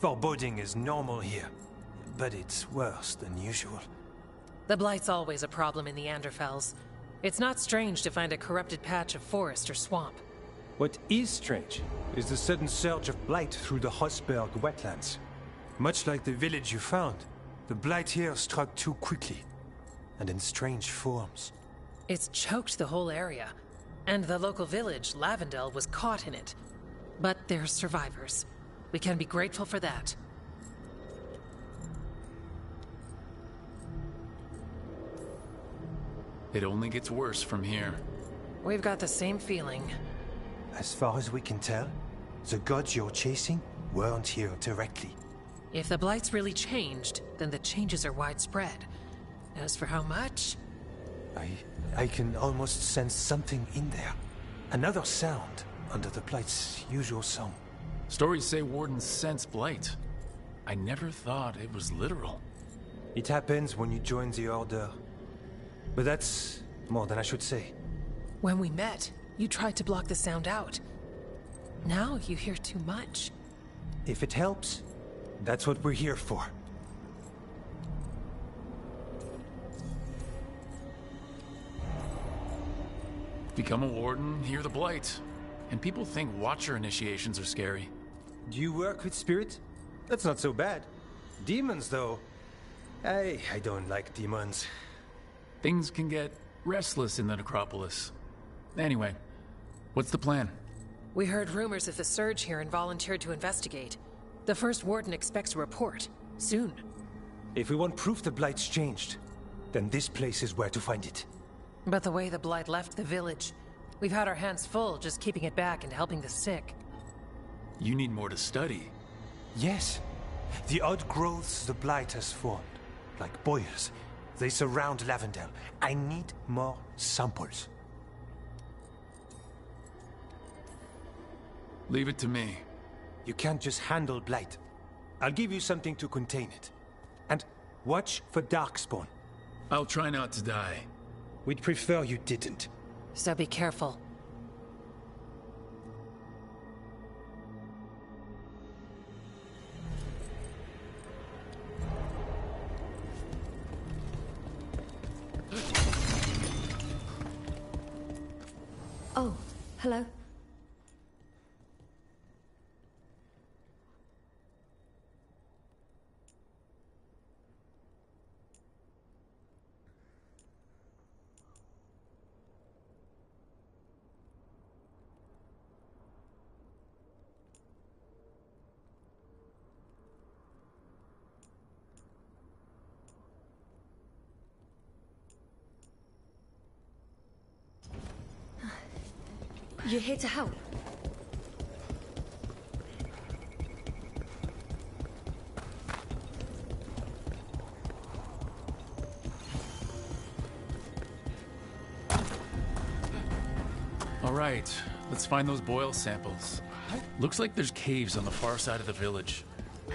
Foreboding is normal here, but it's worse than usual. The Blight's always a problem in the Anderfels. It's not strange to find a corrupted patch of forest or swamp. What is strange is the sudden surge of blight through the Hosberg wetlands. Much like the village you found, the blight here struck too quickly, and in strange forms. It's choked the whole area, and the local village, Lavendel, was caught in it. But they're survivors. We can be grateful for that. It only gets worse from here. We've got the same feeling. As far as we can tell, the gods you're chasing weren't here directly. If the Blight's really changed, then the changes are widespread. As for how much? I can almost sense something in there. Another sound under the Blight's usual song. Stories say wardens sense blight. I never thought it was literal. It happens when you join the Order. But that's more than I should say. When we met, you tried to block the sound out. Now you hear too much. If it helps, that's what we're here for. Become a warden, hear the blight. And people think Watcher initiations are scary. Do you work with spirit? That's not so bad. Demons, though. I don't like demons. Things can get restless in the necropolis. Anyway, what's the plan? We heard rumors of the surge here and volunteered to investigate. The first warden expects a report. Soon. If we want proof the Blight's changed, then this place is where to find it. But the way the Blight left the village, we've had our hands full just keeping it back and helping the sick. You need more to study. Yes. The odd growths the Blight has formed, like boils, they surround Lavendel. I need more samples. Leave it to me. You can't just handle blight. I'll give you something to contain it. And watch for darkspawn. I'll try not to die. We'd prefer you didn't. So be careful. Oh, hello. You're here to help? All right, let's find those boil samples. Looks like there's caves on the far side of the village.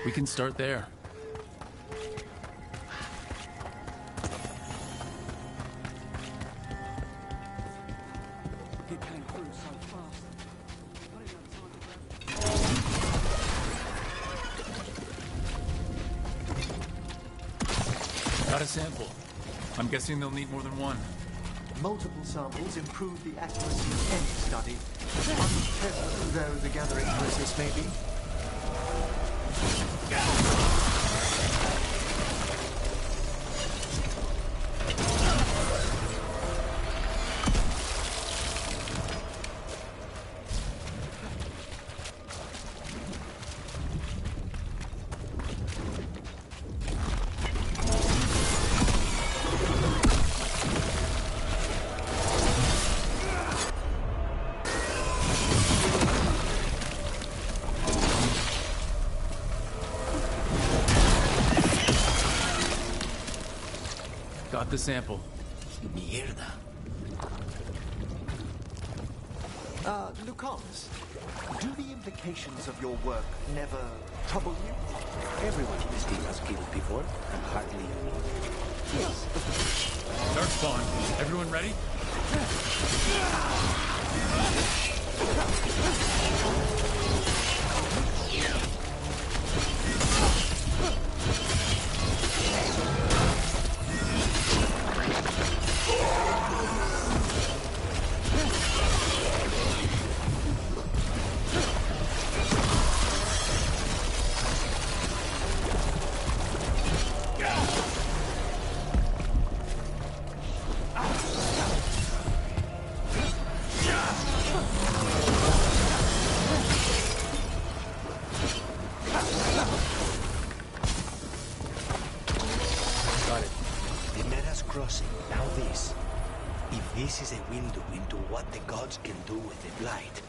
We can start there. Got a sample. I'm guessing they'll need more than one. Multiple samples improve the accuracy of any study. Unpleasant though the gathering process may be. Got the sample. Mierda. Lucans, do the implications of your work never trouble you? Everyone in this team has killed before, and hardly you. Yes. Darkspawn, everyone ready? crossing. Now this. If this is a window into what the gods can do with the Blight...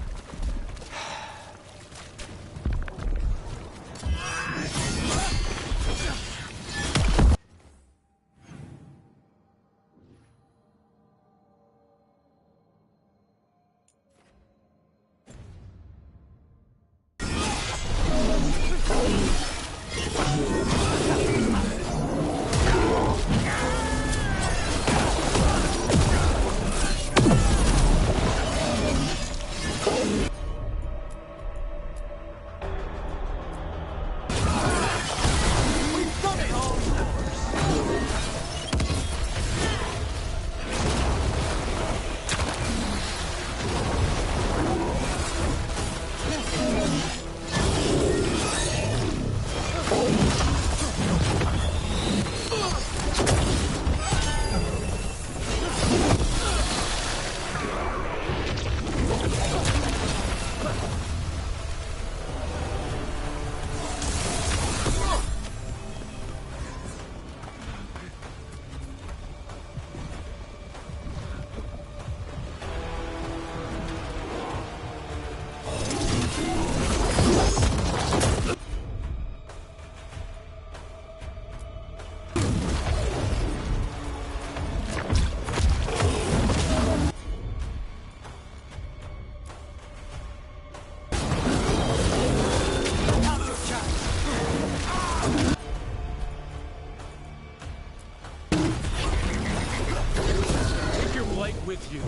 With you.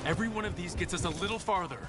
Every one of these gets us a little farther.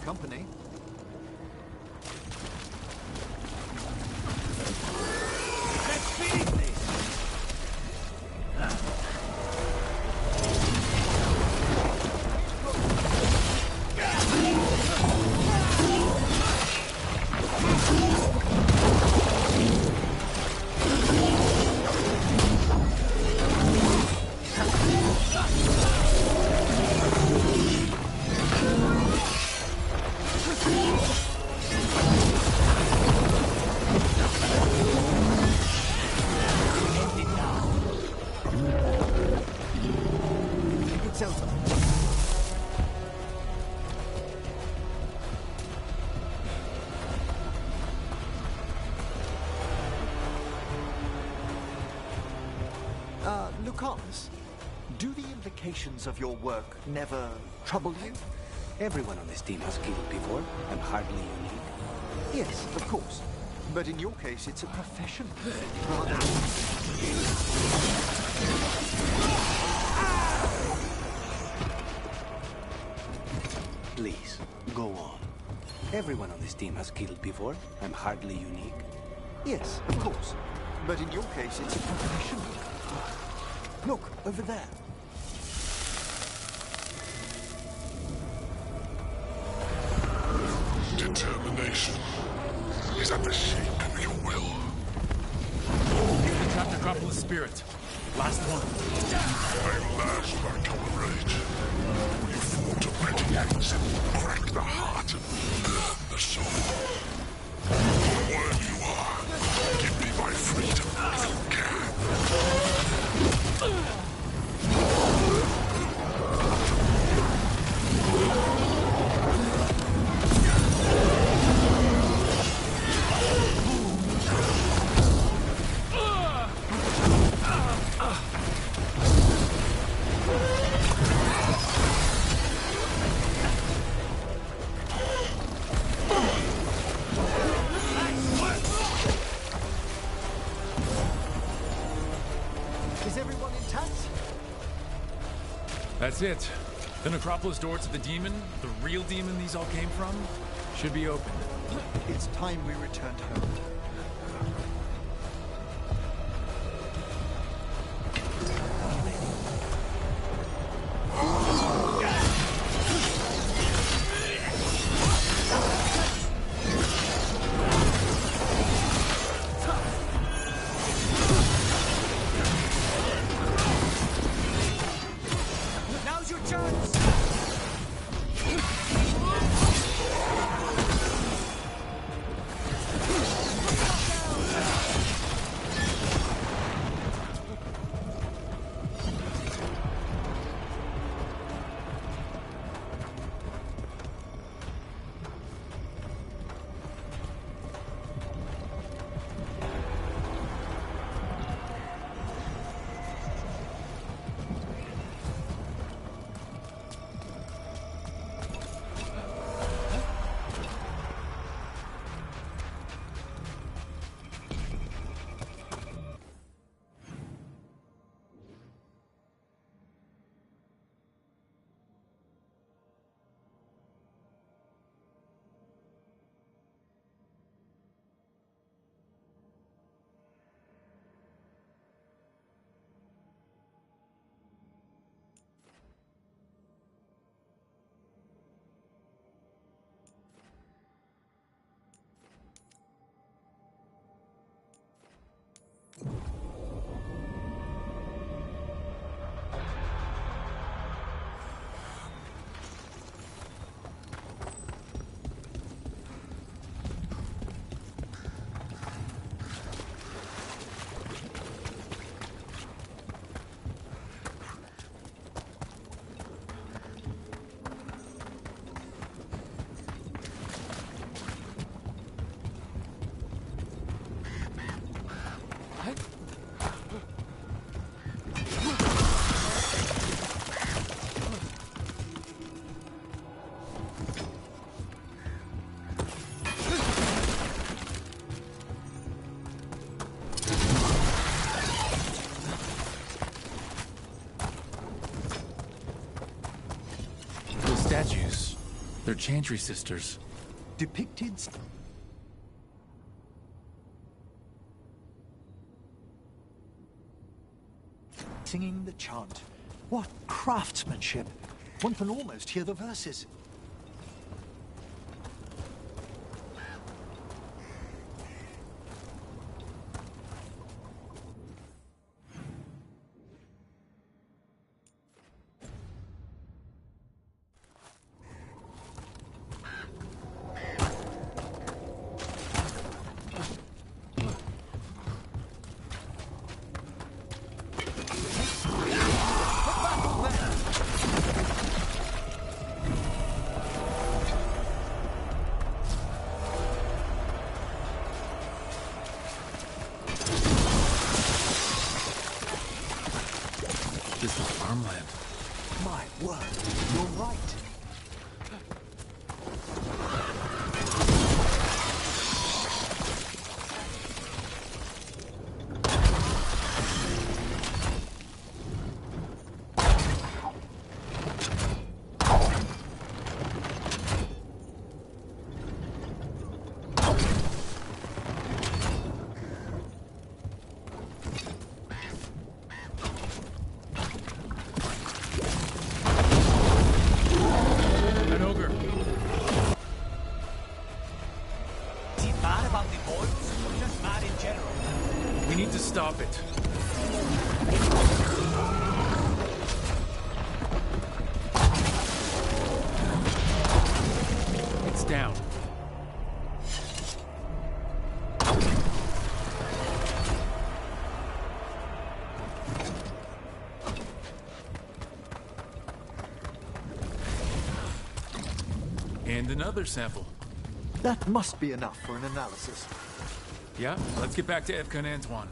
Company. Let's finish this! Lucanus, do the implications of your work never trouble you? Everyone on this team has killed before. I'm hardly unique. Yes, of course. But in your case, it's a profession. Rather... Please, go on. Everyone on this team has killed before. I'm hardly unique. Yes, of course. But in your case, it's professional. Look, over there. Determination is at the shape of your will. You've been trapped Necropolis spirit. Last one. My last act of rage. We fought a mighty axe and cracked the heart and burn the soul. Wherever you are, give me my freedom if you can. Is everyone intact? That's it. The Necropolis door to the demon, the real demon these all came from, should be open. It's time we returned home. Now's your chance! Statues. They're Chantry sisters. Depicted singing the chant. What craftsmanship! One can almost hear the verses. This is farmland. My word, you're right. stop it. It's down. And another sample. That must be enough for an analysis. Yeah, let's get back to Evka and Antoine.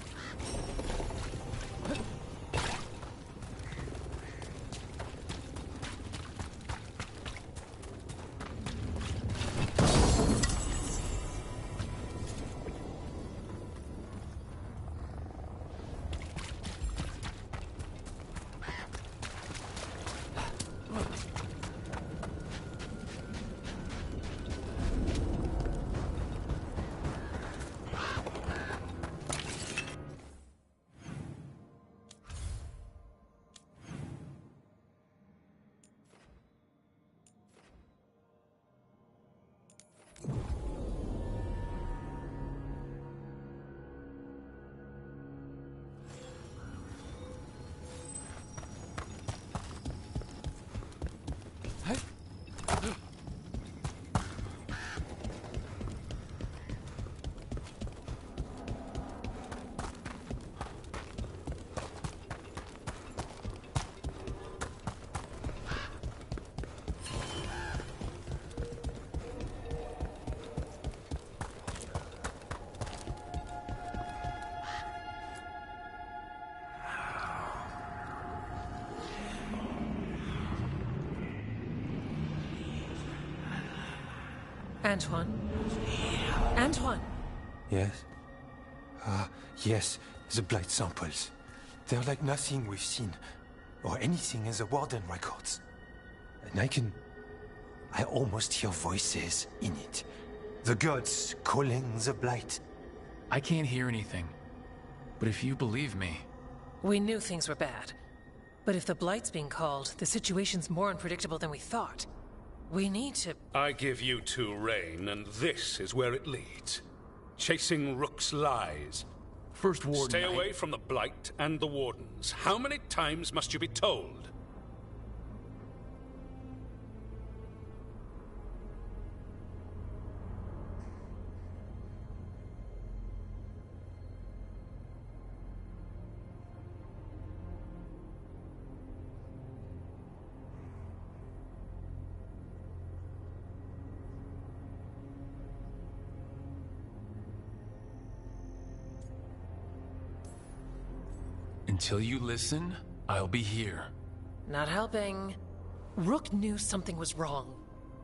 Antoine? Antoine! Yes? Yes, the blight samples. They're like nothing we've seen, or anything in the Warden records. And I almost hear voices in it. The gods calling the blight. I can't hear anything. But if you believe me... We knew things were bad. But if the blight's being called, the situation's more unpredictable than we thought. We need to... I give you two Rain, and this is where it leads. Chasing Rook's lies. First Warden... Stay away from the Blight and the Wardens. How many times must you be told? Until you listen, I'll be here. Not helping. Rook knew something was wrong.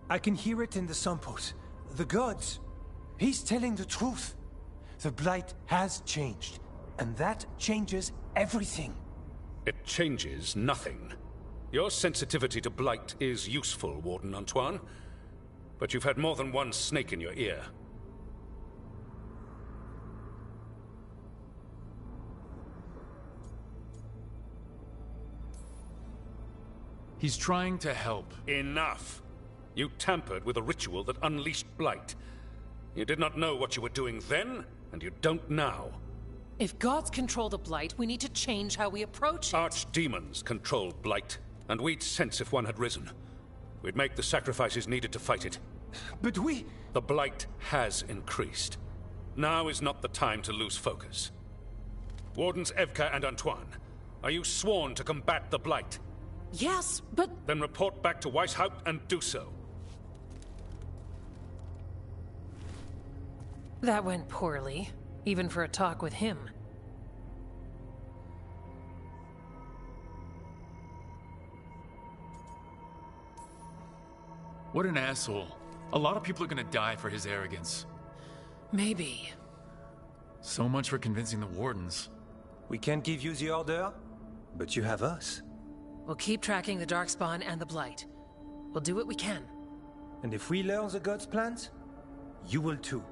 I can hear it in the samples. The gods. He's telling the truth. The blight has changed, and that changes everything. It changes nothing. Your sensitivity to Blight is useful, Warden Antoine. But you've had more than one snake in your ear. He's trying to help. Enough! You tampered with a ritual that unleashed Blight. You did not know what you were doing then, and you don't now. If gods control the blight, we need to change how we approach it. Archdemons control Blight, and we'd sense if one had risen. We'd make the sacrifices needed to fight it. But we... The Blight has increased. Now is not the time to lose focus. Wardens Evka and Antoine, are you sworn to combat the Blight? Yes, but... Then report back to Weishaupt and do so. That went poorly, even for a talk with him. What an asshole. A lot of people are gonna die for his arrogance. Maybe. So much for convincing the Wardens. We can't give you the order, but you have us. We'll keep tracking the Darkspawn and the Blight. We'll do what we can. And if we learn the gods' plans, you will too.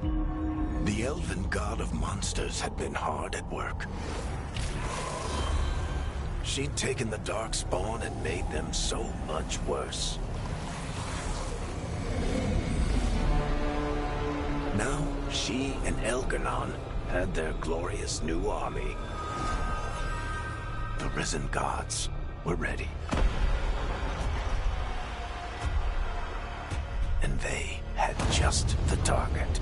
The elven god of monsters had been hard at work. She'd taken the Darkspawn and made them so much worse. Now, she and Elganon had their glorious new army. The risen gods were ready. And they had just the target.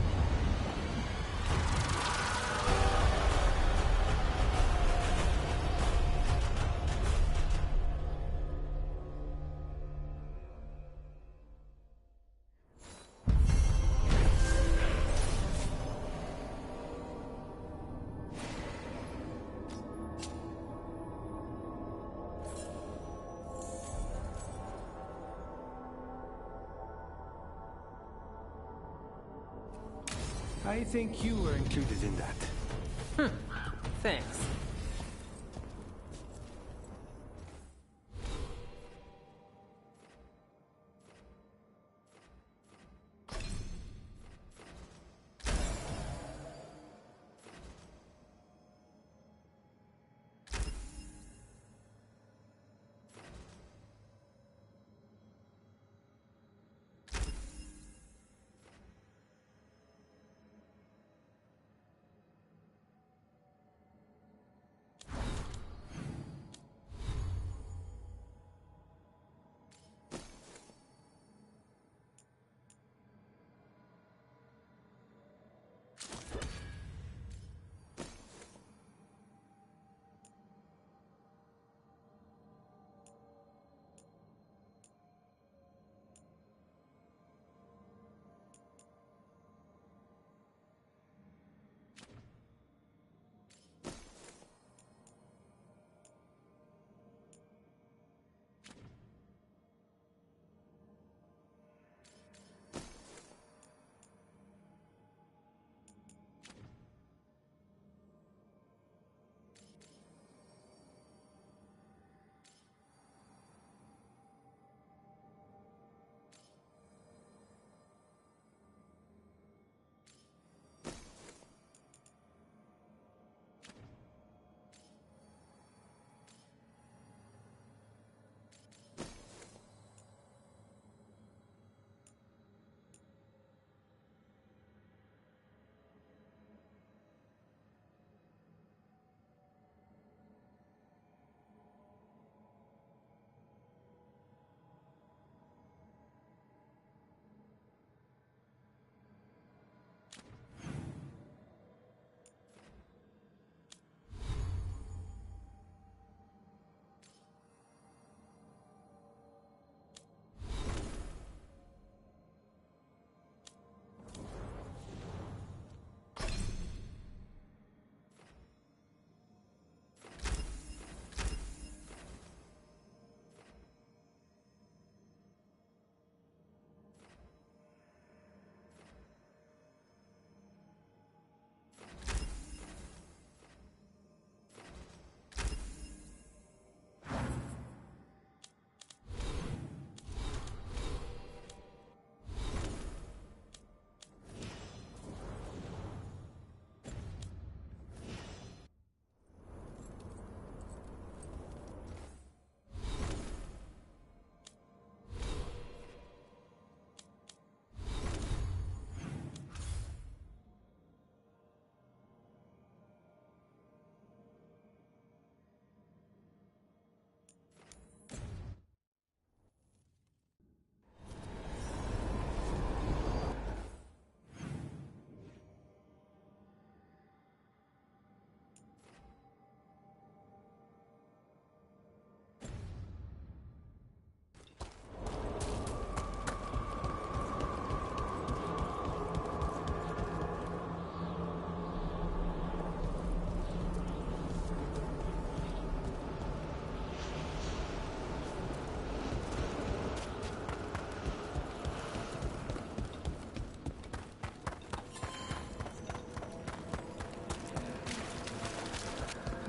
I think you were included in that. Thanks.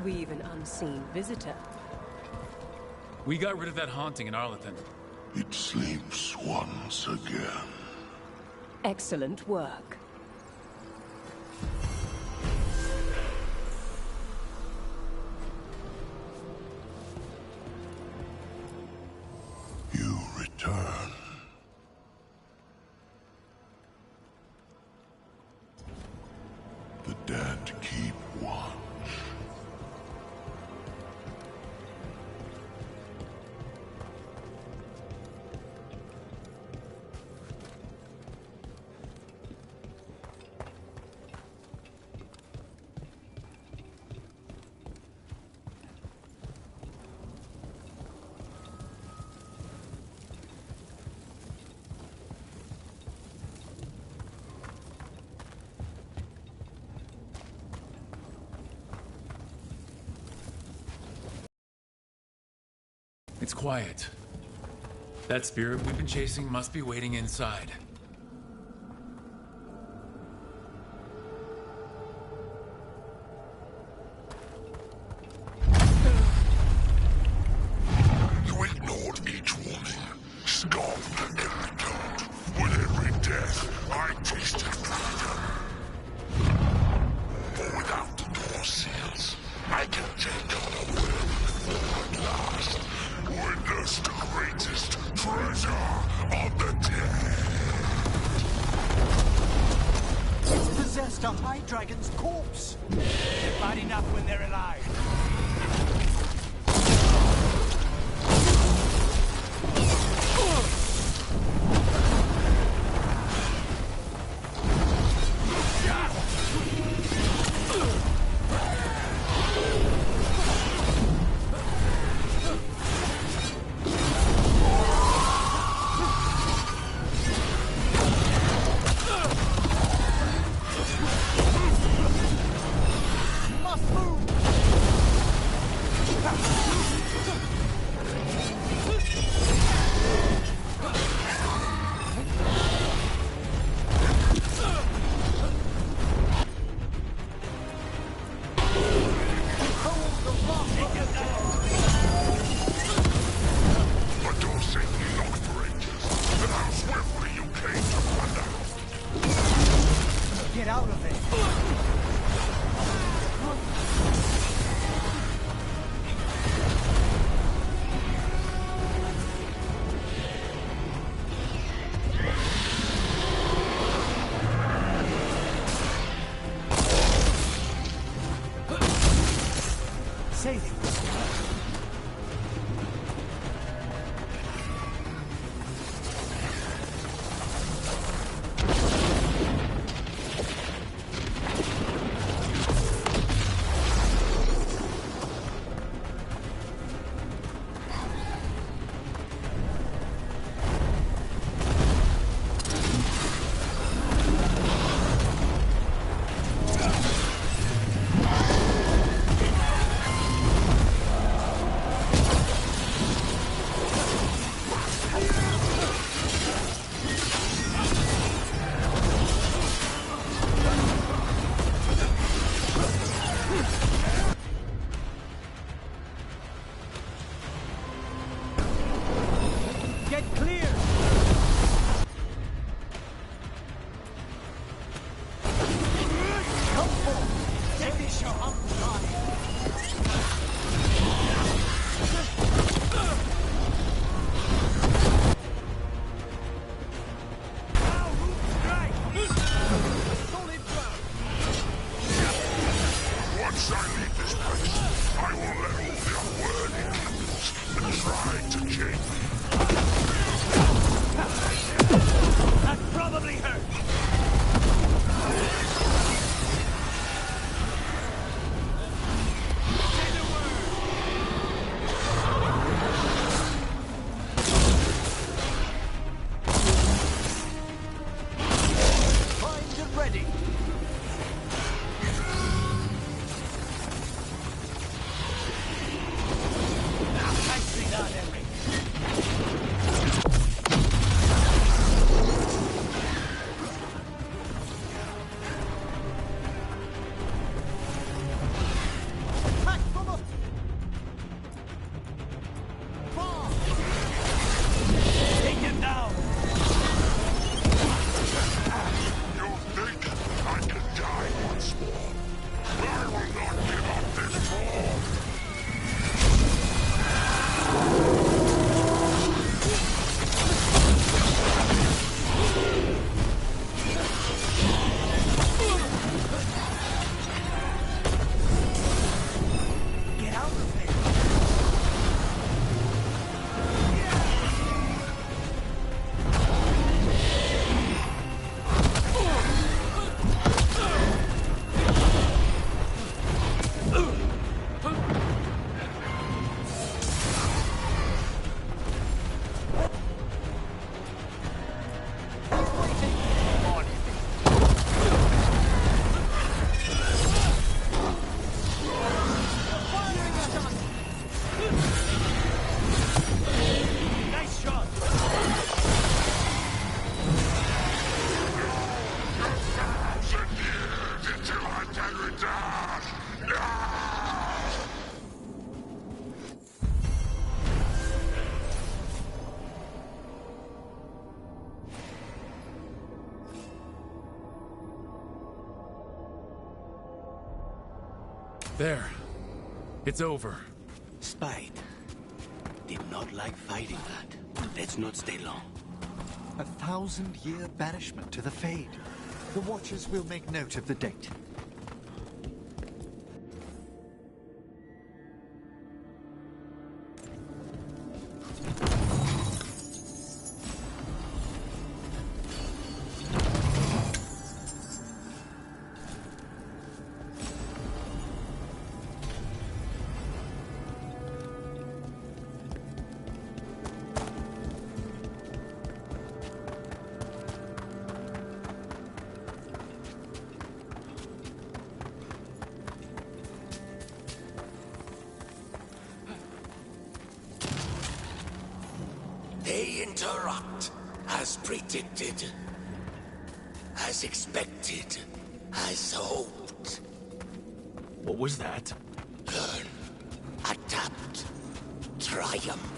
We've an unseen visitor. We got rid of that haunting in Arlington. It sleeps once again. Excellent work. You return. It's quiet. That spirit we've been chasing must be waiting inside. You ignored each warning, scoffed every taunt. With every death, I tasted freedom. But without the door seals, I can take on a will at last. Witness the greatest treasure of the dead. It's possessed a high dragon's corpse. They're bad enough when they're alive. There. It's over. Spite did not like fighting that. Let's not stay long. 1,000-year banishment to the Fade. The Watchers will make note of the date. They interrupt, as predicted, as expected, as hoped. What was that? Learn, adapt, triumph.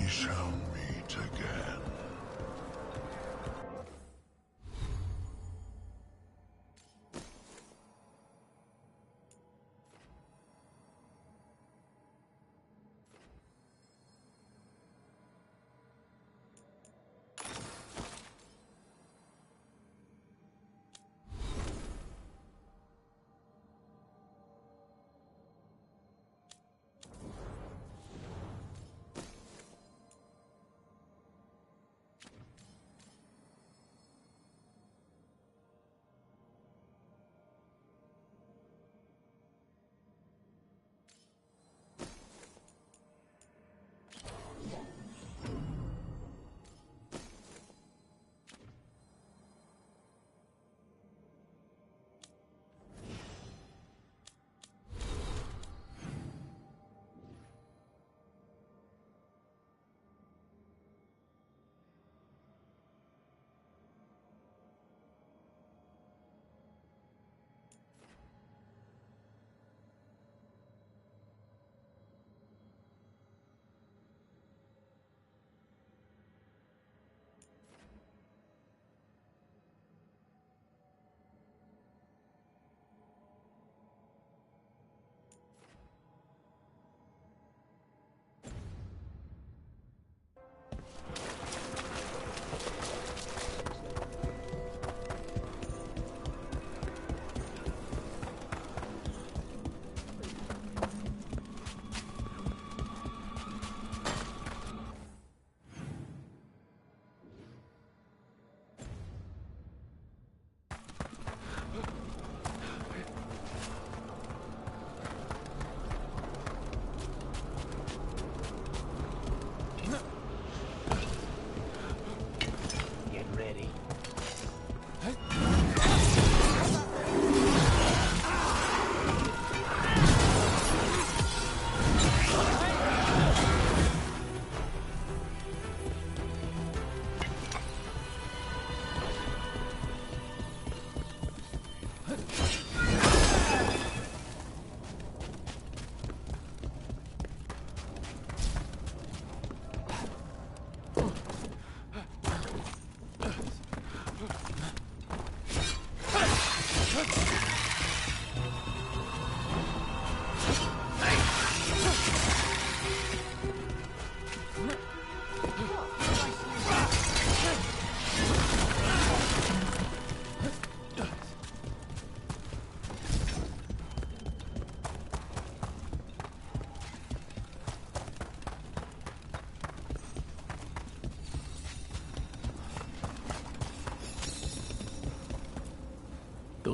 We shall meet again.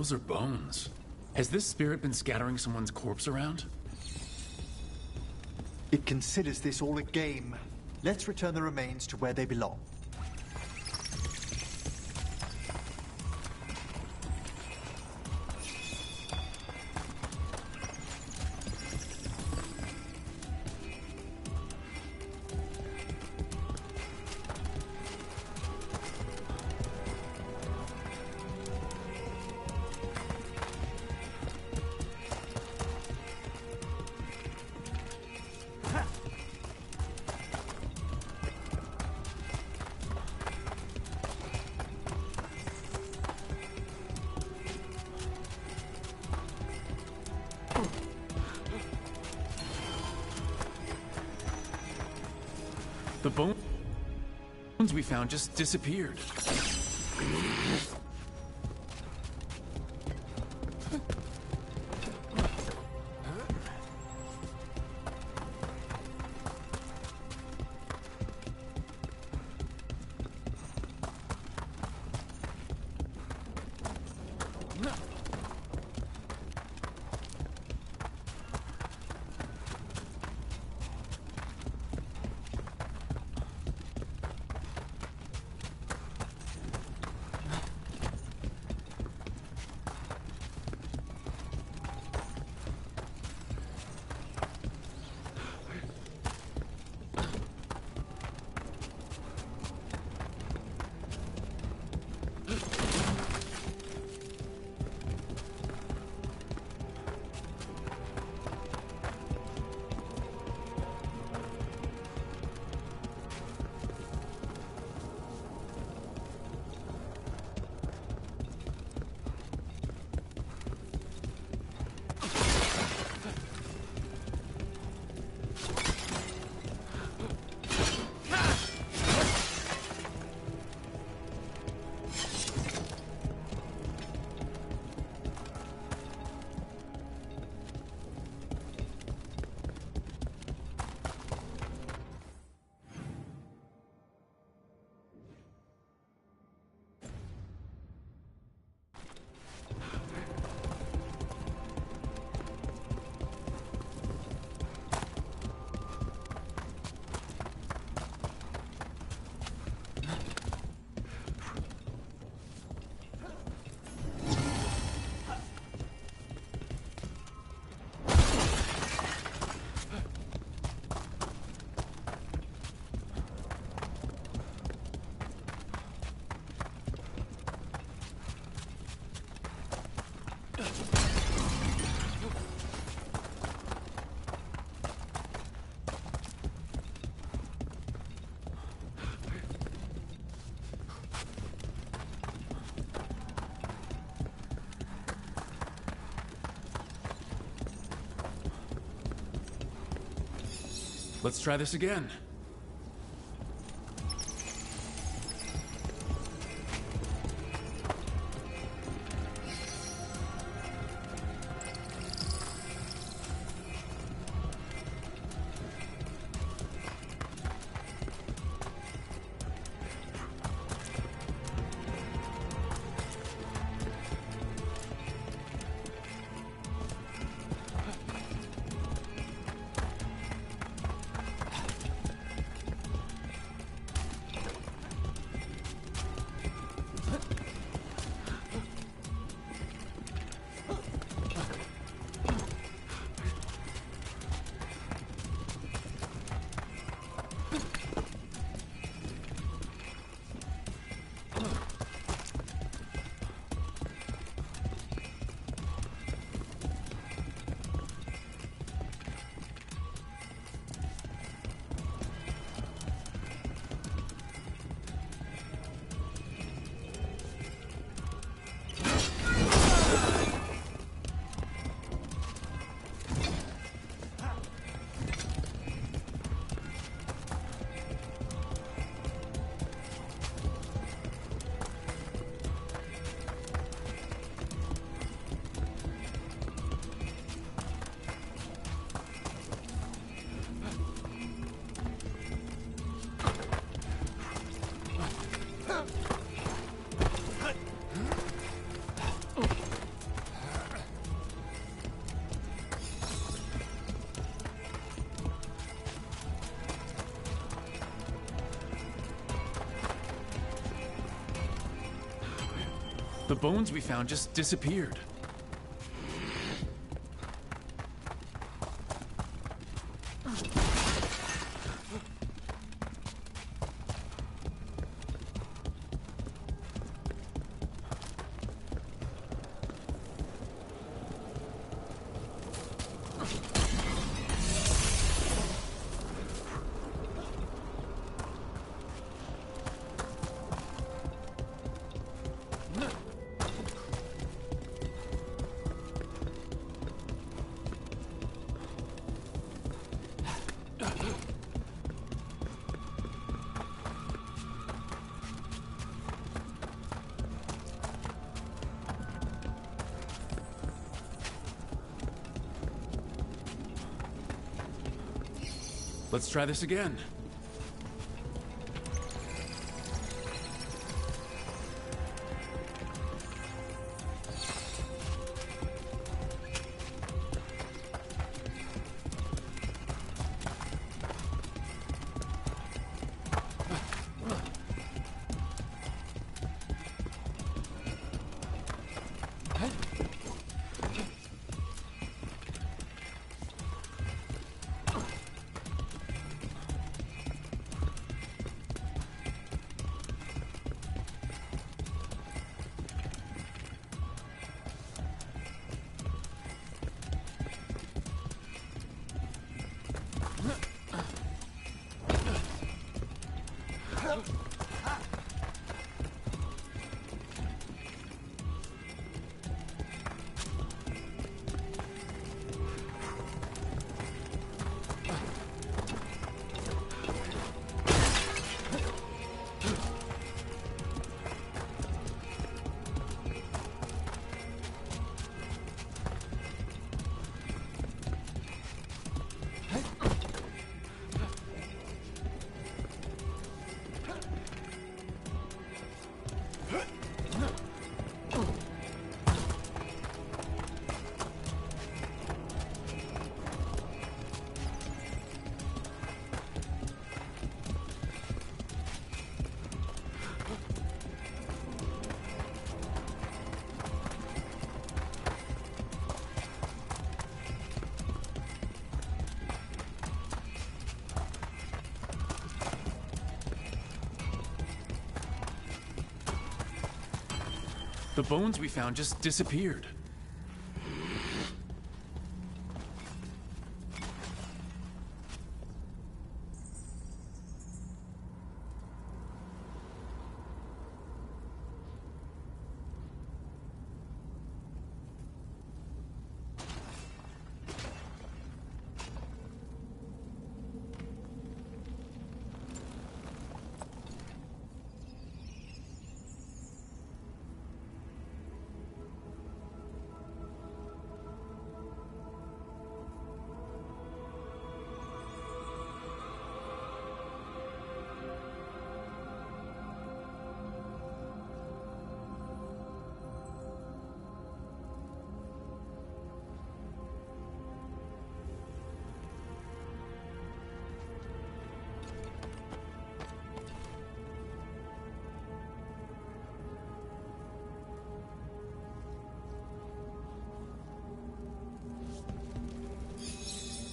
Those are bones. Has this spirit been scattering someone's corpse around? It considers this all a game. Let's return the remains to where they belong. The bones we found just disappeared. Let's try this again. The bones we found just disappeared. Let's try this again. The bones we found just disappeared.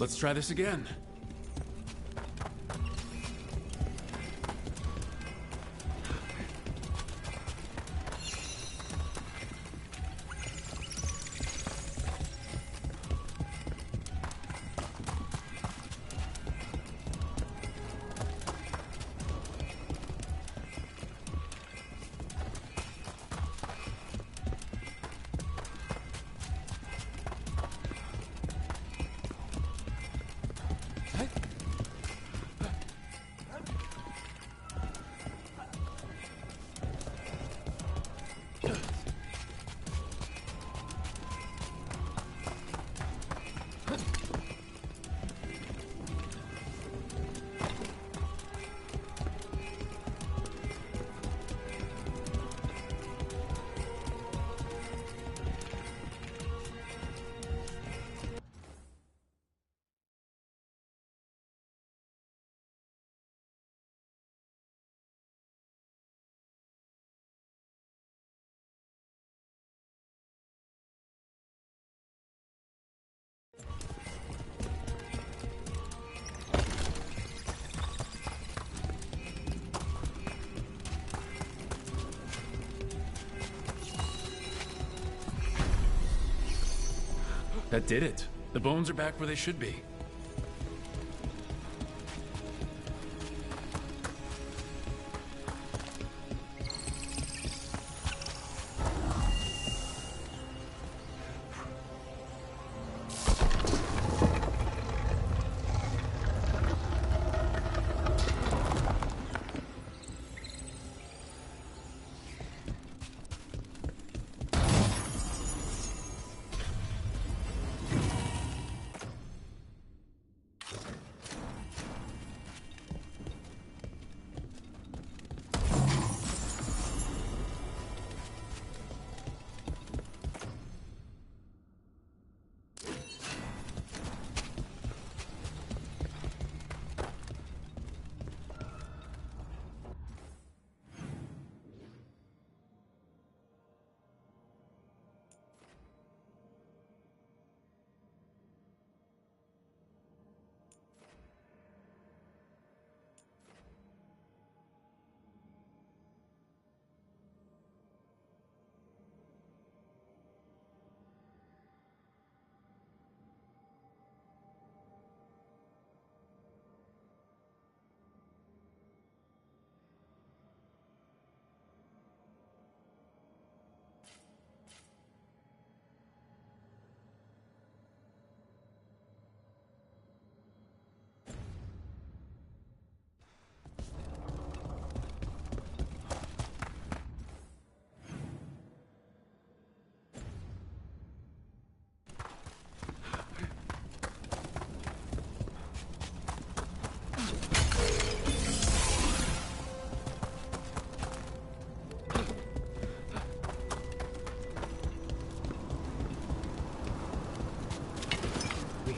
Let's try this again. That did it. The bones are back where they should be.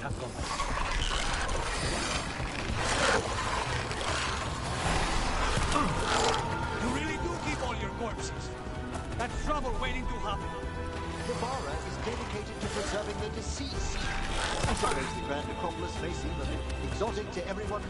have gone. You really do keep all your corpses. That's trouble waiting to happen. The Bara is dedicated to preserving the deceased. I suppose the Grand Necropolis may seem a bit exotic to everyone.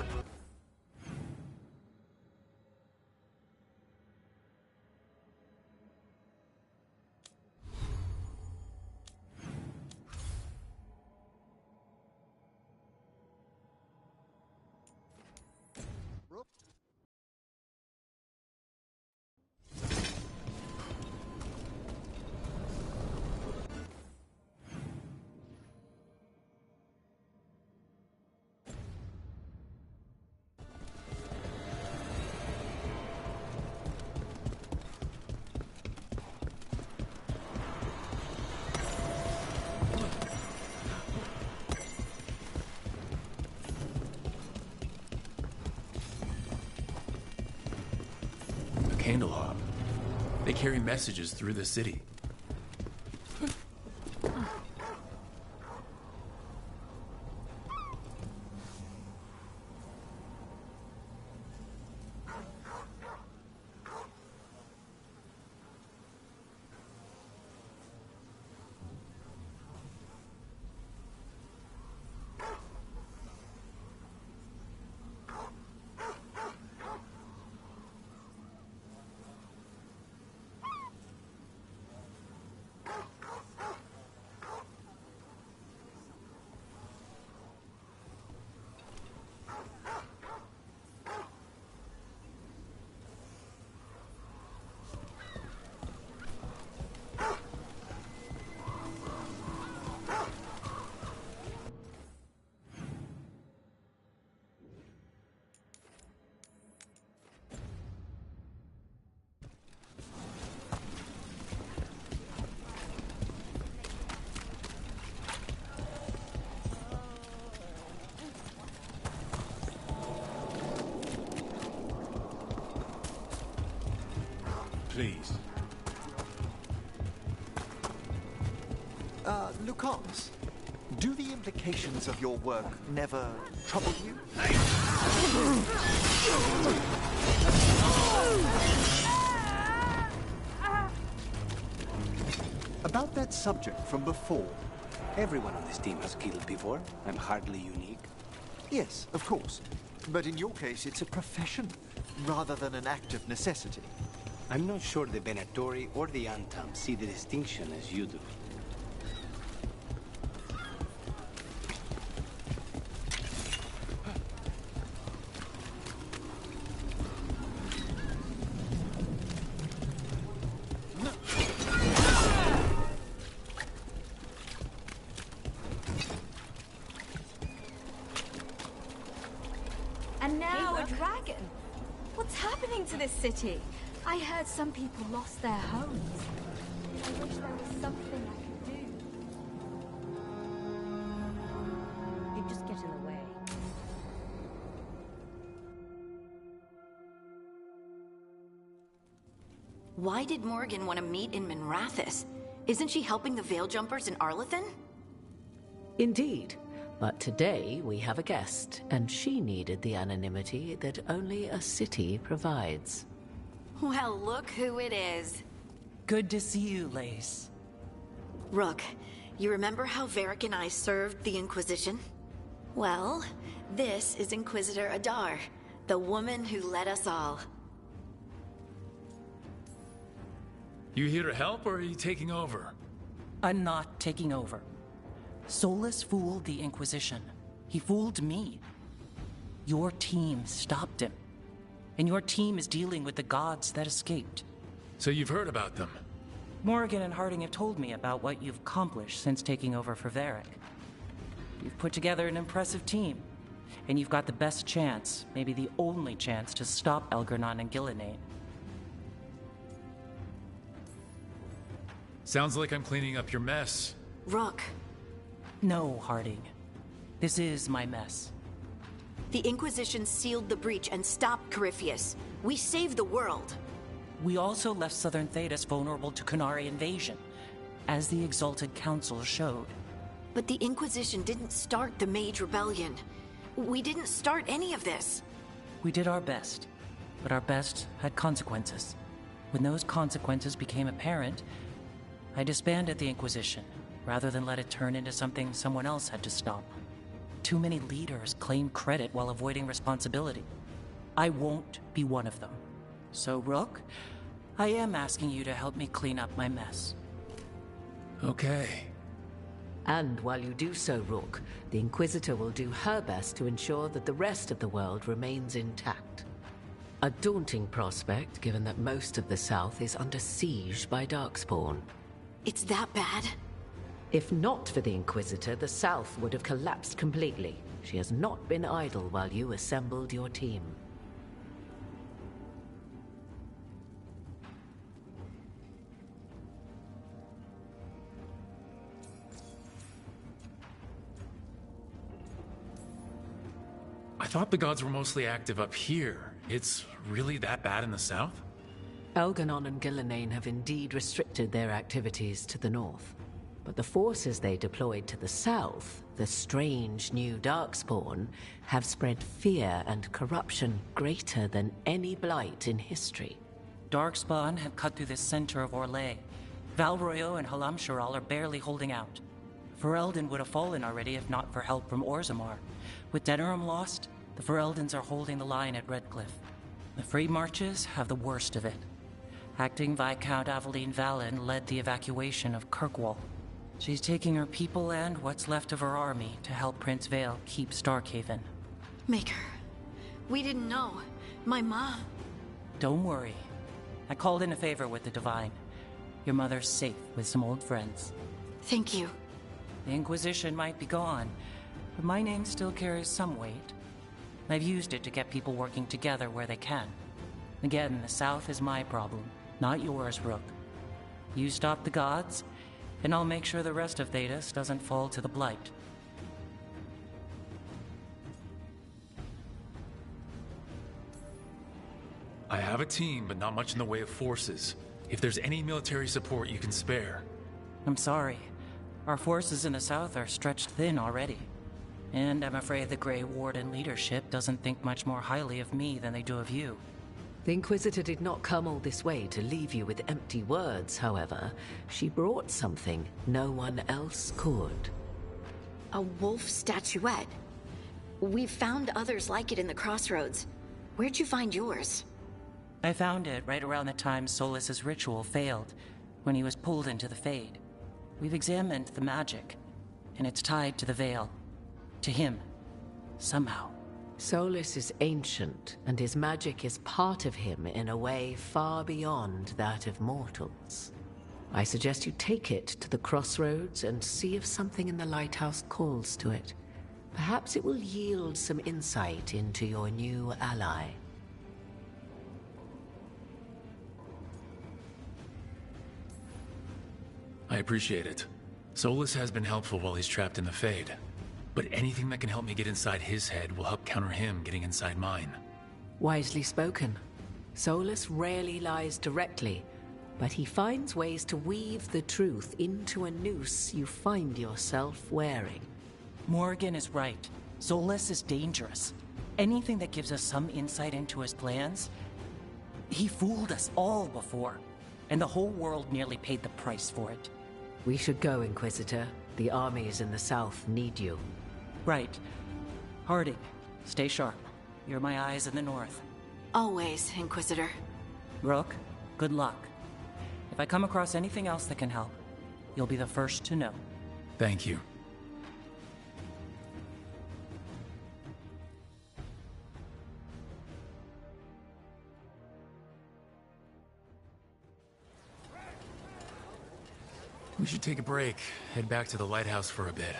Candelab. They carry messages through the city. Lucas, do the implications of your work never trouble you? About that subject from before. Everyone on this team has killed before. I'm hardly unique. Yes, of course. But in your case, it's a profession, rather than an act of necessity. I'm not sure the Venatori or the Antam see the distinction as you do. And now a dragon. What's happening to this city? I heard some people lost their homes. I wish there was something I could do. You just get in the way. Why did Morgan want to meet in Minrathous? Isn't she helping the Veil Jumpers in Arlathan? Indeed. But today we have a guest, and she needed the anonymity that only a city provides. Well, look who it is. Good to see you, Lace. Rook, you remember how Varric and I served the Inquisition? Well, this is Inquisitor Adar, the woman who led us all. You here to help, or are you taking over? I'm not taking over. Solus fooled the Inquisition. He fooled me. Your team stopped him. And your team is dealing with the gods that escaped. So you've heard about them? Morgan and Harding have told me about what you've accomplished since taking over for Varric. You've put together an impressive team. And you've got the best chance, maybe the only chance, to stop Elgar'nan and Gillenane. Sounds like I'm cleaning up your mess. Rook. No, Harding. This is my mess. The Inquisition sealed the breach and stopped Corypheus. We saved the world. We also left Southern Thedas vulnerable to Qunari invasion, as the Exalted Council showed. But the Inquisition didn't start the Mage Rebellion. We didn't start any of this. We did our best, but our best had consequences. When those consequences became apparent, I disbanded the Inquisition, rather than let it turn into something someone else had to stop. Too many leaders claim credit while avoiding responsibility. I won't be one of them. So, Rook, I am asking you to help me clean up my mess. Okay. And while you do so, Rook, the Inquisitor will do her best to ensure that the rest of the world remains intact. A daunting prospect, given that most of the South is under siege by Darkspawn. It's that bad? If not for the Inquisitor, the South would have collapsed completely. She has not been idle while you assembled your team. I thought the gods were mostly active up here. It's really that bad in the south? Elgar'nan and Gillenane have indeed restricted their activities to the north. But the forces they deployed to the south, the strange new Darkspawn, have spread fear and corruption greater than any blight in history. Darkspawn have cut through the center of Orlais. Valroyo and Halamsharal are barely holding out. Ferelden would have fallen already if not for help from Orzammar. With Denerim lost, the Fereldans are holding the line at Redcliffe. The Free Marches have the worst of it. Acting Viscount Aveline Valen led the evacuation of Kirkwall. She's taking her people and what's left of her army to help Prince Vale keep Starkhaven. Maker, we didn't know. My mom... Don't worry. I called in a favor with the Divine. Your mother's safe with some old friends. Thank you. The Inquisition might be gone, but my name still carries some weight. I've used it to get people working together where they can. Again, the South is my problem, not yours, Rook. You stop the gods, and I'll make sure the rest of Thedas doesn't fall to the Blight. I have a team, but not much in the way of forces. If there's any military support you can spare. I'm sorry. Our forces in the south are stretched thin already. And I'm afraid the Grey Warden leadership doesn't think much more highly of me than they do of you. The Inquisitor did not come all this way to leave you with empty words, however. She brought something no one else could. A wolf statuette. We've found others like it in the crossroads. Where'd you find yours? I found it right around the time Solus's ritual failed, when he was pulled into the Fade. We've examined the magic, and it's tied to the Veil. To him. Somehow. Solus is ancient, and his magic is part of him in a way far beyond that of mortals. I suggest you take it to the crossroads and see if something in the lighthouse calls to it. Perhaps it will yield some insight into your new ally. I appreciate it. Solus has been helpful while he's trapped in the Fade. But anything that can help me get inside his head will help counter him getting inside mine. Wisely spoken. Solus rarely lies directly, but he finds ways to weave the truth into a noose you find yourself wearing. Morgan is right. Solus is dangerous. Anything that gives us some insight into his plans... He fooled us all before, and the whole world nearly paid the price for it. We should go, Inquisitor. The armies in the south need you. Right. Harding, stay sharp. You're my eyes in the north. Always, Inquisitor. Rook, good luck. If I come across anything else that can help, you'll be the first to know. Thank you. We should take a break, head back to the lighthouse for a bit.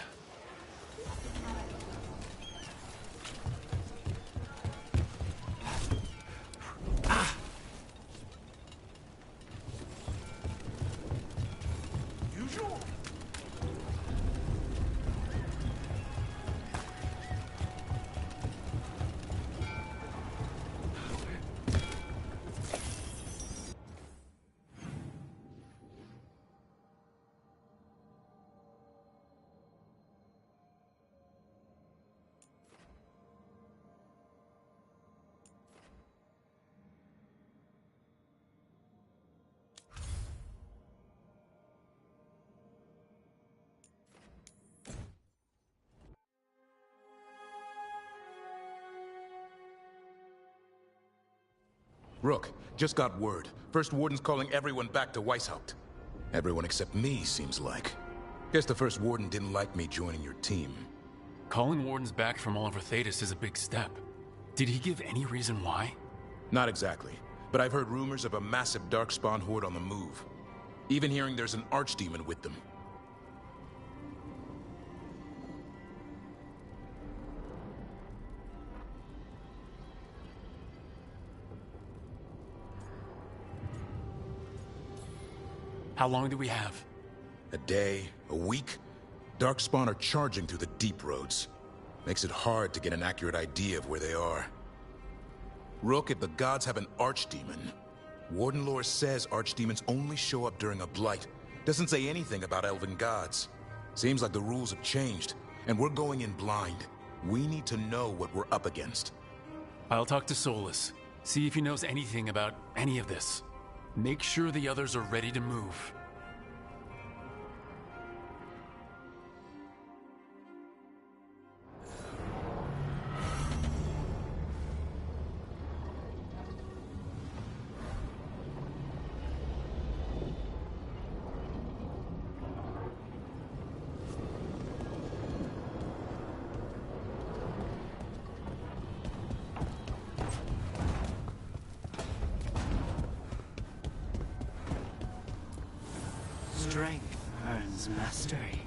Rook, just got word. First Warden's calling everyone back to Weishaupt. Everyone except me, seems like. Guess the First Warden didn't like me joining your team. Calling Wardens back from all over Thetis is a big step. Did he give any reason why? Not exactly, but I've heard rumors of a massive Darkspawn horde on the move. Even hearing there's an Archdemon with them. How long do we have? A day, a week? Darkspawn are charging through the deep roads. Makes it hard to get an accurate idea of where they are. Rook, if the gods have an Archdemon, Warden lore says Archdemons only show up during a blight. Doesn't say anything about elven gods. Seems like the rules have changed, and we're going in blind. We need to know what we're up against. I'll talk to Solus, see if he knows anything about any of this. Make sure the others are ready to move. Strength earns mastery.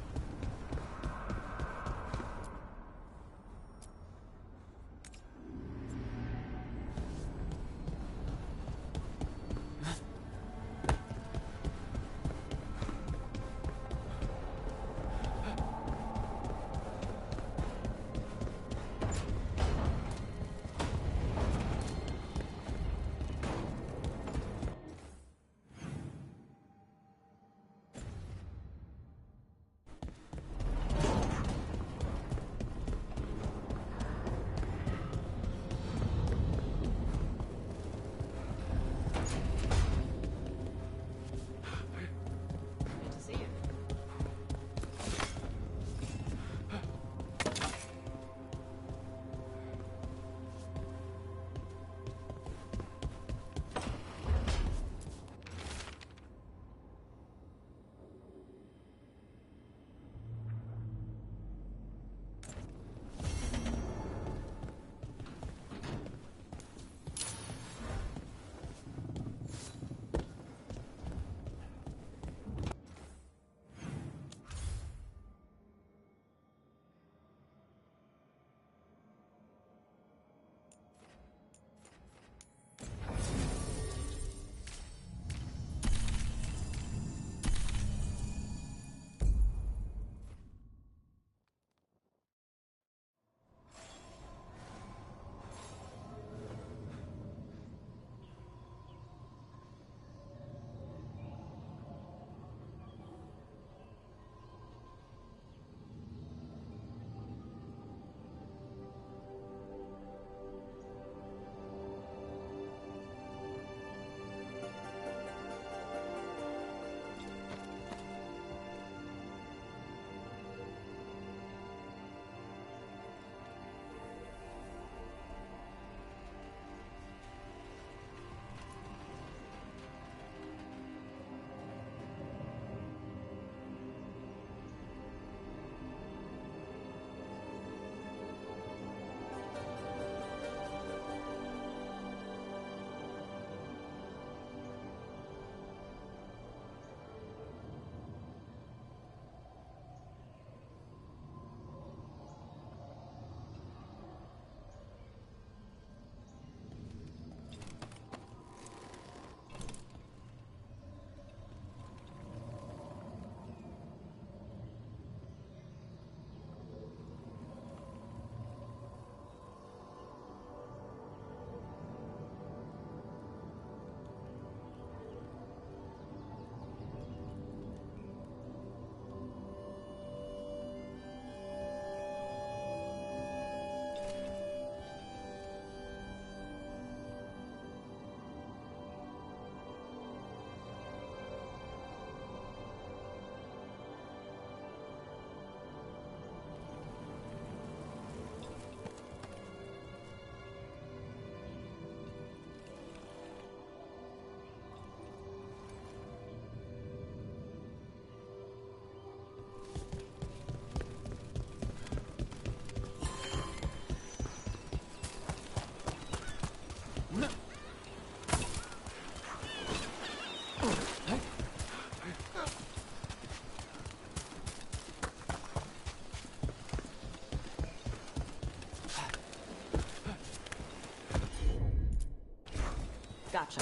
Gotcha.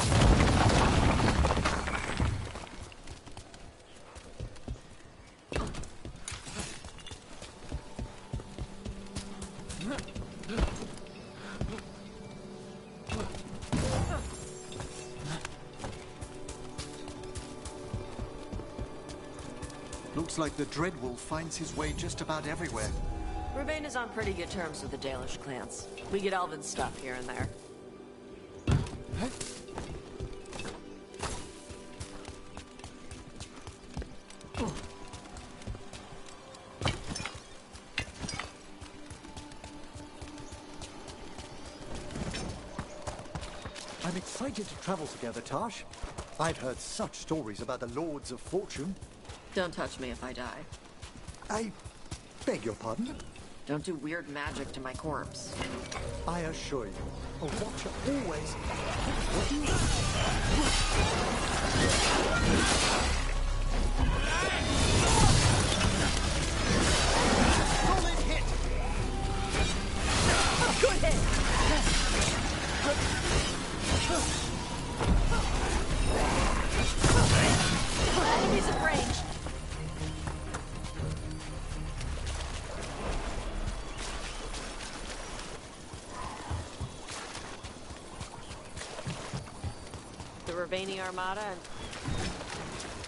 Looks like the Dreadwolf finds his way just about everywhere. Ravane is on pretty good terms with the Dalish clans. We get elven stuff here and there. I'm excited to travel together, Tash. I've heard such stories about the Lords of Fortune. Don't touch me if I die. I beg your pardon? Don't do weird magic to my corpse. I assure you, a watcher always... What do you... Solid hit! Good hit! Enemies at range. The Ravani Armada and...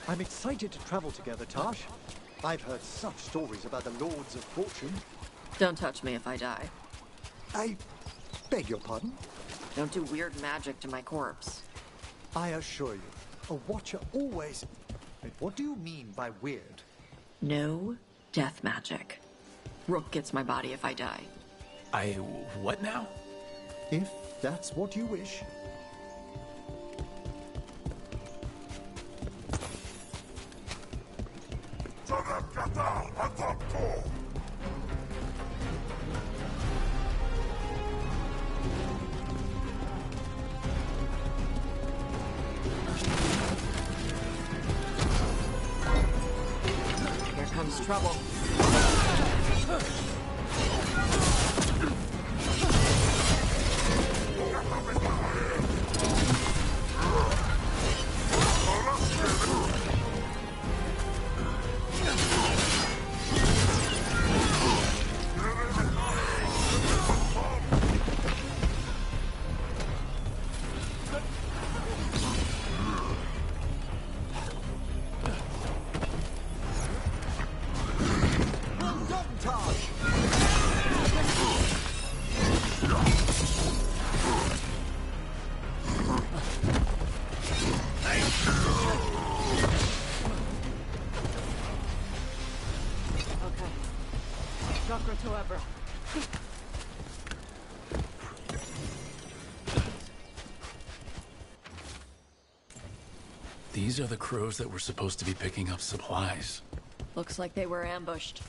I'm excited to travel together, Tash. I've heard such stories about the Lords of Fortune. Don't touch me if I die. I beg your pardon? Don't do weird magic to my corpse. I assure you, a watcher always... Wait, what do you mean by weird? No death magic. Rook gets my body if I die. What now? If that's what you wish. Here comes trouble. These are the crows that were supposed to be picking up supplies. Looks like they were ambushed.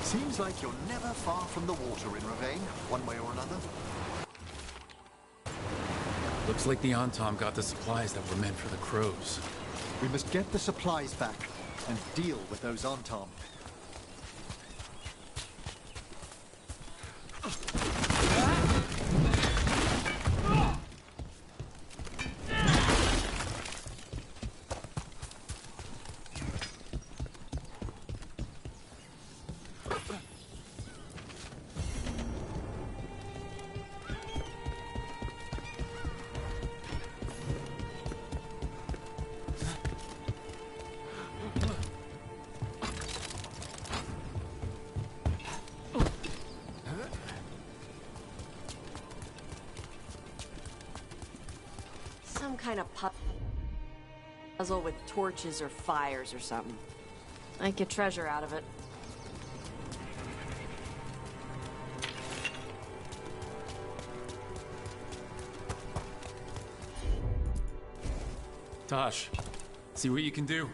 Seems like you're never far from the water in Ravane, one way or another. Looks like the Antom got the supplies that were meant for the crows. We must get the supplies back and deal with those Antom. Some kind of puzzle with torches or fires or something. I'd get treasure out of it. Tosh, see what you can do.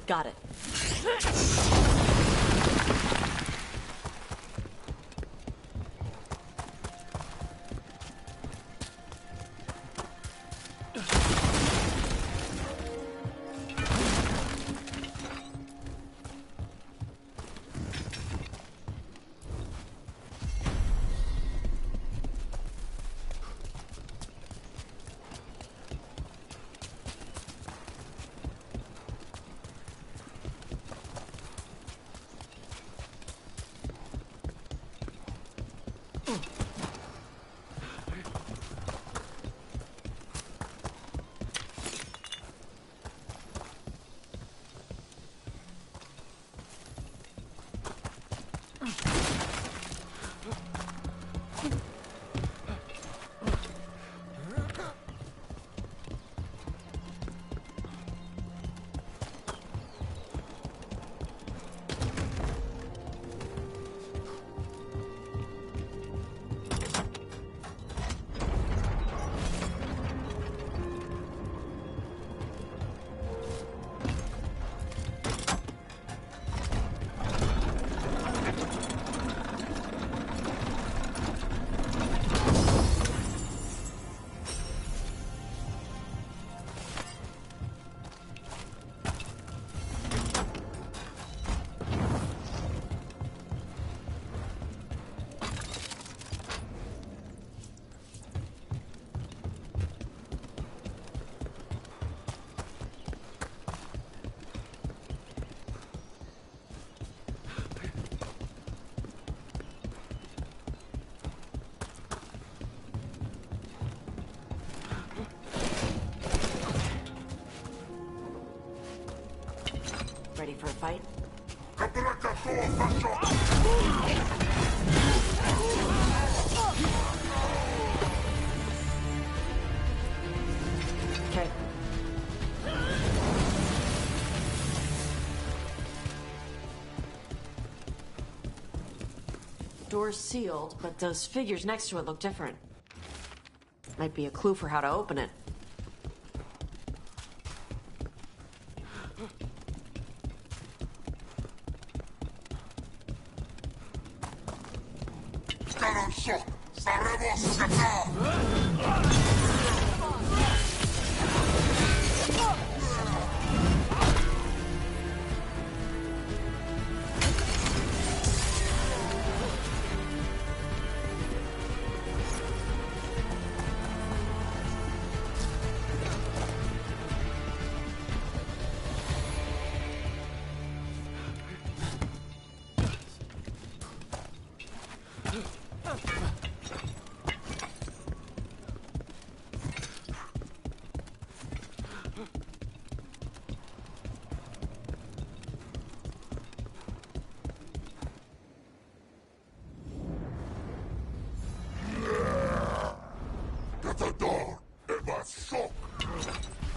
Got it. ready for a fight? Okay. Door's sealed, but those figures next to it look different. Might be a clue for how to open it.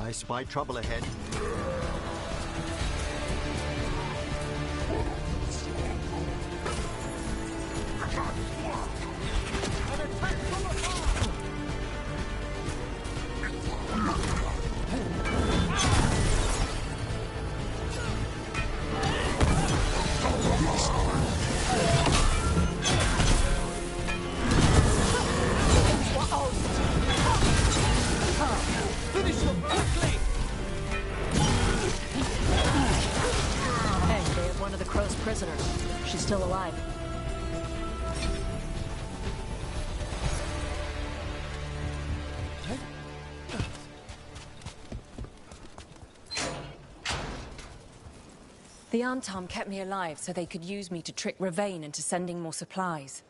I spy trouble ahead. She's still alive. The Arntom kept me alive so they could use me to trick Ravane into sending more supplies.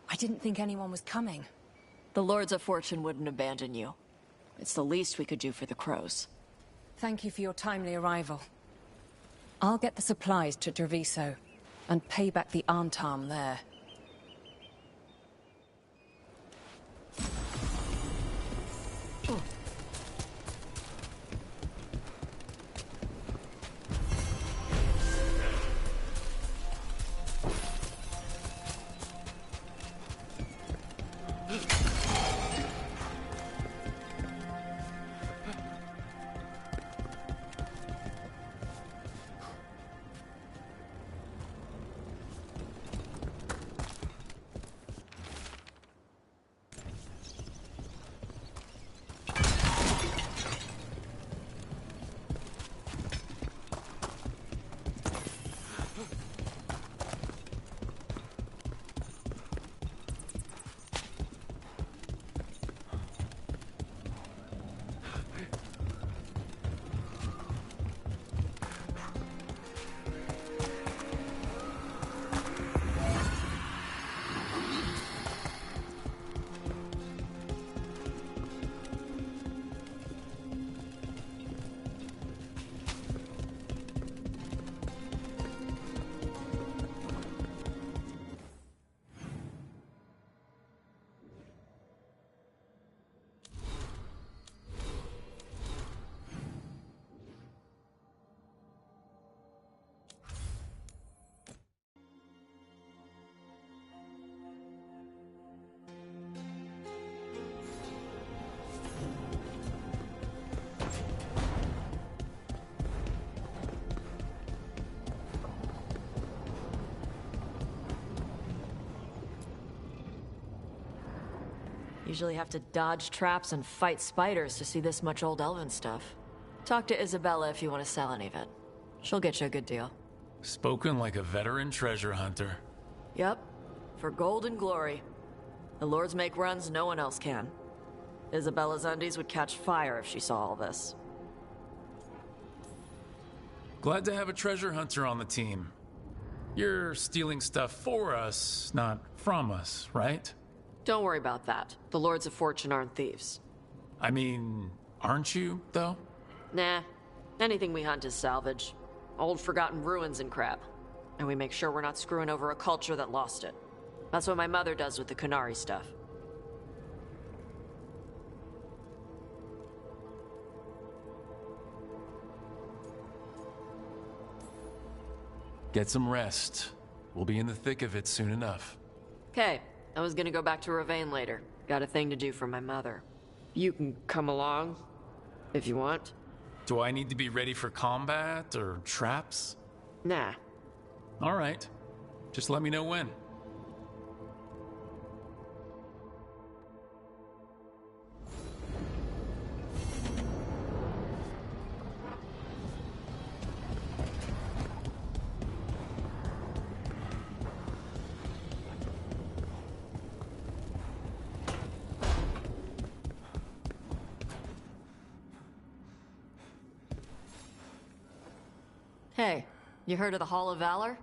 I didn't think anyone was coming. The Lords of Fortune wouldn't abandon you. It's the least we could do for the Crows. Thank you for your timely arrival. I'll get the supplies to Treviso and pay back the Arntom there. Usually have to dodge traps and fight spiders to see this much old elven stuff. Talk to Isabella if you want to sell any of it. She'll get you a good deal. Spoken like a veteran treasure hunter. Yep. For gold and glory. The lords make runs no one else can. Isabella's undies would catch fire if she saw all this. Glad to have a treasure hunter on the team. You're stealing stuff for us, not from us, right? Don't worry about that. The Lords of Fortune aren't thieves. I mean, aren't you, though? Nah. Anything we hunt is salvage. old forgotten ruins and crap. And we make sure we're not screwing over a culture that lost it. That's what my mother does with the Kunari stuff. Get some rest. We'll be in the thick of it soon enough. Okay, I was gonna go back to Ravane later. Got a thing to do for my mother. You can come along, if you want. Do I need to be ready for combat or traps? Nah. All right. Just let me know when. Hey, you heard of the Hall of Valor?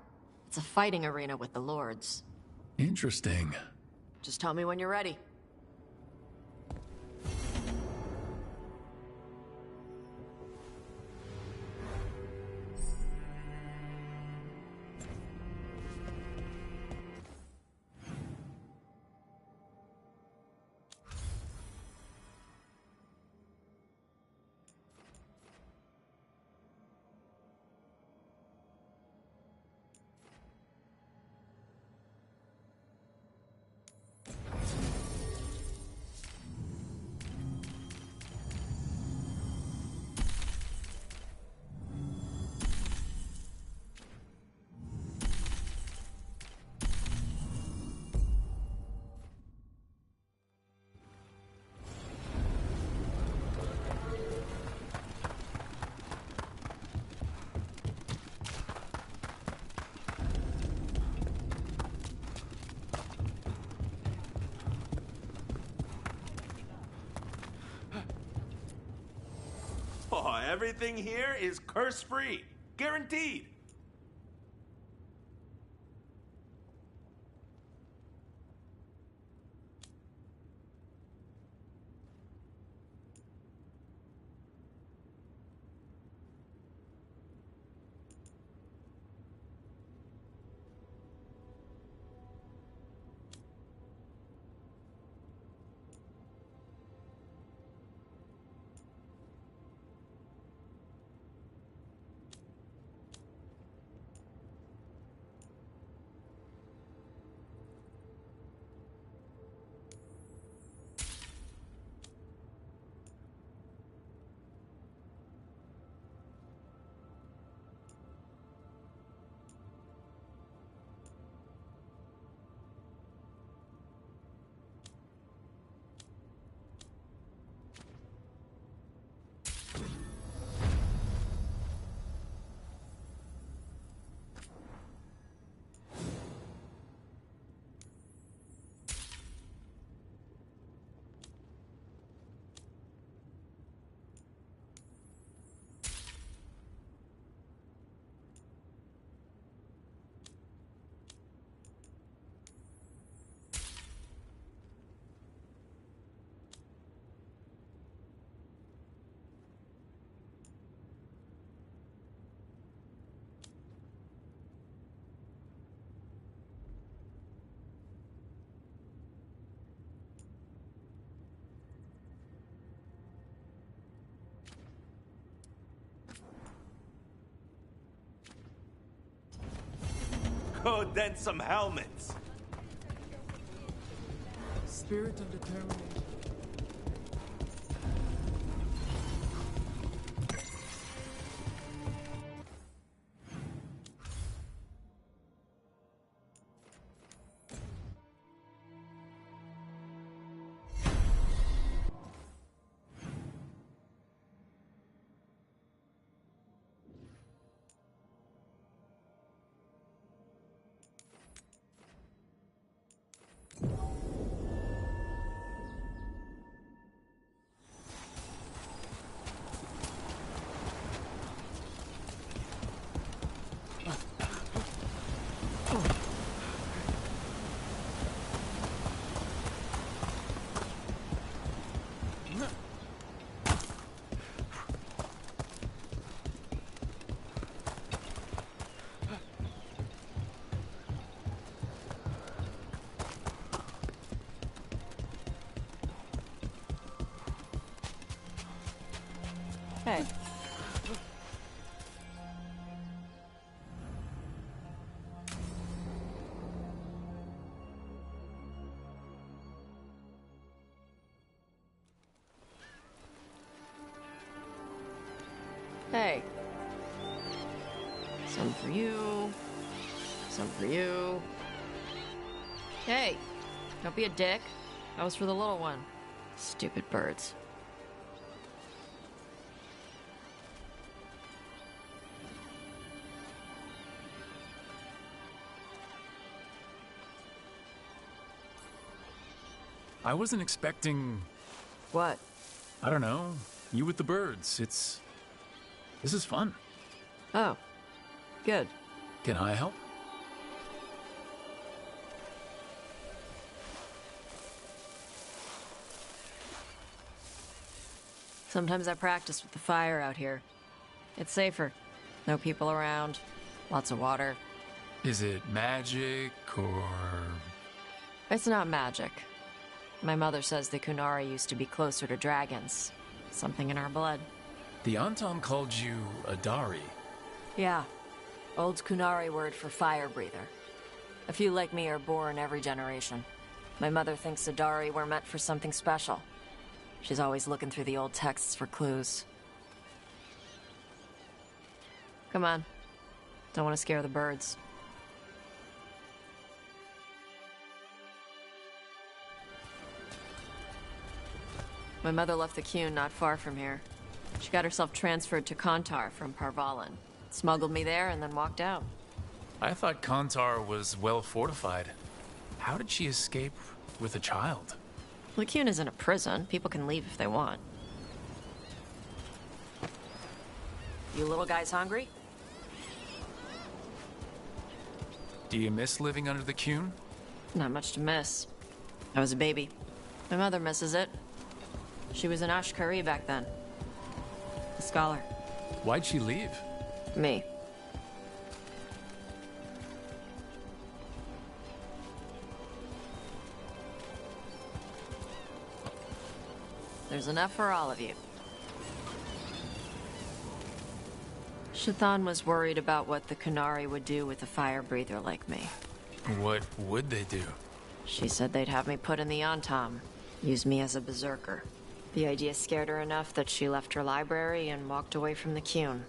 It's a fighting arena with the Lords. Interesting. Just tell me when you're ready. Oh, everything here is curse-free. Guaranteed. Go dent some helmets. Spirit and determination. Hey. Hey. Some for you. Some for you. Hey. Don't be a dick. That was for the little one. Stupid birds. I wasn't expecting... What? I don't know. You with the birds. This is fun. Oh. Good. Can I help? Sometimes I practice with the fire out here. It's safer. No people around. Lots of water. Is it magic, or... It's not magic. My mother says the Kunari used to be closer to dragons. Something in our blood. The Antam called you a Dari. Yeah. Old Kunari word for fire breather. A few like me are born every generation. My mother thinks the Dari were meant for something special. She's always looking through the old texts for clues. Come on. Don't want to scare the birds. My mother left the Qun not far from here. She got herself transferred to Kantar from Parvalan. Smuggled me there and then walked out. I thought Kantar was well fortified. How did she escape with a child? The Qun isn't a prison. People can leave if they want. You little guys hungry? Do you miss living under the Qun? Not much to miss. I was a baby. My mother misses it. She was an Ashkari back then. A scholar. Why'd she leave? Me. There's enough for all of you. Shathan was worried about what the Kunari would do with a fire breather like me. What would they do? She said they'd have me put in the Antam, use me as a berserker. The idea scared her enough that she left her library and walked away from the Qun.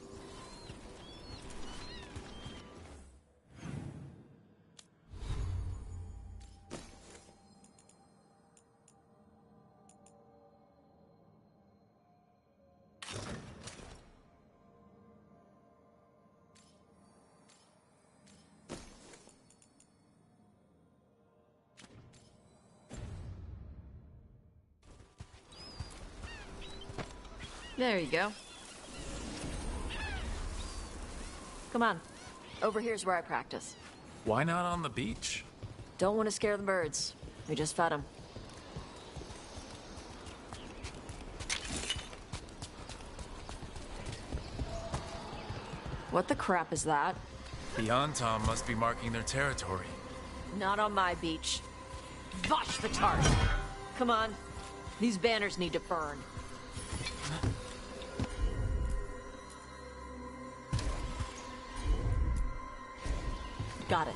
There you go. Come on. Over here's where I practice. Why not on the beach? Don't want to scare the birds. We just fed them. What the crap is that? The Antam must be marking their territory. Not on my beach. Vosh the tart! Come on. These banners need to burn. Got it.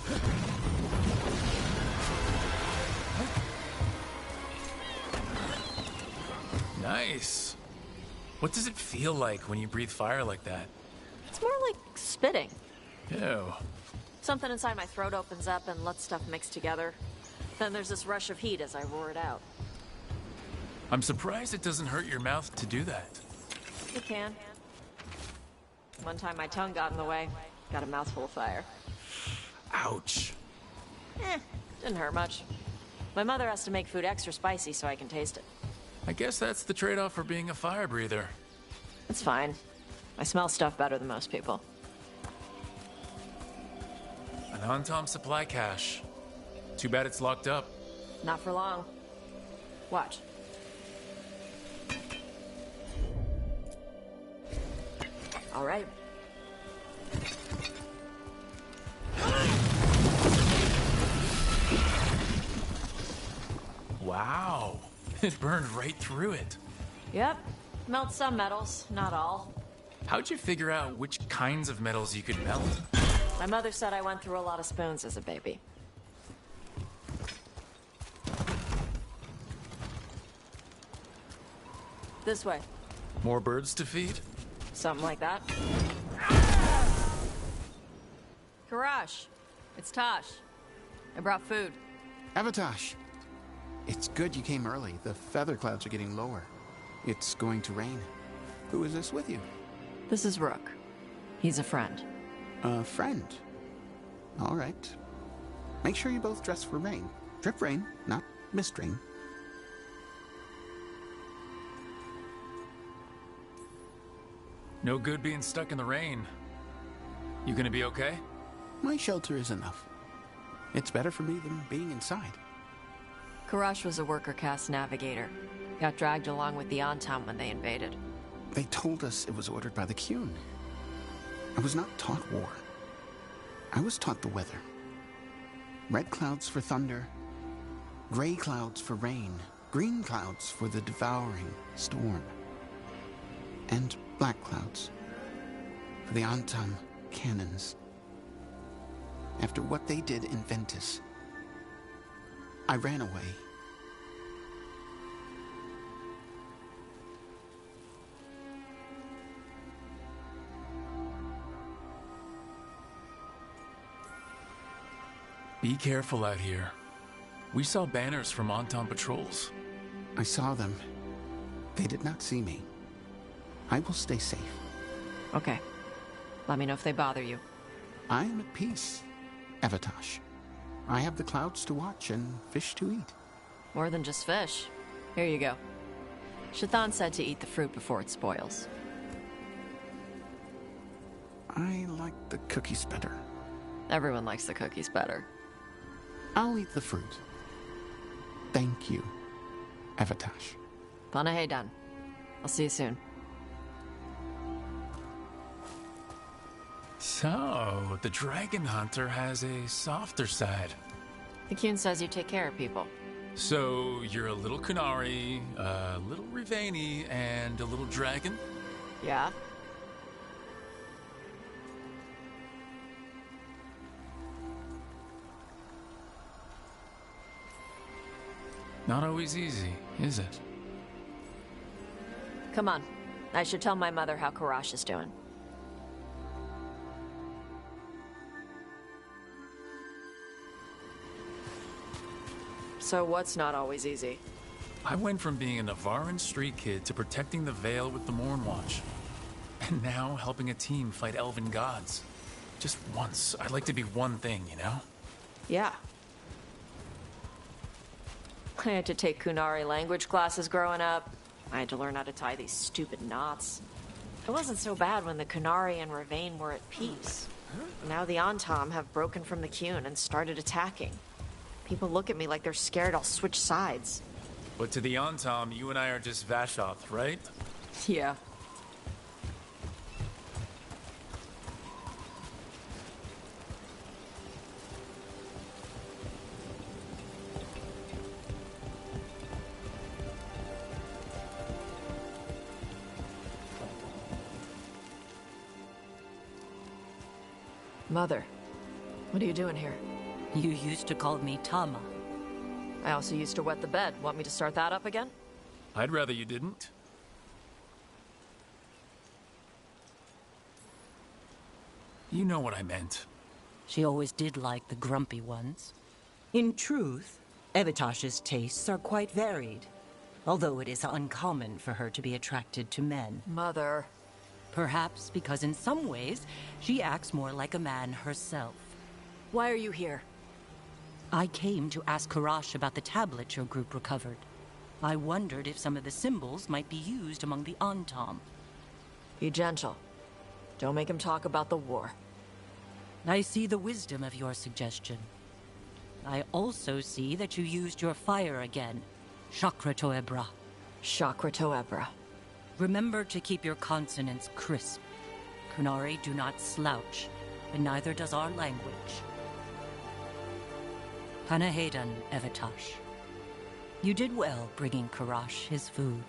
Nice. What does it feel like when you breathe fire like that? It's more like spitting. Ew. Something inside my throat opens up and lets stuff mix together. Then there's this rush of heat as I roar it out. I'm surprised it doesn't hurt your mouth to do that. It can. One time my tongue got in the way. Got a mouthful of fire. Ouch. Didn't hurt much. My mother has to make food extra spicy so I can taste it. I guess that's the trade-off for being a fire breather. It's fine. I smell stuff better than most people. An Antam supply cache. Too bad it's locked up. Not for long. Watch. All right. Wow. It burned right through it. Yep. Melt some metals, not all. How'd you figure out which kinds of metals you could melt? My mother said I went through a lot of spoons as a baby. This way. More birds to feed? Something like that. Karash, it's Tosh. I brought food. Avatosh. It's good you came early. The feather clouds are getting lower. It's going to rain. Who is this with you? This is Rook. He's a friend. A friend? All right. Make sure you both dress for rain. Drip rain, not mist rain. No good being stuck in the rain. You gonna be okay? My shelter is enough. It's better for me than being inside. Karash was a worker caste navigator. Got dragged along with the Antam when they invaded. They told us it was ordered by the Qun. I was not taught war. I was taught the weather. Red clouds for thunder, gray clouds for rain, green clouds for the devouring storm, and black clouds for the Antam cannons. After what they did in Ventus, I ran away. Be careful out here. We saw banners from Antam patrols. I saw them. They did not see me. I will stay safe. Okay. Let me know if they bother you. I am at peace, Avatosh. I have the clouds to watch and fish to eat. More than just fish. Here you go. Shathan said to eat the fruit before it spoils. I like the cookies better. Everyone likes the cookies better. I'll eat the fruit. Thank you, Avatosh. Panahedan. I'll see you soon. So, the Dragon Hunter has a softer side. The Qun says you take care of people. So, you're a little Kunari, a little Rivani, and a little dragon? Yeah. Not always easy, is it? Come on. I should tell my mother how Karash is doing. So what's not always easy? I went from being a Navaran street kid to protecting the Veil with the Mornwatch. And now helping a team fight elven gods. Just once, I'd like to be one thing, you know? Yeah. I had to take Kunari language classes growing up. I had to learn how to tie these stupid knots. It wasn't so bad when the Kunari and Ravain were at peace. Now the Antam have broken from the Qun and started attacking. People look at me like they're scared I'll switch sides. But to the Antam, you and I are just Vashoth, right? Yeah. Mother, what are you doing here? You used to call me Tama. I also used to wet the bed. Want me to start that up again? I'd rather you didn't. You know what I meant. She always did like the grumpy ones. In truth, Evatosh's tastes are quite varied, although it is uncommon for her to be attracted to men. Mother. Perhaps because in some ways, she acts more like a man herself. Why are you here? I came to ask Karash about the tablet your group recovered. I wondered if some of the symbols might be used among the Antam. Be gentle. Don't make him talk about the war. I see the wisdom of your suggestion. I also see that you used your fire again. Chakra Toebra. Chakra Toebra. Remember to keep your consonants crisp. Kunari do not slouch, and neither does our language. Panahedan, Evatosh. You did well bringing Karash his food.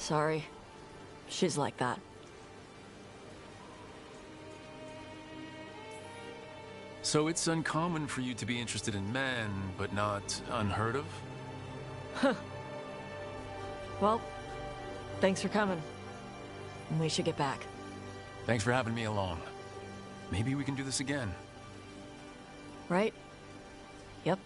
Sorry. She's like that. So it's uncommon for you to be interested in men, but not unheard of? Huh. Well, thanks for coming. We should get back. Thanks for having me along. Maybe we can do this again. Right? Yep.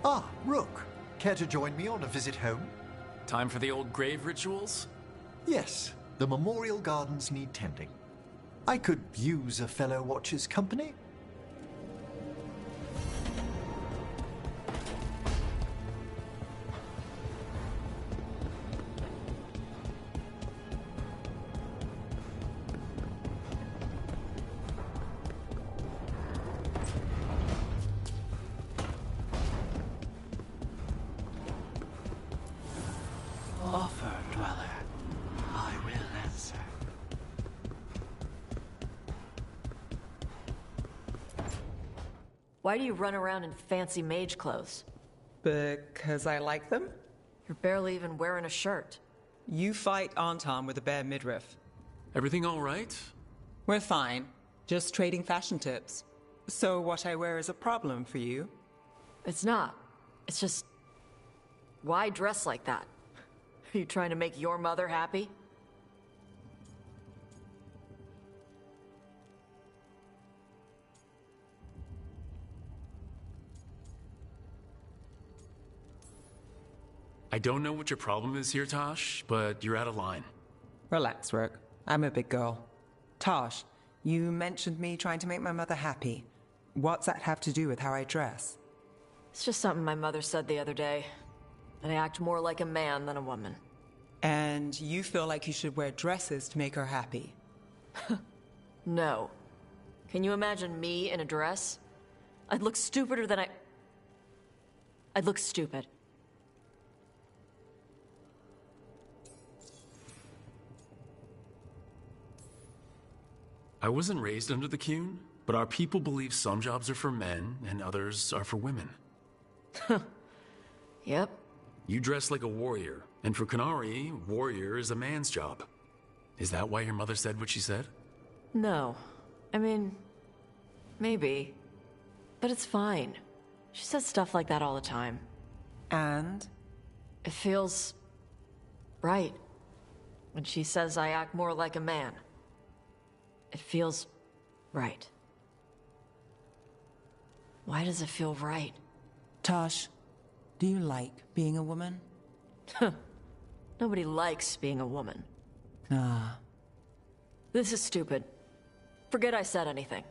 Ah, Rook. Care to join me on a visit home? Time for the old grave rituals? Yes, the memorial gardens need tending. I could use a fellow watcher's company. Offer, dweller. I will answer. Why do you run around in fancy mage clothes? Because I like them? You're barely even wearing a shirt. You fight Anton with a bare midriff. Everything all right? We're fine. Just trading fashion tips. So what I wear is a problem for you? It's not. It's just... Why dress like that? Are you trying to make your mother happy? I don't know what your problem is here, Tosh, but you're out of line. Relax, Rook. I'm a big girl. Tosh, you mentioned me trying to make my mother happy. What's that have to do with how I dress? It's just something my mother said the other day. That I act more like a man than a woman. And you feel like you should wear dresses to make her happy? No. Can you imagine me in a dress? I'd look stupider than I'd look stupid. I wasn't raised under the Qun, but our people believe some jobs are for men and others are for women. Yep. You dress like a warrior, and for Qunari, warrior is a man's job. Is that why your mother said what she said? No. I mean, maybe. But it's fine. She says stuff like that all the time. And? It feels... right. When she says I act more like a man. It feels... right. Why does it feel right? Tosh, do you like being a woman? Nobody likes being a woman. Ah. This is stupid. Forget I said anything.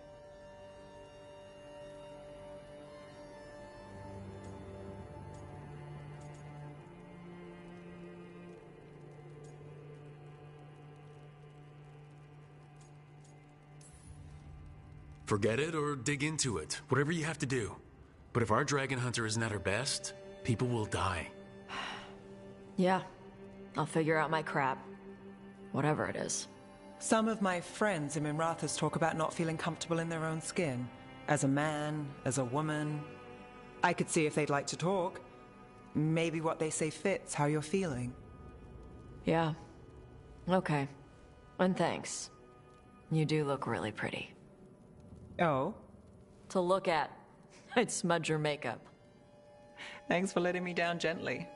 Forget it or dig into it. Whatever you have to do. But if our dragon hunter isn't at her best, people will die. Yeah. I'll figure out my crap. Whatever it is. Some of my friends in Minrathous talk about not feeling comfortable in their own skin. As a man, as a woman. I could see if they'd like to talk. Maybe what they say fits how you're feeling. Yeah. Okay. And thanks. You do look really pretty. Oh? To look at. I'd smudge your makeup. Thanks for letting me down gently.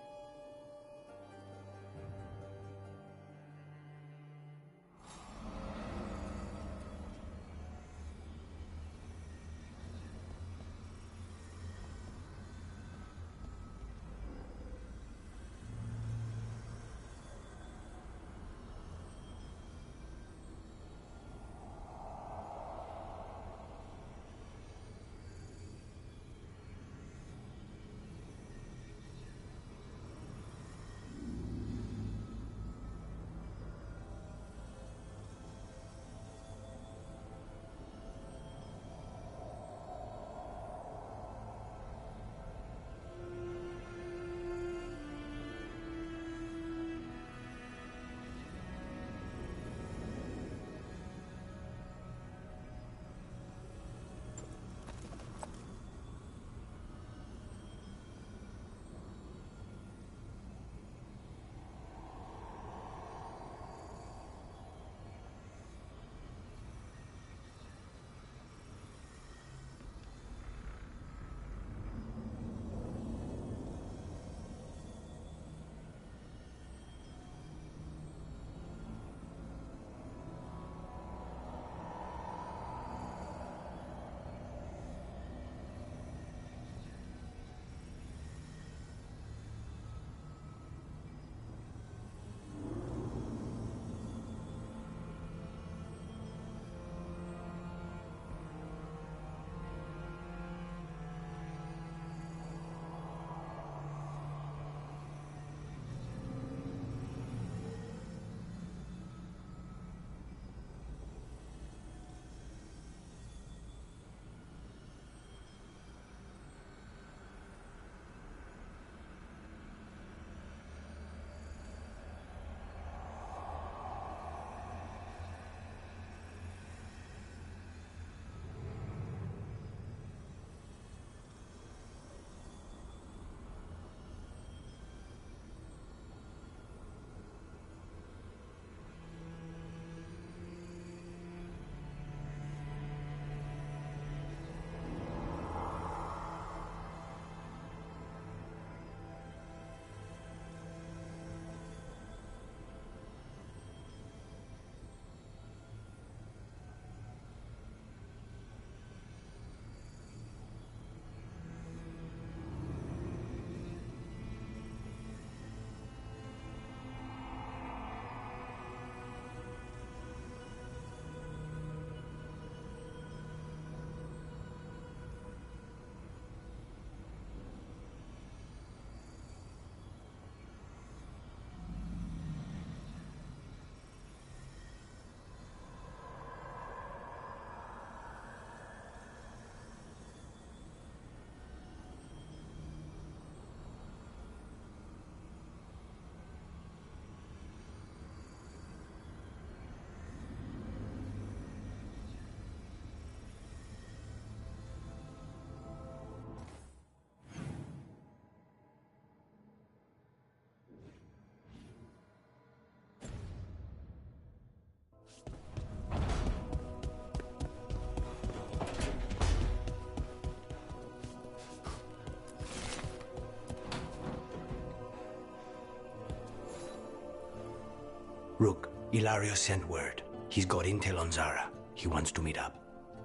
Rook, Ilario sent word. He's got intel on Zara. He wants to meet up.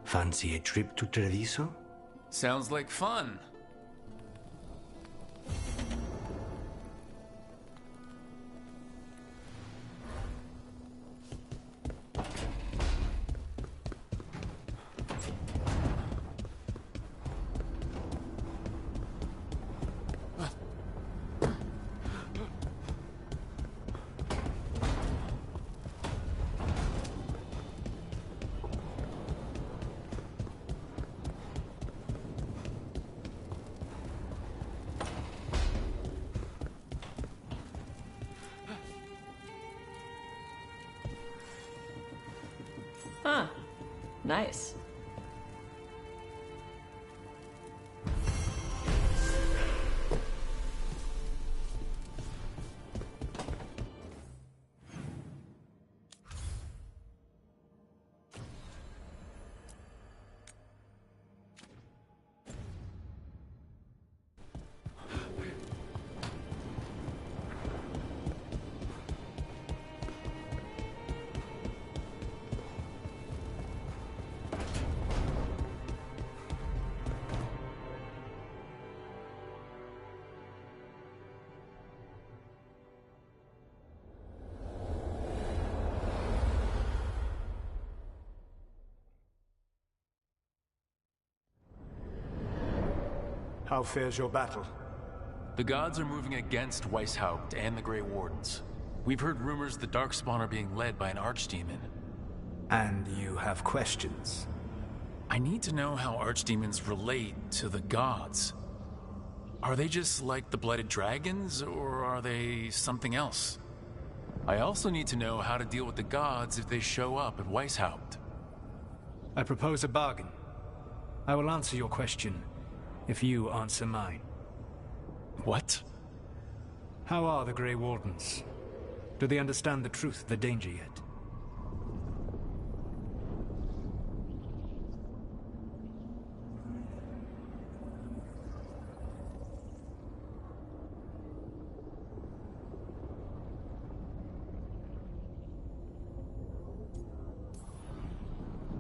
Fancy a trip to Treviso? Sounds like fun. Huh. Nice. How fares your battle? The gods are moving against Weishaupt and the Grey Wardens. We've heard rumors the Darkspawn are being led by an archdemon. And you have questions? I need to know how archdemons relate to the gods. Are they just like the Blooded Dragons, or are they something else? I also need to know how to deal with the gods if they show up at Weishaupt. I propose a bargain. I will answer your question if you answer mine. What? How are the Grey Wardens? Do they understand the truth of the danger yet?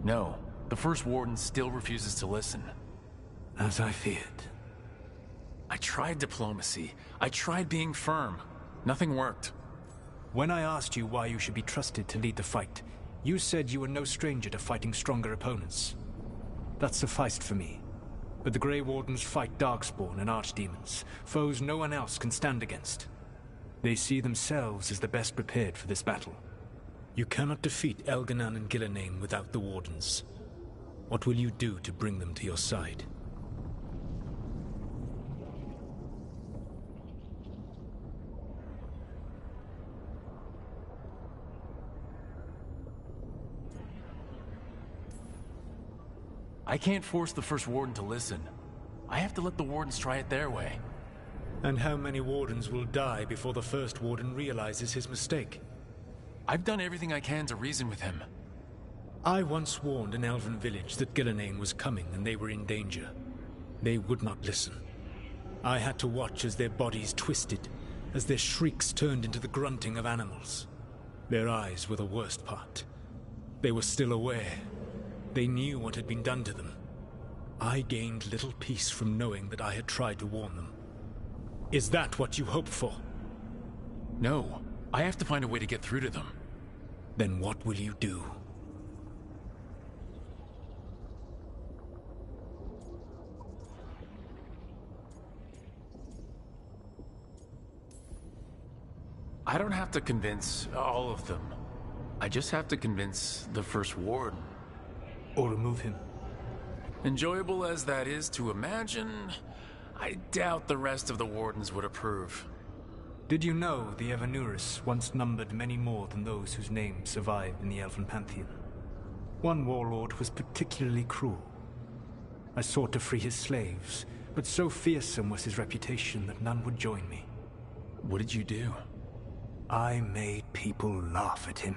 No, the First Warden still refuses to listen. As I feared. I tried diplomacy. I tried being firm. Nothing worked. When I asked you why you should be trusted to lead the fight, you said you were no stranger to fighting stronger opponents. That sufficed for me. But the Grey Wardens fight Darkspawn and Archdemons, foes no one else can stand against. They see themselves as the best prepared for this battle. You cannot defeat Elganan and Gillenane without the Wardens. What will you do to bring them to your side? I can't force the First Warden to listen. I have to let the Wardens try it their way. And how many Wardens will die before the First Warden realizes his mistake? I've done everything I can to reason with him. I once warned an elven village that Gillenane was coming and they were in danger. They would not listen. I had to watch as their bodies twisted, as their shrieks turned into the grunting of animals. Their eyes were the worst part. They were still aware. They knew what had been done to them. I gained little peace from knowing that I had tried to warn them. Is that what you hoped for? No. I have to find a way to get through to them. Then what will you do? I don't have to convince all of them. I just have to convince the First Warden. Or remove him. Enjoyable as that is to imagine, I doubt the rest of the Wardens would approve. Did you know the Evanuris once numbered many more than those whose names survive in the Elven Pantheon? One warlord was particularly cruel. I sought to free his slaves, but so fearsome was his reputation that none would join me. What did you do? I made people laugh at him.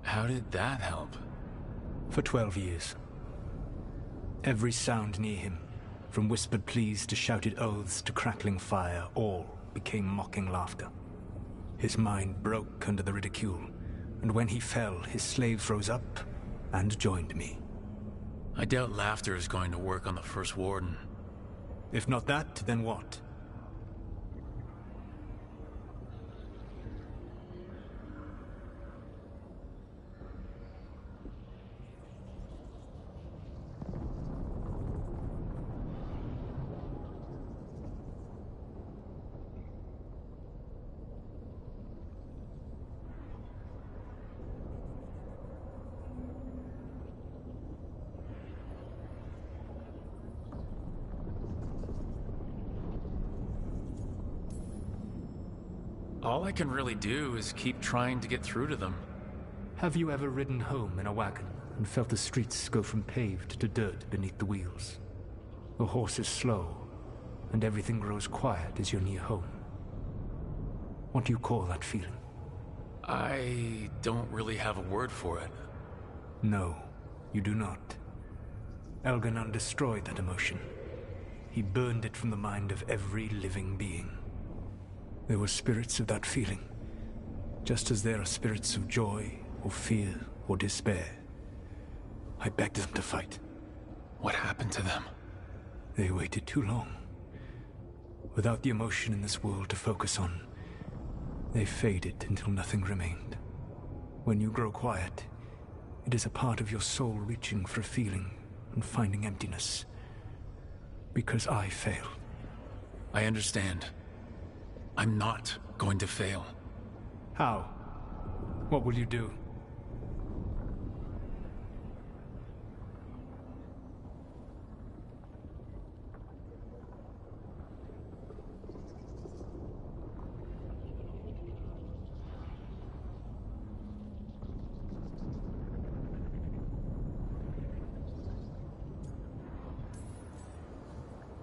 How did that help? For 12 years. Every sound near him, from whispered pleas to shouted oaths to crackling fire, all became mocking laughter. His mind broke under the ridicule, and when he fell, his slaves rose up and joined me. I doubt laughter is going to work on the First Warden. If not that, then what? All I can really do is keep trying to get through to them. Have you ever ridden home in a wagon and felt the streets go from paved to dirt beneath the wheels? The horse is slow, and everything grows quiet as you're near home. What do you call that feeling? I don't really have a word for it. No, you do not. Elganon destroyed that emotion. He burned it from the mind of every living being. There were spirits of that feeling, just as there are spirits of joy, or fear, or despair. I begged them to fight. What happened to them? They waited too long. Without the emotion in this world to focus on, they faded until nothing remained. When you grow quiet, it is a part of your soul reaching for a feeling and finding emptiness. Because I failed. I understand. I'm not going to fail. How? What will you do?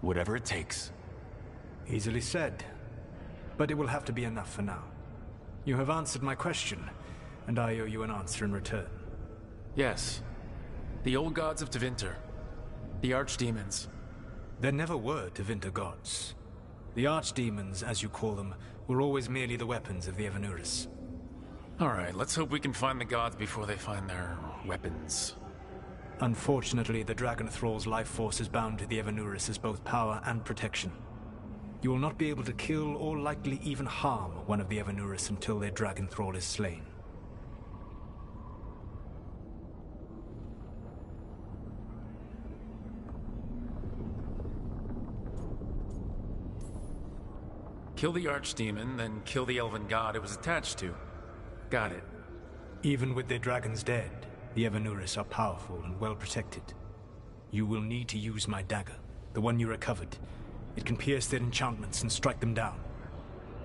Whatever it takes. Easily said. But it will have to be enough for now. You have answered my question, and I owe you an answer in return. Yes. The old gods of Tevinter. The archdemons. There never were Tevinter gods. The archdemons, as you call them, were always merely the weapons of the Evanuris. Alright, let's hope we can find the gods before they find their weapons. Unfortunately, the Dragon Thrall's life force is bound to the Evanuris as both power and protection. You will not be able to kill or likely even harm one of the Evanuris until their Dragon Thrall is slain. Kill the archdemon, then kill the elven god it was attached to. Got it. Even with their dragons dead, the Evanuris are powerful and well protected. You will need to use my dagger, the one you recovered. It can pierce their enchantments and strike them down.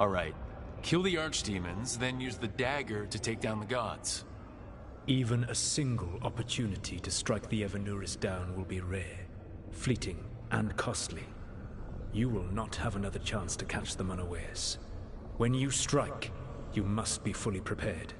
Alright. Kill the archdemons, then use the dagger to take down the gods. Even a single opportunity to strike the Evanuris down will be rare, fleeting, and costly. You will not have another chance to catch them unawares. When you strike, you must be fully prepared.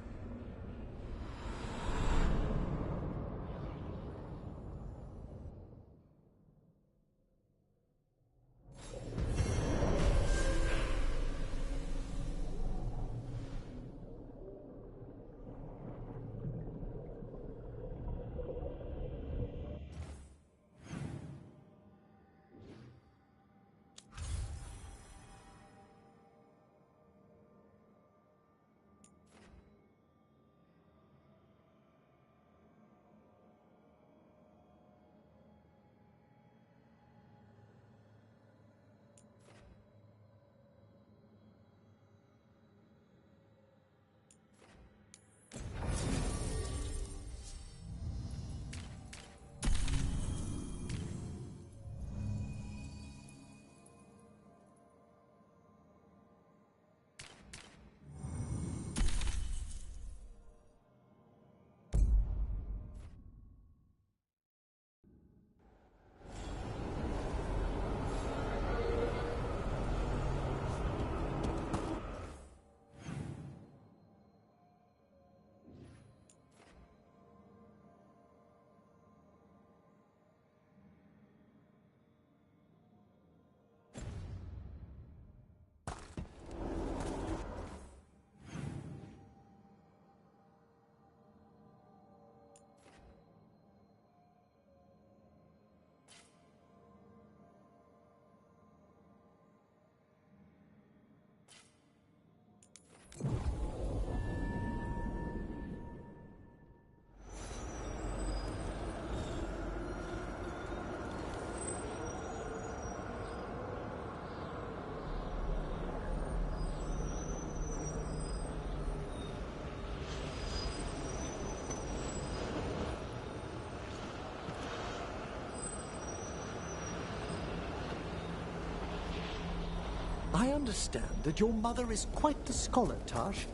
I understand that your mother is quite the scholar, Tash.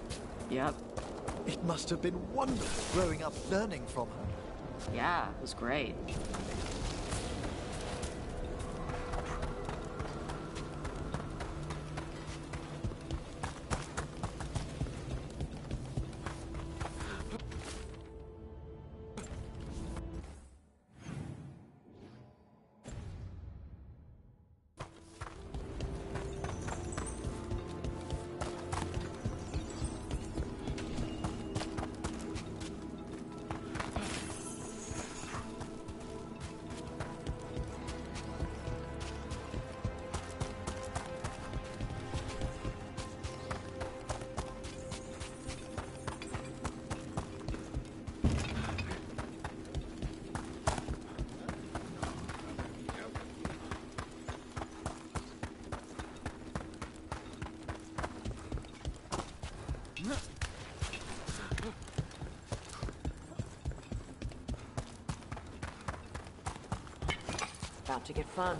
Yep. It must have been wonderful growing up learning from her. Yeah, it was great. About to get fun.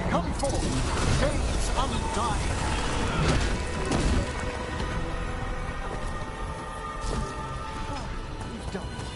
Come forth, gaze undying. We've done it.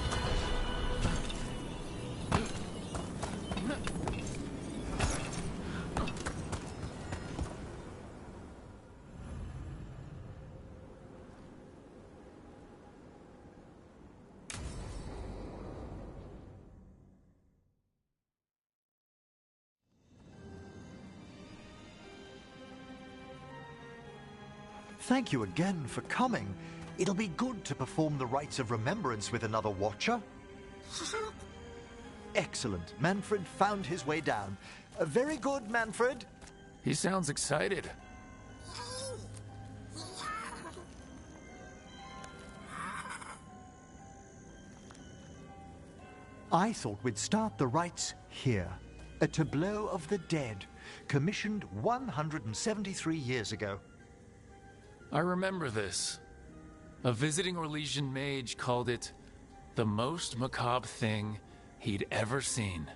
Thank you again for coming. It'll be good to perform the rites of remembrance with another watcher. Excellent. Manfred found his way down. Very good, Manfred. He sounds excited. I thought we'd start the rites here. A tableau of the dead, commissioned 173 years ago. I remember this. A visiting Orlesian mage called it the most macabre thing he'd ever seen.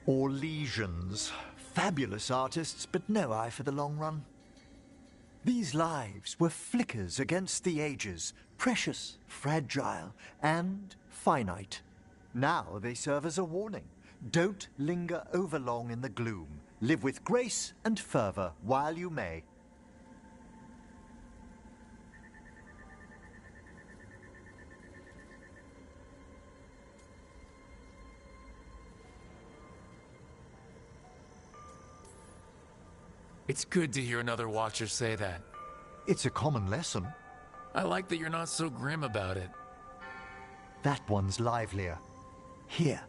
Orlesians. Fabulous artists, but no eye for the long run. These lives were flickers against the ages, precious, fragile, and finite. Now they serve as a warning. Don't linger overlong in the gloom. Live with grace and fervor while you may. It's good to hear another Watcher say that. It's a common lesson. I like that you're not so grim about it. That one's livelier. Here.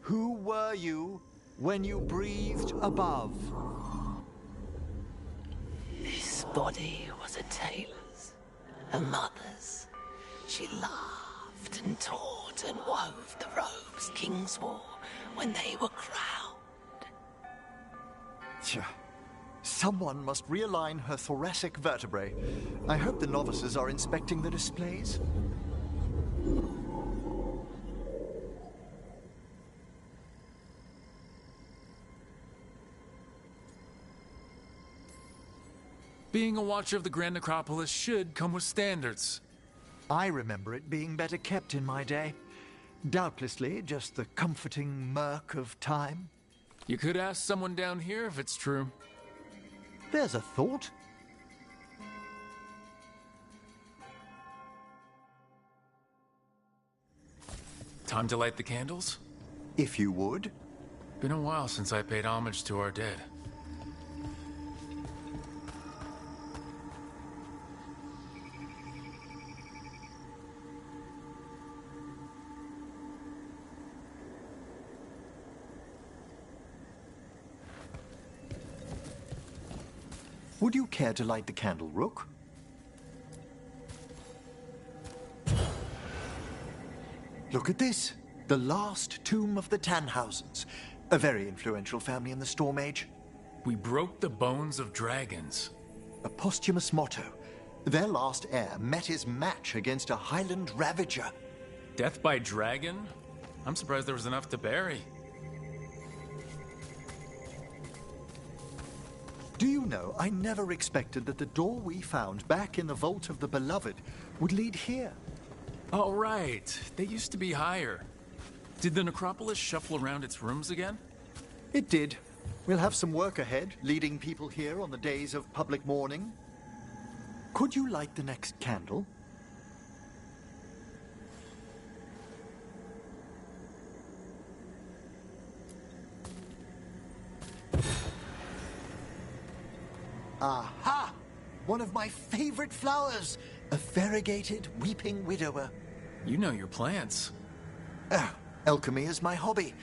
Who were you when you breathed above? This body was a tailor's, a mother's. She laughed and taught and wove the robes kings wore when they were crowned. Tja. Someone must realign her thoracic vertebrae. I hope the novices are inspecting the displays. Being a Watcher of the Grand Necropolis should come with standards. I remember it being better kept in my day. Doubtlessly just the comforting murk of time. You could ask someone down here if it's true. There's a thought. Time to light the candles? If you would. Been a while since I paid homage to our dead. Would you care to light the candle, Rook? Look at this. The last tomb of the Tannhausens. A very influential family in the Storm Age. We broke the bones of dragons. A posthumous motto. Their last heir met his match against a Highland Ravager. Death by dragon? I'm surprised there was enough to bury. Do you know, I never expected that the door we found back in the Vault of the Beloved would lead here. Oh, right. They used to be higher. Did the necropolis shuffle around its rooms again? It did. We'll have some work ahead, leading people here on the days of public mourning. Could you light the next candle? Aha! One of my favorite flowers! A variegated weeping widower. You know your plants. Alchemy is my hobby.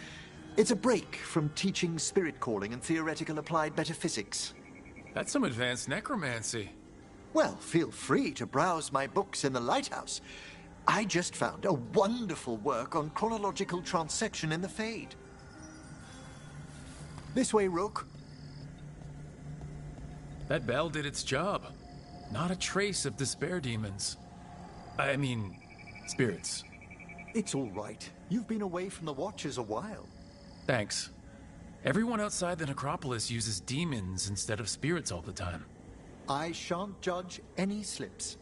It's a break from teaching spirit calling and theoretical applied metaphysics. That's some advanced necromancy. Well, feel free to browse my books in the lighthouse. I just found a wonderful work on chronological transection in the Fade. This way, Rook. That bell did its job. Not a trace of despair demons. I mean, spirits. It's all right. You've been away from the Watchers a while. Thanks. Everyone outside the necropolis uses demons instead of spirits all the time. I shan't judge any slips.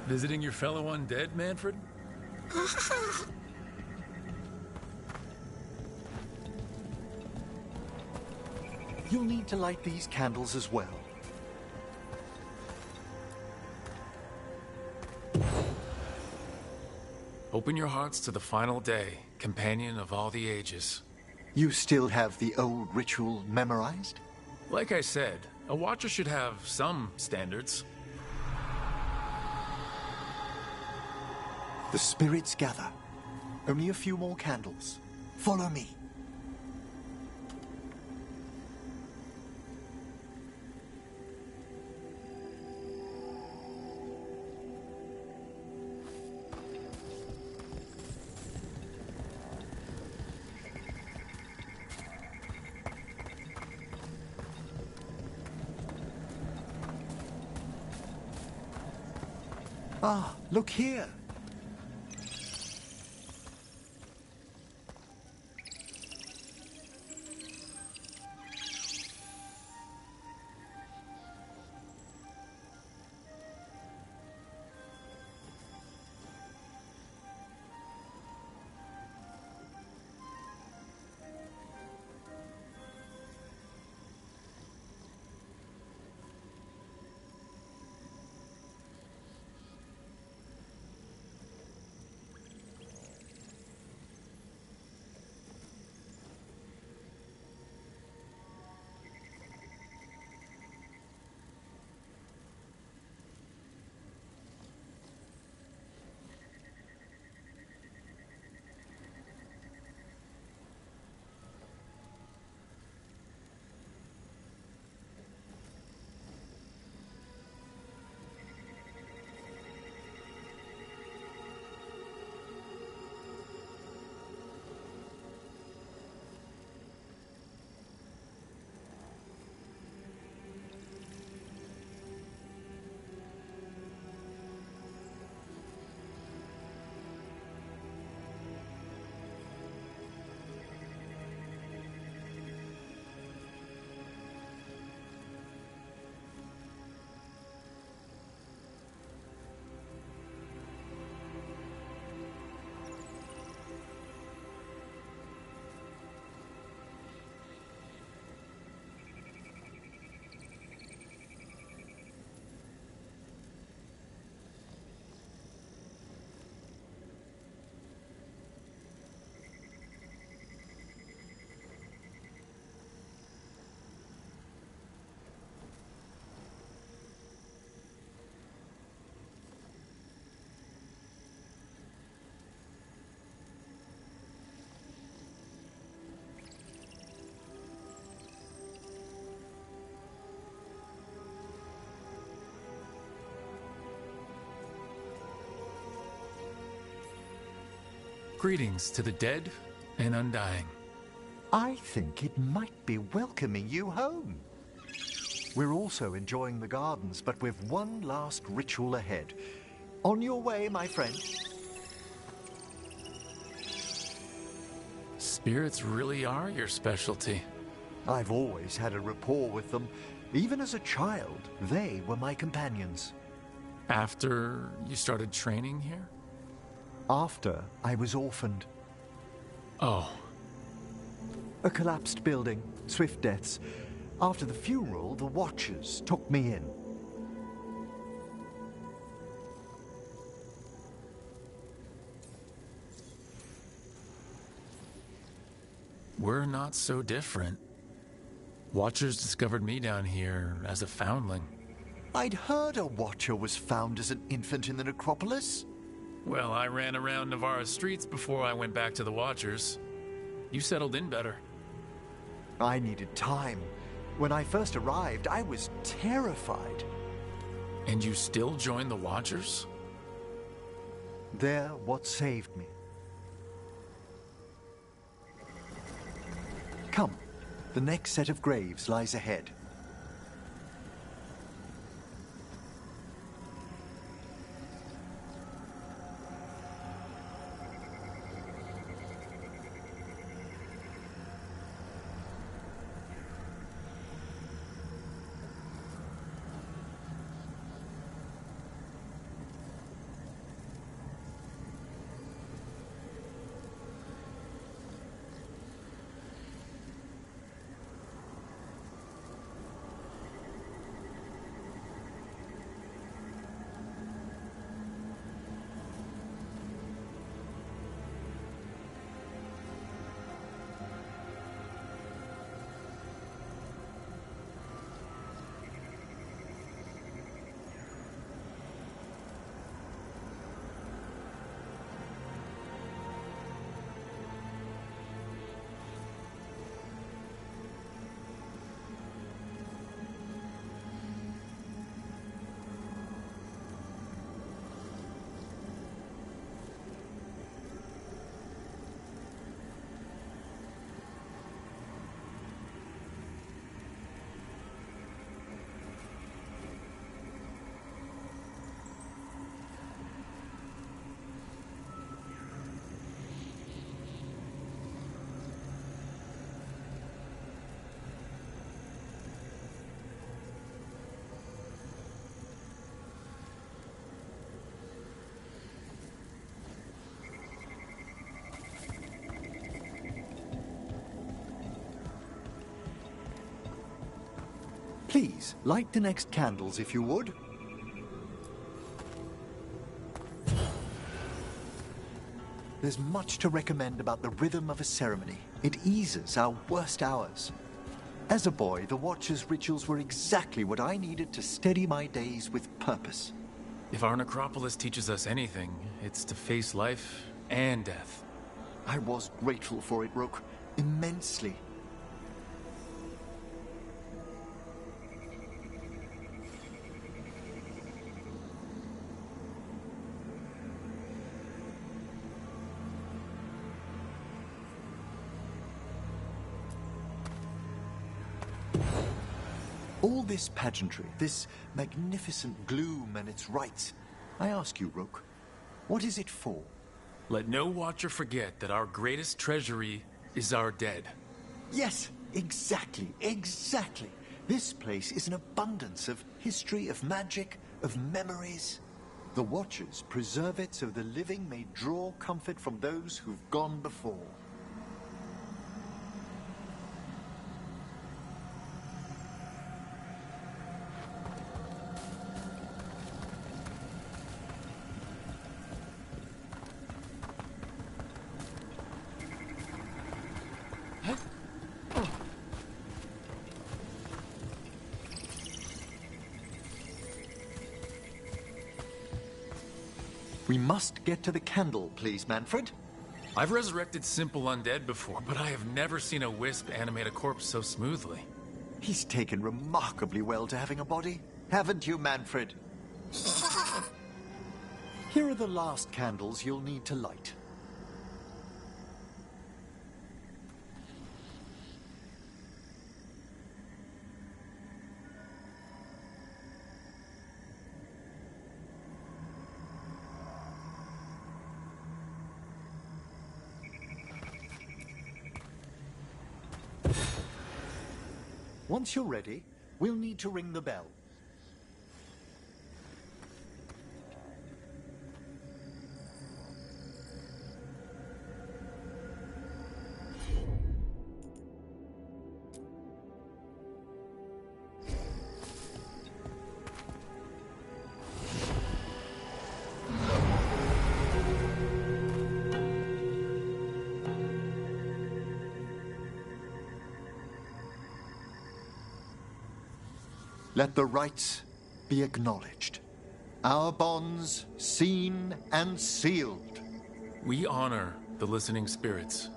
Visiting your fellow undead, Manfred? You'll need to light these candles as well. Open your hearts to the final day, companion of all the ages. You still have the old ritual memorized? Like I said, a watcher should have some standards. The spirits gather. Only a few more candles. Follow me. Ah, look here. Greetings to the dead and undying. I think it might be welcoming you home. We're also enjoying the gardens, but we've one last ritual ahead. On your way, my friend. Spirits really are your specialty. I've always had a rapport with them. Even as a child, they were my companions. After you started training here? After I was orphaned. Oh. A collapsed building, swift deaths. After the funeral, the Watchers took me in. We're not so different. Watchers discovered me down here as a foundling. I'd heard a Watcher was found as an infant in the necropolis. Well, I ran around Navarra's streets before I went back to the Watchers. You settled in better. I needed time. When I first arrived, I was terrified. And you still joined the Watchers? They're what saved me. Come, the next set of graves lies ahead. Please, light the next candles if you would. There's much to recommend about the rhythm of a ceremony. It eases our worst hours. As a boy, the Watcher's rituals were exactly what I needed to steady my days with purpose. If our necropolis teaches us anything, it's to face life and death. I was grateful for it, Rook. Immensely. All this pageantry, this magnificent gloom and its rites, I ask you, Rook, what is it for? Let no Watcher forget that our greatest treasury is our dead. Yes, exactly, exactly. This place is an abundance of history, of magic, of memories. The Watchers preserve it so the living may draw comfort from those who've gone before. We must get to the candle, please, Manfred. I've resurrected simple undead before, but I have never seen a wisp animate a corpse so smoothly. He's taken remarkably well to having a body, haven't you, Manfred? Here are the last candles you'll need to light. Once you're ready, we'll need to ring the bell. Let the rites be acknowledged. Our bonds seen and sealed. We honor the listening spirits.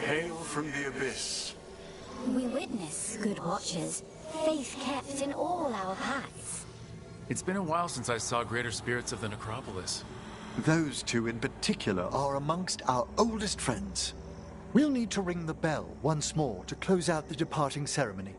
Hail from the abyss. We witness, good watchers, faith kept in all our paths. It's been a while since I saw greater spirits of the necropolis. Those two in particular are amongst our oldest friends. We'll need to ring the bell once more to close out the departing ceremony.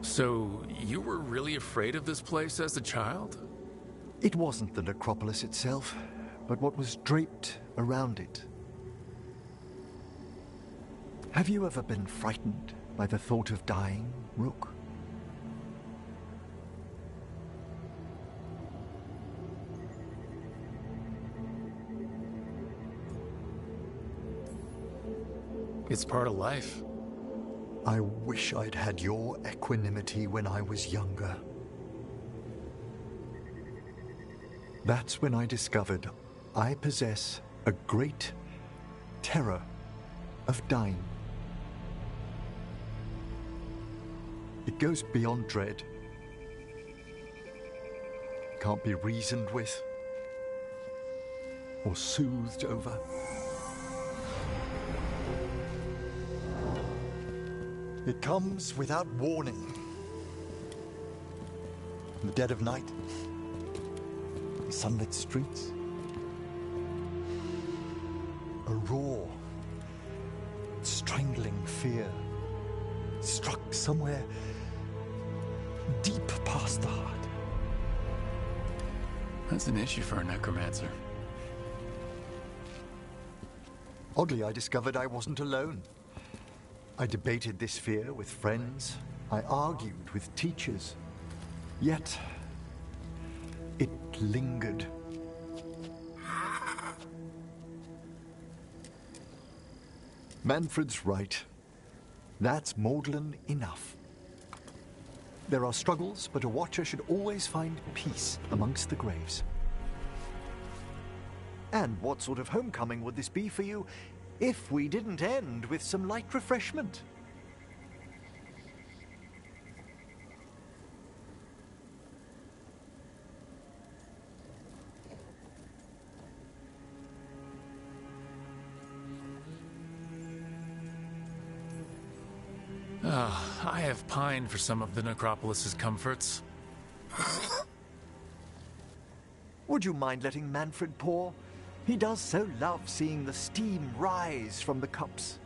So, you were really afraid of this place as a child? It wasn't the necropolis itself, but what was draped around it. Have you ever been frightened by the thought of dying, Rook? It's part of life. I wish I'd had your equanimity when I was younger. That's when I discovered I possess a great terror of dying. It goes beyond dread. Can't be reasoned with or soothed over. It comes without warning. In the dead of night, the sunlit streets, a raw, strangling fear struck somewhere deep past the heart. That's an issue for a necromancer. Oddly, I discovered I wasn't alone. I debated this fear with friends. I argued with teachers. Yet, it lingered. Manfred's right. That's maudlin enough. There are struggles, but a watcher should always find peace amongst the graves. And what sort of homecoming would this be for you if we didn't end with some light refreshment? I have pined for some of the necropolis's comforts. Would you mind letting Manfred pour? He does so love seeing the steam rise from the cups.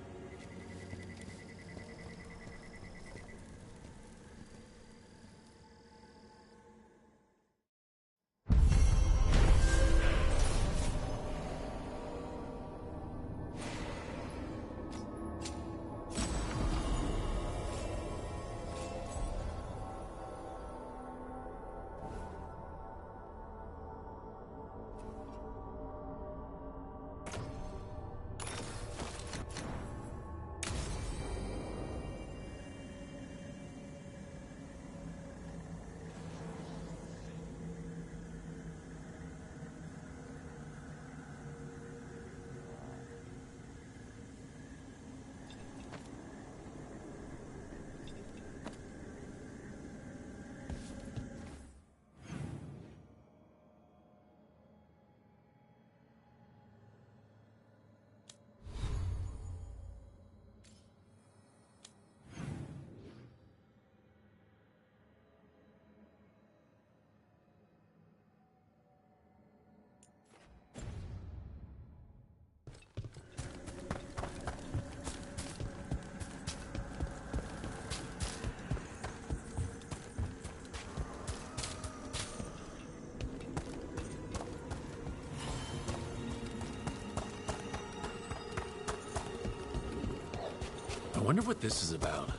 wonder what this is about.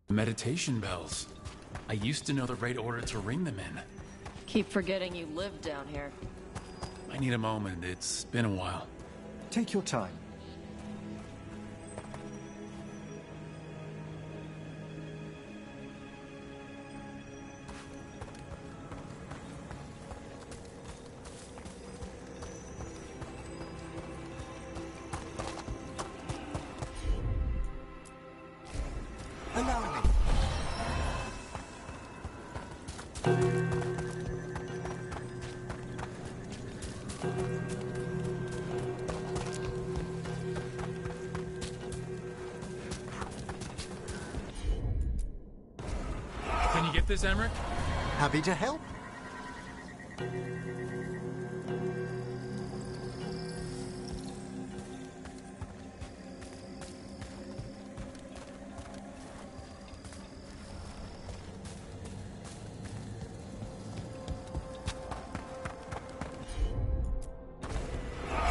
Meditation bells. I used to know the right order to ring them in. Keep forgetting you live down here. I need a moment. It's been a while. Take your time. Allow me. Can you get this, Emmerich? Happy to help.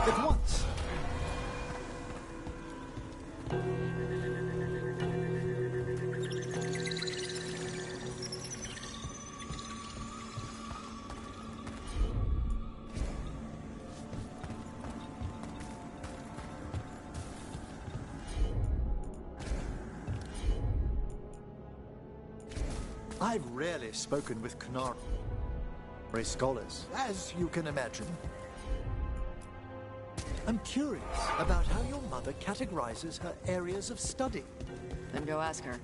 At once. I've rarely spoken with Kunari scholars, as you can imagine. I'm curious about how your mother categorizes her areas of study. Then go ask her.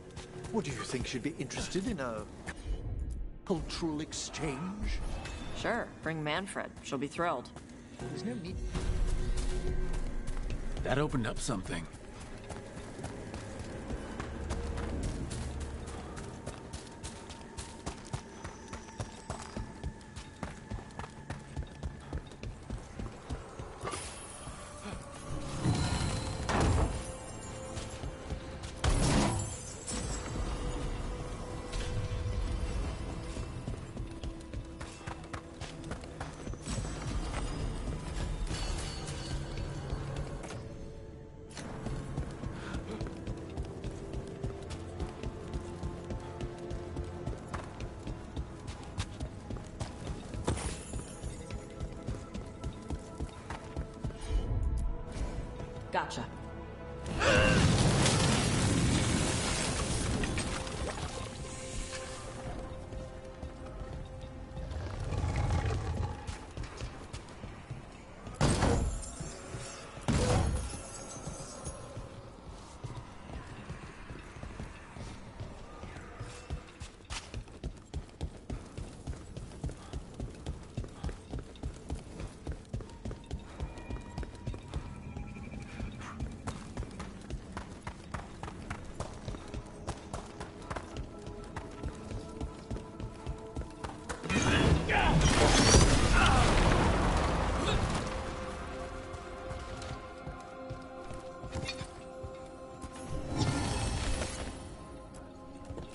What do you think she'd be interested in a cultural exchange? Sure, bring Manfred. She'll be thrilled. There's no need. That opened up something. Gotcha.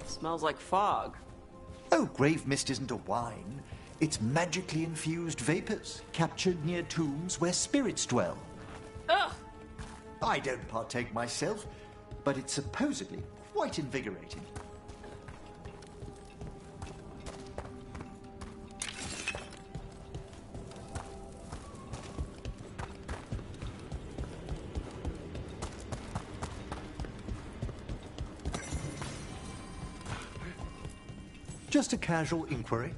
Smells like fog. Oh, grave mist isn't a wine. It's magically infused vapors, captured near tombs where spirits dwell. Ugh! I don't partake myself, but it's supposedly quite invigorating. Just a casual inquiry.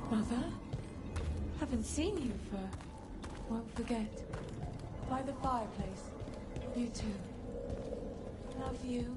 Mother? Haven't seen you for... Won't forget. By the fireplace. You too. Love you.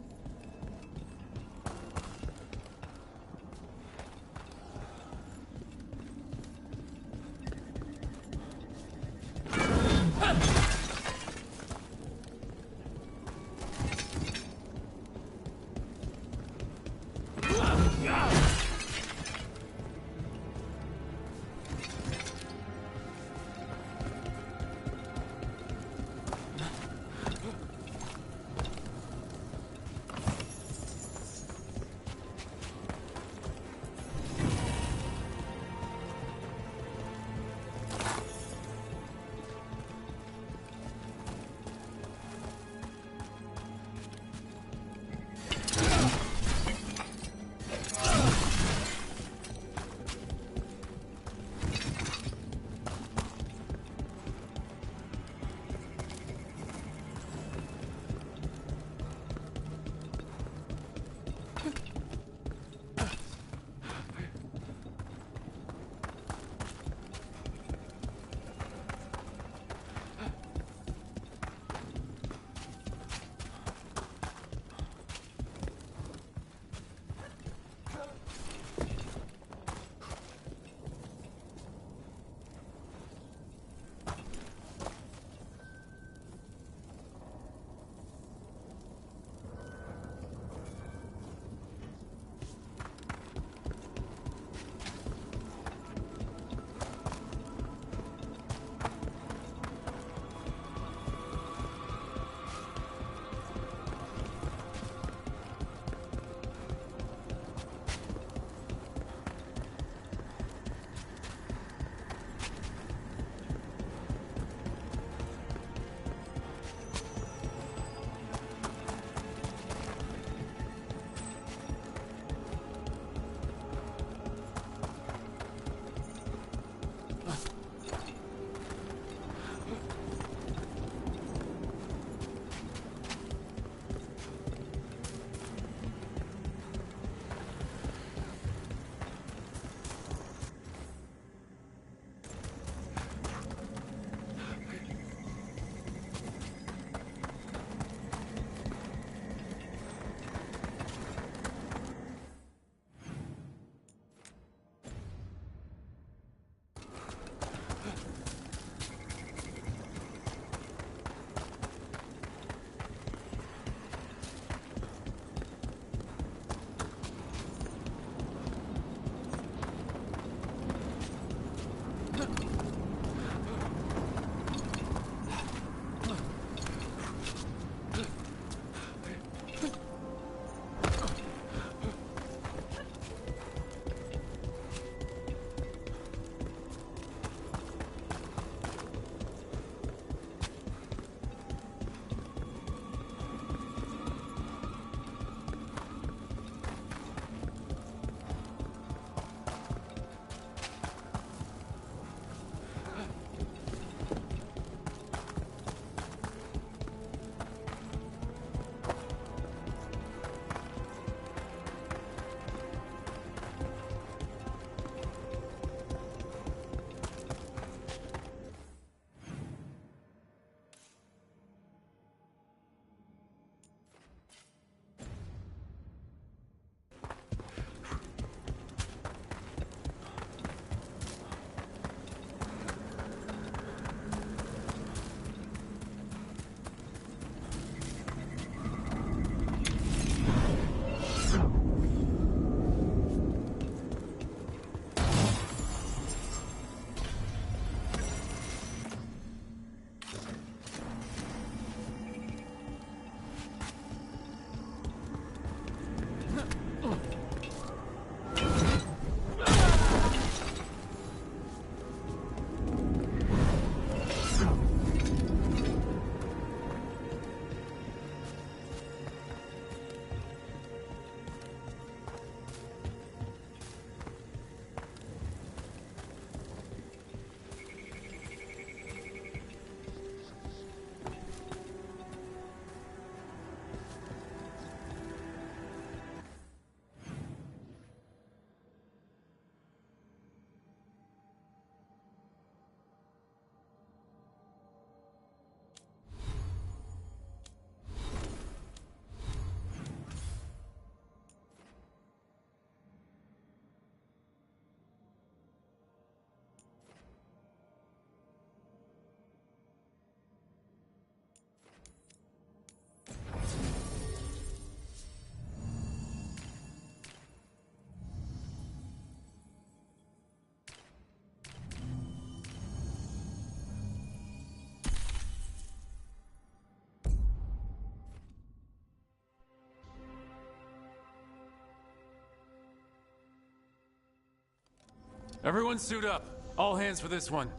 Everyone suit up. All hands for this one.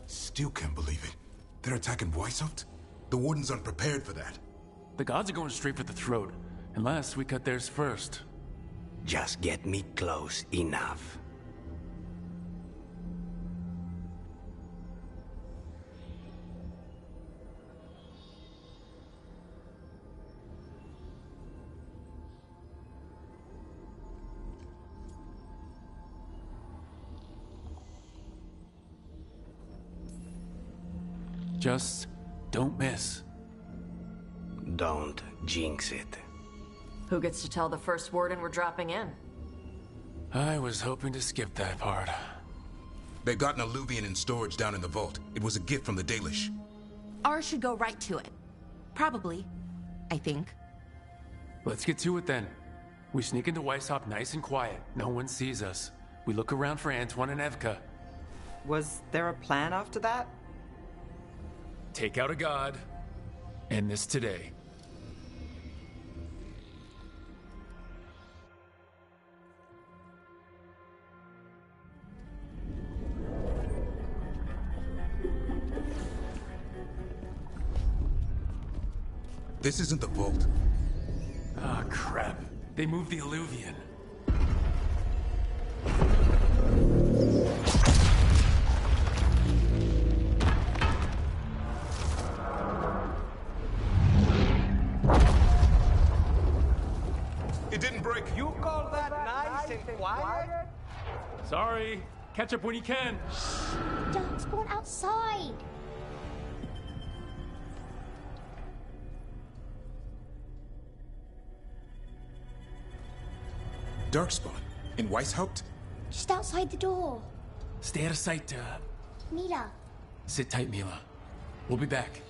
Still can't believe it. They're attacking Weishaupt? The Warden's unprepared for that. The gods are going straight for the throat, unless we cut theirs first. Just get me close enough. Just don't miss. Don't jinx it. Who gets to tell the first warden we're dropping in? I was hoping to skip that part. They've got an Alluvian in storage down in the vault. It was a gift from the Dalish. Ours should go right to it. Probably. I think. Let's get to it then. We sneak into Weishaupt nice and quiet. No one sees us. We look around for Antoine and Evka. Was there a plan after that? Take out a god. End this today. This isn't the vault. Ah, crap. They moved the Alluvian. It didn't break. You call that nice and quiet? Sorry. Catch up when you can. Darkspawn outside. Darkspawn? In Weishaupt? Just outside the door. Stay out of sight, Mila. Sit tight, Mila. We'll be back.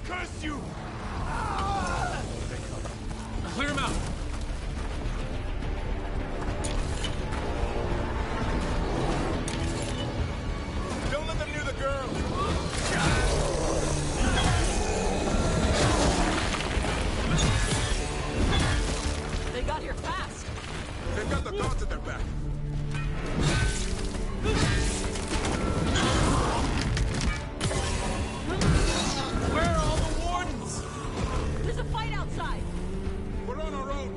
Curse you! Clear him out! Don't let them near the girl! They got here fast! They've got the gods at their back. We're on our own.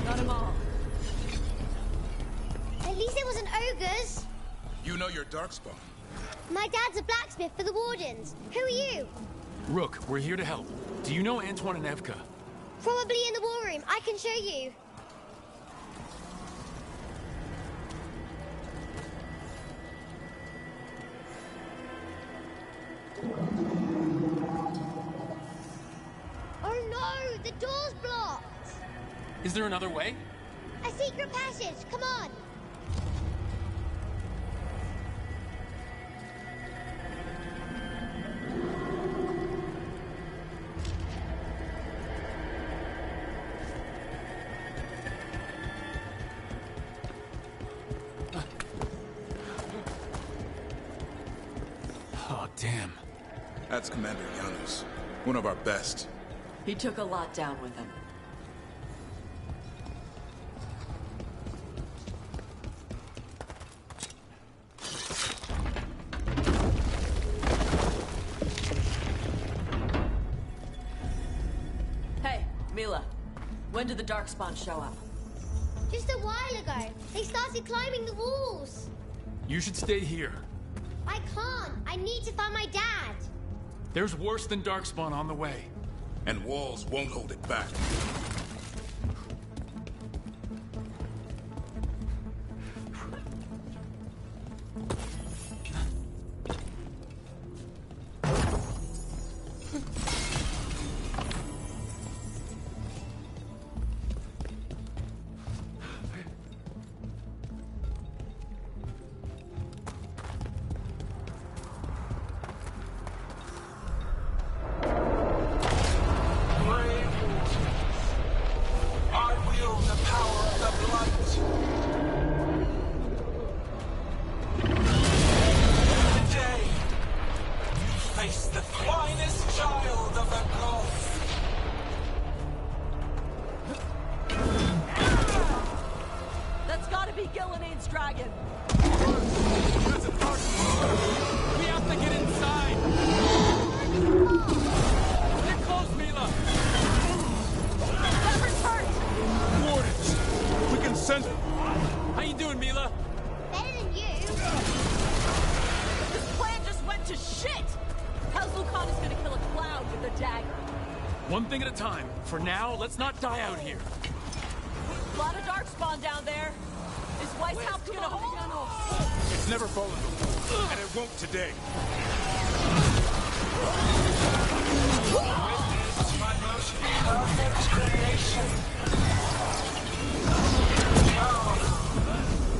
Got them all. At least it wasn't ogres. You know your Darkspawn. My dad's a blacksmith for the Wardens. Who are you? Rook, we're here to help. Do you know Antoine and Evka? Probably in the war room. I can show you. Oh no! The door's blocked! Is there another way? A secret passage! Come on! Oh, damn. That's Commander Janus. One of our best. He took a lot down with him. Hey, Mila. When did the Darkspawn show up? Just a while ago. They started climbing the walls. You should stay here. I can't. I need to find my dad. There's worse than Darkspawn on the way. And walls won't hold it back. God's dragon! That's a dark one. We have to get inside! Get close, Mila! Sever's hurt! Wardens! We can send... How you doing, Mila? Better than you! This plan just went to shit! How's Lucan is gonna kill a cloud with a dagger? One thing at a time. For now, let's not die out here. A lot of darkspawn down there. Is Weishaupt gonna hold? It's never fallen before, and it won't today. Witness my most perfect creation. Come,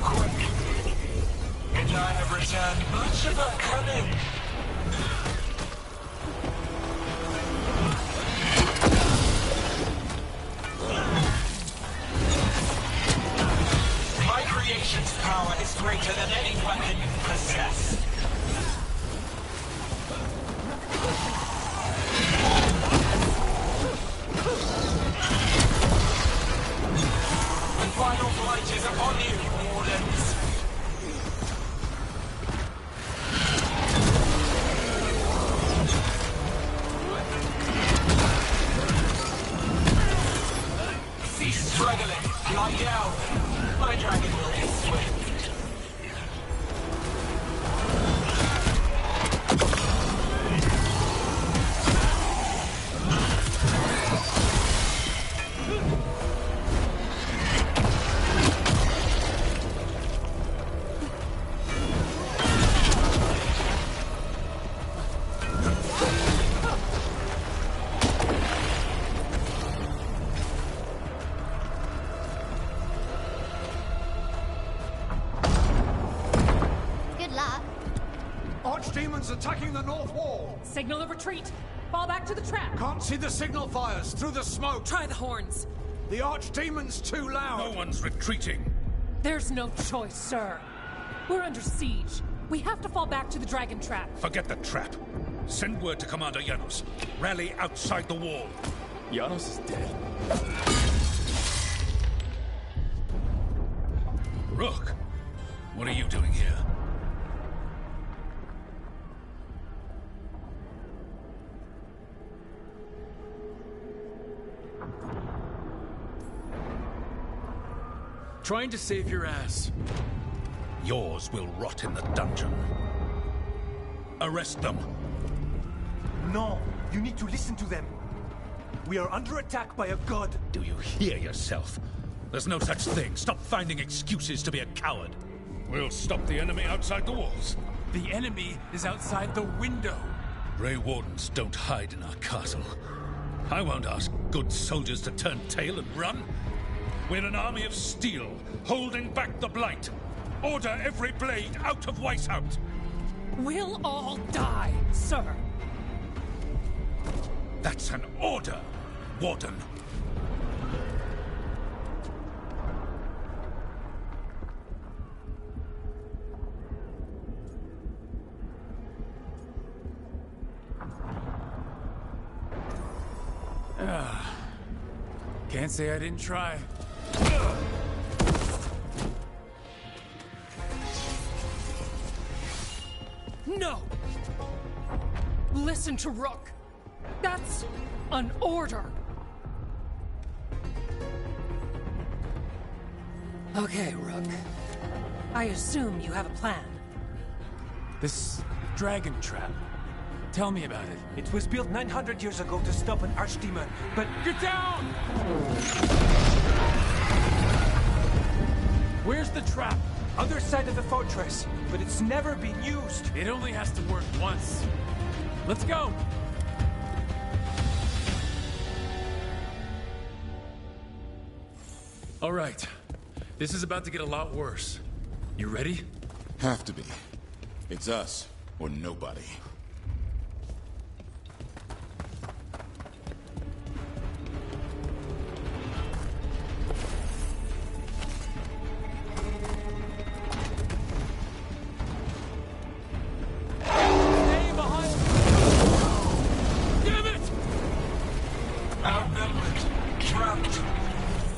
quick. And I have returned much of our cunning. My creation's power is greater than any weapon you possess. The final flight is upon you, Wardens. Cease struggling. Lie down. My dragon will be swift. Archdemons attacking the north wall! Signal of retreat! Fall back to the trap! Can't see the signal fires through the smoke! Try the horns! The Archdemon's too loud! No one's retreating. There's no choice, sir. We're under siege. We have to fall back to the dragon trap. Forget the trap. Send word to Commander Janos. Rally outside the wall. Janos is dead. Rook, what are you doing here? Trying to save your ass. Yours will rot in the dungeon. Arrest them. No, you need to listen to them. We are under attack by a god. Do you hear yourself? There's no such thing. Stop finding excuses to be a coward. We'll stop the enemy outside the walls. The enemy is outside the window. Grey Wardens don't hide in our castle. I won't ask good soldiers to turn tail and run. We're an army of steel, holding back the blight. Order every blade out of Weishaupt. We'll all die, sir. That's an order, Warden. Can't say I didn't try. No! Listen to Rook. That's an order. Okay, Rook. I assume you have a plan. This dragon trap. Tell me about it. It was built 900 years ago to stop an archdemon, but... Get down! Where's the trap? Other side of the fortress, but it's never been used. It only has to work once. Let's go! All right. This is about to get a lot worse. You ready? Have to be. It's us, or nobody. Outnumbered, trapped.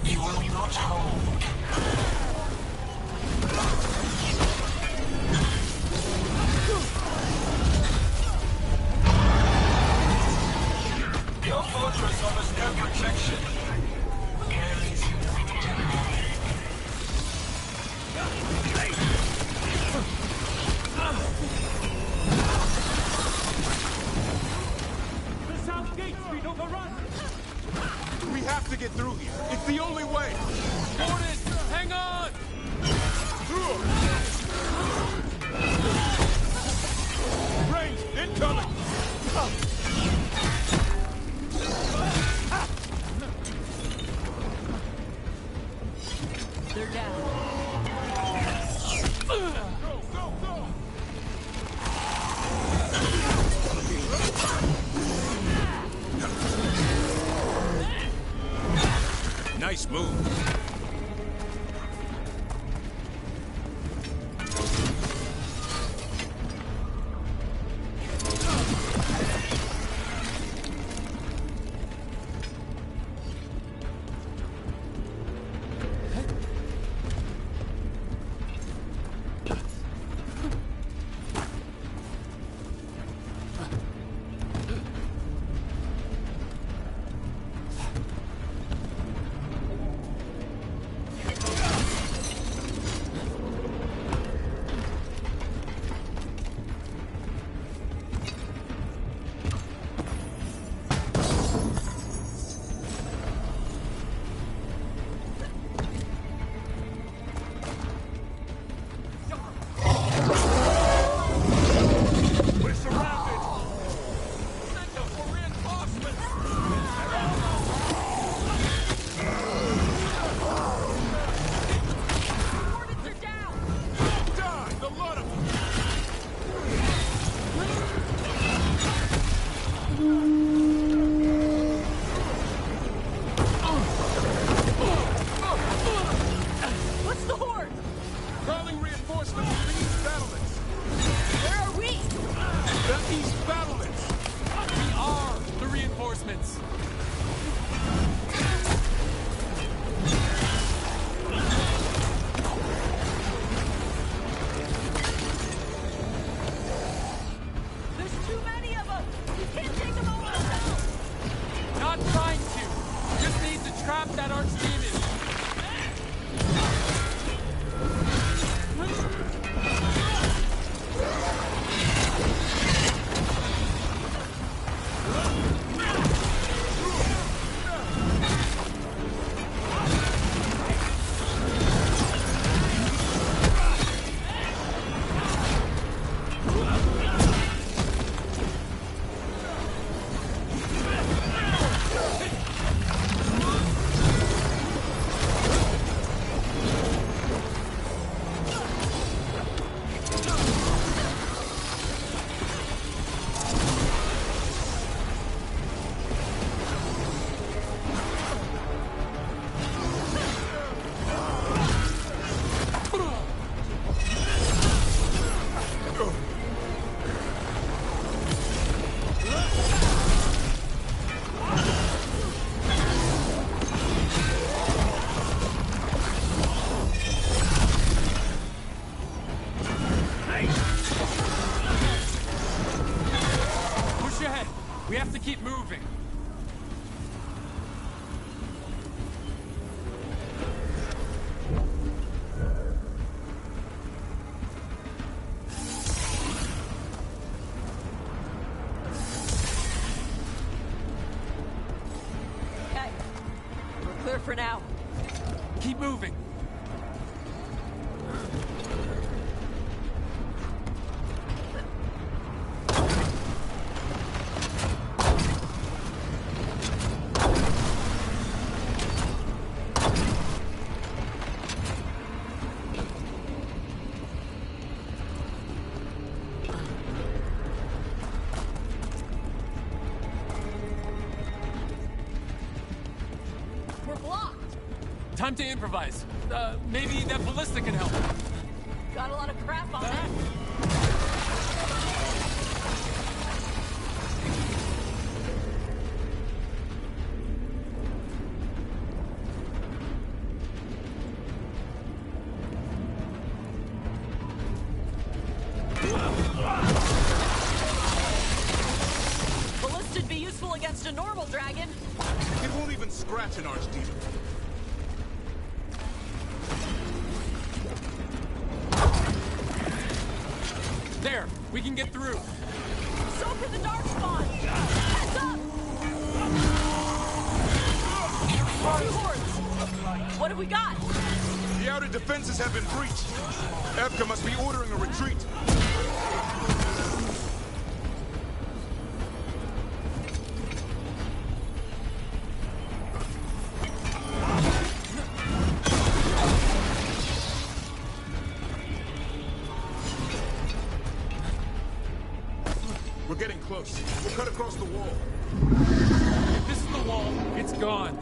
You will not hold. Coming! They're down. Nice move. We have to keep moving. Okay. We're clear for now. Keep moving. Time to improvise. Maybe that ballista can help. Got a lot of crap on that. Ballista'd be useful against a normal dragon. It won't even scratch an archdemon. There, we can get through. So can the darkspawn. Heads up! Two hordes. What have we got? The outer defenses have been breached. Evka must be ordering a retreat. close. We'll cut across the wall. If this is the wall, it's gone.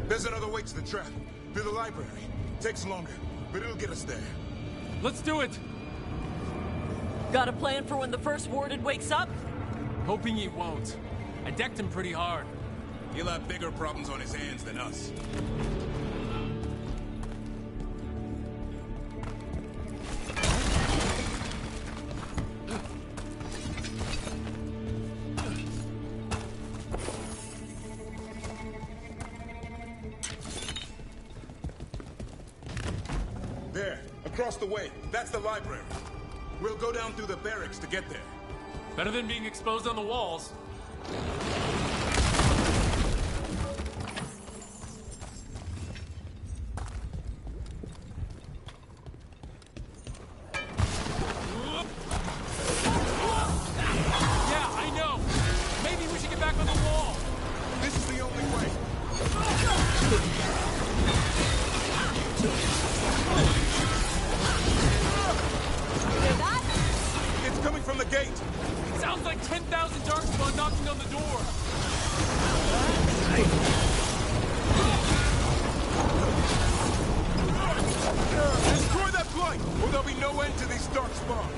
There's another way to the trap. Through the library. Takes longer, but it'll get us there. Let's do it! Got a plan for when the first warded wakes up? Hoping he won't. I decked him pretty hard. He'll have bigger problems on his hands than us. There, across the way. That's the library. We'll go down through the barracks to get there. Better than being exposed on the walls. Yeah, I know. Maybe we should get back on the wall. This is the only way. Hear that? It's coming from the gate. Sounds like 10,000 Darkspawn knocking on the door. Destroy that blight, or there'll be no end to these Darkspawn.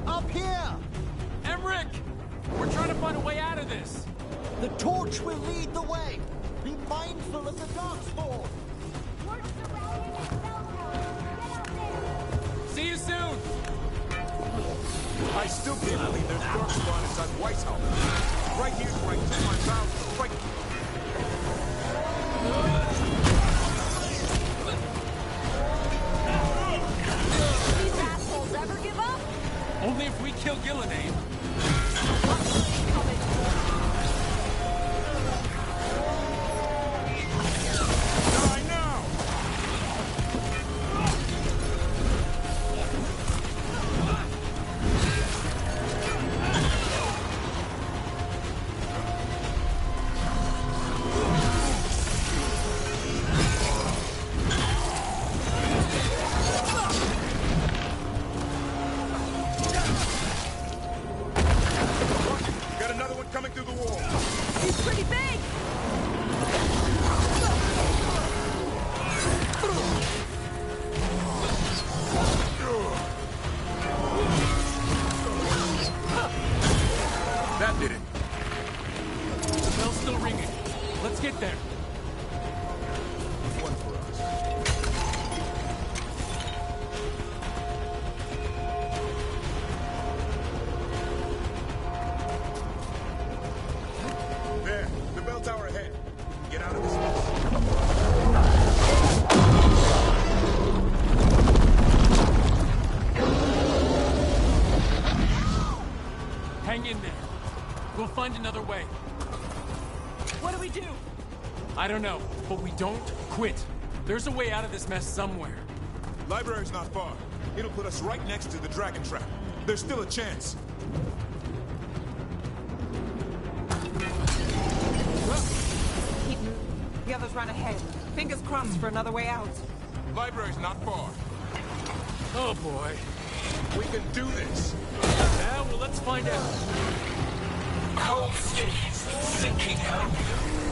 Up here! Emmerich! We're trying to find a way out of this. The torch will lead the way. Be mindful of the Darkspawn. See you soon! I still can't believe there's Darkspawn inside Weishaupt. Right here's where I took my vow to fight. These assholes ever give up? Only if we kill Gillenane. Die now! Got another one coming through the wall. He's pretty big! That did it. The bell's still ringing. Let's get there. One for us. There, the bell tower ahead. Get out of this mess. Hang in there. We'll find another way. What do we do? I don't know, but we don't quit. There's a way out of this mess somewhere. Library's not far. It'll put us right next to the dragon trap. There's still a chance. The others ran ahead. Fingers crossed for another way out. Library's not far. Oh boy. We can do this. Yeah, well, let's find out. Cold skins, sinking home.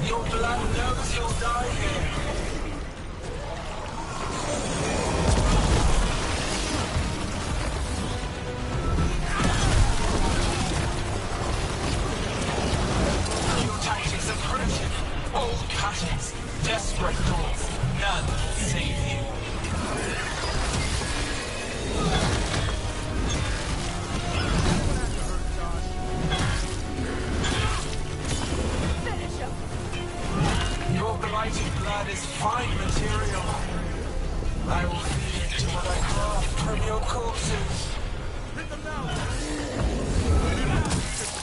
Your blood knows you'll die here. Your tactics are primitive. Old patterns, desperate thoughts. None will save you. is fine material. I will feed it to what I craft from your corpses. Hit them now!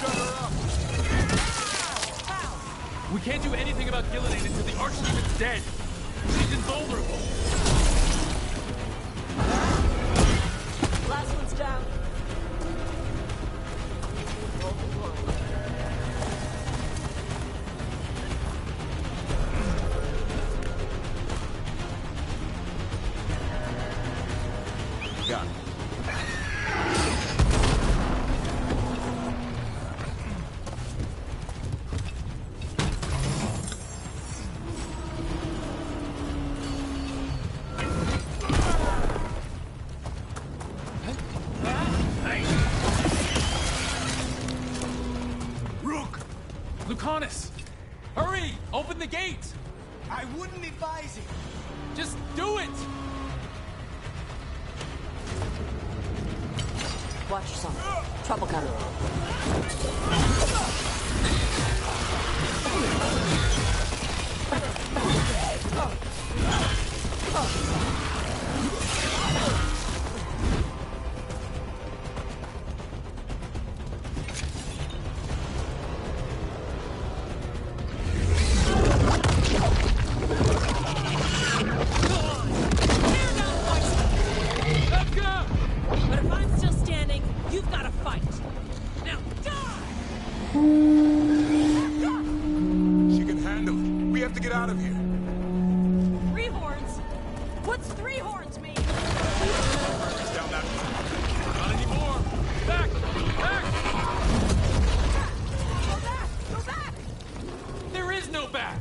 Shut her up! We can't do anything about Gillenane until the Archdemon's dead. She's invulnerable. Last one's down. Got it. Rook! Lucanus! Hurry! Open the gate! I wouldn't advise it. Just do it! Watch yourself. Trouble coming. But if I'm still standing, you've got to fight. Now, die! She can handle it. We have to get out of here. 3 horns? What's 3 horns mean? Down that. Not anymore! Back! Back! Go back! Go back! There is no back!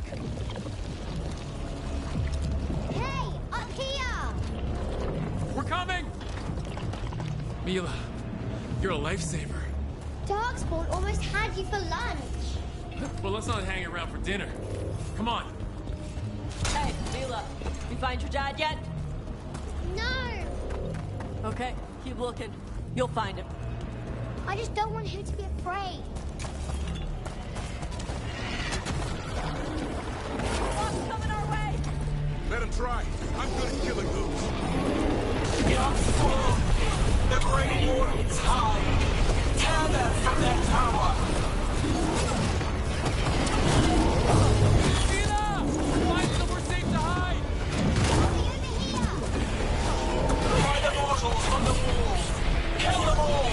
Hey, up here! We're coming! Mila, you're a lifesaver. Darkspawn almost had you for lunch. Well, let's not hang around for dinner. Come on. Hey, Mila, you find your dad yet? No! Okay, keep looking. You'll find him. I just don't want him to be afraid. What's coming our way? Let him try. I'm good at killing those. Your spawn! The Great Wardens hide! Tear them from their tower! Mila! Find somewhere safe to hide! Find the mortals on the walls! Kill them all!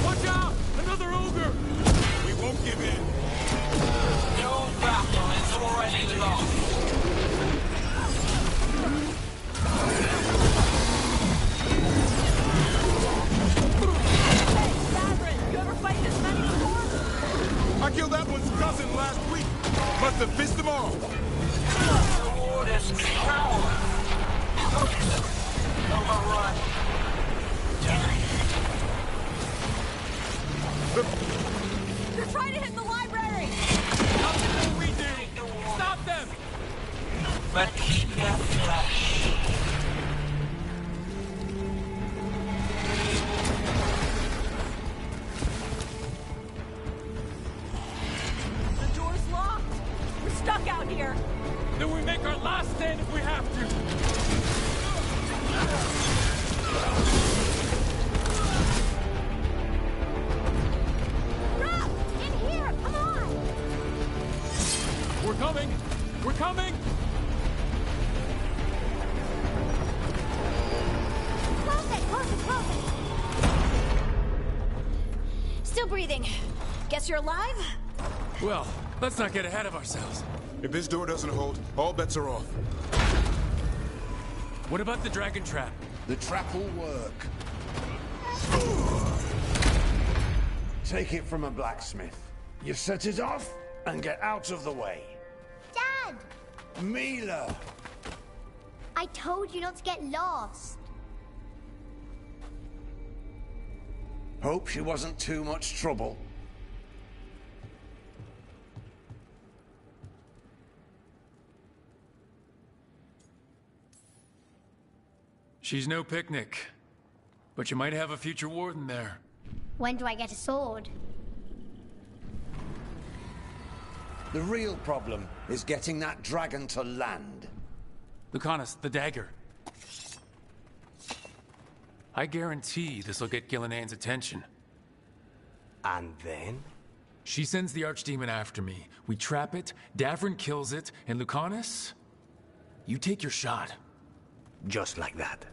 Watch out! Another ogre! We won't give in. No battle is already lost! Hey, Stavrin, you ever fight this many before? I killed that one's cousin last week. Must have pissed them off. The Wardens cower! Overrun! They're trying to hit the library! Nothing will we do! Stop them! But keep their flesh. The door's locked! We're stuck out here! Then we make our last stand if we have to! Rock! In here! Come on! We're coming! We're coming! Close it! Close it! Close it! Still breathing. Guess you're alive? Well, let's not get ahead of ourselves. If this door doesn't hold, all bets are off. What about the dragon trap? The trap will work. Take it from a blacksmith. You set it off and get out of the way. Dad! Mila! I told you not to get lost. Hope she wasn't too much trouble. She's no picnic. But you might have a future warden there. When do I get a sword? The real problem is getting that dragon to land. Lucanus, the dagger. I guarantee this'll get Gillenane's attention. And then? She sends the Archdemon after me. We trap it, Davrin kills it, and Lucanus? You take your shot. Just like that.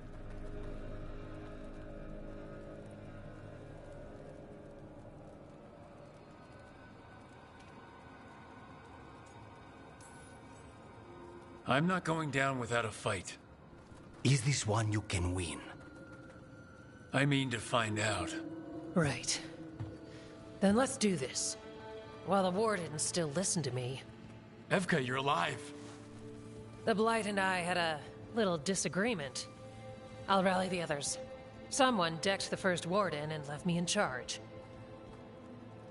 I'm not going down without a fight. Is this one you can win? I mean to find out. Right. Then let's do this. While the Warden still listened to me. Evka, you're alive. The Blight and I had a little disagreement. I'll rally the others. Someone decked the first Warden and left me in charge.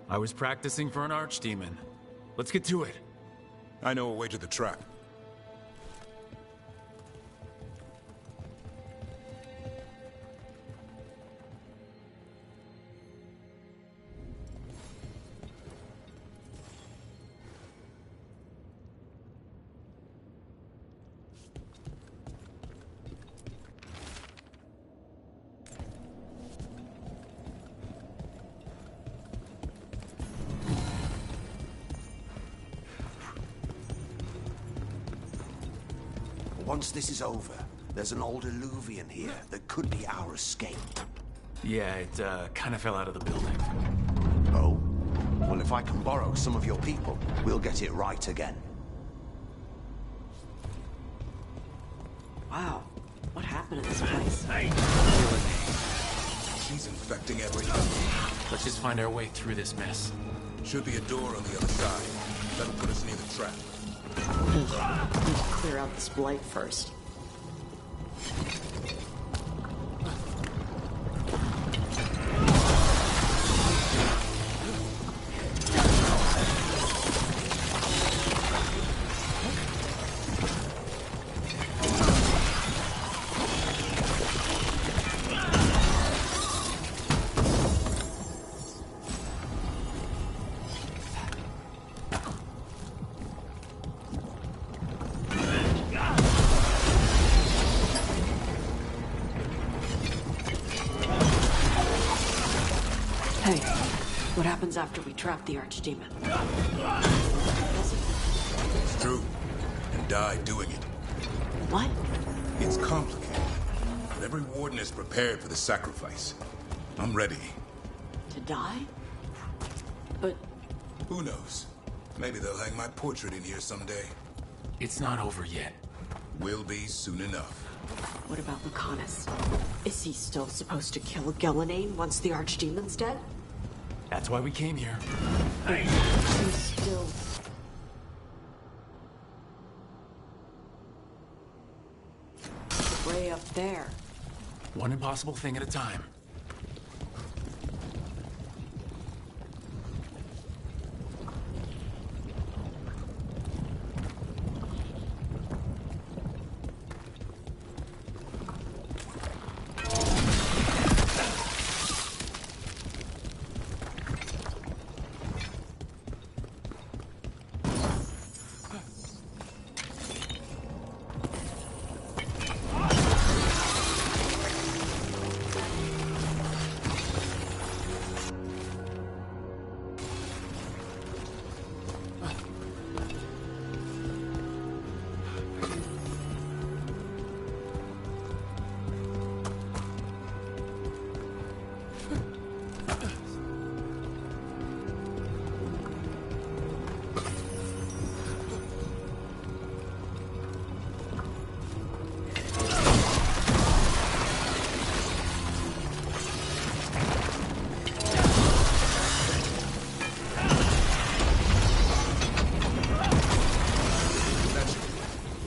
I was practicing for an Archdemon. Let's get to it. I know a way to the trap. Once this is over, there's an old Illuvian here that could be our escape. Yeah, it kind of fell out of the building. Oh? Well, if I can borrow some of your people, we'll get it right again. Wow, what happened to this place? She's infecting everything. Let's just find our way through this mess. Should be a door on the other side. That'll put us near the trap. Need to clear out this blight first. Hey, what happens after we trap the Archdemon? It's true. And die doing it. What? It's complicated. But every warden is prepared for the sacrifice. I'm ready. To die? But... Who knows? Maybe they'll hang my portrait in here someday. It's not over yet. Will be soon enough. What about Lucanus? Is he still supposed to kill Gellanane once the Archdemon's dead? That's why we came here. He's still... way up there. One impossible thing at a time.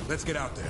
Let's get out there.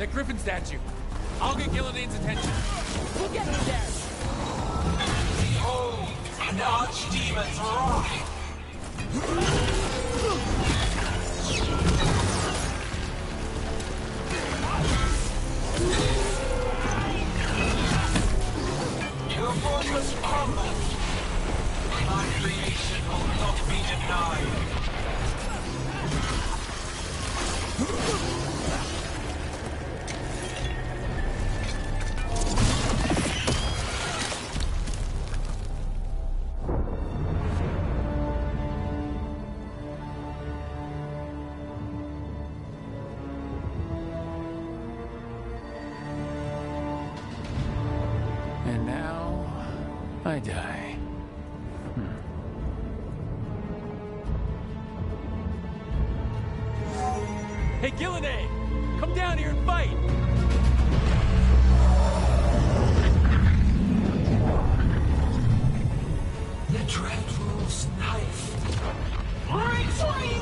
that Griffin statue. I'll get Gillinane's attention. We'll get you there. Behold, an archdemon's wrath. Your fortress crumbles. My creation will not be denied. And now, I die. Hey, Gillinane! Come down here and fight! The Dreadful's knife. Retreat!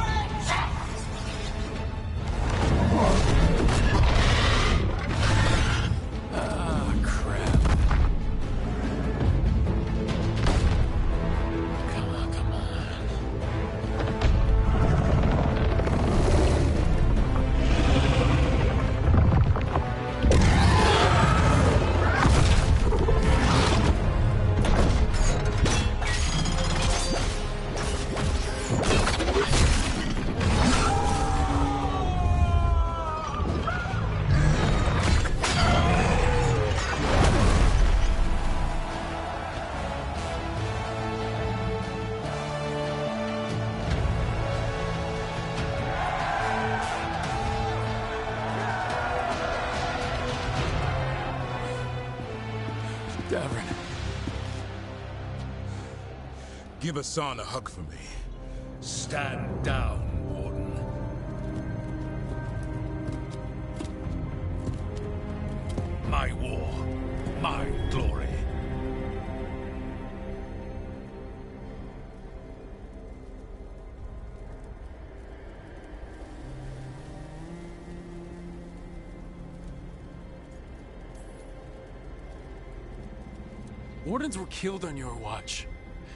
Ah, crap. Come on, come on. Davrin. Give Hassan a hug for me. Stand down, Warden. My war, my glory. Wardens were killed on your watch.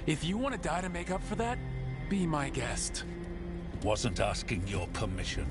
If you want to die to make up for that, be my guest. Wasn't asking your permission.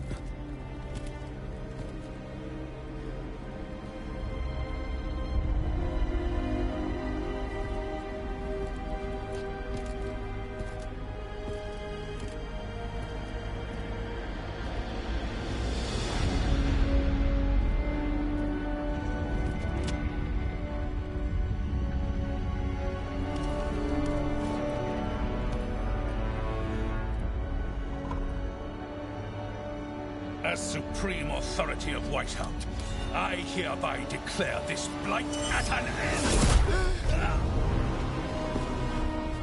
As supreme authority of Whitehound, I hereby declare this blight at an end.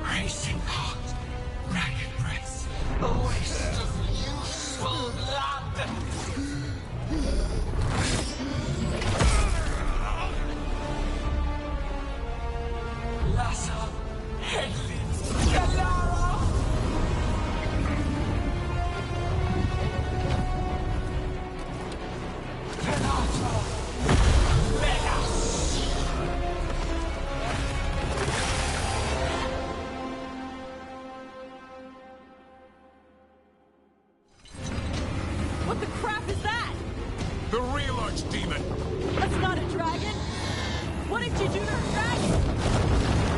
Racing heart, ragged breath, a waste of useful blood. Lassa, Headley, Galara. What the crap is that? The real archdemon! That's not a dragon! What did you do to the dragon?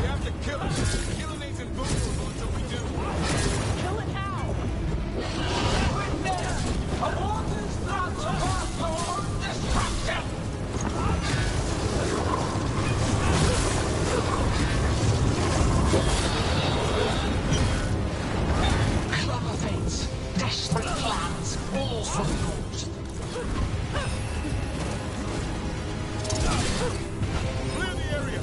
We have to kill it! Gillinane's invulnerable until we do. Kill it how? Witness! A water's not supposed to own destruction! Clever fates, desperate plans, all for the cause. Clear the area!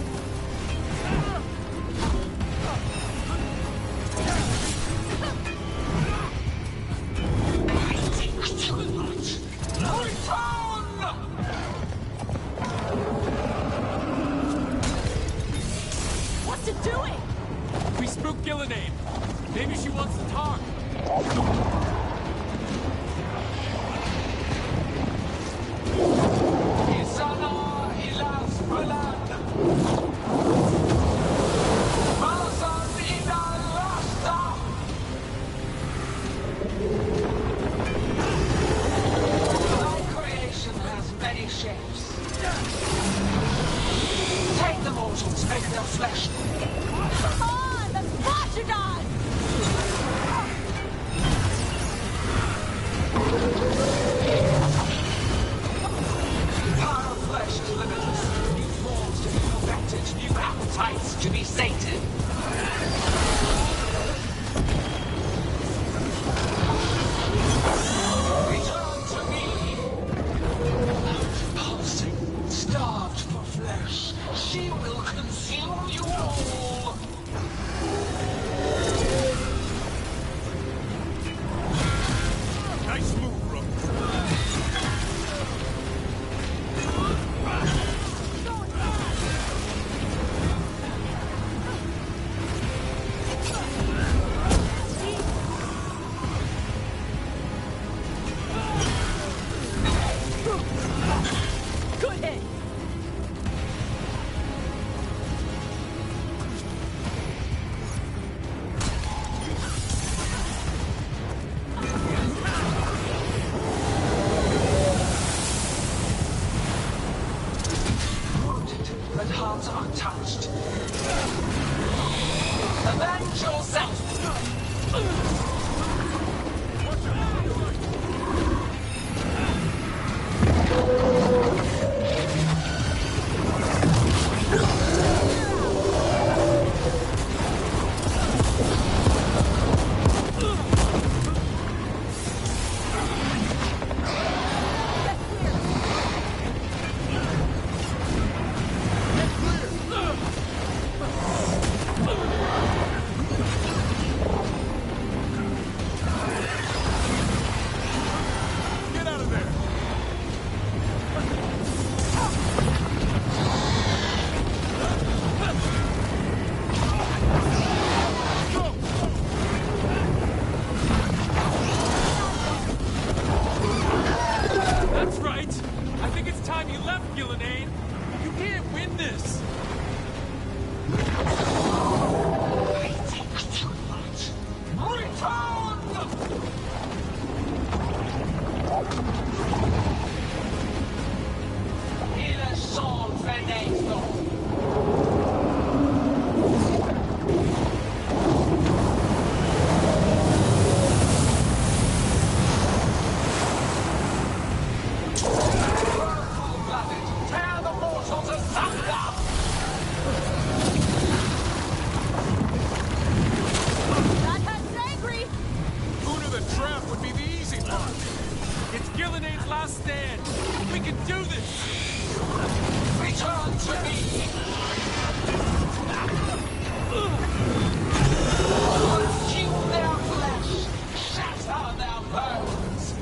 the trap would be the easy part. It's Gillinane's last stand. We can do this! Return to me! Consume their flesh! Shatter their bones!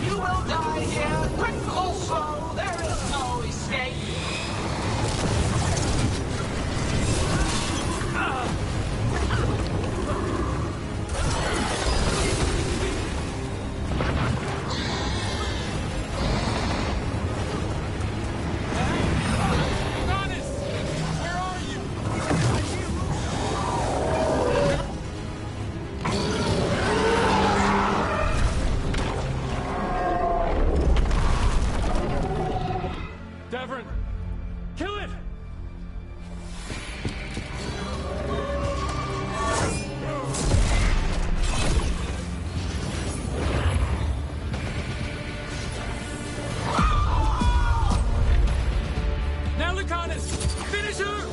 You will die here, quick or slow, there is no escape. Devrin! Kill it! Now, Lucanus! Finish her!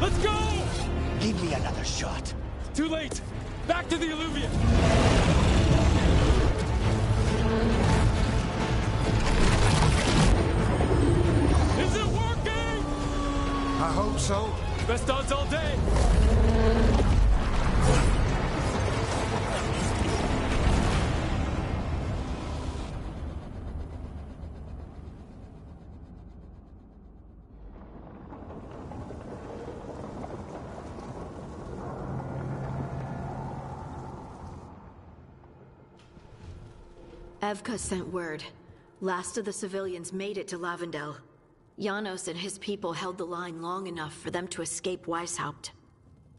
Let's go! Give me another shot. Too late! Back to the Alluvion! Is it working? I hope so. Best odds all day! Evka sent word. Last of the civilians made it to Lavendel. Janos and his people held the line long enough for them to escape Weishaupt.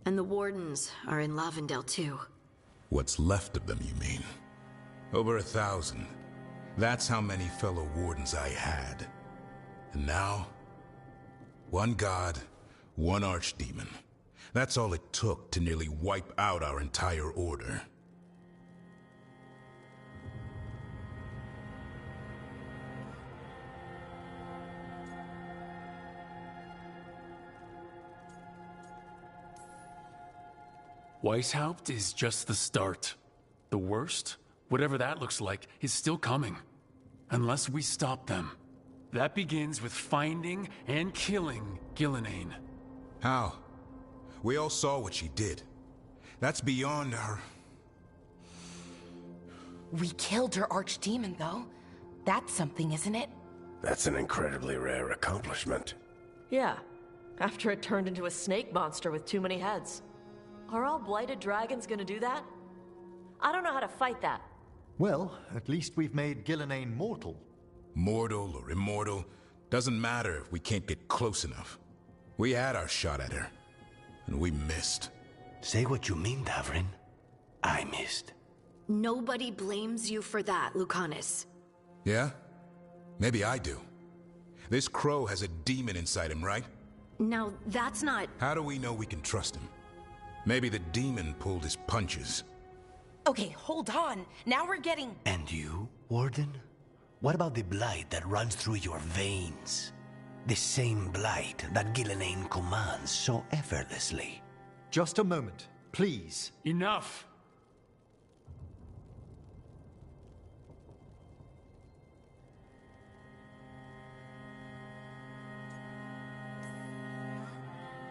And the Wardens are in Lavendel too. What's left of them, you mean? Over 1,000. That's how many fellow Wardens I had. And now, one god, one archdemon. That's all it took to nearly wipe out our entire order. Weishaupt is just the start. The worst, whatever that looks like, is still coming. Unless we stop them. That begins with finding and killing Gillinane. How? We all saw what she did. That's beyond our... We killed her archdemon, though. That's something, isn't it? That's an incredibly rare accomplishment. Yeah, after it turned into a snake monster with too many heads. Are all blighted dragons gonna do that? I don't know how to fight that. Well, at least we've made Gillinane mortal. Mortal or immortal, doesn't matter if we can't get close enough. We had our shot at her, and we missed. Say what you mean, Davrin. I missed. Nobody blames you for that, Lucanus. Yeah? Maybe I do. This crow has a demon inside him, right? Now, that's not... How do we know we can trust him? Maybe the demon pulled his punches. Okay, hold on. Now we're getting... And you, Warden? What about the blight that runs through your veins? The same blight that Gillinane commands so effortlessly. Just a moment, please. Enough!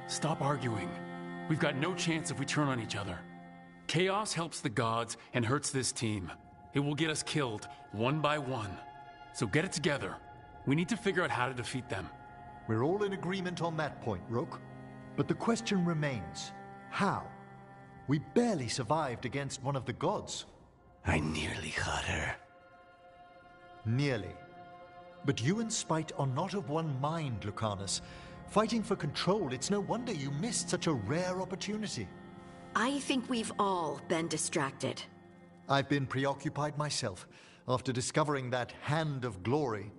Stop arguing. We've got no chance if we turn on each other. Chaos helps the gods and hurts this team. It will get us killed, one by one. So get it together. We need to figure out how to defeat them. We're all in agreement on that point, Rook. But the question remains, how? We barely survived against one of the gods. I nearly got her. Nearly. But you and Spite are not of one mind, Lucanus. Fighting for control, it's no wonder you missed such a rare opportunity. I think we've all been distracted. I've been preoccupied myself after discovering that Hand of Glory.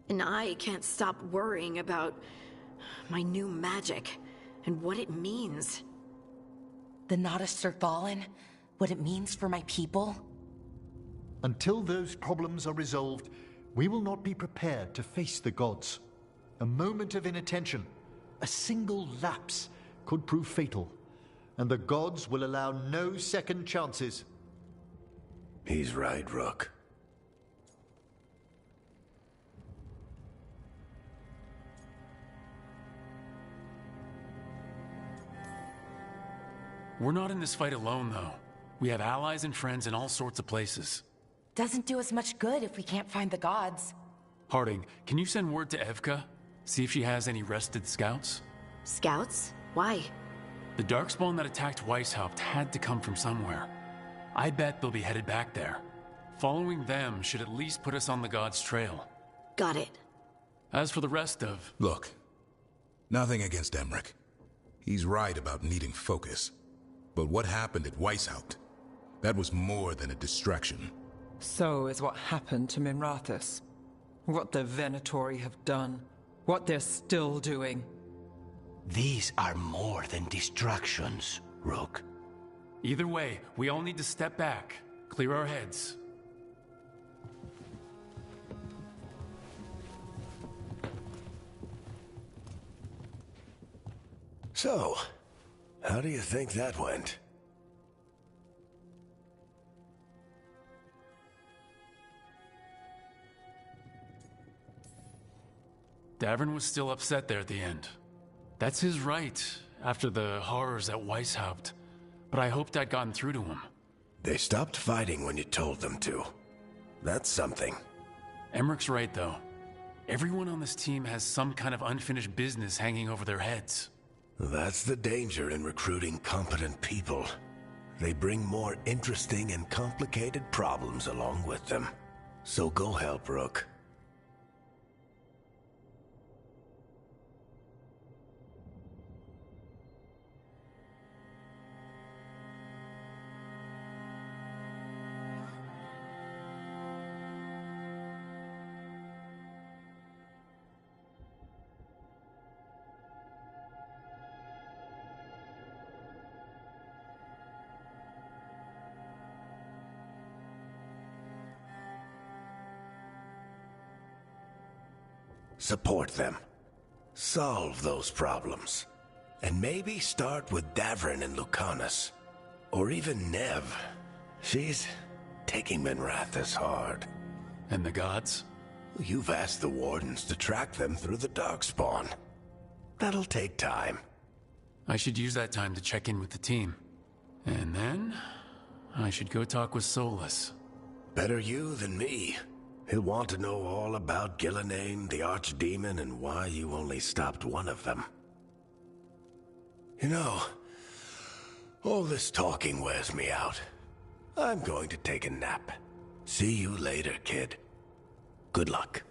And I can't stop worrying about my new magic and what it means. The Nodists are fallen? What it means for my people? Until those problems are resolved, we will not be prepared to face the gods. A moment of inattention, a single lapse, could prove fatal, and the gods will allow no second chances. He's right, Rook. We're not in this fight alone, though. We have allies and friends in all sorts of places. Doesn't do us much good if we can't find the gods. Harding, can you send word to Evka? See if she has any rested scouts? Scouts? Why? The Darkspawn that attacked Weishaupt had to come from somewhere. I bet they'll be headed back there. Following them should at least put us on the gods' trail. Got it. As for the rest of... Look, nothing against Emmerich. He's right about needing focus. But what happened at Weishaupt? That was more than a distraction. So is what happened to Minrathous. What the Venatori have done. What they're still doing. These are more than distractions, Rook. Either way, we all need to step back, clear our heads. So, how do you think that went? Davern was still upset there at the end. That's his right, after the horrors at Weishaupt. But I hoped I'd gotten through to him. They stopped fighting when you told them to. That's something. Emmerich's right, though. Everyone on this team has some kind of unfinished business hanging over their heads. That's the danger in recruiting competent people. They bring more interesting and complicated problems along with them. So go help, Rook. Support them. Solve those problems. And maybe start with Davern and Lucanus. Or even Nev. She's taking Minrathous hard. And the gods? You've asked the Wardens to track them through the Darkspawn. That'll take time. I should use that time to check in with the team. And then, I should go talk with Solus. Better you than me. He'll want to know all about Gillenane, the Archdemon, and why you only stopped one of them. You know, all this talking wears me out. I'm going to take a nap. See you later, kid. Good luck.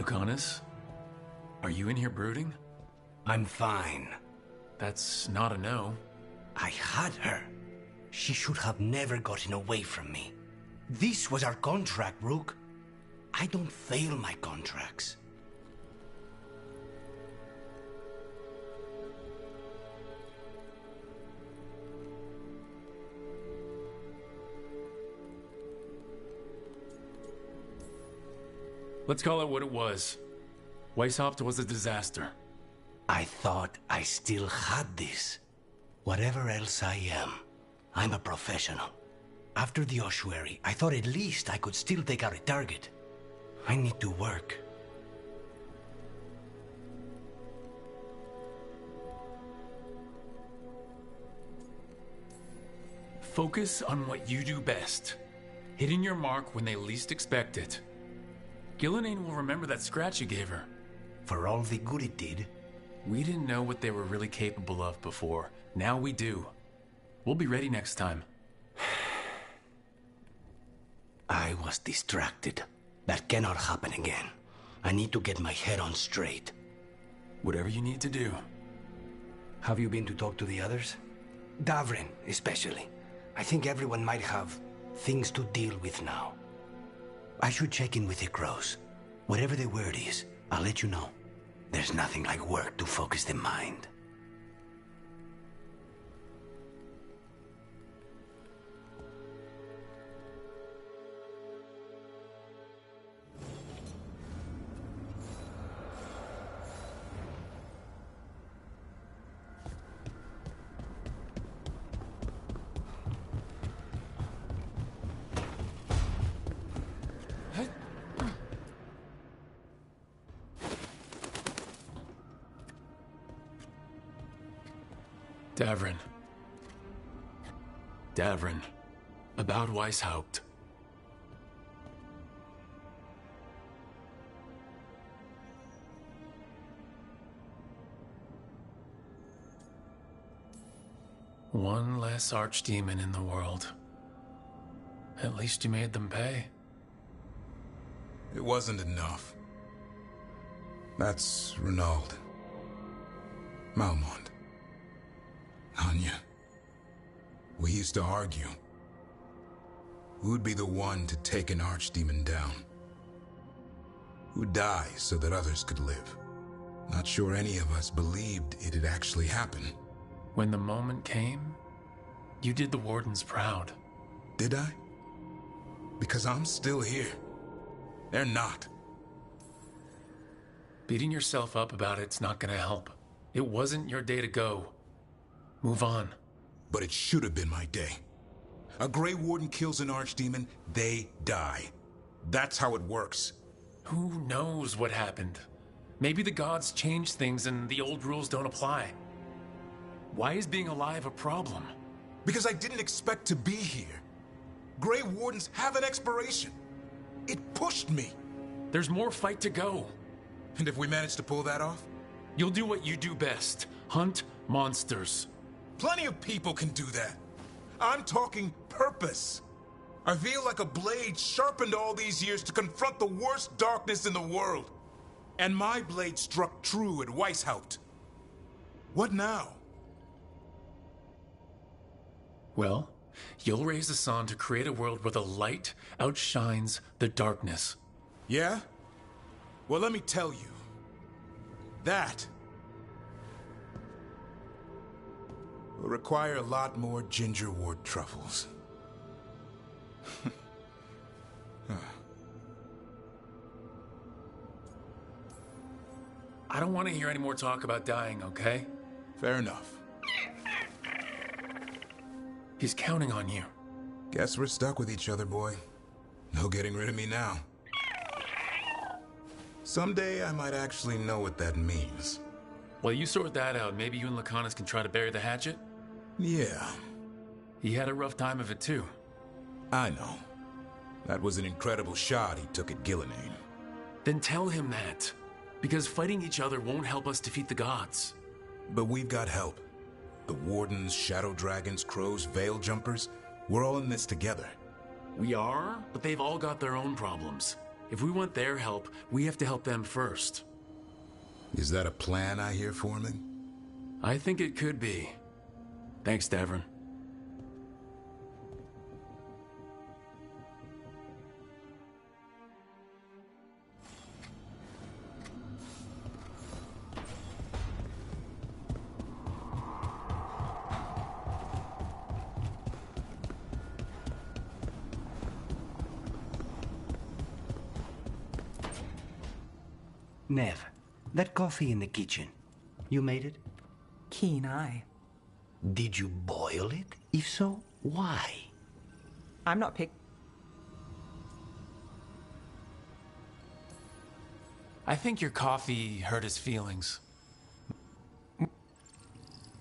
Lucanus, are you in here brooding? I'm fine. That's not a no. I had her. She should have never gotten away from me. This was our contract, Rook. I don't fail my contracts. Let's call it what it was. Weishaupt was a disaster. I thought I still had this. Whatever else I am, I'm a professional. After the ossuary, I thought at least I could still take out a target. I need to work. Focus on what you do best. Hitting your mark when they least expect it. Gillenane will remember that scratch you gave her. For all the good it did. We didn't know what they were really capable of before. Now we do. We'll be ready next time. I was distracted. That cannot happen again. I need to get my head on straight. Whatever you need to do. Have you been to talk to the others? Davrin, especially. I think everyone might have things to deal with now. I should check in with the crows. Whatever the word is, I'll let you know. There's nothing like work to focus the mind. Davrin. Davrin. About Weishaupt. One less archdemon in the world. At least you made them pay. It wasn't enough. That's Renaud. Malmont. Anya. We used to argue. Who'd be the one to take an archdemon down? Who'd die so that others could live? Not sure any of us believed it'd actually happen. When the moment came, you did the Wardens proud. Did I? Because I'm still here. They're not. Beating yourself up about it's not gonna help. It wasn't your day to go. Move on. But it should have been my day. A Grey Warden kills an archdemon, they die. That's how it works. Who knows what happened? Maybe the gods changed things and the old rules don't apply. Why is being alive a problem? Because I didn't expect to be here. Grey Wardens have an expiration. It pushed me. There's more fight to go. And if we manage to pull that off? You'll do what you do best. Hunt monsters. Plenty of people can do that. I'm talking purpose. I feel like a blade sharpened all these years to confront the worst darkness in the world. And my blade struck true at Weishaupt. What now? Well, you'll raise the sun to create a world where the light outshines the darkness. Yeah? Well, let me tell you. That will require a lot more gingerwort truffles. I don't want to hear any more talk about dying, okay? Fair enough. He's counting on you. Guess we're stuck with each other, boy. No getting rid of me now. Someday I might actually know what that means. While you sort that out, maybe you and Lucanus can try to bury the hatchet? Yeah. He had a rough time of it too. I know. That was an incredible shot he took at Gillenane. Then tell him that. Because fighting each other won't help us defeat the gods. But we've got help. The Wardens, Shadow Dragons, Crows, Veil Jumpers, we're all in this together. We are, but they've all got their own problems. If we want their help, we have to help them first. Is that a plan I hear forming? I think it could be. Thanks, Davrin. Nev, that coffee in the kitchen, you made it? Keen eye. Did you boil it? If so, why? I'm not pick. I think your coffee hurt his feelings.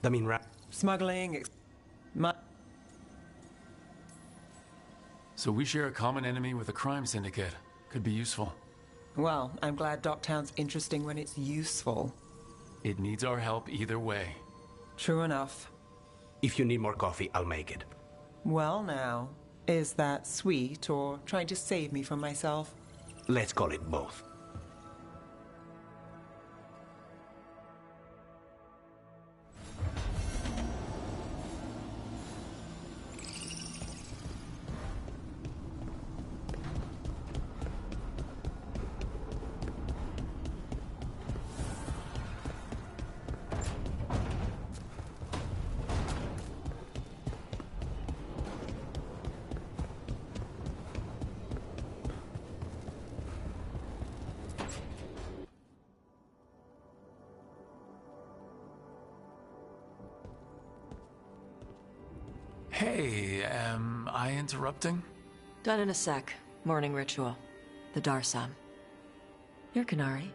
I mean, smuggling. So we share a common enemy with a crime syndicate. Could be useful. Well, I'm glad Docktown's interesting when it's useful. It needs our help either way. True enough. If you need more coffee, I'll make it. Well now, is that sweet or trying to save me from myself? Let's call it both. Hey, am I interrupting? Done in a sec. Morning ritual. The Darsam. You're Qunari.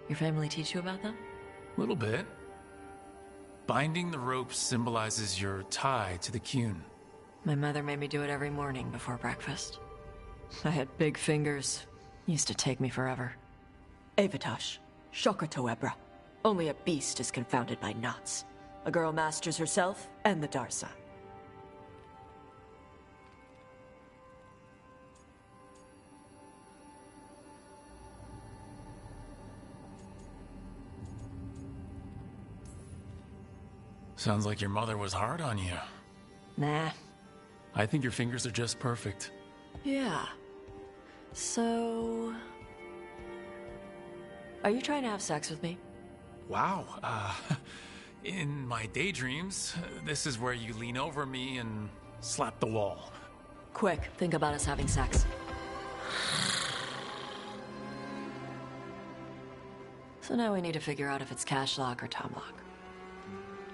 Your family teach you about them? Little bit. Binding the ropes symbolizes your tie to the Qun. My mother made me do it every morning before breakfast. I had big fingers. Used to take me forever. Avatash, Shokotoebra. Only a beast is confounded by knots. A girl masters herself and the Darsa. Sounds like your mother was hard on you. Nah. I think your fingers are just perfect. Yeah. So... Are you trying to have sex with me? Wow. In my daydreams, this is where you lean over me and slap the wall. Quick, think about us having sex. So now we need to figure out if it's Cashlock or Tomlock.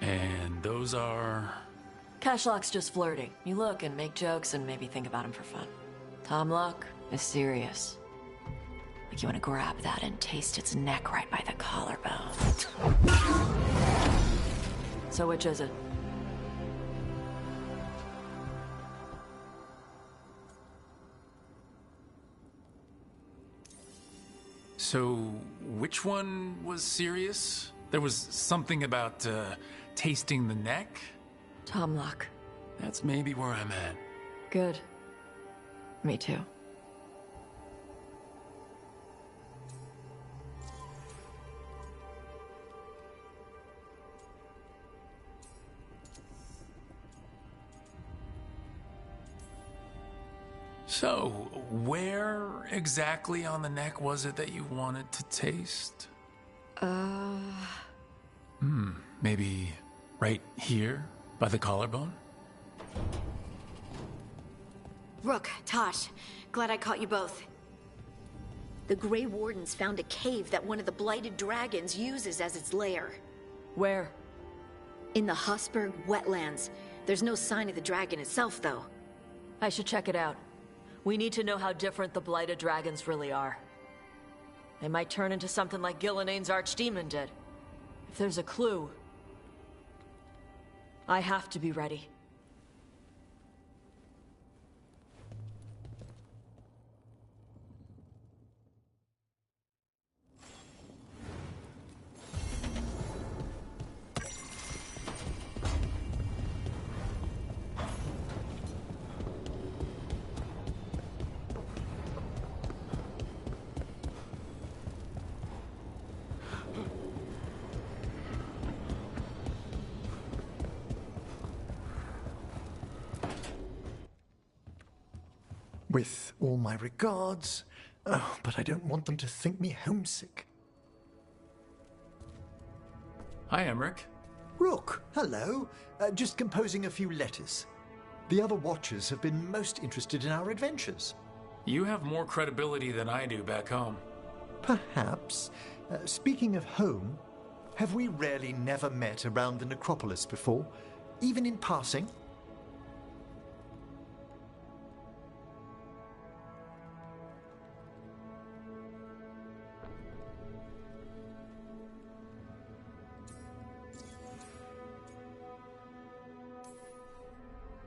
And those are... Cashlock's just flirting. You look and make jokes and maybe think about him for fun. Tomlock is serious. Like you want to grab that and taste its neck right by the collarbone. So which is it? So, which one was serious? There was something about, tasting the neck? Tomlock. That's maybe where I'm at. Good. Me too. So, where exactly on the neck was it that you wanted to taste? Maybe right here, by the collarbone? Rook, Tosh, glad I caught you both. The Grey Wardens found a cave that one of the Blighted Dragons uses as its lair. Where? In the Hosberg wetlands. There's no sign of the dragon itself, though. I should check it out. We need to know how different the Blighted Dragons really are. They might turn into something like Gillenane's archdemon did. If there's a clue, I have to be ready. With all my regards. Oh, but I don't want them to think me homesick. Hi, Emmerich. Rook, hello. Just composing a few letters. The other Watchers have been most interested in our adventures. You have more credibility than I do back home. Perhaps. Speaking of home, have we rarely never met around the necropolis before? Even in passing?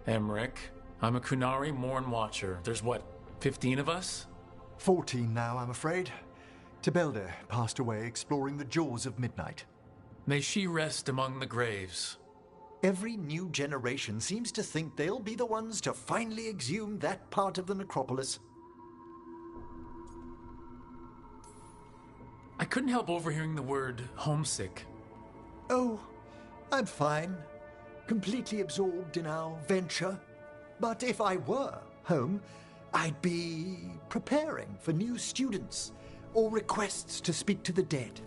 Emmerich, I'm a Kunari Morn Watcher. There's what, 15 of us? 14 now, I'm afraid. Tebelda passed away exploring the jaws of midnight. May she rest among the graves. Every new generation seems to think they'll be the ones to finally exhume that part of the necropolis. I couldn't help overhearing the word homesick. Oh, I'm fine. Completely absorbed in our venture. But if I were home, I'd be preparing for new students or requests to speak to the dead.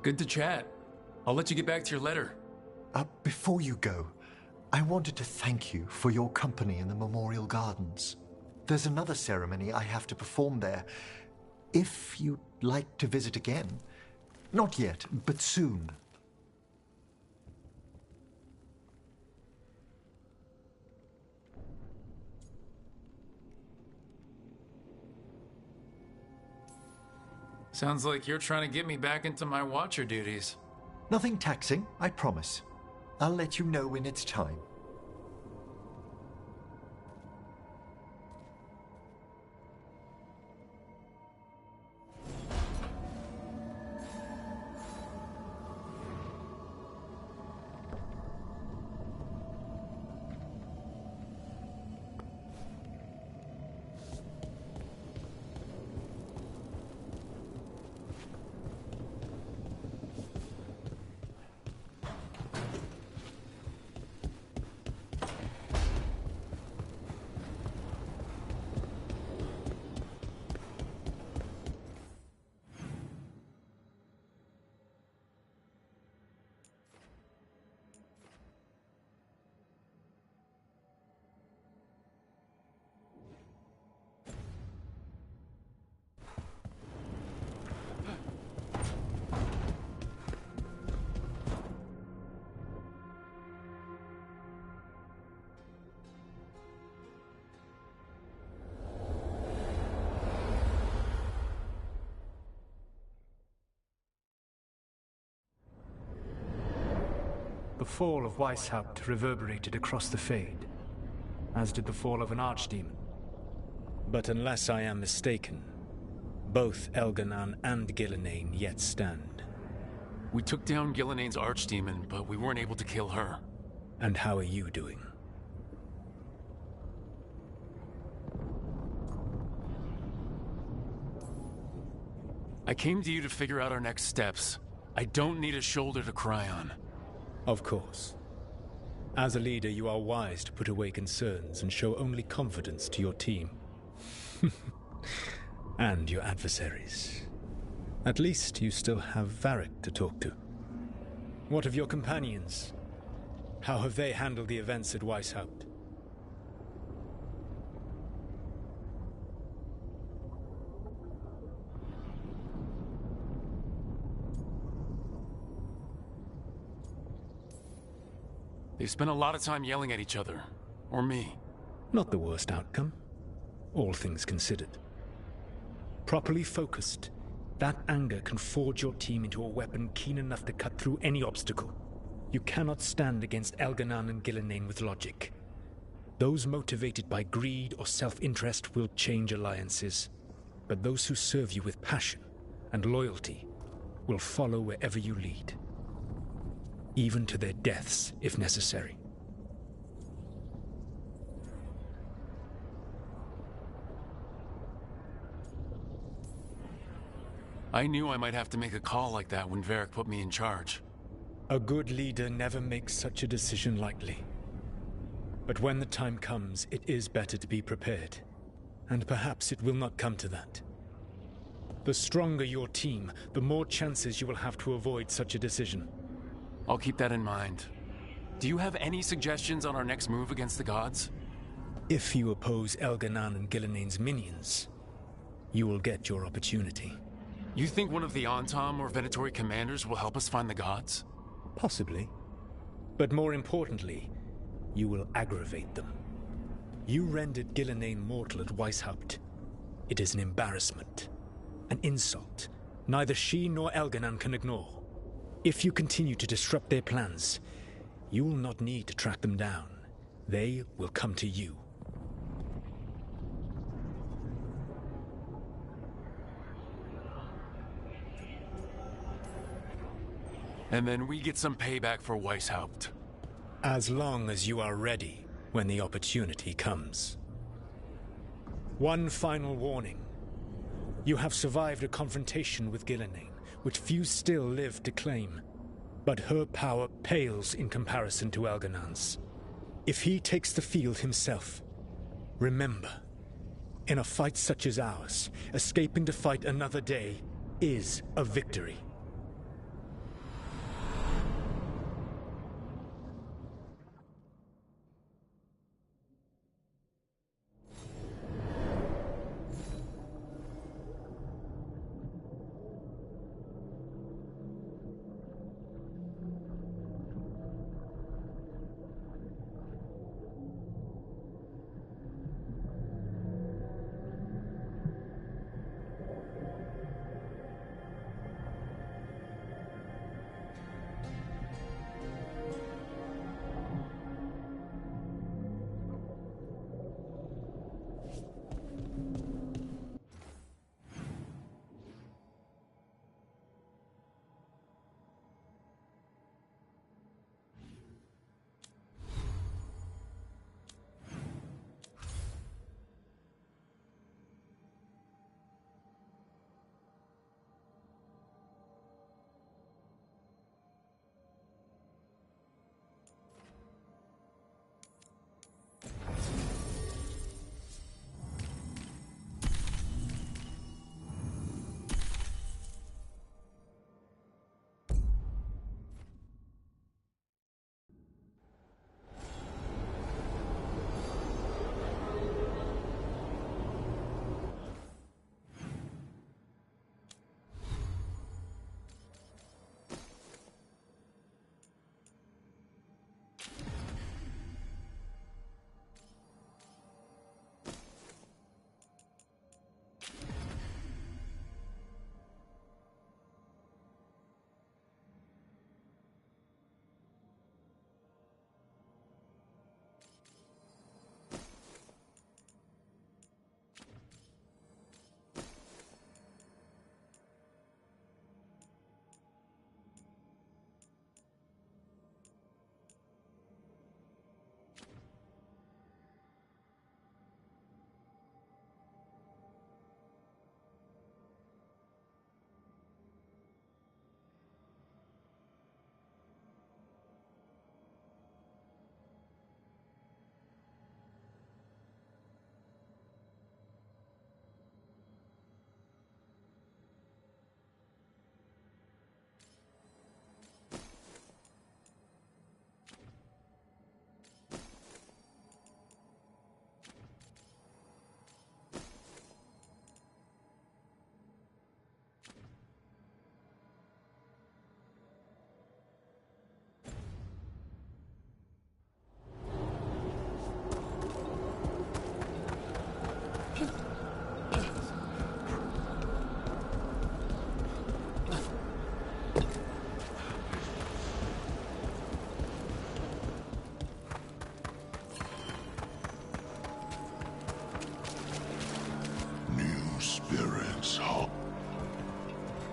Good to chat. I'll let you get back to your letter. Before you go, I wanted to thank you for your company in the Memorial Gardens. There's another ceremony I have to perform there. If you'd like to visit again. Not yet, but soon. Sounds like you're trying to get me back into my Watcher duties. Nothing taxing, I promise. I'll let you know when it's time. The fall of Weishaupt reverberated across the Fade, as did the fall of an archdemon. But unless I am mistaken, both Elganan and Gillenane yet stand. We took down Gillenane's archdemon, but we weren't able to kill her. And how are you doing? I came to you to figure out our next steps. I don't need a shoulder to cry on. Of course. As a leader, you are wise to put away concerns and show only confidence to your team. And your adversaries. At least you still have Varric to talk to. What of your companions? How have they handled the events at Weishaupt? They spent a lot of time yelling at each other. Or me. Not the worst outcome, all things considered. Properly focused, that anger can forge your team into a weapon keen enough to cut through any obstacle. You cannot stand against Elganan and Gillenane with logic. Those motivated by greed or self-interest will change alliances, but those who serve you with passion and loyalty will follow wherever you lead. Even to their deaths, if necessary. I knew I might have to make a call like that when Varric put me in charge. A good leader never makes such a decision lightly. But when the time comes, it is better to be prepared. And perhaps it will not come to that. The stronger your team, the more chances you will have to avoid such a decision. I'll keep that in mind. Do you have any suggestions on our next move against the gods? If you oppose Elganan and Gilnenain's minions, you will get your opportunity. You think one of the Antom or Venatori commanders will help us find the gods? Possibly. But more importantly, you will aggravate them. You rendered Gilnenain mortal at Weishaupt. It is an embarrassment. An insult. Neither she nor Elganan can ignore. If you continue to disrupt their plans, you will not need to track them down. They will come to you. And then we get some payback for Weishaupt. As long as you are ready when the opportunity comes. One final warning. You have survived a confrontation with Gilnenain, which few still live to claim. But her power pales in comparison to Elganan's. If he takes the field himself, remember, in a fight such as ours, escaping to fight another day is a victory.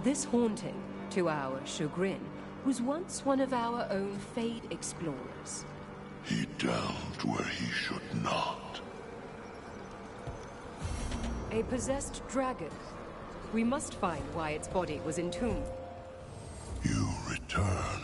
This haunting, to our chagrin, was once one of our own Fade explorers. He delved where he should not. A possessed dragon. We must find why its body was entombed. You return.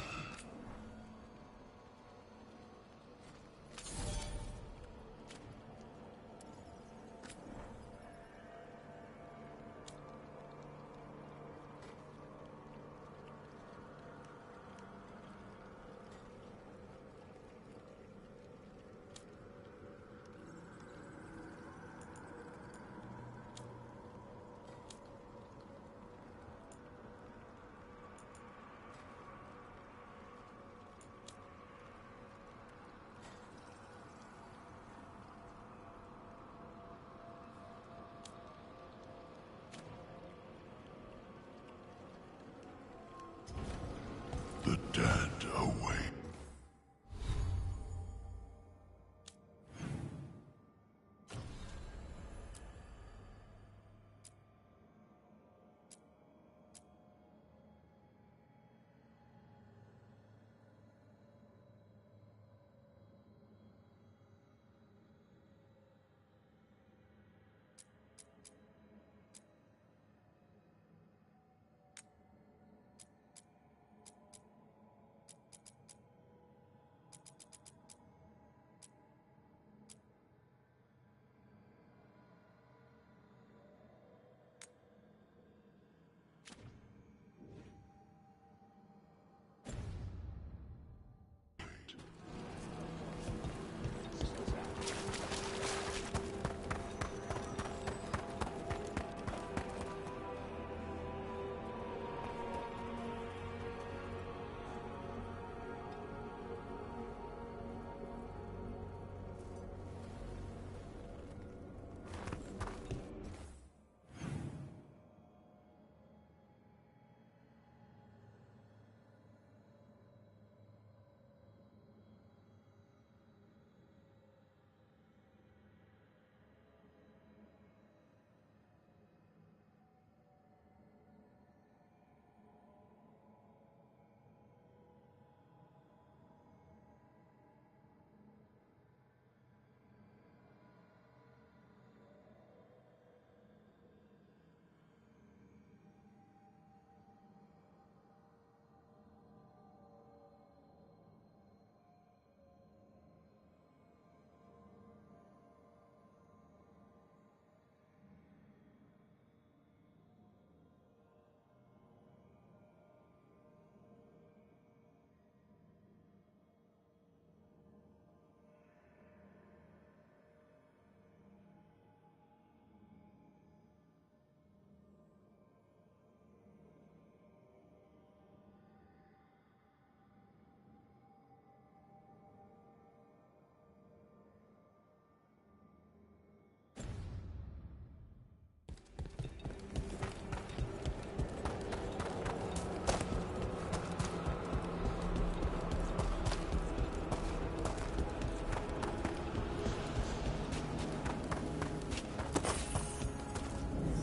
The dead awake.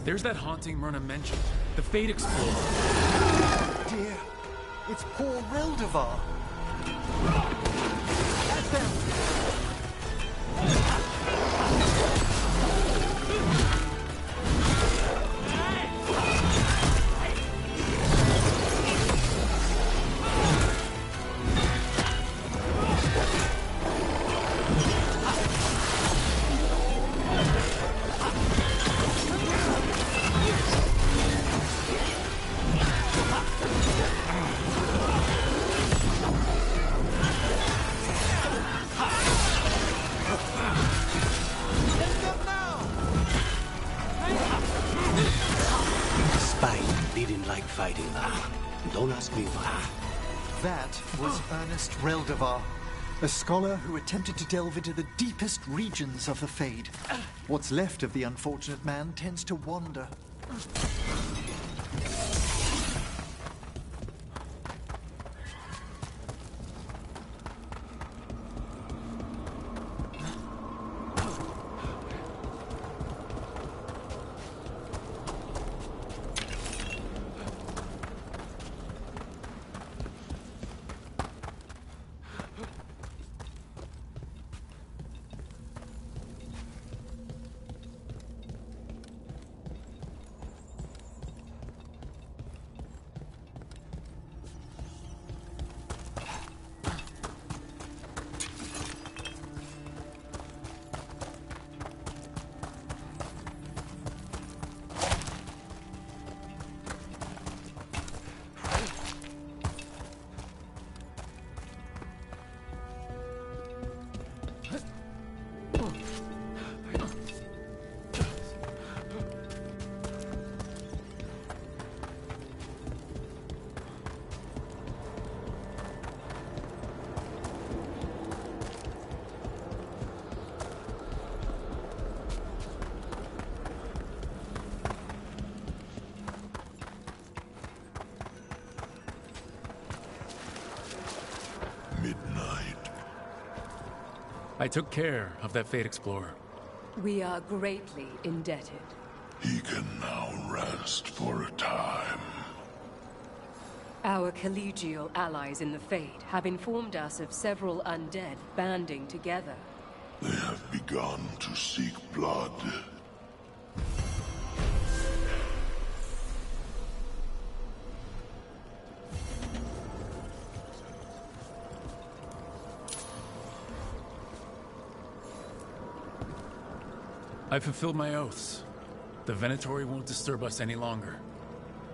There's that haunting Myrna mentioned. The Fate Explorer. Dear, it's poor Reldevar. At them! Fighting them. Don't ask me why. That was Ernest Reldevar, a scholar who attempted to delve into the deepest regions of the Fade. What's left of the unfortunate man tends to wander. I took care of that Fate Explorer. We are greatly indebted. He can now rest for a time. Our collegial allies in the Fade have informed us of several undead banding together. They have begun to seek blood. I fulfilled my oaths. The Venatori won't disturb us any longer.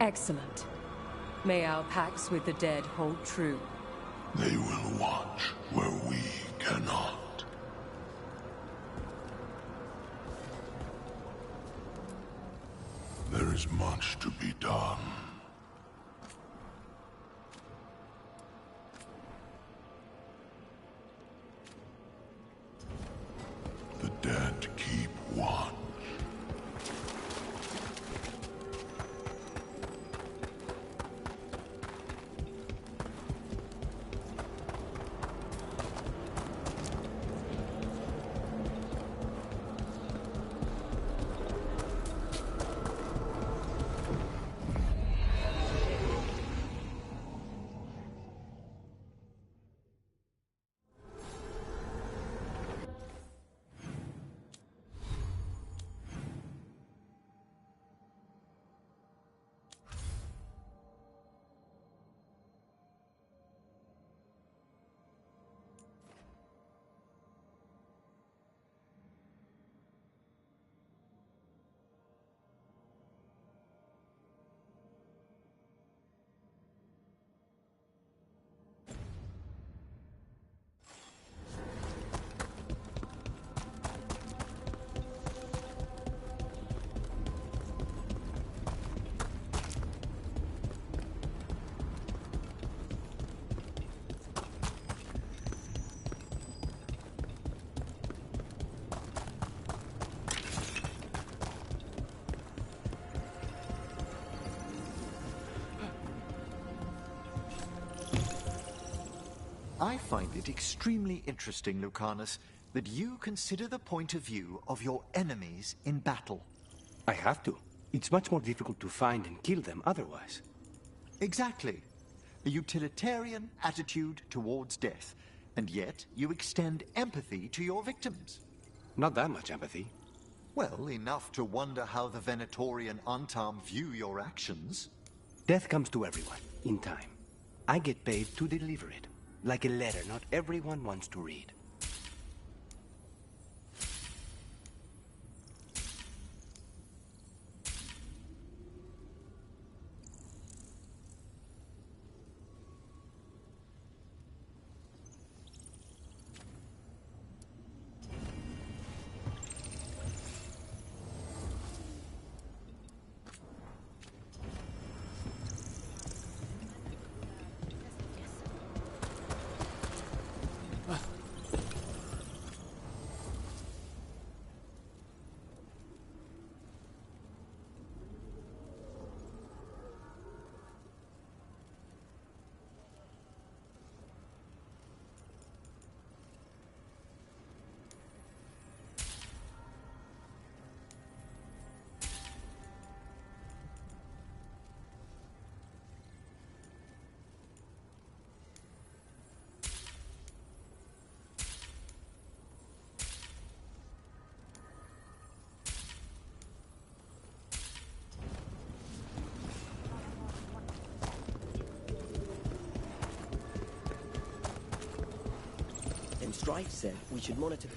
Excellent. May our pacts with the dead hold true. They will watch where we cannot. There is much to be done. The dead keep watch. I find it extremely interesting, Lucanus, that you consider the point of view of your enemies in battle. I have to. It's much more difficult to find and kill them otherwise. Exactly. A utilitarian attitude towards death, and yet you extend empathy to your victims. Not that much empathy. Well, enough to wonder how the Venatori and Antam view your actions. Death comes to everyone, in time. I get paid to deliver it. Like a letter not everyone wants to read. Strife said we should monitor.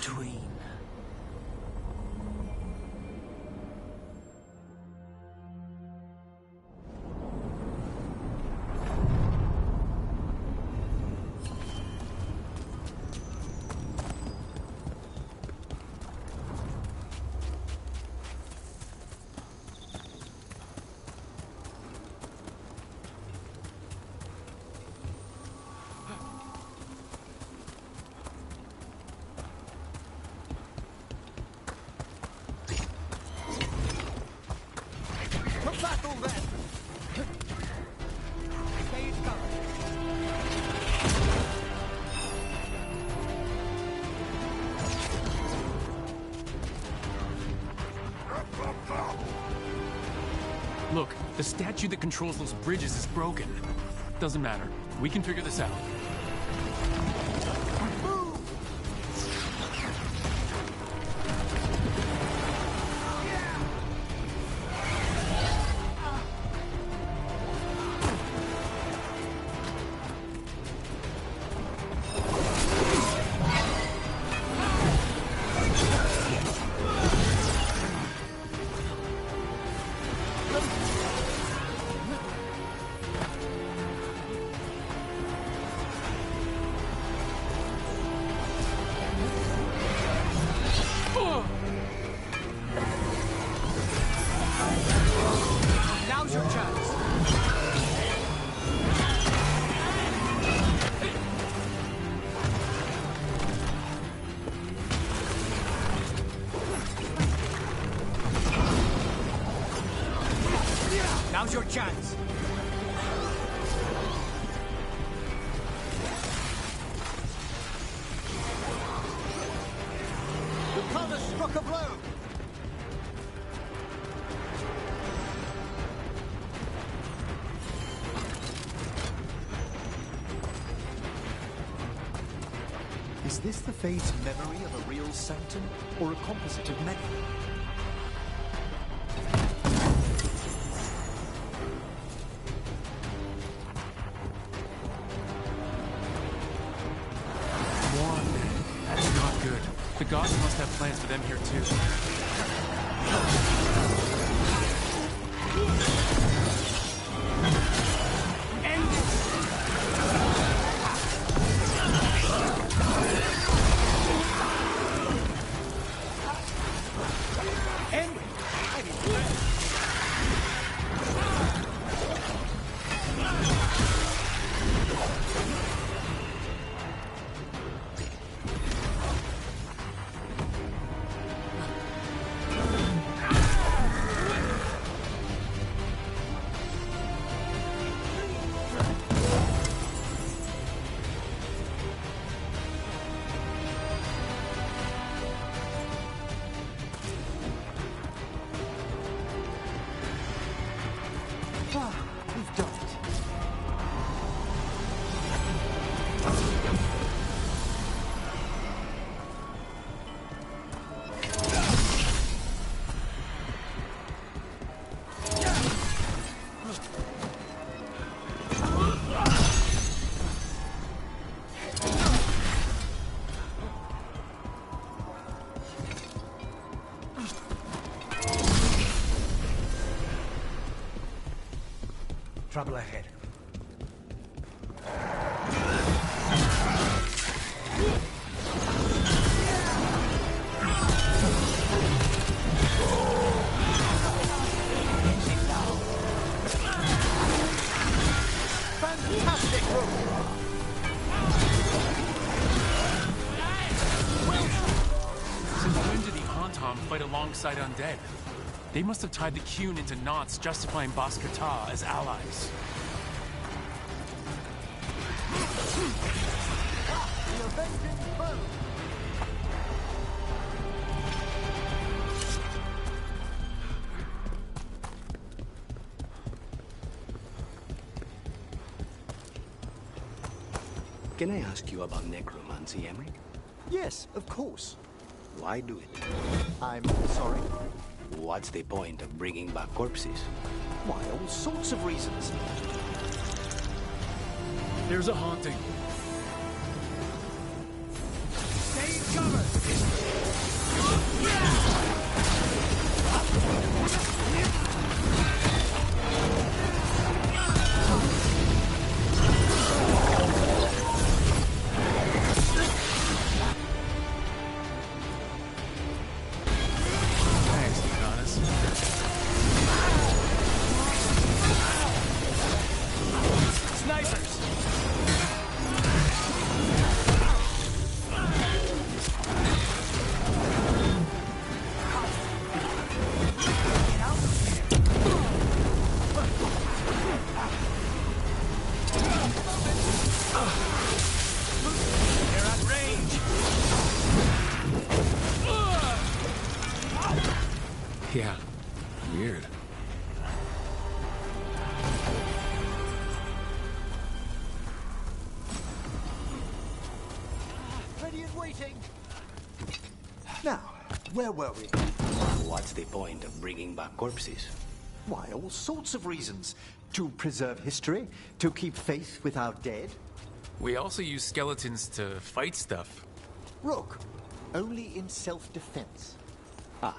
between. Look, the statue that controls those bridges is broken. Doesn't matter. We can figure this out. Now's your chance. Now's your chance. The color struck a blow. Is this the Fade's memory of a real sanctum, or a composite of many? One. That's not good. The gods must have plans for them here too. We've done it. Trouble ahead. Fantastic move. Since when did the Antam fight alongside undead? They must have tied the Qun into knots, justifying Bas-Kata as allies. The avenging foe. Can I ask you about necromancy, Emmerich? Yes, of course. Why do it? I'm sorry. What's the point of bringing back corpses? Why, all sorts of reasons. There's a haunting. Stay Yeah, weird. Ready and waiting. Now, where were we? What's the point of bringing back corpses? Why, all sorts of reasons. To preserve history, to keep faith with our dead. We also use skeletons to fight stuff. Rook, only in self-defense. Ah.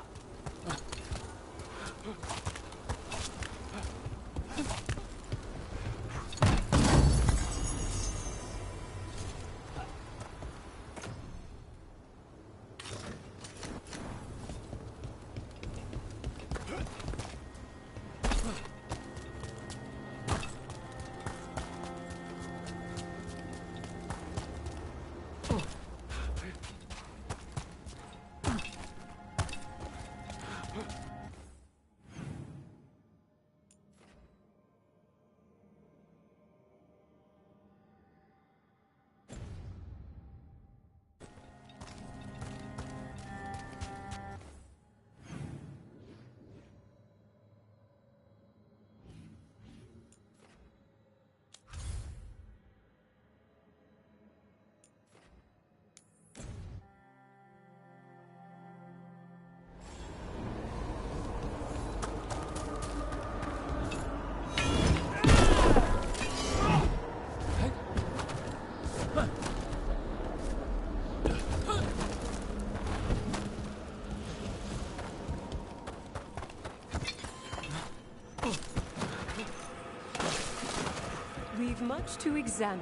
We've much to examine.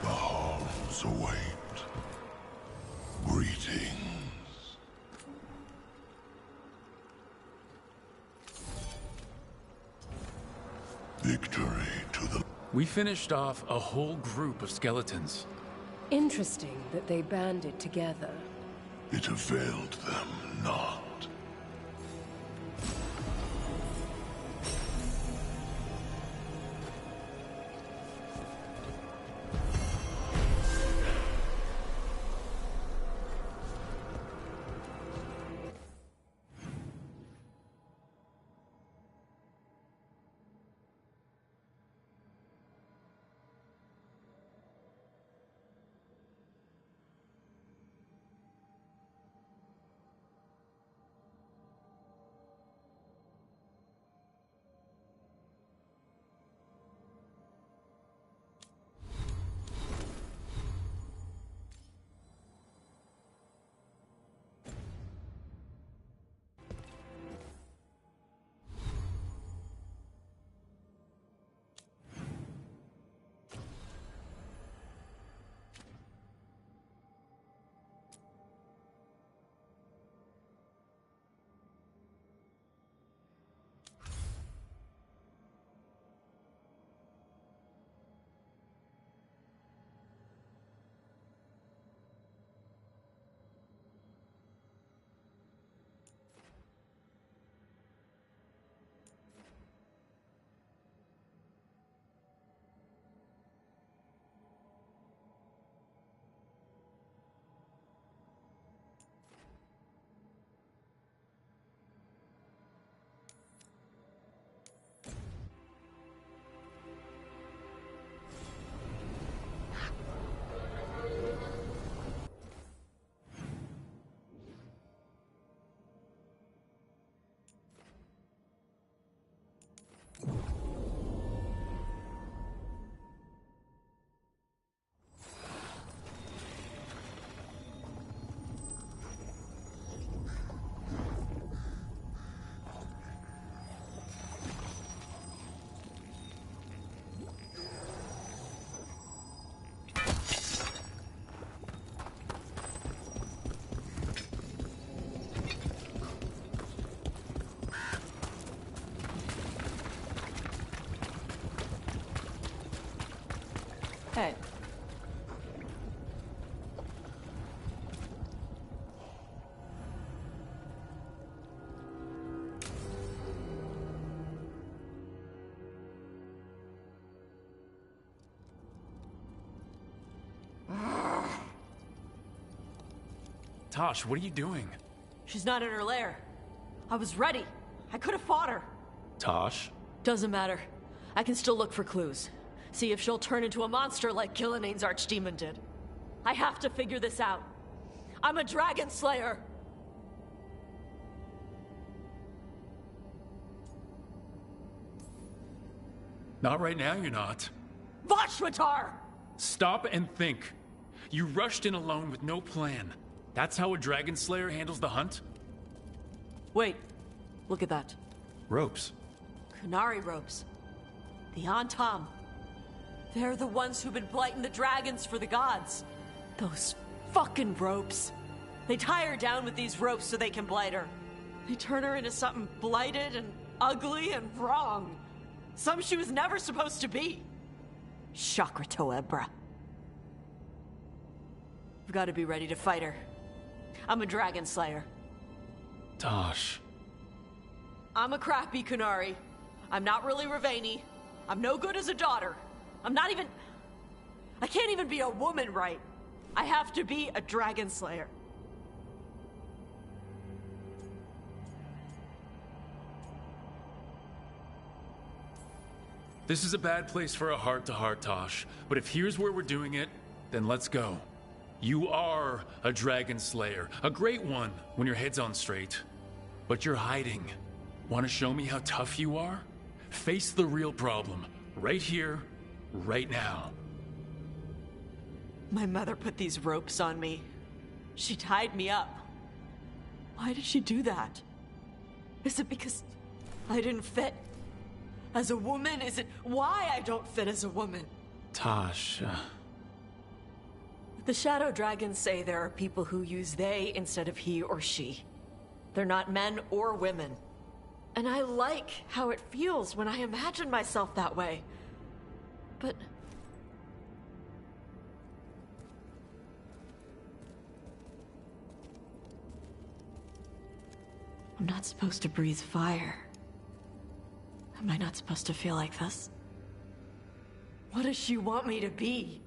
The halls await. Greetings. Victory to the... We finished off a whole group of skeletons. Interesting that they banded together. It availed them not. Tosh, what are you doing? She's not in her lair. I was ready. I could have fought her. Tosh? Doesn't matter. I can still look for clues. See if she'll turn into a monster like Gilnenane's archdemon did. I have to figure this out. I'm a dragon slayer. Not right now, you're not. Vashwatar! Stop and think. You rushed in alone with no plan. That's how a dragon slayer handles the hunt? Wait. Look at that. Ropes. Qunari ropes. The Antam. They're the ones who've been blighting the dragons for the gods. Those fucking ropes. They tie her down with these ropes so they can blight her. They turn her into something blighted and ugly and wrong. Something she was never supposed to be. Chakra Toebra. I've got to be ready to fight her. I'm a dragon slayer. Tosh. I'm a crappy Qunari. I'm not really Ravani. I'm no good as a daughter. I'm not even... I can't even be a woman right. I have to be a dragon slayer. This is a bad place for a heart-to-heart, Tosh. But if here's where we're doing it, then let's go. You are a dragon slayer. A great one when your head's on straight. But you're hiding. Want to show me how tough you are? Face the real problem. Right here, right now. My mother put these ropes on me. She tied me up. Why did she do that? Is it because I didn't fit? As a woman? Is it why I don't fit as a woman? Tosh, The Shadow Dragons say there are people who use they instead of he or she. They're not men or women. And I like how it feels when I imagine myself that way. But... I'm not supposed to breathe fire. Am I not supposed to feel like this? What does she want me to be?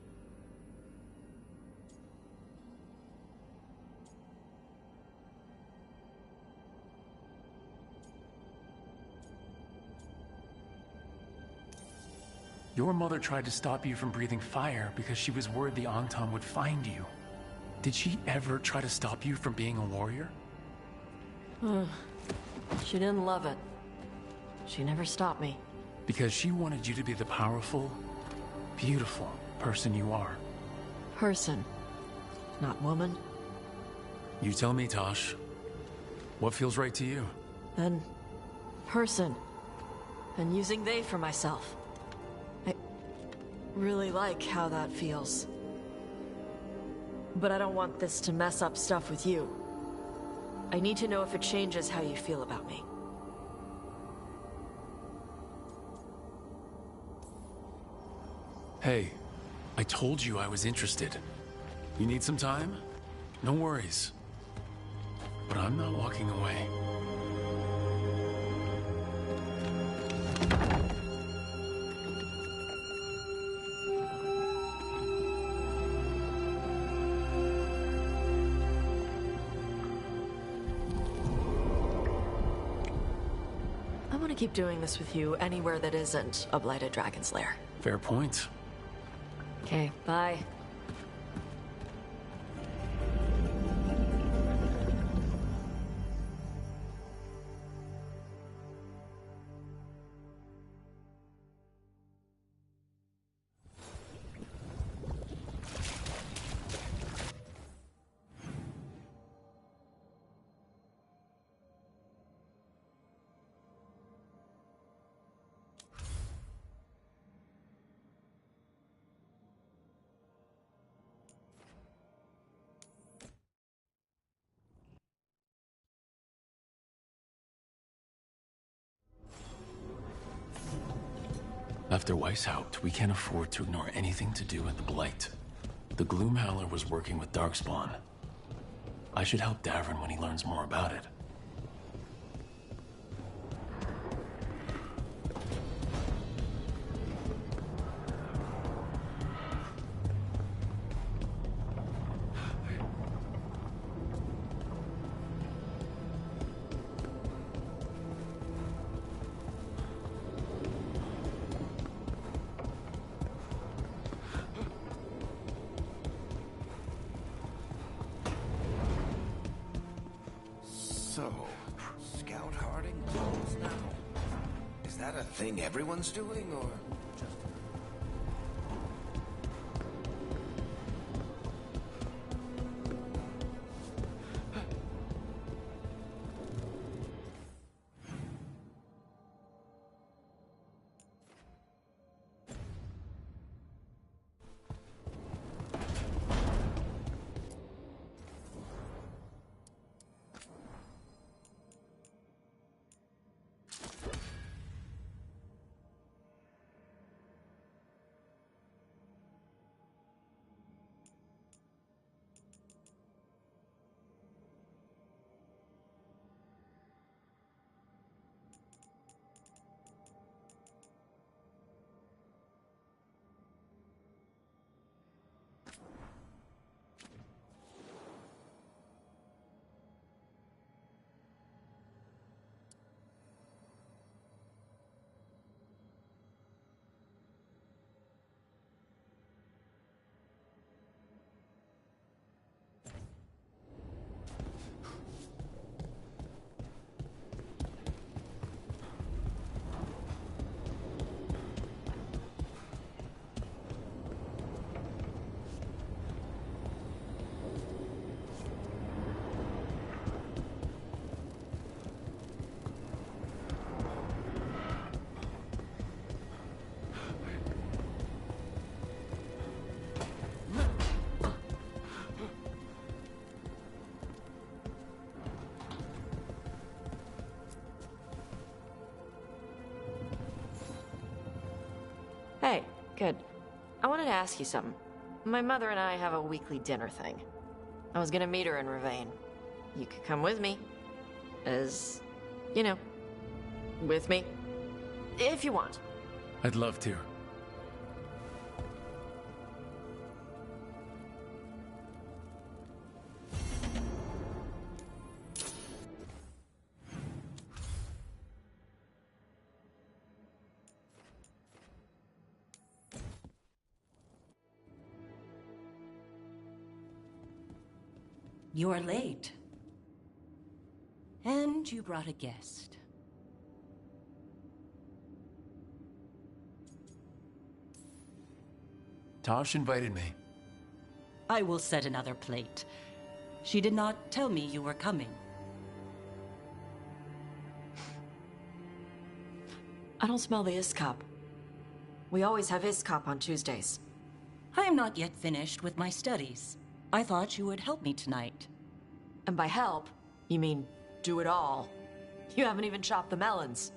your mother tried to stop you from breathing fire because she was worried the Antam would find you. Did she ever try to stop you from being a warrior? She didn't love it. She never stopped me. Because she wanted you to be the powerful, beautiful person you are. Person, not woman. You tell me, Tosh. What feels right to you? Then, person. And using they for myself. I really like how that feels. But I don't want this to mess up stuff with you. I need to know if it changes how you feel about me. Hey, I told you I was interested. You need some time? No worries. But I'm not walking away. I want to keep doing this with you anywhere that isn't a blighted dragon's lair. Fair point. Okay, bye. After Weishaupt, we can't afford to ignore anything to do with the Blight. The Gloomhowler was working with Darkspawn. I should help Davrin when he learns more about it. So, Scout Harding clothes now? Is that a thing everyone's doing, or just... Hey, good. I wanted to ask you something. My mother and I have a weekly dinner thing. I was gonna meet her in Ravane. You could come with me. As, you know, with me. If you want. I'd love to. You're late. And you brought a guest. Tosh invited me. I will set another plate. She did not tell me you were coming. I don't smell the Iskop. We always have Iskop on Tuesdays. I am not yet finished with my studies. I thought you would help me tonight. And by help, you mean do it all. You haven't even chopped the melons.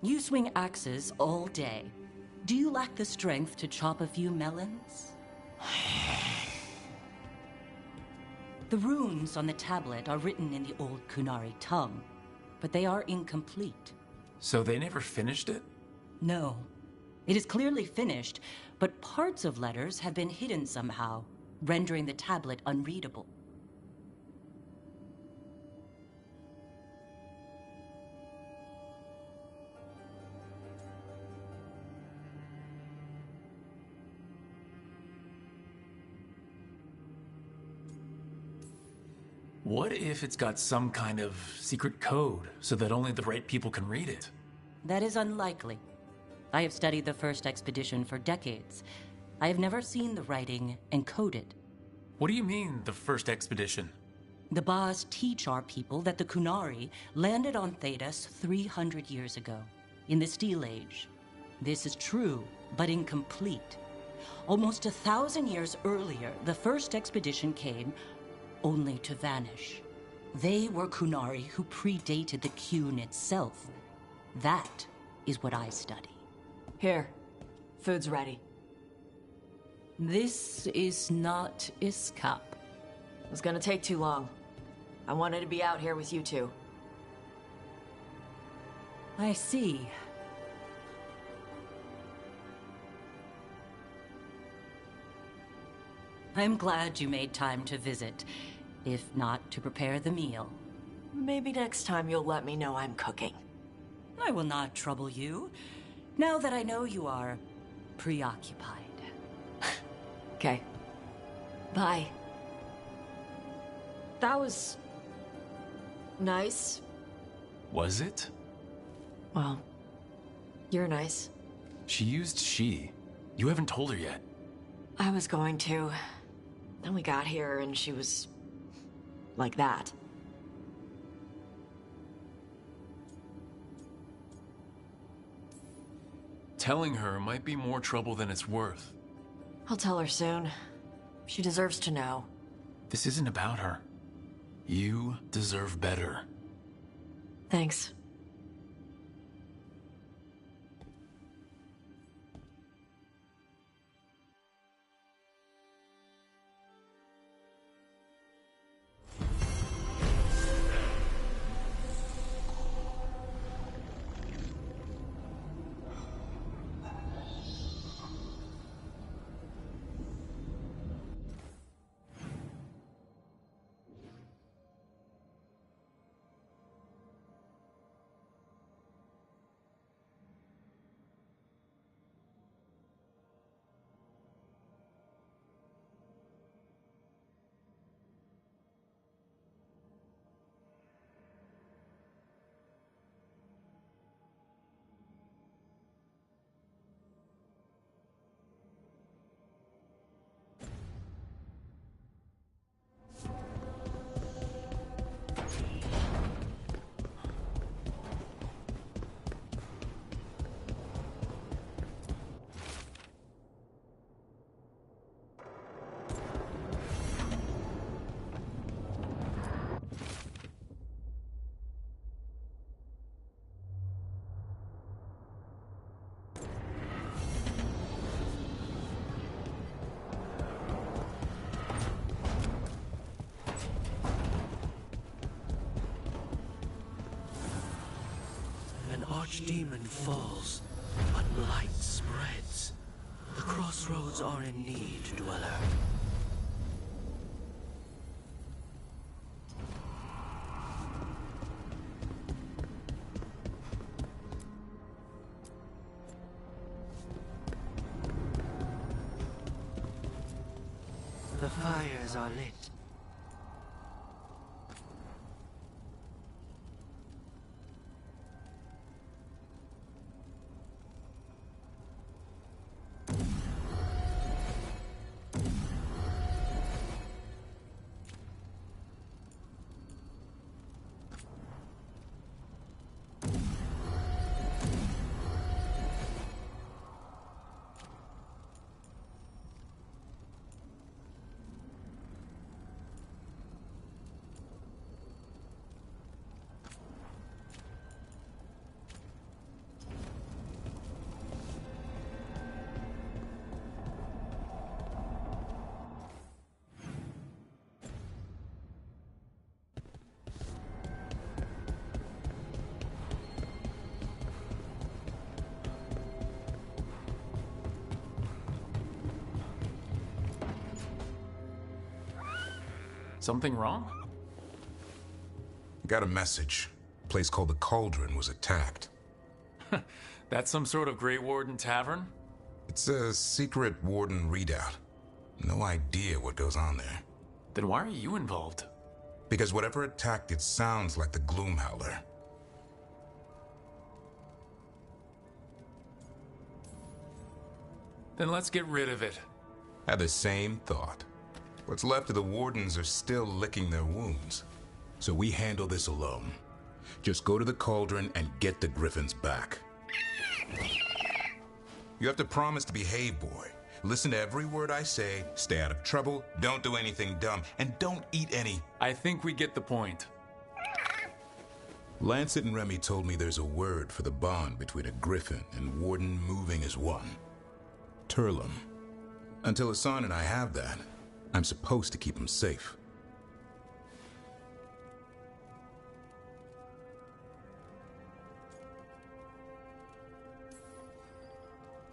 You swing axes all day. Do you lack the strength to chop a few melons? The runes on the tablet are written in the old Kunari tongue, but they are incomplete. So they never finished it? No. It is clearly finished, but parts of letters have been hidden somehow, rendering the tablet unreadable. What if it's got some kind of secret code so that only the right people can read it? That is unlikely. I have studied the first expedition for decades. I have never seen the writing encoded. What do you mean, the first expedition? The Baas teach our people that the Kunari landed on Thedas 300 years ago, in the Steel Age. This is true, but incomplete. Almost 1,000 years earlier, the first expedition came, only to vanish. They were Kunari who predated the Qun itself. That is what I study. Here, food's ready. This is not Iskop. It was gonna take too long. I wanted to be out here with you two. I see. I'm glad you made time to visit, if not to prepare the meal. Maybe next time you'll let me know I'm cooking. I will not trouble you, now that I know you are preoccupied. Okay. Bye. That was Nice. Was it? Well, you're nice. She used she. You haven't told her yet. I was going to. Then we got here and she was... like that. Telling her might be more trouble than it's worth. I'll tell her soon. She deserves to know. This isn't about her. You deserve better. Thanks. Archdemon falls, but light spreads. The crossroads are in need, Dweller. The fires are lit. Something wrong? Got a message. A place called the Cauldron was attacked. That's some sort of Grey Warden tavern? It's a secret Warden readout. No idea what goes on there. Then why are you involved? Because whatever attacked it sounds like the Gloomhowler. Then let's get rid of it. Had the same thought. What's left of the Wardens are still licking their wounds. So we handle this alone. Just go to the Cauldron and get the Griffins back. You have to promise to behave, boy. Listen to every word I say, stay out of trouble, don't do anything dumb, and don't eat any... I think we get the point. Lancet and Remy told me there's a word for the bond between a Griffin and Warden moving as one. Turlum. Until Hassan and I have that, I'm supposed to keep him safe.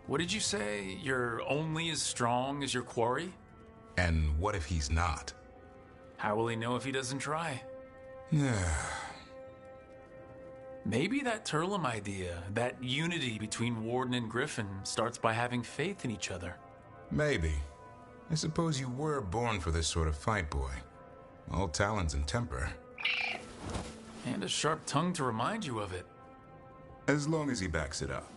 What did you say? You're only as strong as your quarry? And what if he's not? How will he know if he doesn't try? Maybe that Turlum idea, that unity between Warden and Griffin, starts by having faith in each other. Maybe. I suppose you were born for this sort of fight, boy. All talents and temper. And a sharp tongue to remind you of it. As long as he backs it up.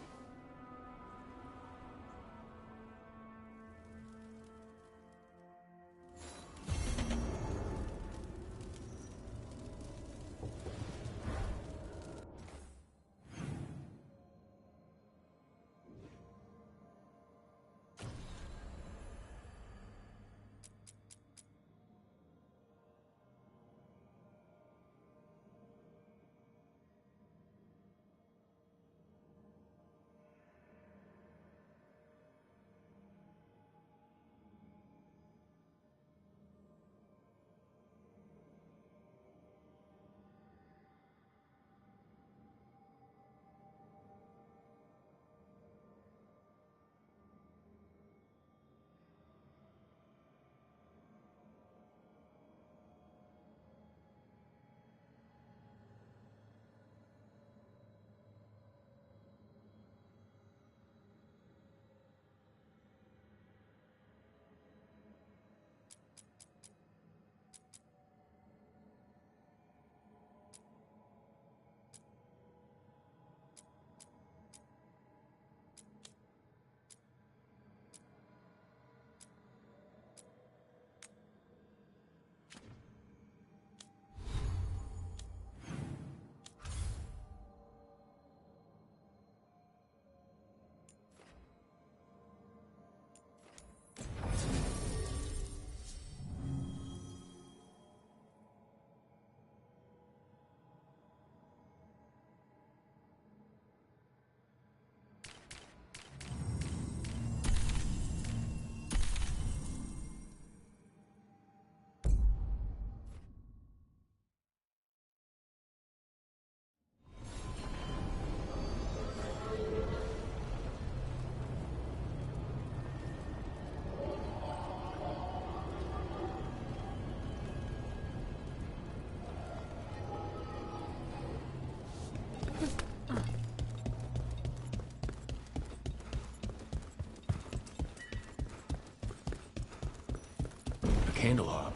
Candelab.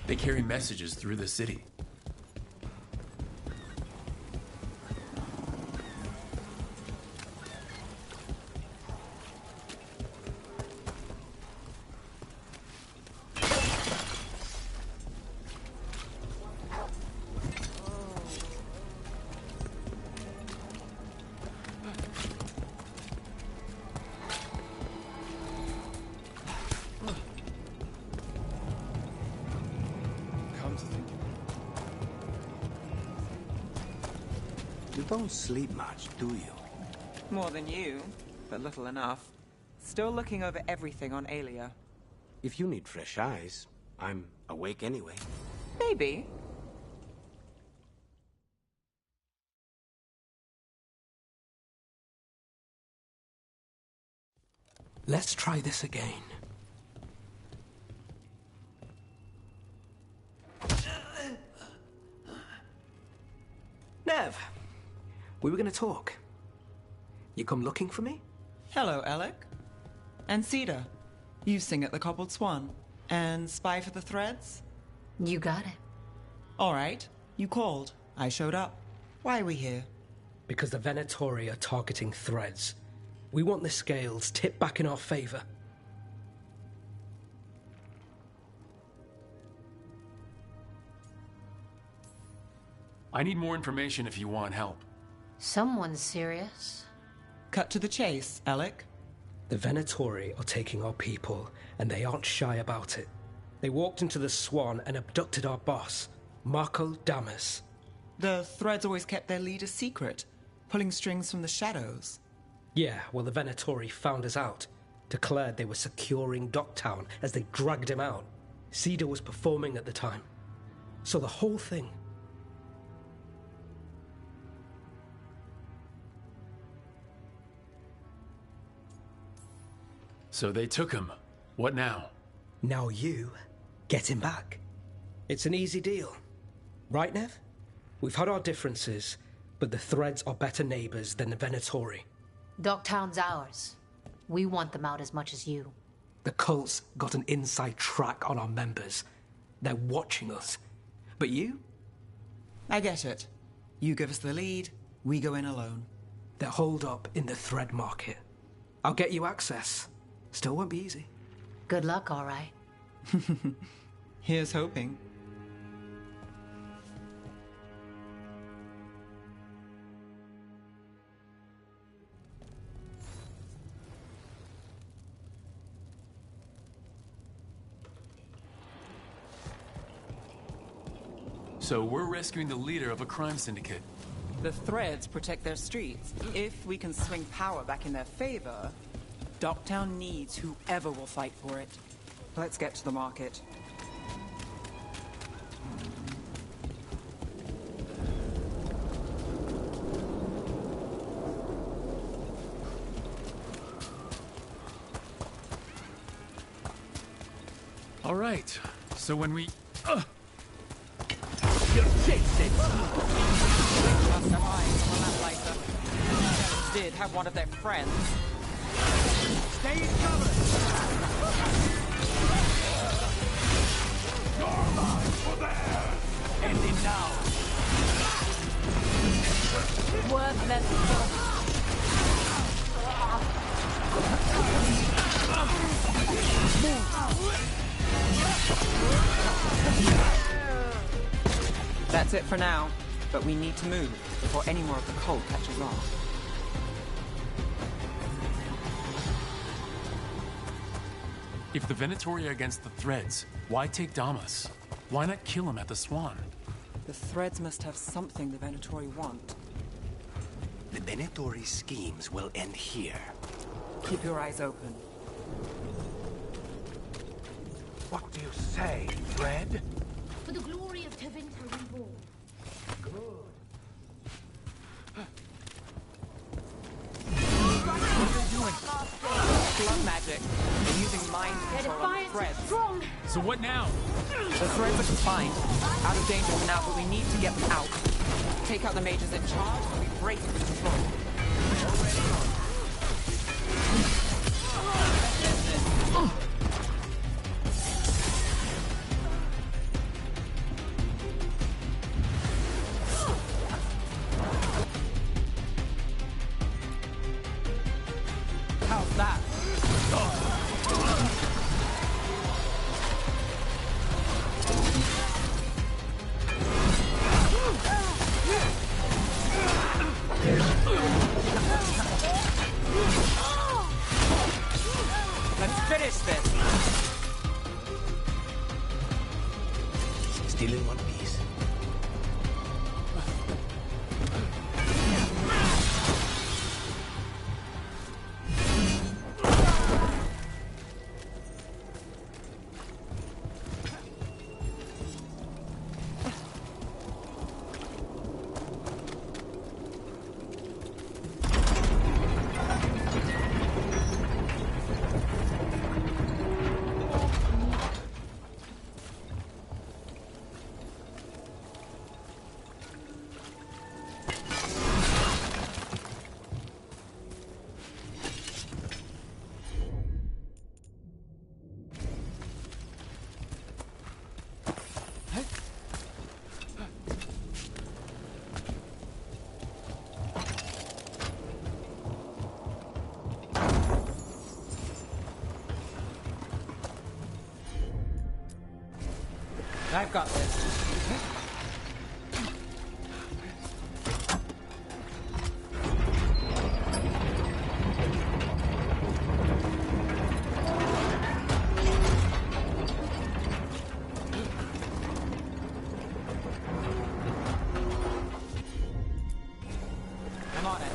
They carry messages through the city. You don't sleep much, do you? More than you, but little enough. Still looking over everything on Aelia. If you need fresh eyes, I'm awake anyway. Maybe. Let's try this again. Nev, we were going to talk. You come looking for me? Hello, Alec. And Cedar. You sing at the Cobbled Swan. And spy for the threads? You got it. All right. You called. I showed up. Why are we here? Because the Venatori are targeting threads. We want the scales tipped back in our favor. I need more information if you want help. Someone's serious. Cut to the chase, Alec. The Venatori are taking our people, and they aren't shy about it. They walked into the Swan and abducted our boss, Marco Damas. The Threads always kept their leader secret, pulling strings from the shadows. Yeah, well, the Venatori found us out, declared they were securing Docktown as they dragged him out. Cedar was performing at the time. So the whole thing... So they took him. What now? Now you get him back. It's an easy deal. Right, Nev? We've had our differences, but the Threads are better neighbors than the Venatori. Docktown's ours. We want them out as much as you. The cult's got an inside track on our members. They're watching us. But you? I get it. You give us the lead, we go in alone. They're holed up in the thread market. I'll get you access. Still won't be easy. Good luck, all right. Here's hoping. So we're rescuing the leader of a crime syndicate. The threads protect their streets. If we can swing power back in their favor, Docktown needs whoever will fight for it. Let's get to the market. All right. So when we... You chased it! Must have eyes on that lighter. They did have one of their friends. Stay in cover! Your lives were there! Ending now! Worth That's it for now, but we need to move before any more of the cold catches on. If the Venatori are against the Threads, why take Damas? Why not kill him at the Swan? The Threads must have something the Venatori want. The Venatori schemes will end here. Keep your eyes open. What do you say, Fred? For the glory of Tevinter Reborn. What are they doing? Blood magic. They're using mind control on the Threads. Strong. So what now? The Threads are confined. Out of danger for now, but we need to get them out. Take out the mages in charge, and we break the control. How's that? Let's finish this. Still in one piece. I've got this. I'm on it.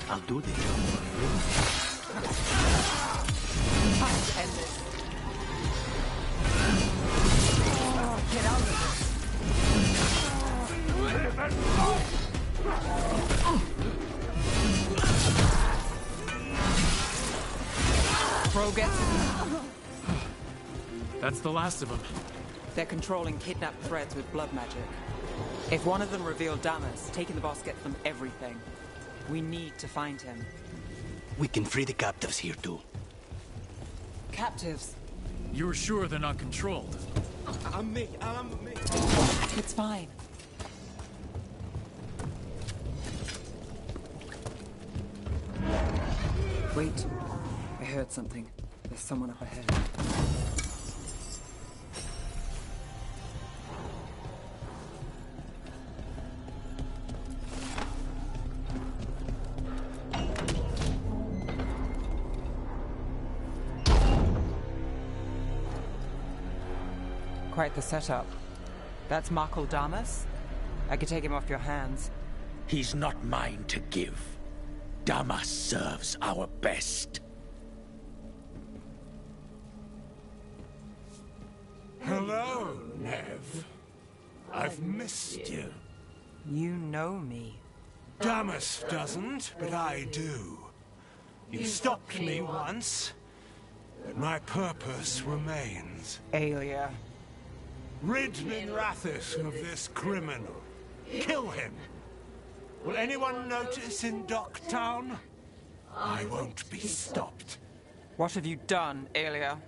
I'll do the job for you. Time to end this. Get out of this. Bro gets it. That's the last of them. They're controlling kidnapped threads with blood magic. If one of them revealed Damas, taking the boss gets them everything. We need to find him. We can free the captives here too. Captives? You're sure they're not controlled? I'm me. It's fine. Wait. I heard something. There's someone up ahead. Quite the setup. That's Markle Damas? I could take him off your hands. He's not mine to give. Damas serves our best. Hello, Nev. I've missed you. You know me. Damas doesn't, but I do. You stopped me once, but my purpose remains. Aelia. Rid Minrathous of this criminal. Kill him. Will anyone notice in Docktown? I won't be stopped. What have you done, Aelia?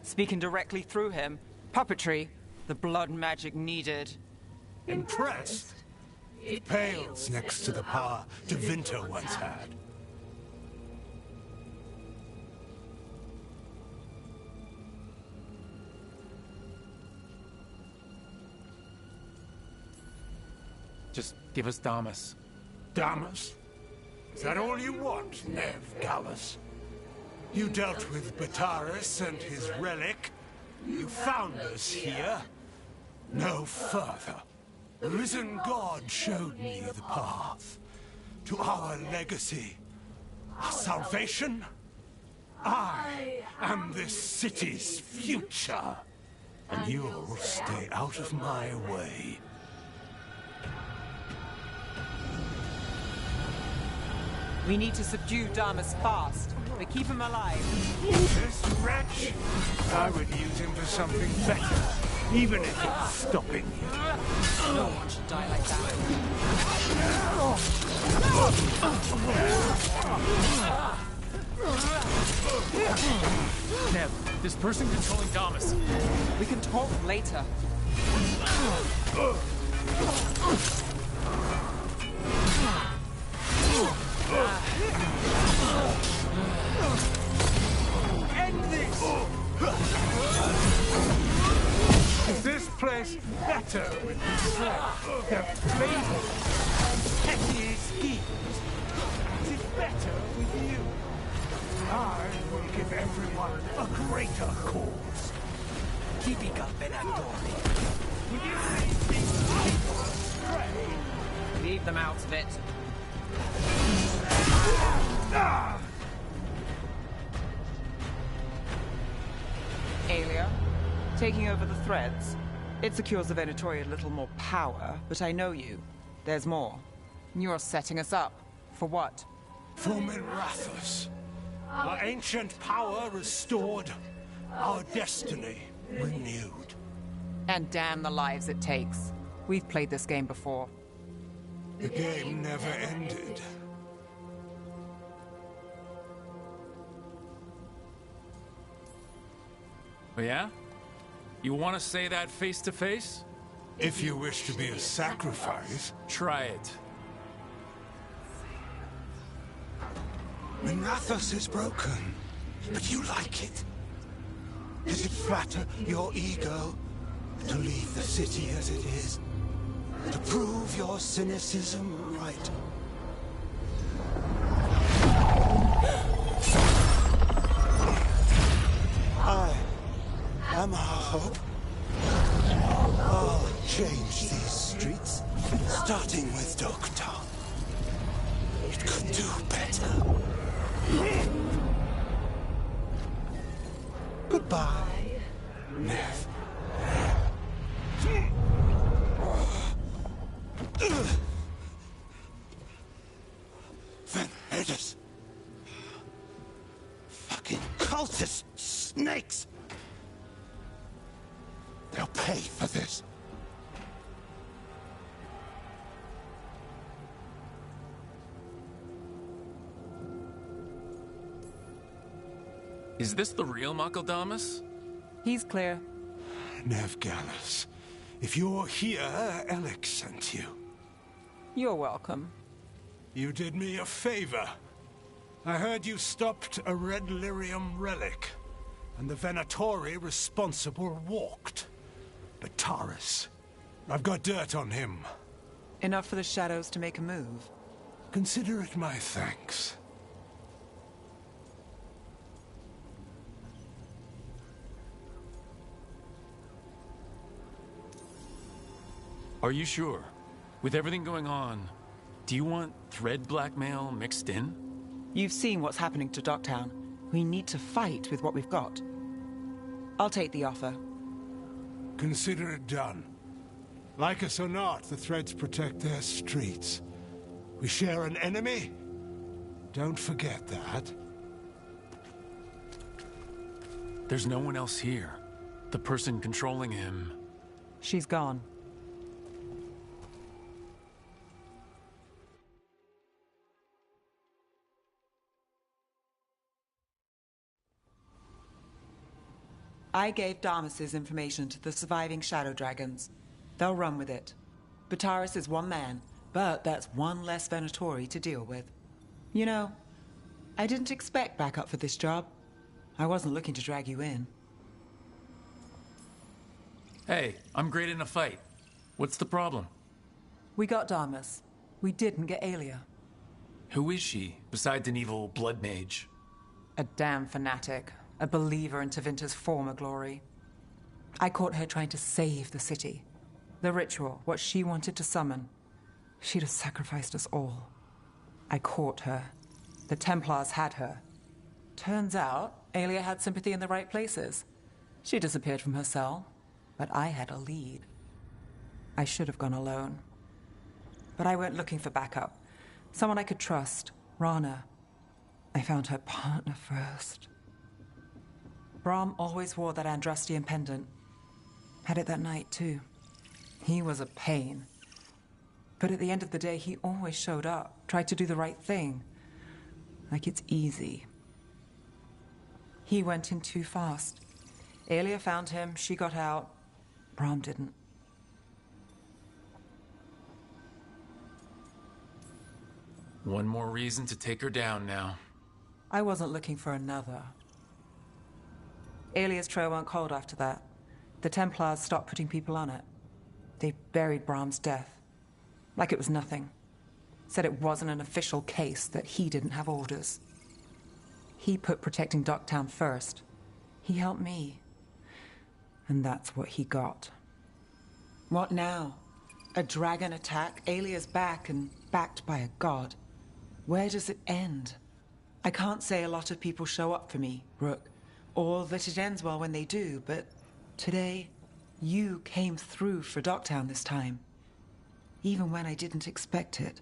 Speaking directly through him. Puppetry. The blood magic needed. Impressed? It pales next to the power Tevinter once had. Just give us Damas. Damas? Is that all you want, Nev Gallus? You dealt with Bataris and his relic. You found us here. No further. The risen God showed me the path to our legacy, our salvation. I am this city's future, and you'll stay out of my way. We need to subdue Damas fast, but keep him alive. This wretch? I would use him for something better, even if it's stopping you. No one should die like that. Nev, this person controlling Damas. We can talk later. End this! Is this place better with the strength, the flavor, petty schemes? Is it better with you? I will give everyone a greater cause. Tipica Benatore. Will you leave these people astray? Leave them out of it. Aelia, taking over the threads. It secures the Venatori a little more power, but I know you. There's more. You're setting us up. For what? For Minrathous. Our ancient power restored. Our destiny renewed. And damn the lives it takes. We've played this game before. The game never ended. Oh yeah? You want to say that face to face? If you wish to be a sacrifice, try it. Minrathous is broken, but you like it. Does it flatter your ego to leave the city as it is? To prove your cynicism right? I am our hope. I'll change these streets, starting with Docktown. It could do better. cultist snakes! They'll pay for this. Is this the real Makaldamas? He's clear. Nevgalis, if you're here, Alex sent you. You're welcome. You did me a favor. I heard you stopped a red lyrium relic, and the Venatori responsible walked. But Taurus, I've got dirt on him. Enough for the shadows to make a move. Consider it my thanks. Are you sure? With everything going on, do you want thread blackmail mixed in? You've seen what's happening to Docktown. We need to fight with what we've got. I'll take the offer. Consider it done. Like us or not, the Threads protect their streets. We share an enemy? Don't forget that. There's no one else here. The person controlling him... She's gone. I gave Damas's information to the surviving Shadow Dragons. They'll run with it. Bataris is one man, but that's one less Venatori to deal with. You know, I didn't expect backup for this job. I wasn't looking to drag you in. Hey, I'm great in a fight. What's the problem? We got Damas. We didn't get Aelia. Who is she, besides an evil blood mage? A damn fanatic. A believer in Tevinter's former glory. I caught her trying to save the city. The ritual, what she wanted to summon. She'd have sacrificed us all. I caught her. The Templars had her. Turns out, Aelia had sympathy in the right places. She disappeared from her cell, but I had a lead. I should have gone alone. But I went looking for backup. Someone I could trust, Rana. I found her partner first. Brahm always wore that Andrastian pendant. Had it that night, too. He was a pain. But at the end of the day, he always showed up, tried to do the right thing. Like it's easy. He went in too fast. Aelia found him, she got out. Brahm didn't. One more reason to take her down now. I wasn't looking for another. Aelia's trail went cold after that. The Templars stopped putting people on it. They buried Brahm's death. Like it was nothing. Said it wasn't an official case, that he didn't have orders. He put protecting Docktown first. He helped me. And that's what he got. What now? A dragon attack, Aelia's back, and backed by a god. Where does it end? I can't say a lot of people show up for me, Rook. Or that it ends well when they do, but today, you came through for Docktown this time. Even when I didn't expect it.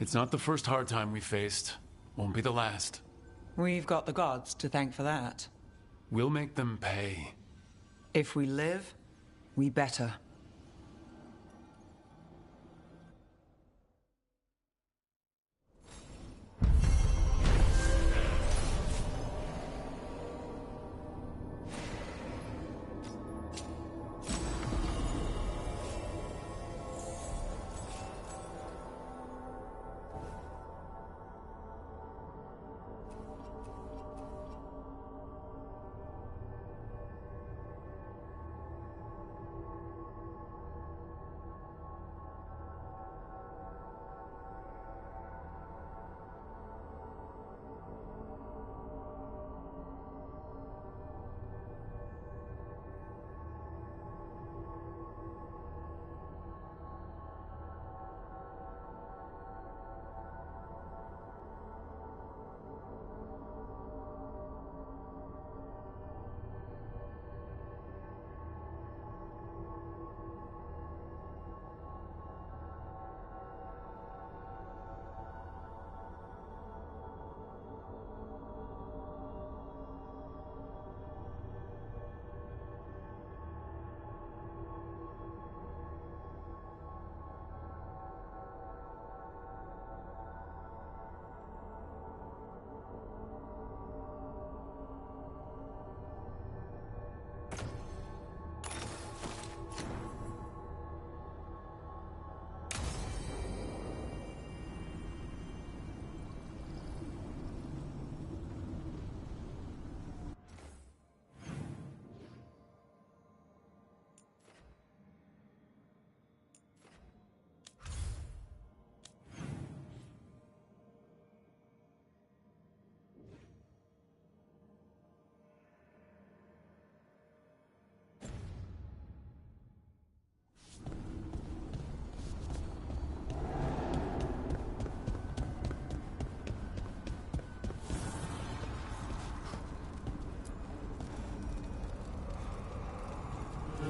It's not the first hard time we faced. Won't be the last. We've got the gods to thank for that. We'll make them pay. If we live, we better.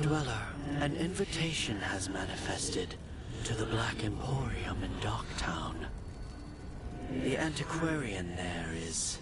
Dweller, an invitation has manifested to the Black Emporium in Docktown. The antiquarian there is...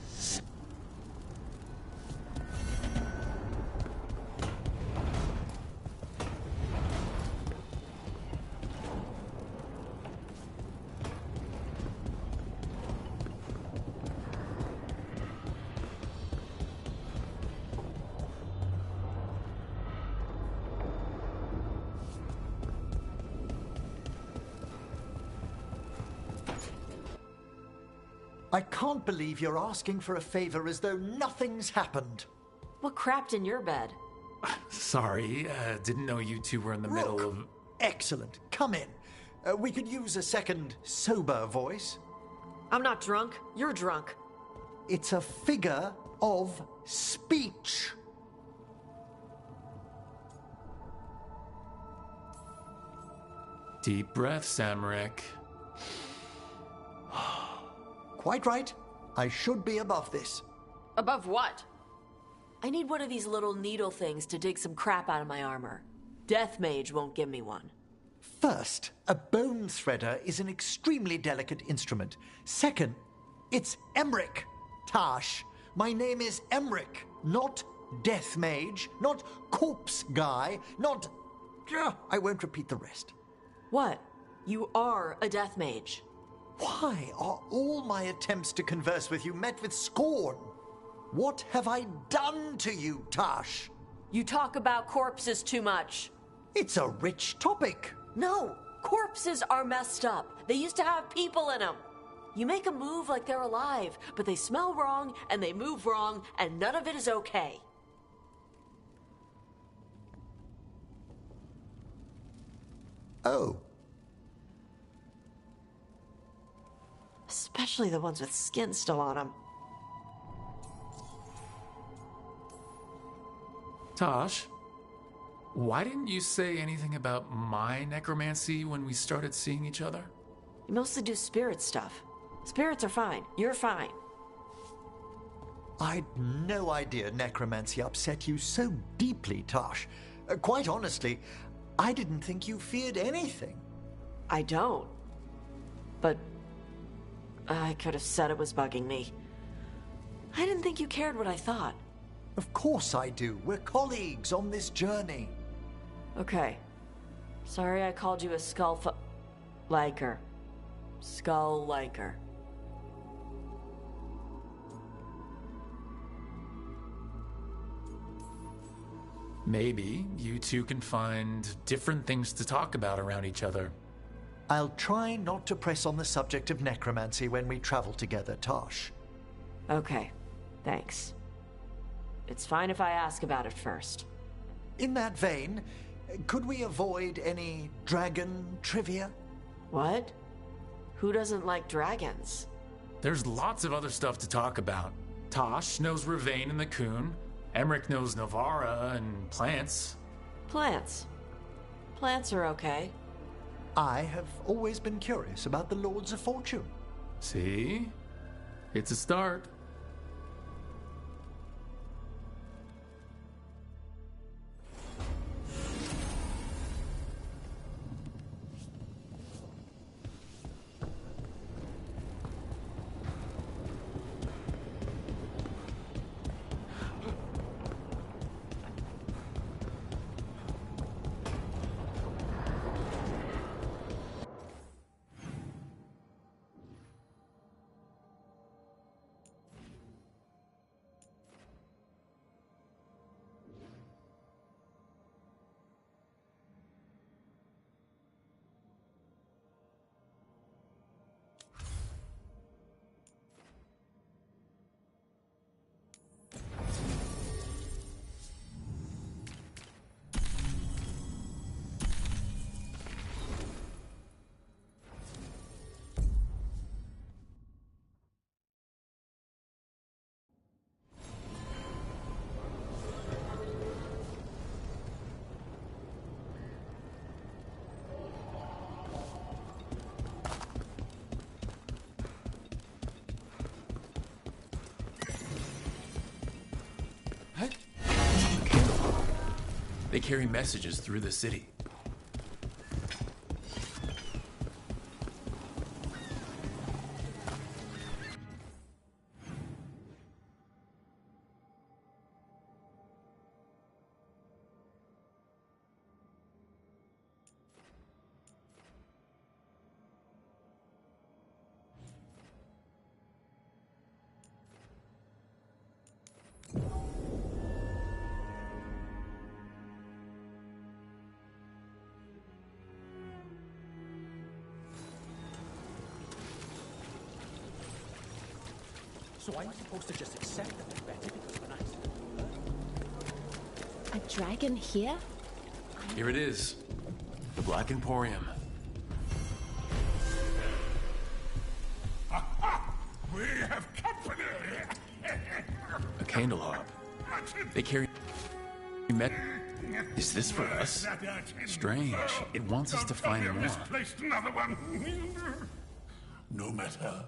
I can't believe you're asking for a favor as though nothing's happened. What crapped in your bed? Sorry, didn't know you two were in the middle of... Excellent. Come in. We could use a second sober voice. I'm not drunk. You're drunk. It's a figure of speech. Deep breath, Samarick. Quite right. I should be above this. Above what? I need one of these little needle things to dig some crap out of my armor. Death Mage won't give me one. First, a bone threader is an extremely delicate instrument. Second, it's Emmerich. Tash, my name is Emmerich, not Death Mage, not Corpse Guy, not... I won't repeat the rest. What? You are a Death Mage. Why are all my attempts to converse with you met with scorn? What have I done to you, Tash? You talk about corpses too much. It's a rich topic. No, corpses are messed up. They used to have people in them. You make a move like they're alive, but they smell wrong and they move wrong, and none of it is okay. Oh. Especially the ones with skin still on them. Tosh, why didn't you say anything about my necromancy when we started seeing each other? You mostly do spirit stuff. Spirits are fine. You're fine. I'd no idea necromancy upset you so deeply, Tosh. Quite honestly, I didn't think you feared anything. I don't. But I could have said it was bugging me. I didn't think you cared what I thought. Of course I do. We're colleagues on this journey. Okay. Sorry I called you a liker. Skull liker. Maybe you two can find different things to talk about around each other. I'll try not to press on the subject of necromancy when we travel together, Tosh. Okay, thanks. It's fine if I ask about it first. In that vein, could we avoid any dragon trivia? What? Who doesn't like dragons? There's lots of other stuff to talk about. Tosh knows Ravain and the Coon. Emmerich knows Novara and plants. Plants? Plants are okay. I have always been curious about the Lords of Fortune. See? It's a start. They carry messages through the city. So I'm supposed to just accept that they're better because of an accident? A dragon here? Here it is. The Black Emporium. We have company! A candelabra. They carry... Is this for us? Strange. It wants us to find more. Misplaced another one. No matter.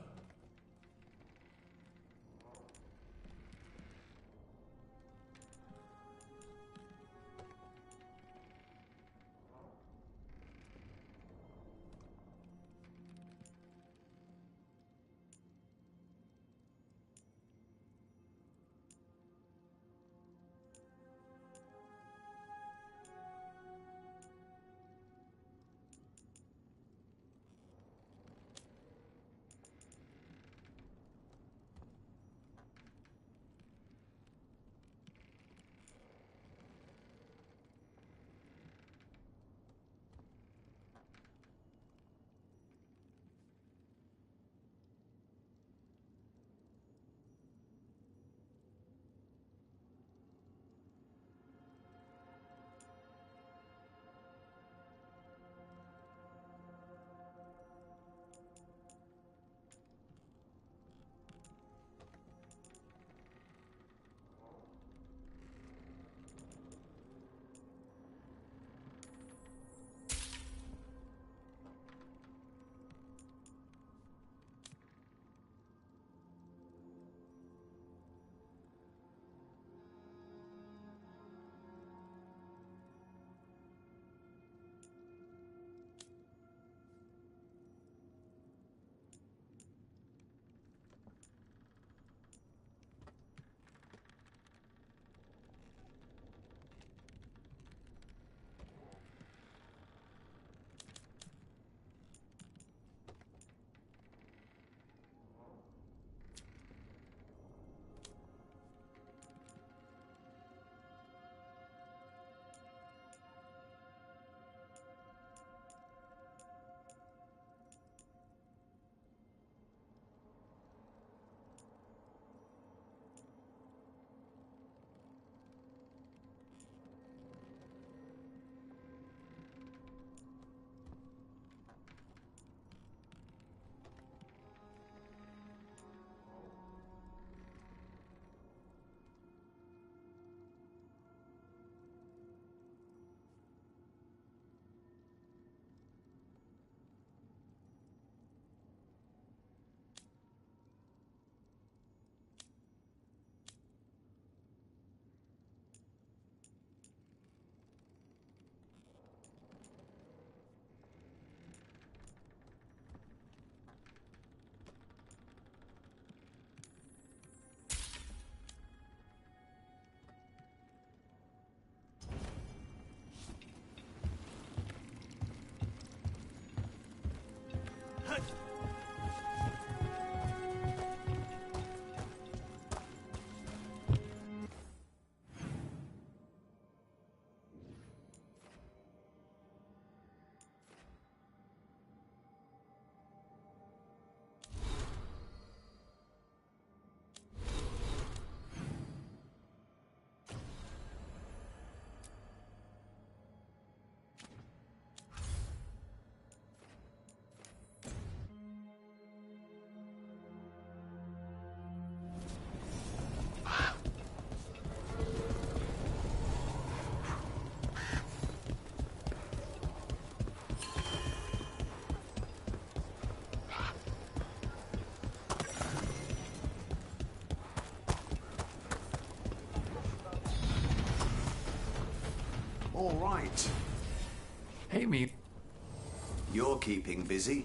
All right. Hey, me. You're keeping busy.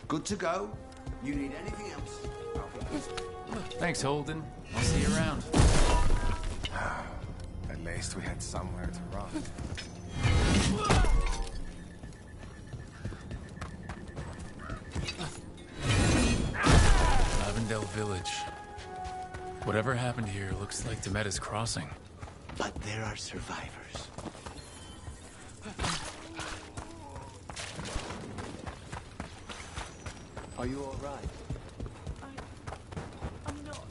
Good to go. You need anything else? Thanks, Holden. I'll see you around. At least we had somewhere to run. Lavendale Village. Whatever happened here looks like Demeda's Crossing. But there are survivors. Are you all right? I'm not.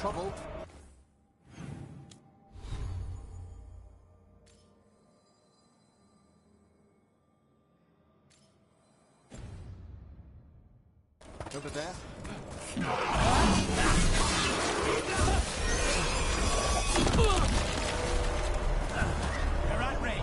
Trouble. Over there. They're at range.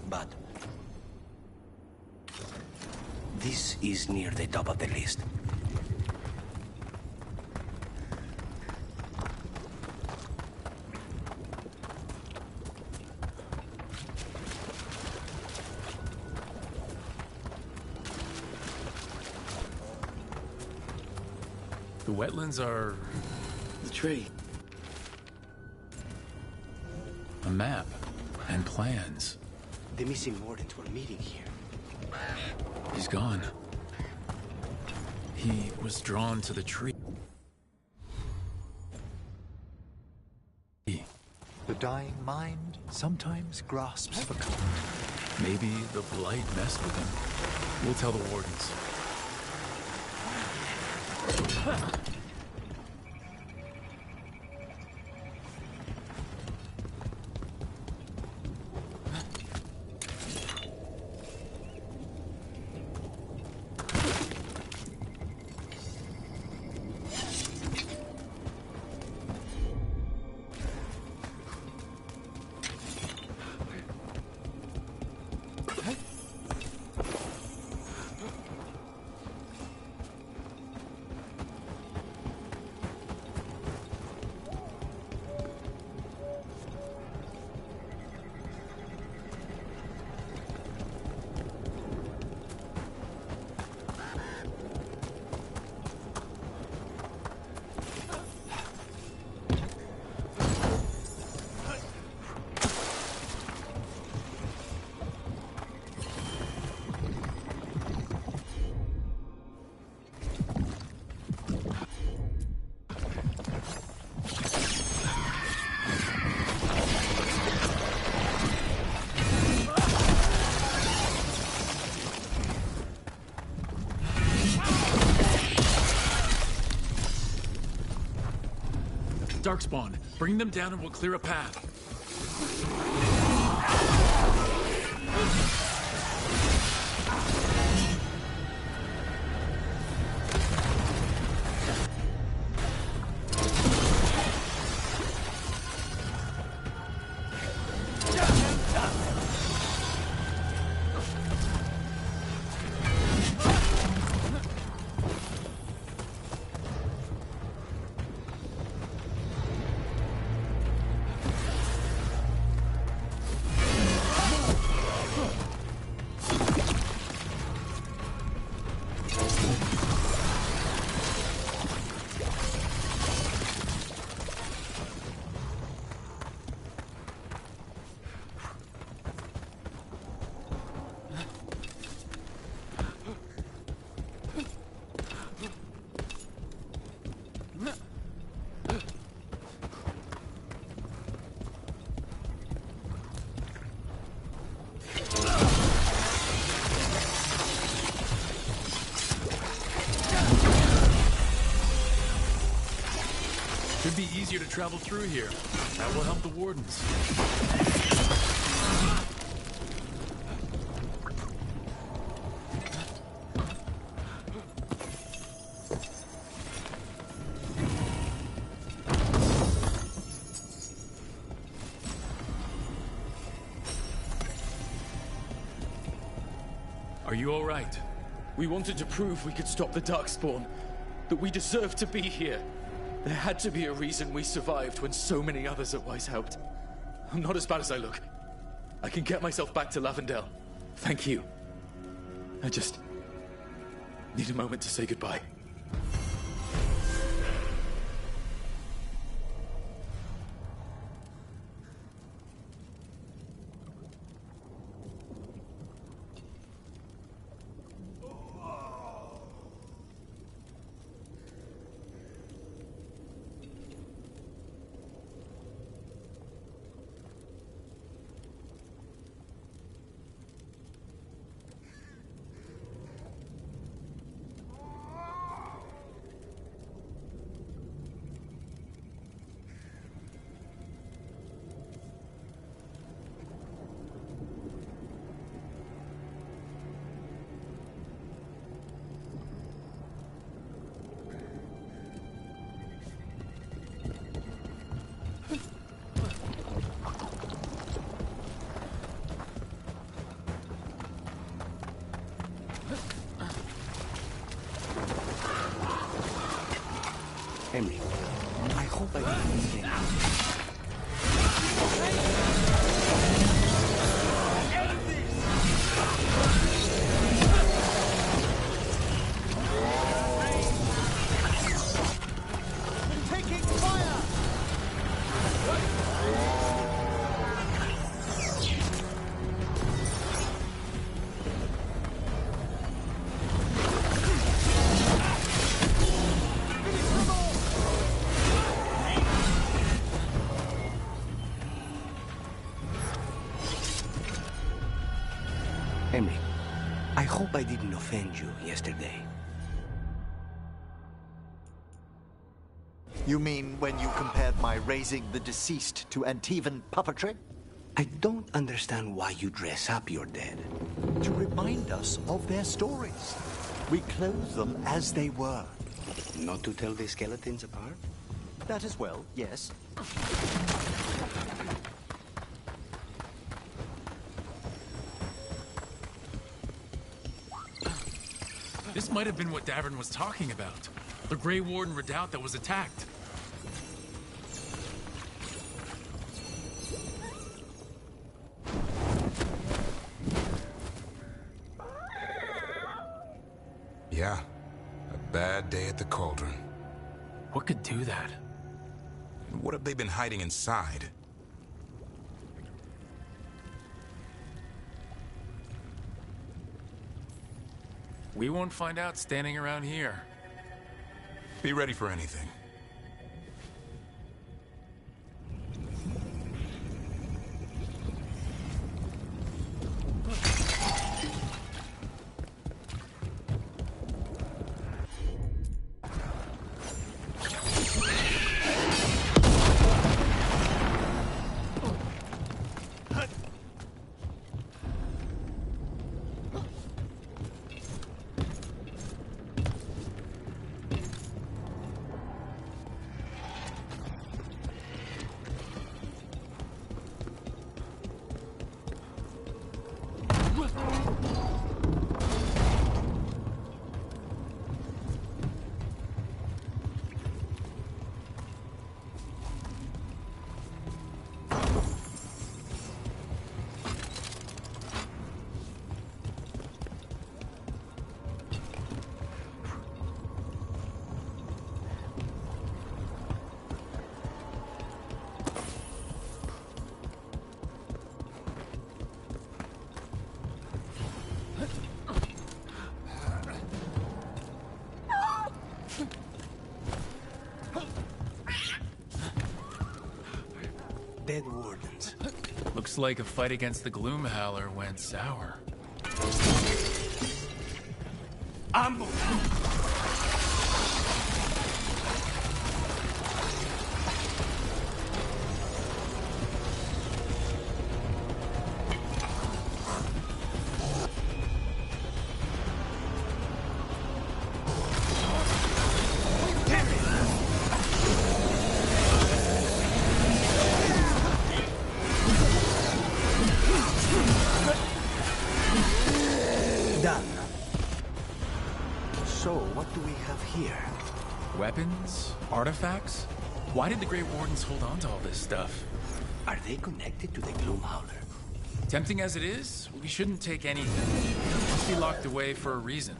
but this is near the top of the list. The wetlands are... The tree. A map and plans. The missing wardens were meeting here. He's gone. He was drawn to the tree. The dying mind sometimes grasps for comfort. Maybe the blight messed with him. We'll tell the wardens. Darkspawn, bring them down and we'll clear a path. Should be easier to travel through here. That will help the wardens. Are you all right? We wanted to prove we could stop the Darkspawn. That we deserve to be here. There had to be a reason we survived when so many others at Weiss helped. I'm not as bad as I look. I can get myself back to Lavendel. Thank you. I just need a moment to say goodbye. hope I didn't think. Taking fire! Henry, I hope I didn't offend you yesterday. You mean when you compared my raising the deceased to Antivan puppetry? I don't understand why you dress up your dead. To remind us of their stories. We clothe them as they were. Not to tell the skeletons apart? That as well, yes. This might have been what Davern was talking about. The Grey Warden redoubt that was attacked. Yeah, a bad day at the Cauldron. What could do that? What have they been hiding inside? We won't find out standing around here. Be ready for anything. Dead wardens. Looks like a fight against the Gloomhowler went sour. Ambush! Done. So, what do we have here? Weapons? Artifacts? Why did the Grey Wardens hold on to all this stuff? Are they connected to the Gloomhowler? Tempting as it is, we shouldn't take anything. It must be locked away for a reason.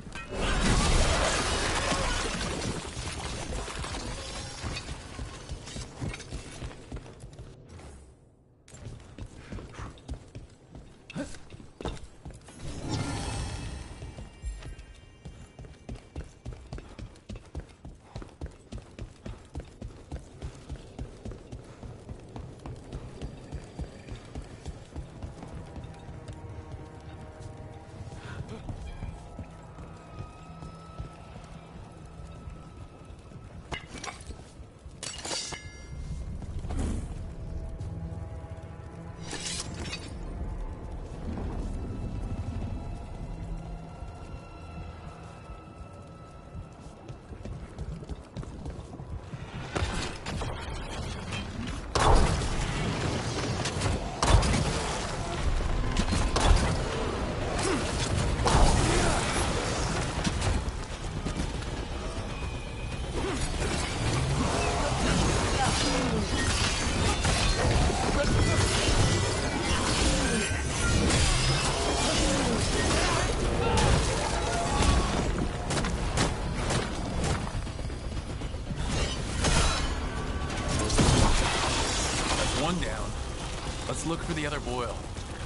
look for the other boil.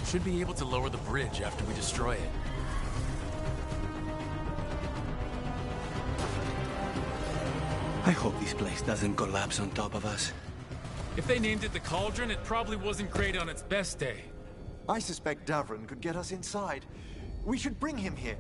Should be able to lower the bridge after we destroy it. I hope this place doesn't collapse on top of us. If they named it the Cauldron, it probably wasn't great on its best day. I suspect Davrin could get us inside. We should bring him here.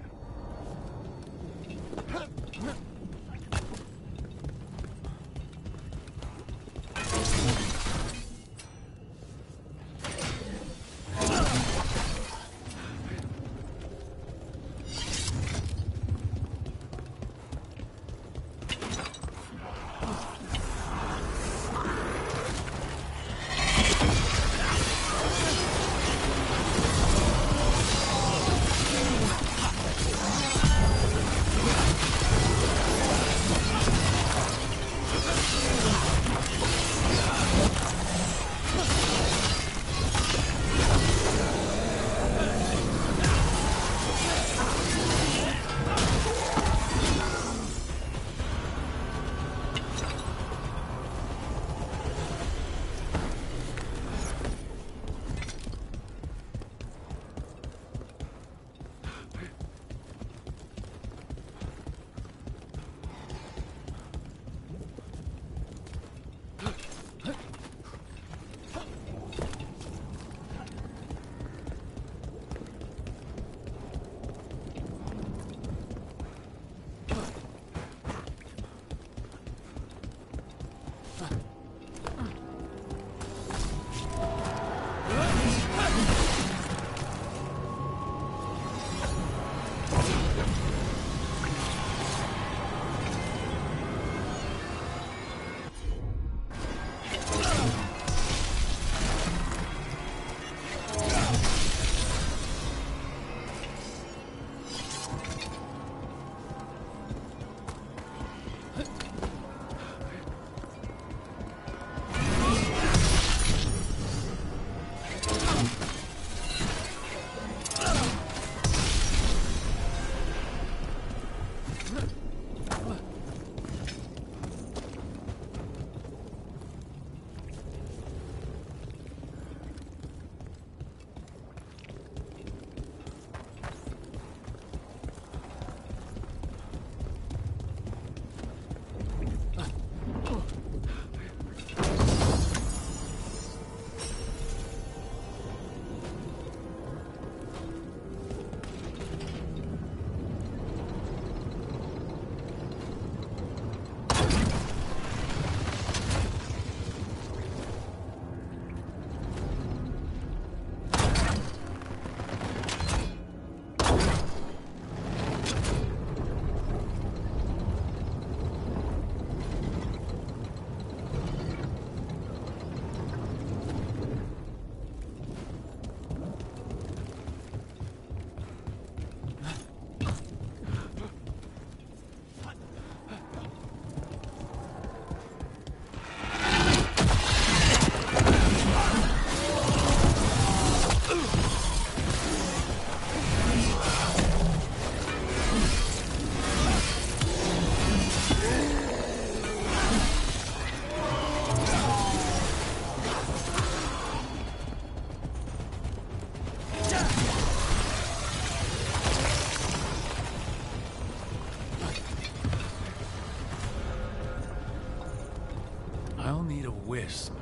Wisp.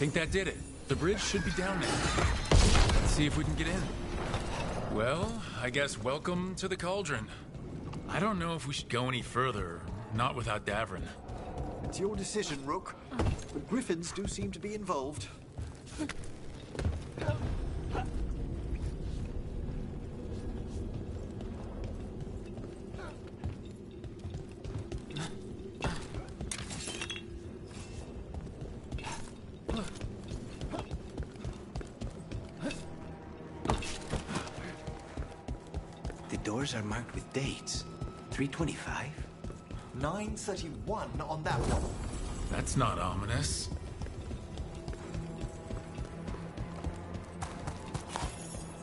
think that did it. The bridge should be down now. Let's see if we can get in. Well, I guess welcome to the Cauldron. I don't know if we should go any further, not without Davrin. It's your decision, Rook. But griffins do seem to be involved. The doors are marked with dates. 325? 931 on that one. That's not ominous.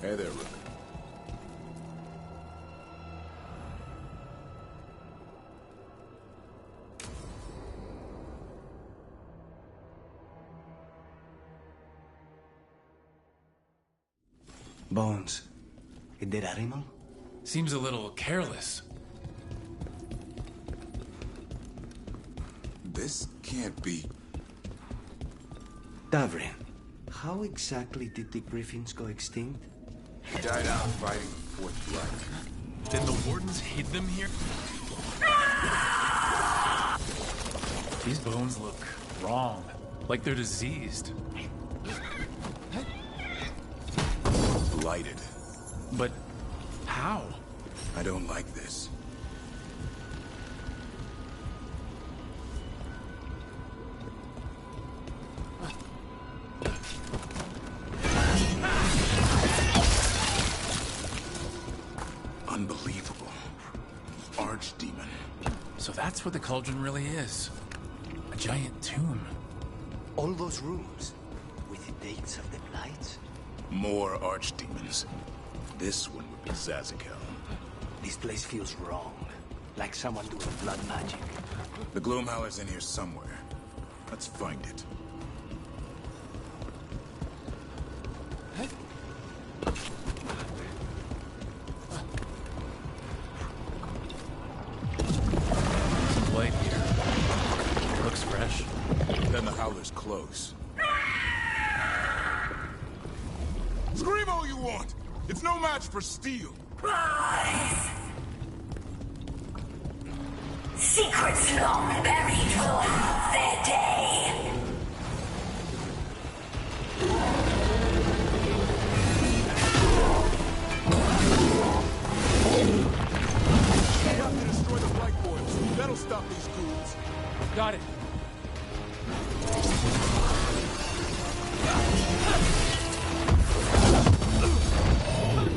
Hey there, Rook. Bones. A dead animal? Seems a little careless. This can't be... Davrin, how exactly did the griffins go extinct? He died out fighting the Fourth Blood. Then the wardens hid them here? These bones look wrong. Like they're diseased. Blighted. But how? I don't like this. Unbelievable. Archdemon. So that's what the Cauldron really is. A giant tomb. All those rooms with the dates of the blights? More archdemons. This one would be Zazikel. This place feels wrong. Like someone doing blood magic. The Gloomhowler's in here somewhere. Let's find it. Some light here. Looks fresh. Then the Howler's close. Scream all you want! It's no match for steel! Rise! Secrets long buried will have their day. We have to destroy the Blight Boils. That'll stop these ghouls. Got it.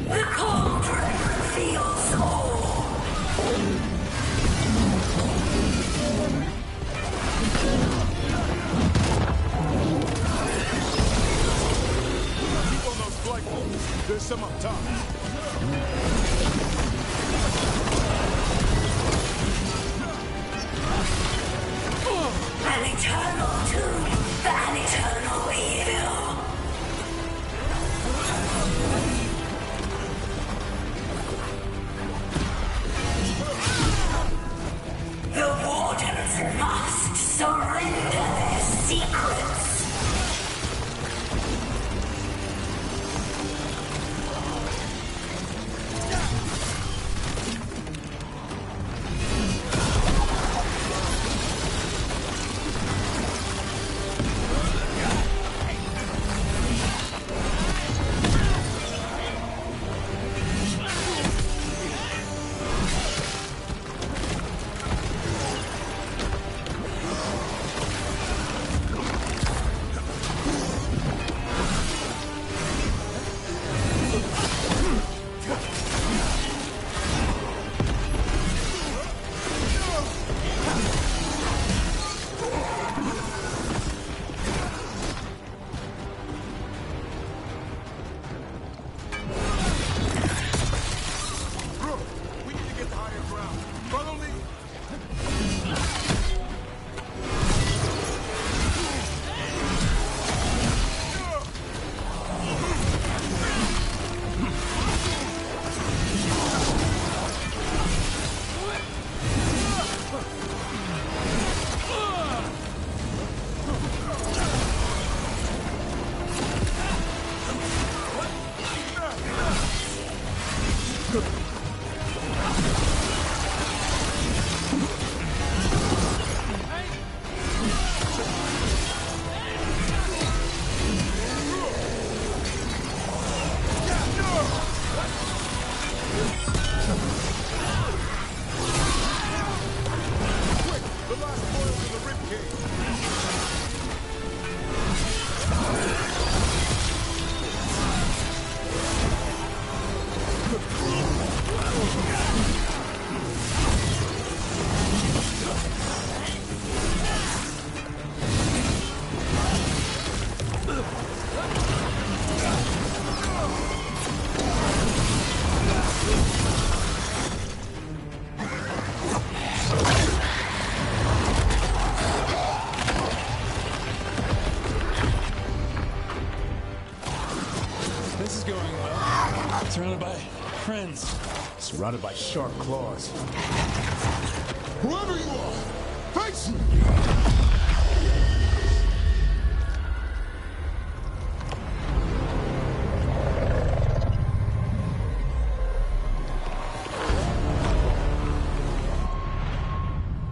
The cauldron reveals all. Keep on those Blight Boils. There's some up top. An eternal tomb for an eternal evil. The Wardens must surrender their secrets. Surrounded by friends. Surrounded by sharp claws. Whoever you are, face me!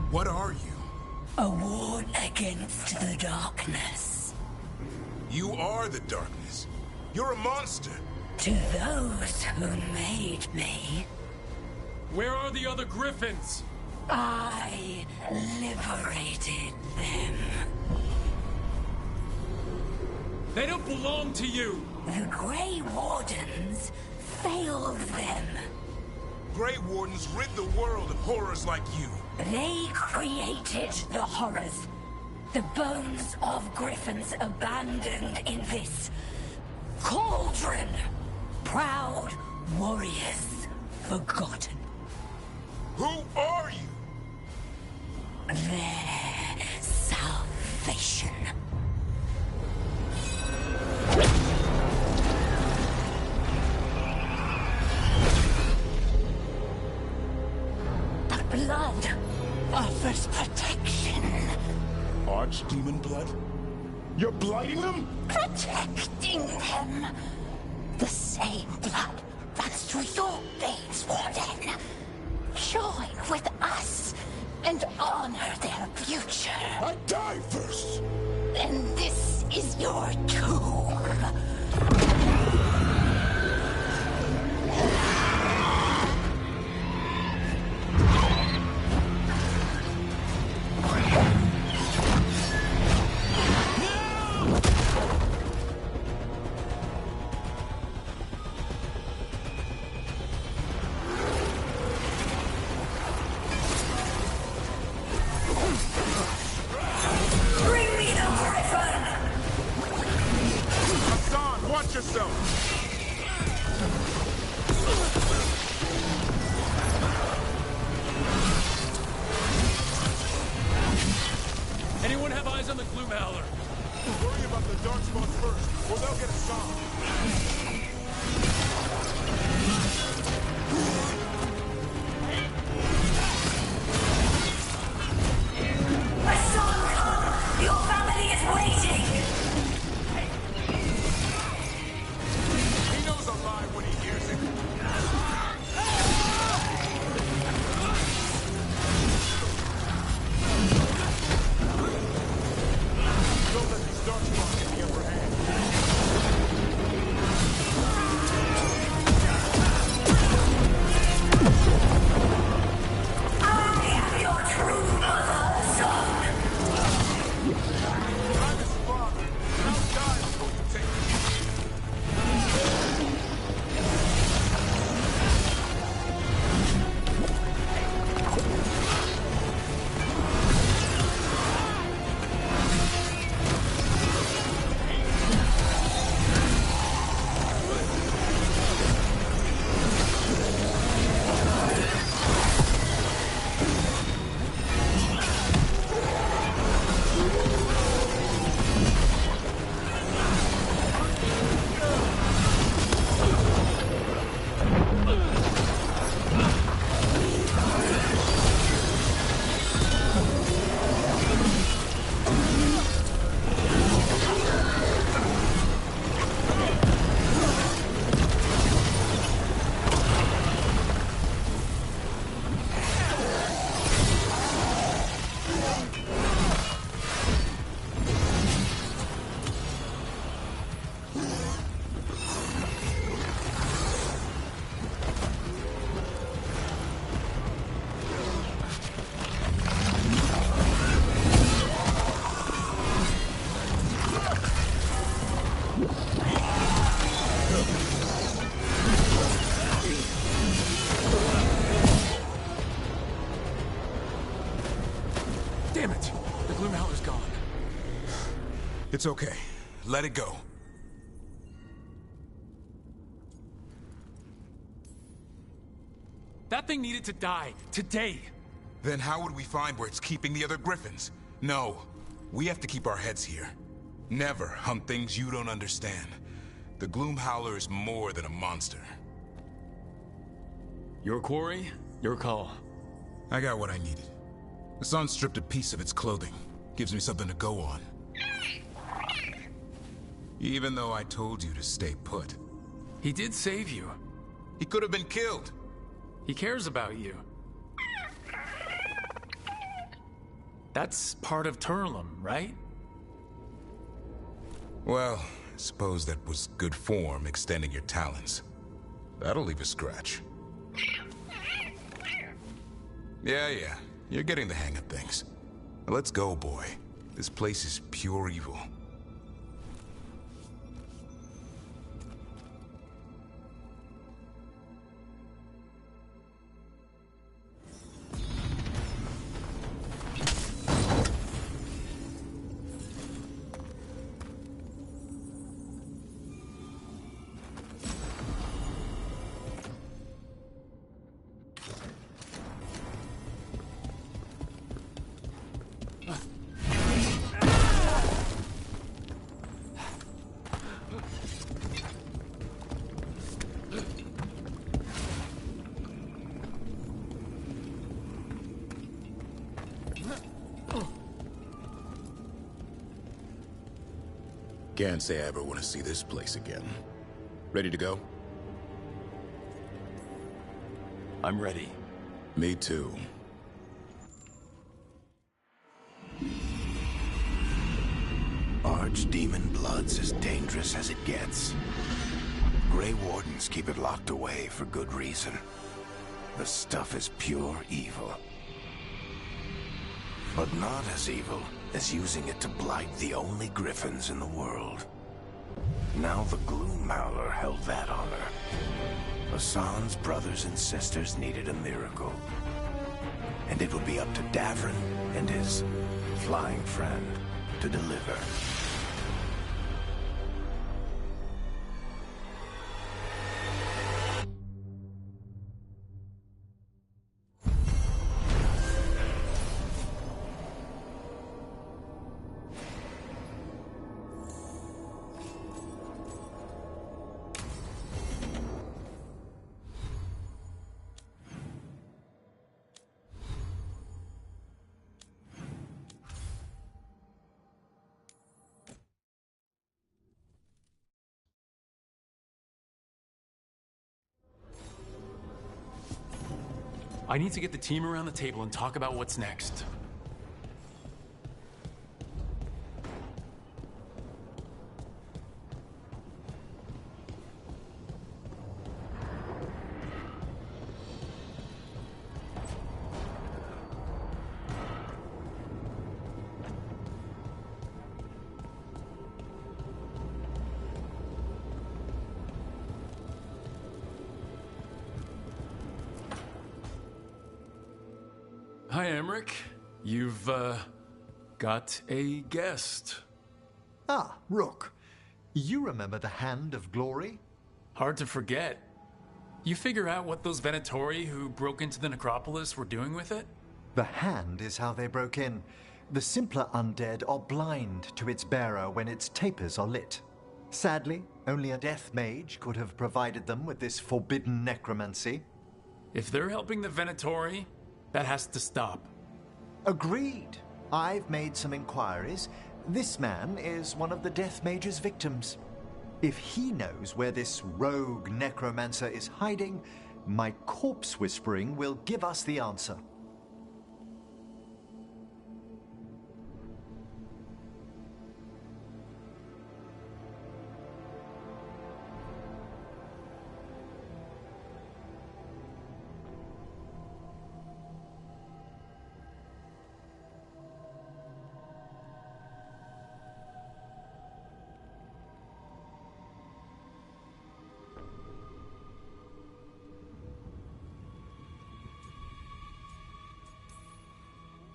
What are you? A ward against the darkness. You are the darkness. You're a monster. To those who made me, Where are the other griffins? I liberated them. They don't belong to you! The Grey Wardens failed them. Grey Wardens rid the world of horrors like you. They created the horrors. The bones of griffins abandoned in this cauldron. Proud warriors forgotten. Who are you? Their salvation. The blood offers protection. Archdemon blood? You're blighting them? Protecting them. The same blood runs through your veins, Warden. Join with us and honor their future. I die first! Then this is your tomb. Watch yourself! Anyone have eyes on the Gloom Howler? Worry about the Darkspawn first, or they'll get us on. My son, come! Your family is waiting! He knows a lie when he hears it. Don't let these Darkspawn get the upper hand. I am your true mother, son! I'm his father, and I'll die before you take me. Damn it! The Gloom Howler's gone. It's okay. Let it go. That thing needed to die. Today. Then how would we find where it's keeping the other griffins? No. We have to keep our heads here. Never hunt things you don't understand. The Gloom Howler is more than a monster. Your quarry, your call. I got what I needed. Hassan stripped a piece of its clothing. Gives me something to go on. Even though I told you to stay put. He did save you. He could have been killed. He cares about you. That's part of Turlum, right? Well, I suppose that was good form, extending your talons. That'll leave a scratch. Yeah, you're getting the hang of things. Now let's go, boy. This place is pure evil. Can't say I ever want to see this place again. Ready to go? I'm ready. Me too. Archdemon blood's as dangerous as it gets. Grey Wardens keep it locked away for good reason. The stuff is pure evil. But not as evil as using it to blight the only griffins in the world. Now the Gloom Howler held that honor. Hassan's brothers and sisters needed a miracle. And it would be up to Davrin and his flying friend to deliver. I need to get the team around the table and talk about what's next. Hi, Emmerich. You've, got a guest. Ah, Rook. You remember the Hand of Glory? Hard to forget. You figure out what those Venatori who broke into the necropolis were doing with it? The Hand is how they broke in. The simpler undead are blind to its bearer when its tapers are lit. Sadly, only a death mage could have provided them with this forbidden necromancy. If they're helping the Venatori, that has to stop. Agreed. I've made some inquiries. This man is one of the Death Mage's victims. If he knows where this rogue necromancer is hiding, my corpse whispering will give us the answer.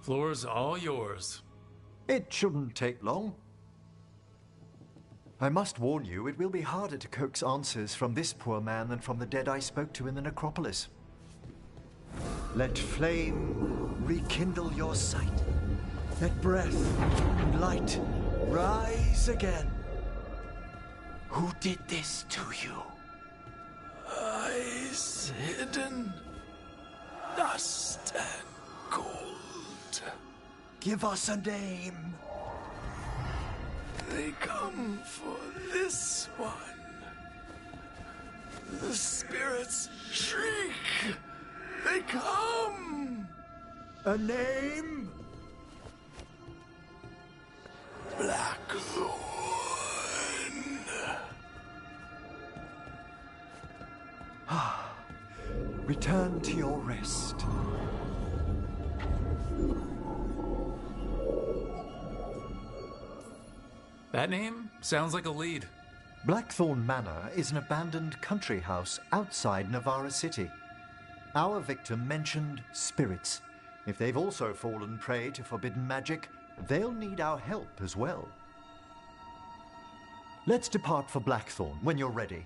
Floor's all yours. It shouldn't take long. I must warn you, it will be harder to coax answers from this poor man than from the dead I spoke to in the necropolis. Let flame rekindle your sight. Let breath and light rise again. Who did this to you? Eyes hidden dust and gold. Give us a name. They come for this one. The spirits shriek. They come. A name? Blackthorn. Return to your rest. That name sounds like a lead. Blackthorn Manor is an abandoned country house outside Navarra City. Our victim mentioned spirits. If they've also fallen prey to forbidden magic, they'll need our help as well. Let's depart for Blackthorn when you're ready.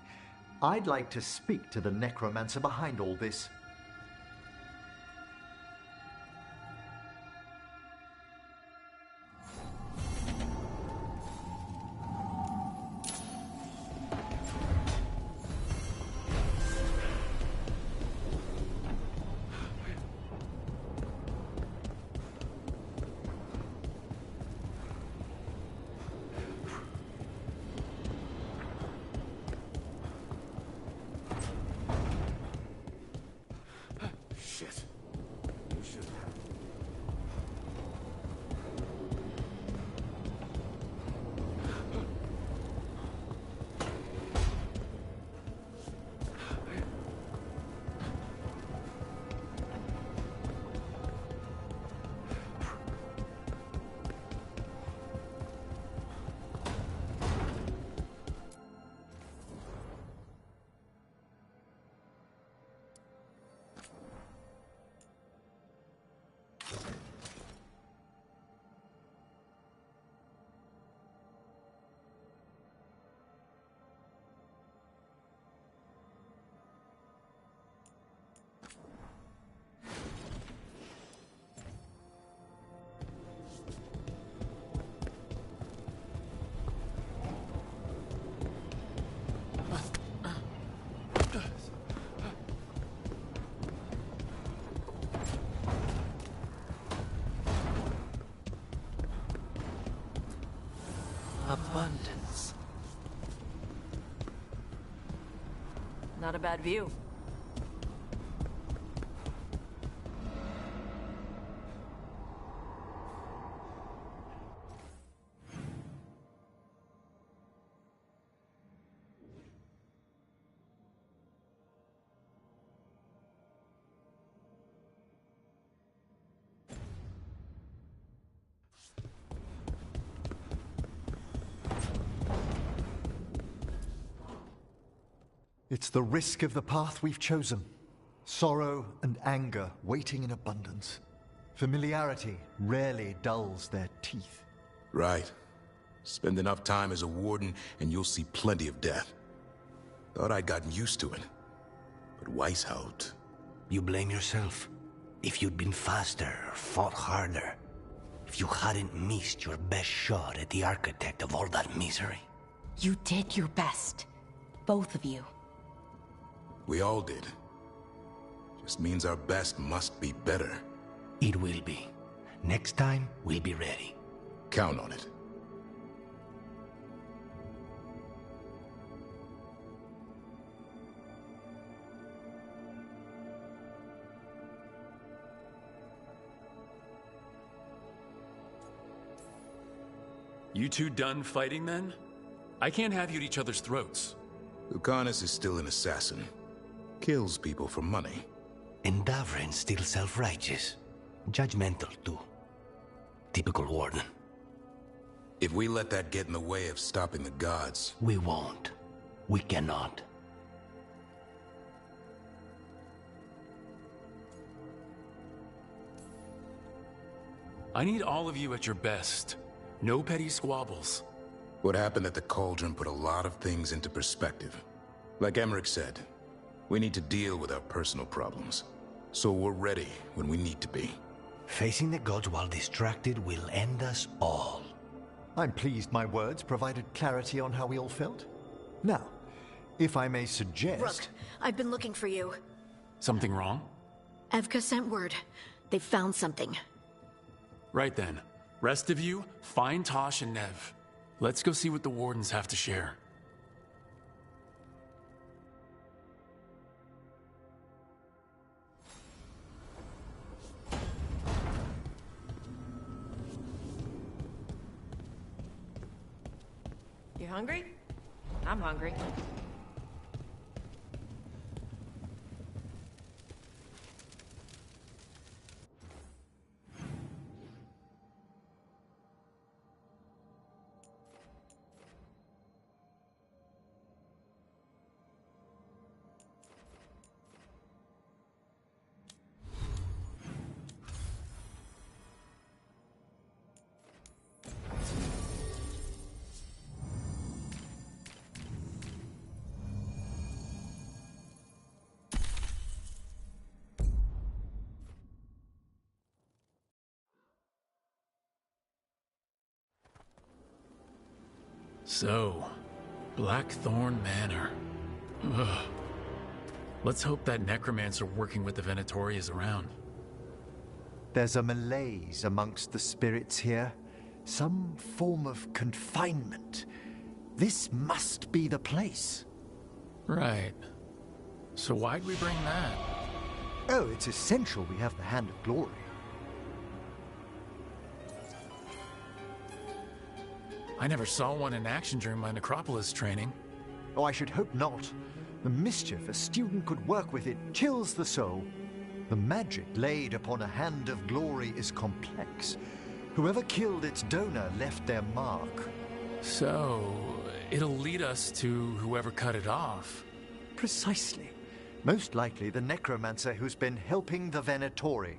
I'd like to speak to the necromancer behind all this. Shit. You should have. Abundance. Not a bad view. It's the risk of the path we've chosen. Sorrow and anger waiting in abundance. Familiarity rarely dulls their teeth. Right. Spend enough time as a warden and you'll see plenty of death. Thought I'd gotten used to it. But Weishaupt... You blame yourself. If you'd been faster or fought harder. If you hadn't missed your best shot at the architect of all that misery. You did your best. Both of you. We all did. Just means our best must be better. It will be. Next time, we'll be ready. Count on it. You two done fighting then? I can't have you at each other's throats. Lucanus is still an assassin. Kills people for money. And Davrin's still self-righteous. Judgmental, too. Typical warden. If we let that get in the way of stopping the gods... We won't. We cannot. I need all of you at your best. No petty squabbles. What happened at the Cauldron put a lot of things into perspective. Like Emmerich said, we need to deal with our personal problems. So we're ready when we need to be. Facing the gods while distracted will end us all. I'm pleased my words provided clarity on how we all felt. Now, if I may suggest... Rook, I've been looking for you. Something wrong? Evka sent word. They found something. Right then. Rest of you, find Tosh and Nev. Let's go see what the Wardens have to share. You hungry? I'm hungry. So, Blackthorn Manor. Ugh. Let's hope that necromancer working with the Venatori is around. There's a malaise amongst the spirits here. Some form of confinement. This must be the place. Right. So why'd we bring that? Oh, it's essential we have the Hand of Glory. I never saw one in action during my Necropolis training. Oh, I should hope not. The mischief a student could work with it chills the soul. The magic laid upon a Hand of Glory is complex. Whoever killed its donor left their mark. So, it'll lead us to whoever cut it off. Precisely. Most likely the necromancer who's been helping the Venatori.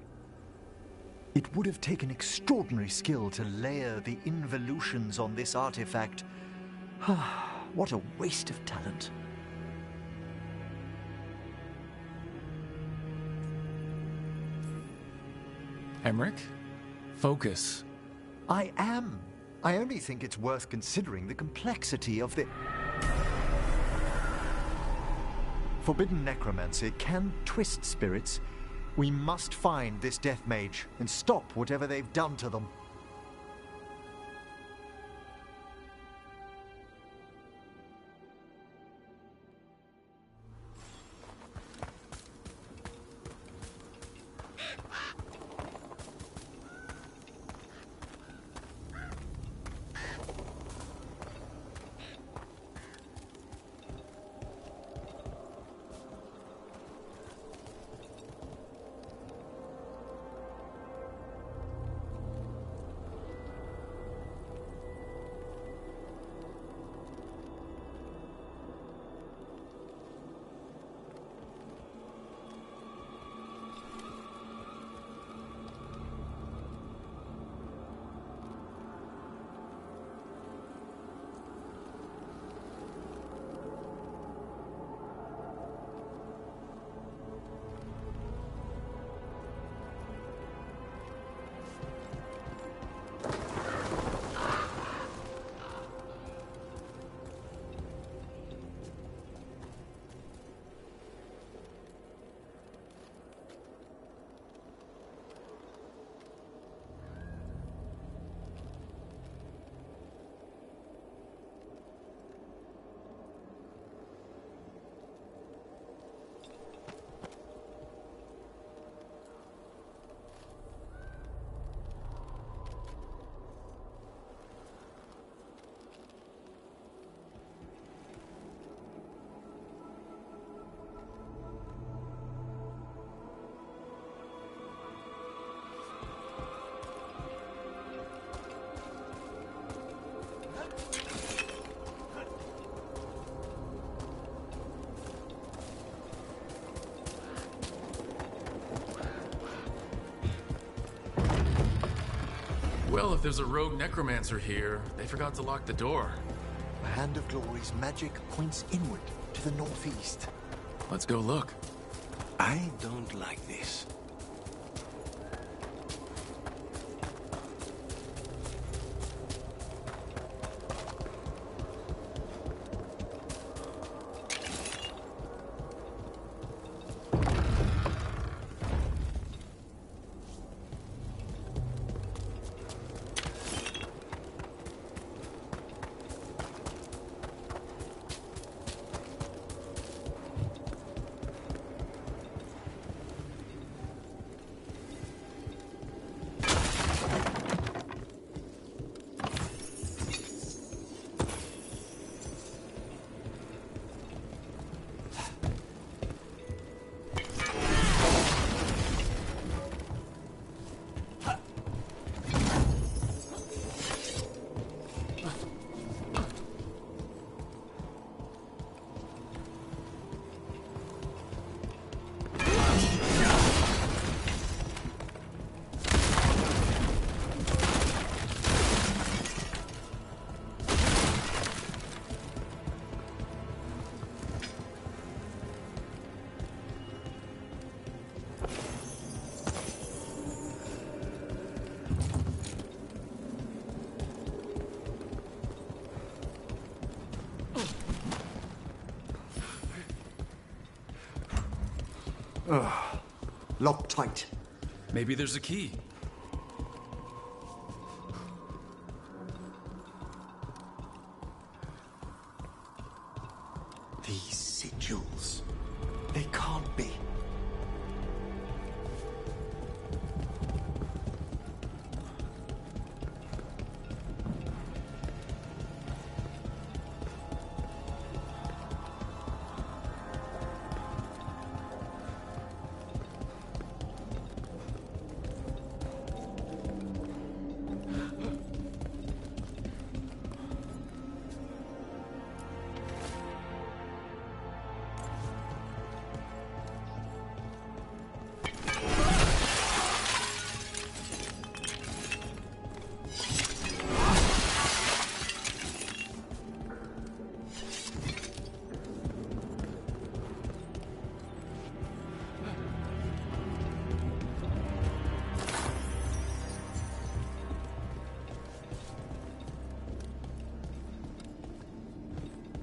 It would have taken extraordinary skill to layer the involutions on this artifact. What a waste of talent. Emmerich? Focus. I am. I only think it's worth considering the complexity of the... Forbidden necromancy can twist spirits. We must find this death mage and stop whatever they've done to them. Well, if there's a rogue necromancer here, they forgot to lock the door. The Hand of Glory's magic points inward to the northeast. Let's go look. I don't like this. locked tight. Maybe there's a key. These sigils. They can't be.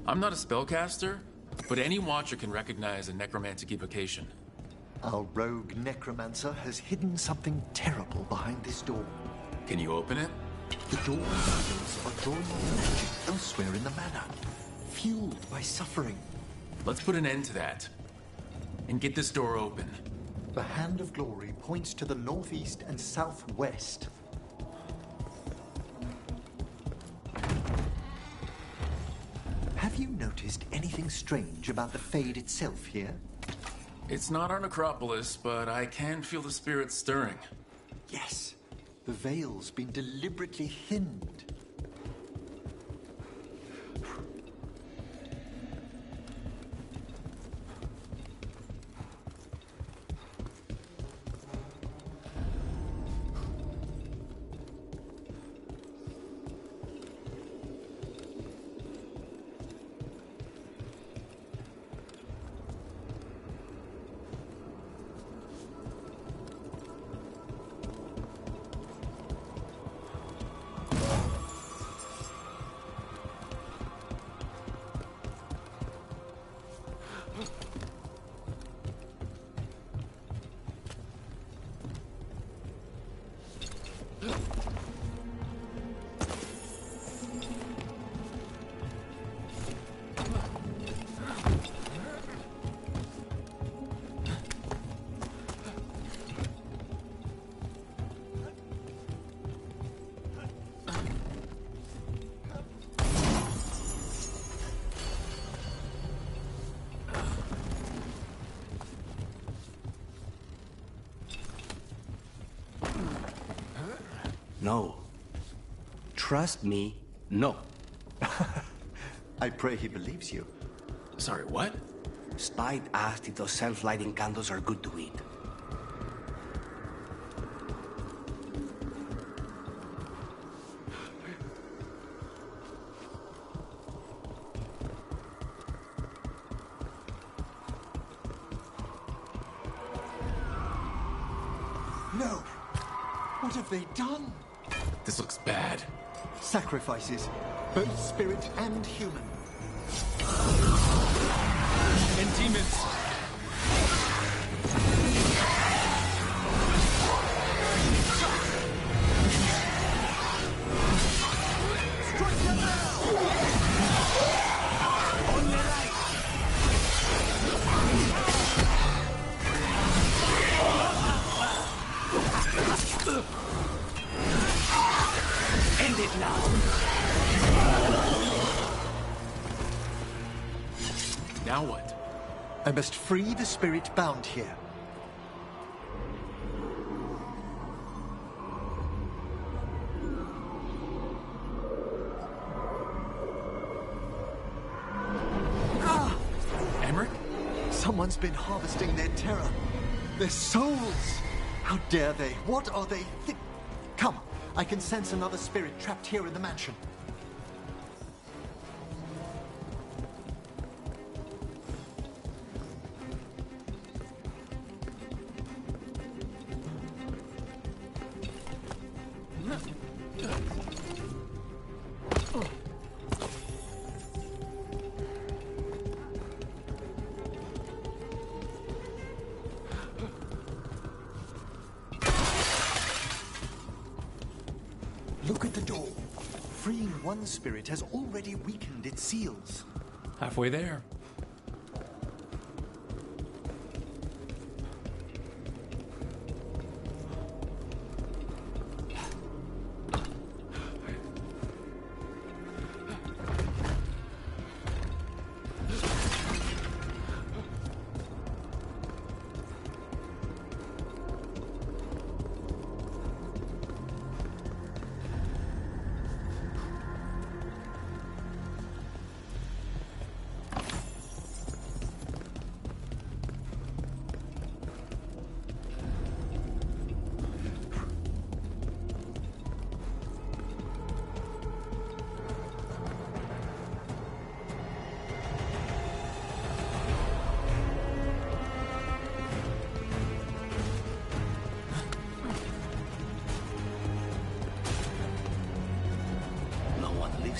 I'm not a spellcaster, but any watcher can recognize a necromantic evocation. Our rogue necromancer has hidden something terrible behind this door. Can you open it? The door handles are drawing on magic elsewhere in the manor, fueled by suffering. Let's put an end to that, and get this door open. The Hand of Glory points to the northeast and southwest. Have you noticed anything strange about the Fade itself here? It's not our necropolis, but I can feel the spirits stirring. Yes. The veil's been deliberately thinned. No. Trust me, no. I pray he believes you. Sorry, what? Spite asked if those self-lighting candles are good to eat. No! What have they done? This looks bad. Sacrifices, both spirit and human. And demons! Strike them now! On your right! End it now! Now what? I must free the spirit bound here. Emmerich? Someone's been harvesting their terror. Their souls! How dare they? What are they Come, I can sense another spirit trapped here in the mansion. Look at the door. Freeing one spirit has already weakened its seals. Halfway there.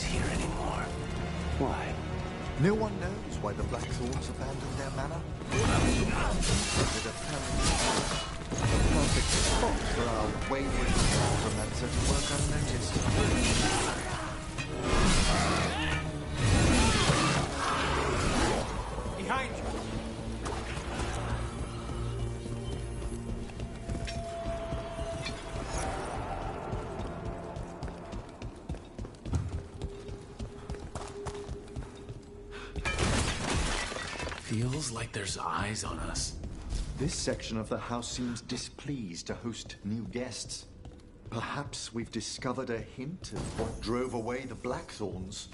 Here anymore. Why? No one knows why the Blackthorns abandoned their manor. The perfect spot for our wayward necromancer to work unnoticed. Behind you! Feels like there's eyes on us. This section of the house seems displeased to host new guests. Perhaps we've discovered a hint of what drove away the Blackthorns.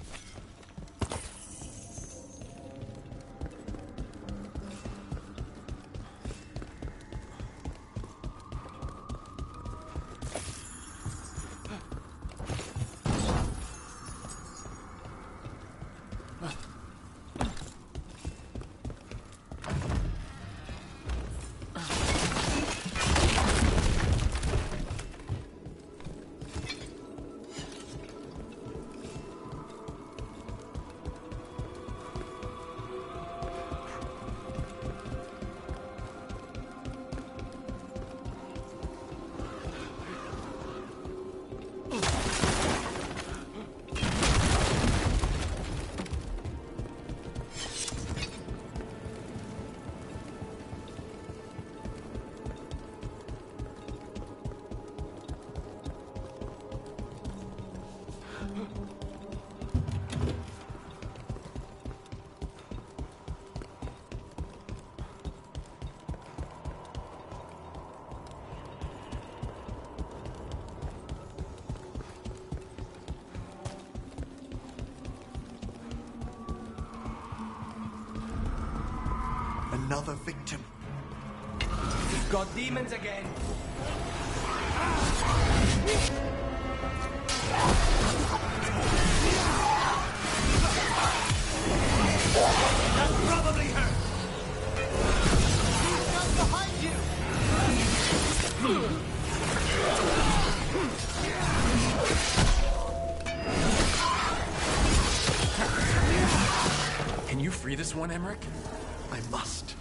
Another victim. We've got demons again. That's probably her. She's just behind you. Can you free this one, Emmerich? I must.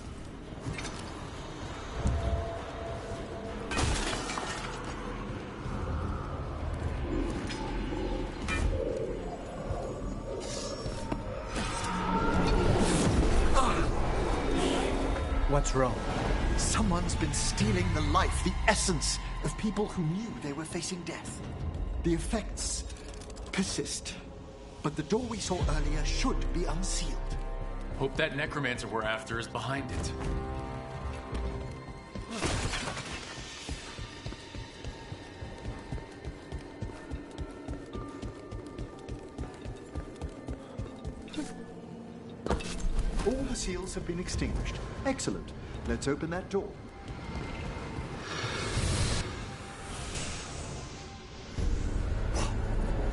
What's wrong? Someone's been stealing the life, the essence of people who knew they were facing death. The effects persist, but the door we saw earlier should be unsealed. Hope that necromancer we're after is behind it. All the seals have been extinguished. Excellent. Let's open that door.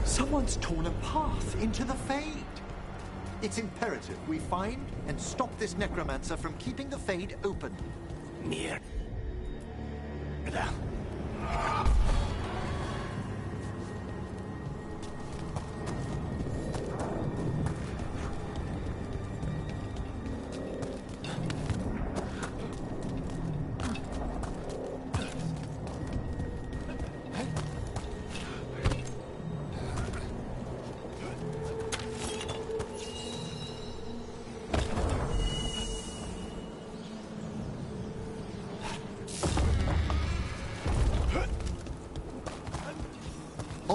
Someone's torn a path into the Fade. It's imperative we find and stop this necromancer from keeping the Fade open. Mierda.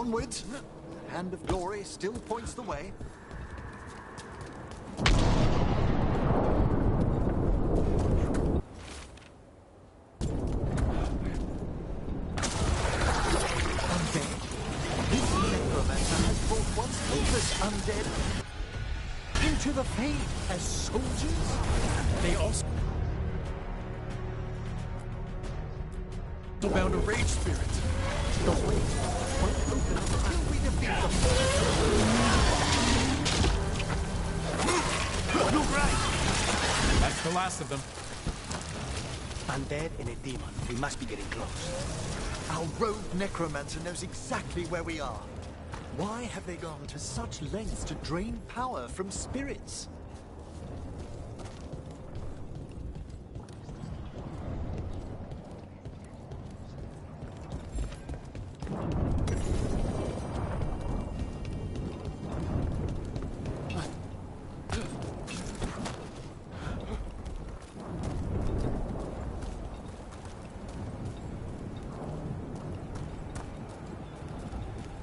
Onwards! The hand of glory still points the way. Undead. This necromancer has brought once helpless undead into the Fade as soldiers. They also bound a rage spirit. The way won't open until we defeat them. Look right! That's the last of them. Undead and a demon. We must be getting close. Our rogue necromancer knows exactly where we are. Why have they gone to such lengths to drain power from spirits?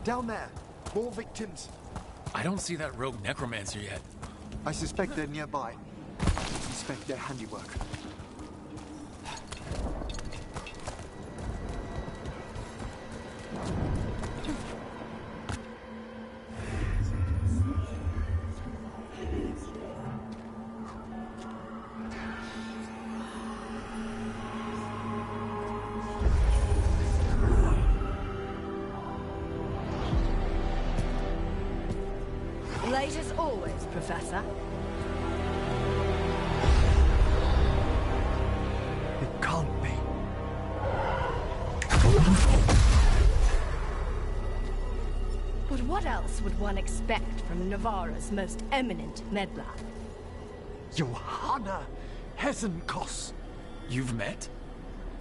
Down there. More victims. I don't see that rogue necromancer yet. I suspect they're nearby. Inspect their handiwork. Late as always, Professor. It can't be. But what else would one expect from Navarra's most eminent meddler? Johanna Hesenkos. You've met?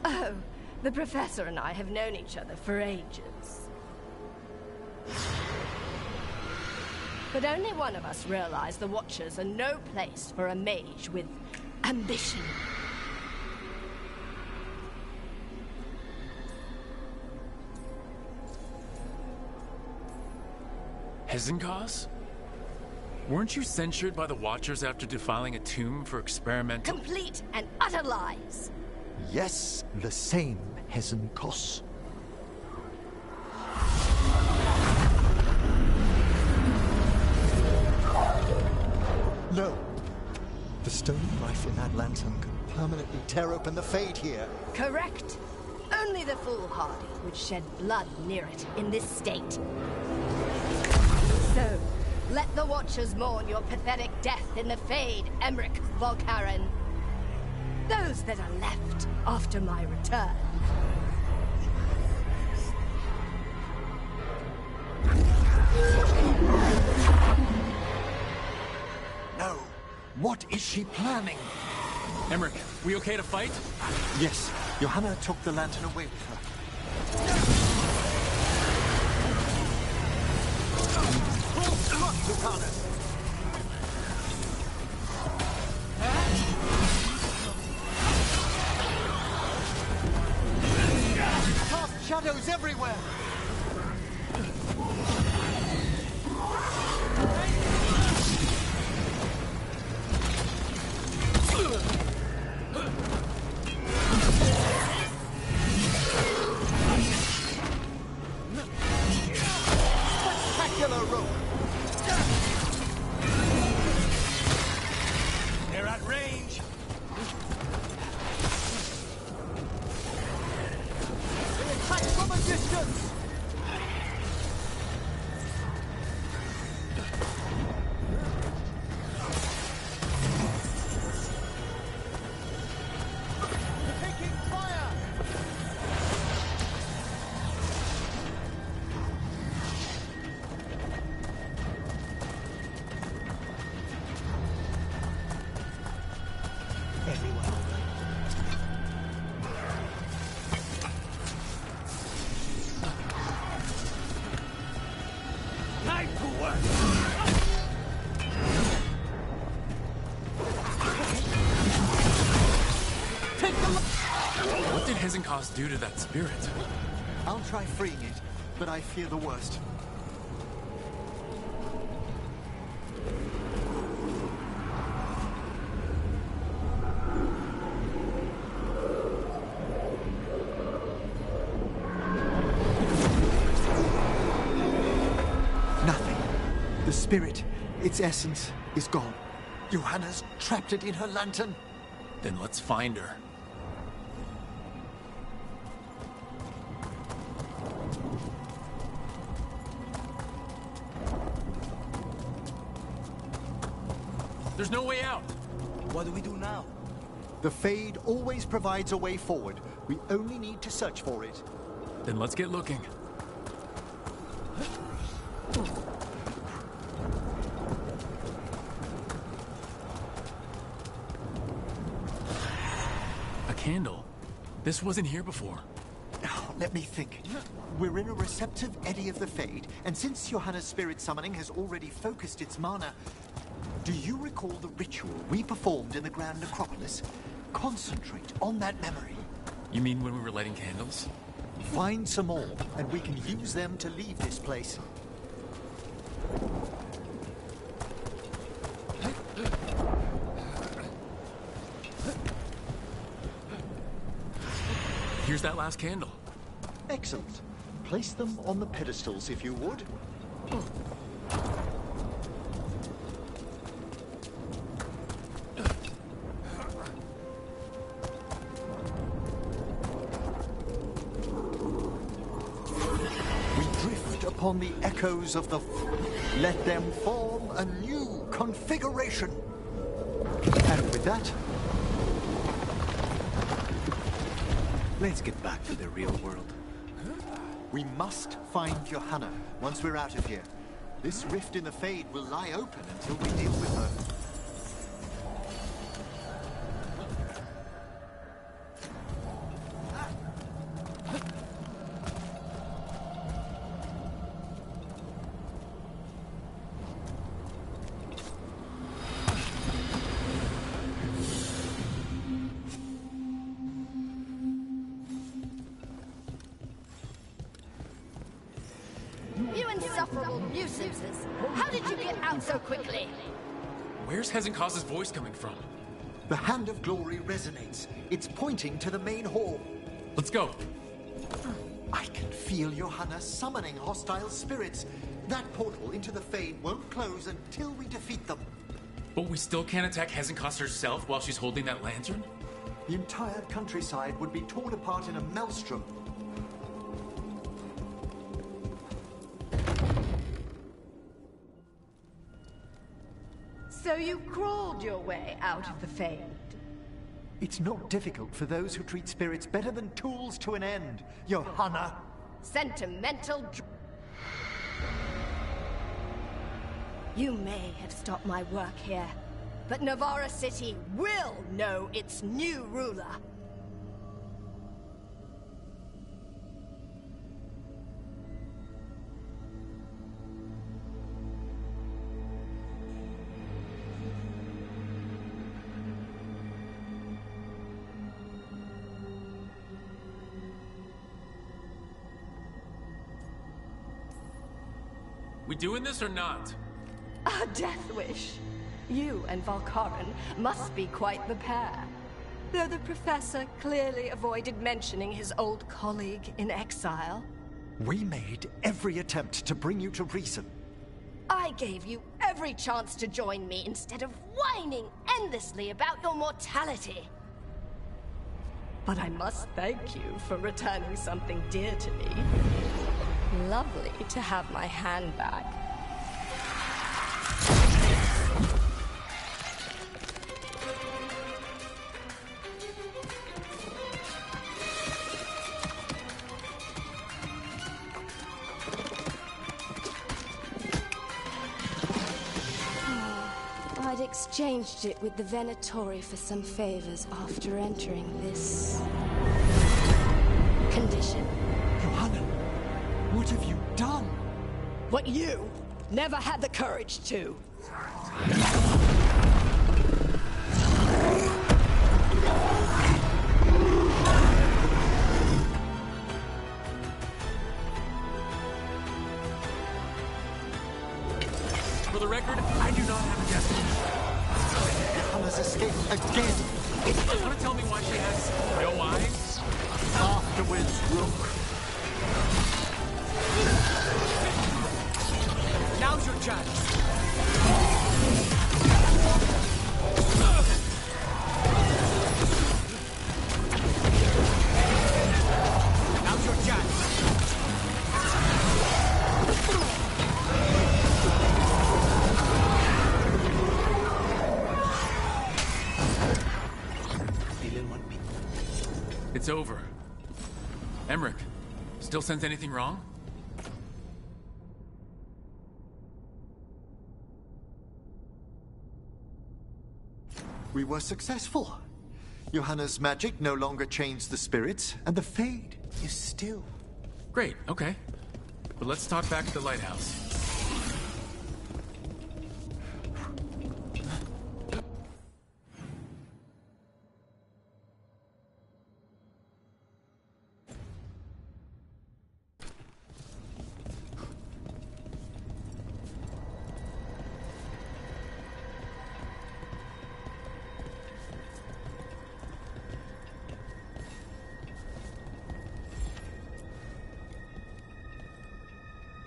Oh, the Professor and I have known each other for ages. But only one of us realized the Watchers are no place for a mage with ambition. Hesenkos? Weren't you censured by the Watchers after defiling a tomb for experimental— Complete and utter lies! Yes, the same Hesenkos. No. The stone knife in that lantern can permanently tear open the Fade here. Correct. Only the foolhardy would shed blood near it in this state. So, let the Watchers mourn your pathetic death in the Fade, Emmerich Volkaren. Those that are left after my return. No. What is she planning? Emmerich, we okay to fight? Yes. Johanna took the lantern away with her. Full strut, Lucanus! Cast shadows everywhere! Spectacular rope! They're at range! They attack from a distance! Taking fire! Everyone all right? Time to work! Take them! What did Hesenkos do to that spirit? I'll try freeing it, but I fear the worst. The spirit, its essence, is gone. Johanna's trapped it in her lantern. Then let's find her. There's no way out. What do we do now? The Fade always provides a way forward. We only need to search for it. Then let's get looking. A candle. This wasn't here before. Oh, let me think. We're in a receptive eddy of the Fade, and since Johanna's spirit summoning has already focused its mana, do you recall the ritual we performed in the Grand Necropolis? Concentrate on that memory. You mean when we were lighting candles? Find some more, and we can use them to leave this place. Here's that last candle. Excellent. Place them on the pedestals, if you would. Upon the echoes of the... Let them form a new configuration. And with that... Let's get back to the real world. We must find Johanna once we're out of here. This rift in the Fade will lie open until we deal with her. You insufferable nuisances! How did you get out so quickly? Where's Hezekiah's voice coming from? The Hand of Glory resonates. It's pointing to the main hall. Let's go. I can feel Johanna summoning hostile spirits. That portal into the Fade won't close until we defeat them. But we still can't attack Hezekiah herself while she's holding that lantern? The entire countryside would be torn apart in a maelstrom. So you crawled your way out of the Fade? It's not difficult for those who treat spirits better than tools to an end, Johanna. Sentimental You may have stopped my work here, but Navarra City will know its new ruler. We doing this or not? A death wish. You and Valkaran must be quite the pair. Though the professor clearly avoided mentioning his old colleague in exile. We made every attempt to bring you to reason. I gave you every chance to join me instead of whining endlessly about your mortality. But I must thank you for returning something dear to me. Lovely to have my hand back. I'd exchanged it with the Venatori for some favors after entering this condition. Johanna, what have you done? What you never had the courage to. For the record, I do not have a destiny. Johanna's escaped again. You want to tell me why she has no eyes? Afterwards, Rook. Now's your chance. Now's your chance. It's over. Emmerich, still sense anything wrong? We were successful. Johanna's magic no longer changed the spirits, and the Fade is still. Great, okay. But let's talk back at the lighthouse.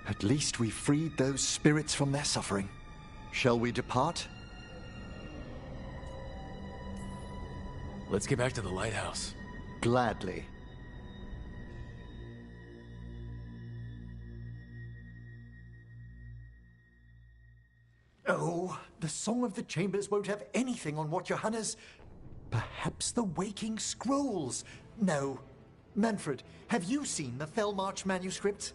At least we freed those spirits from their suffering. Shall we depart? Let's get back to the lighthouse. Gladly. Oh, the Song of the Chambers won't have anything on what Johanna's... Perhaps the Waking Scrolls? No. Manfred, have you seen the Fellmarch manuscripts?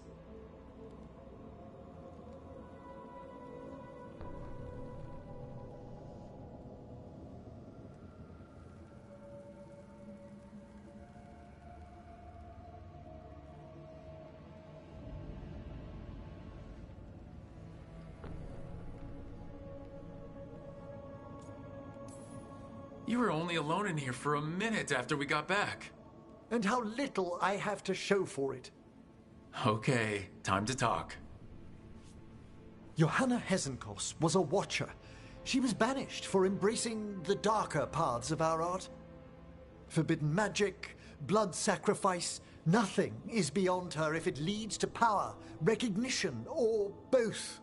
You were only alone in here for a minute after we got back. And how little I have to show for it. Okay, time to talk. Johanna Hesenkos was a watcher. She was banished for embracing the darker paths of our art. Forbidden magic, blood sacrifice, nothing is beyond her if it leads to power, recognition, or both.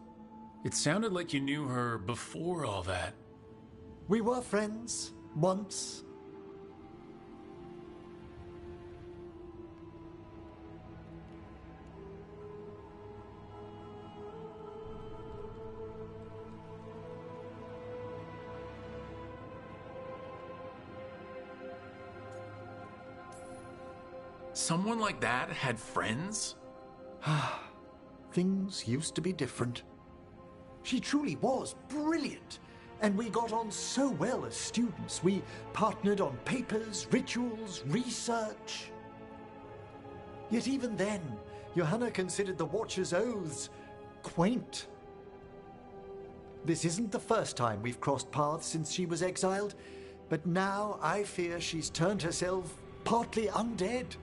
It sounded like you knew her before all that. We were friends, once. Someone like that had friends? Things used to be different. She truly was brilliant, and we got on so well as students. We partnered on papers, rituals, research. Yet even then, Johanna considered the Watcher's oaths quaint. This isn't the first time we've crossed paths since she was exiled, but now I fear she's turned herself partly undead.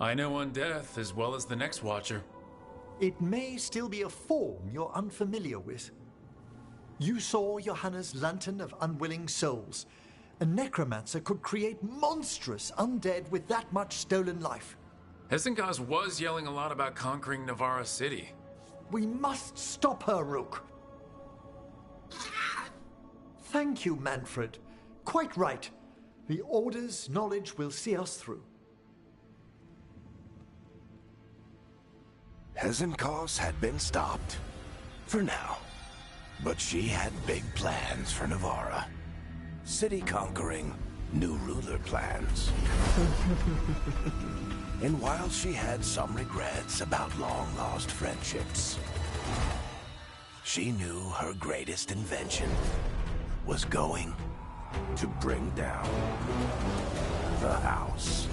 I know Undeath as well as the next Watcher. It may still be a form you're unfamiliar with. You saw Johanna's Lantern of Unwilling Souls. A necromancer could create monstrous undead with that much stolen life. Hesengaz was yelling a lot about conquering Navarra City. We must stop her, Rook. Thank you, Manfred. Quite right. The Order's knowledge will see us through. Hesengaz had been stopped. For now. But she had big plans for Navarra. City conquering, new ruler plans. And while she had some regrets about long-lost friendships, she knew her greatest invention was going to bring down the house.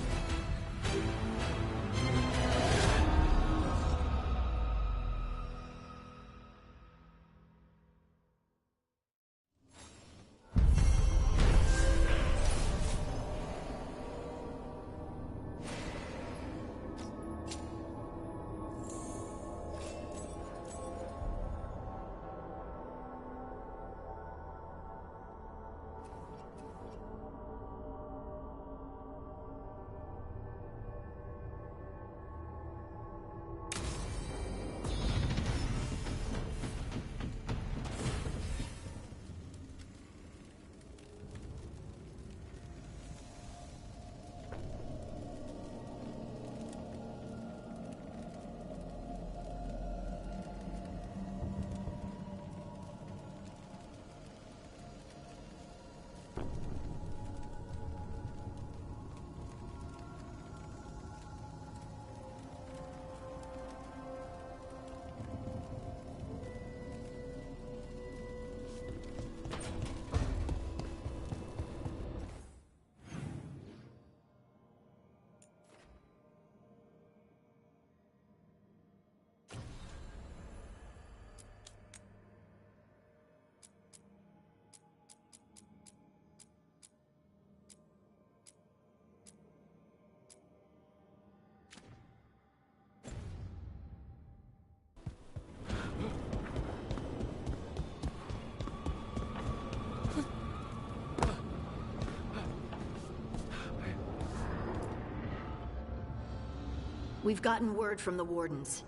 We've gotten word from the Wardens.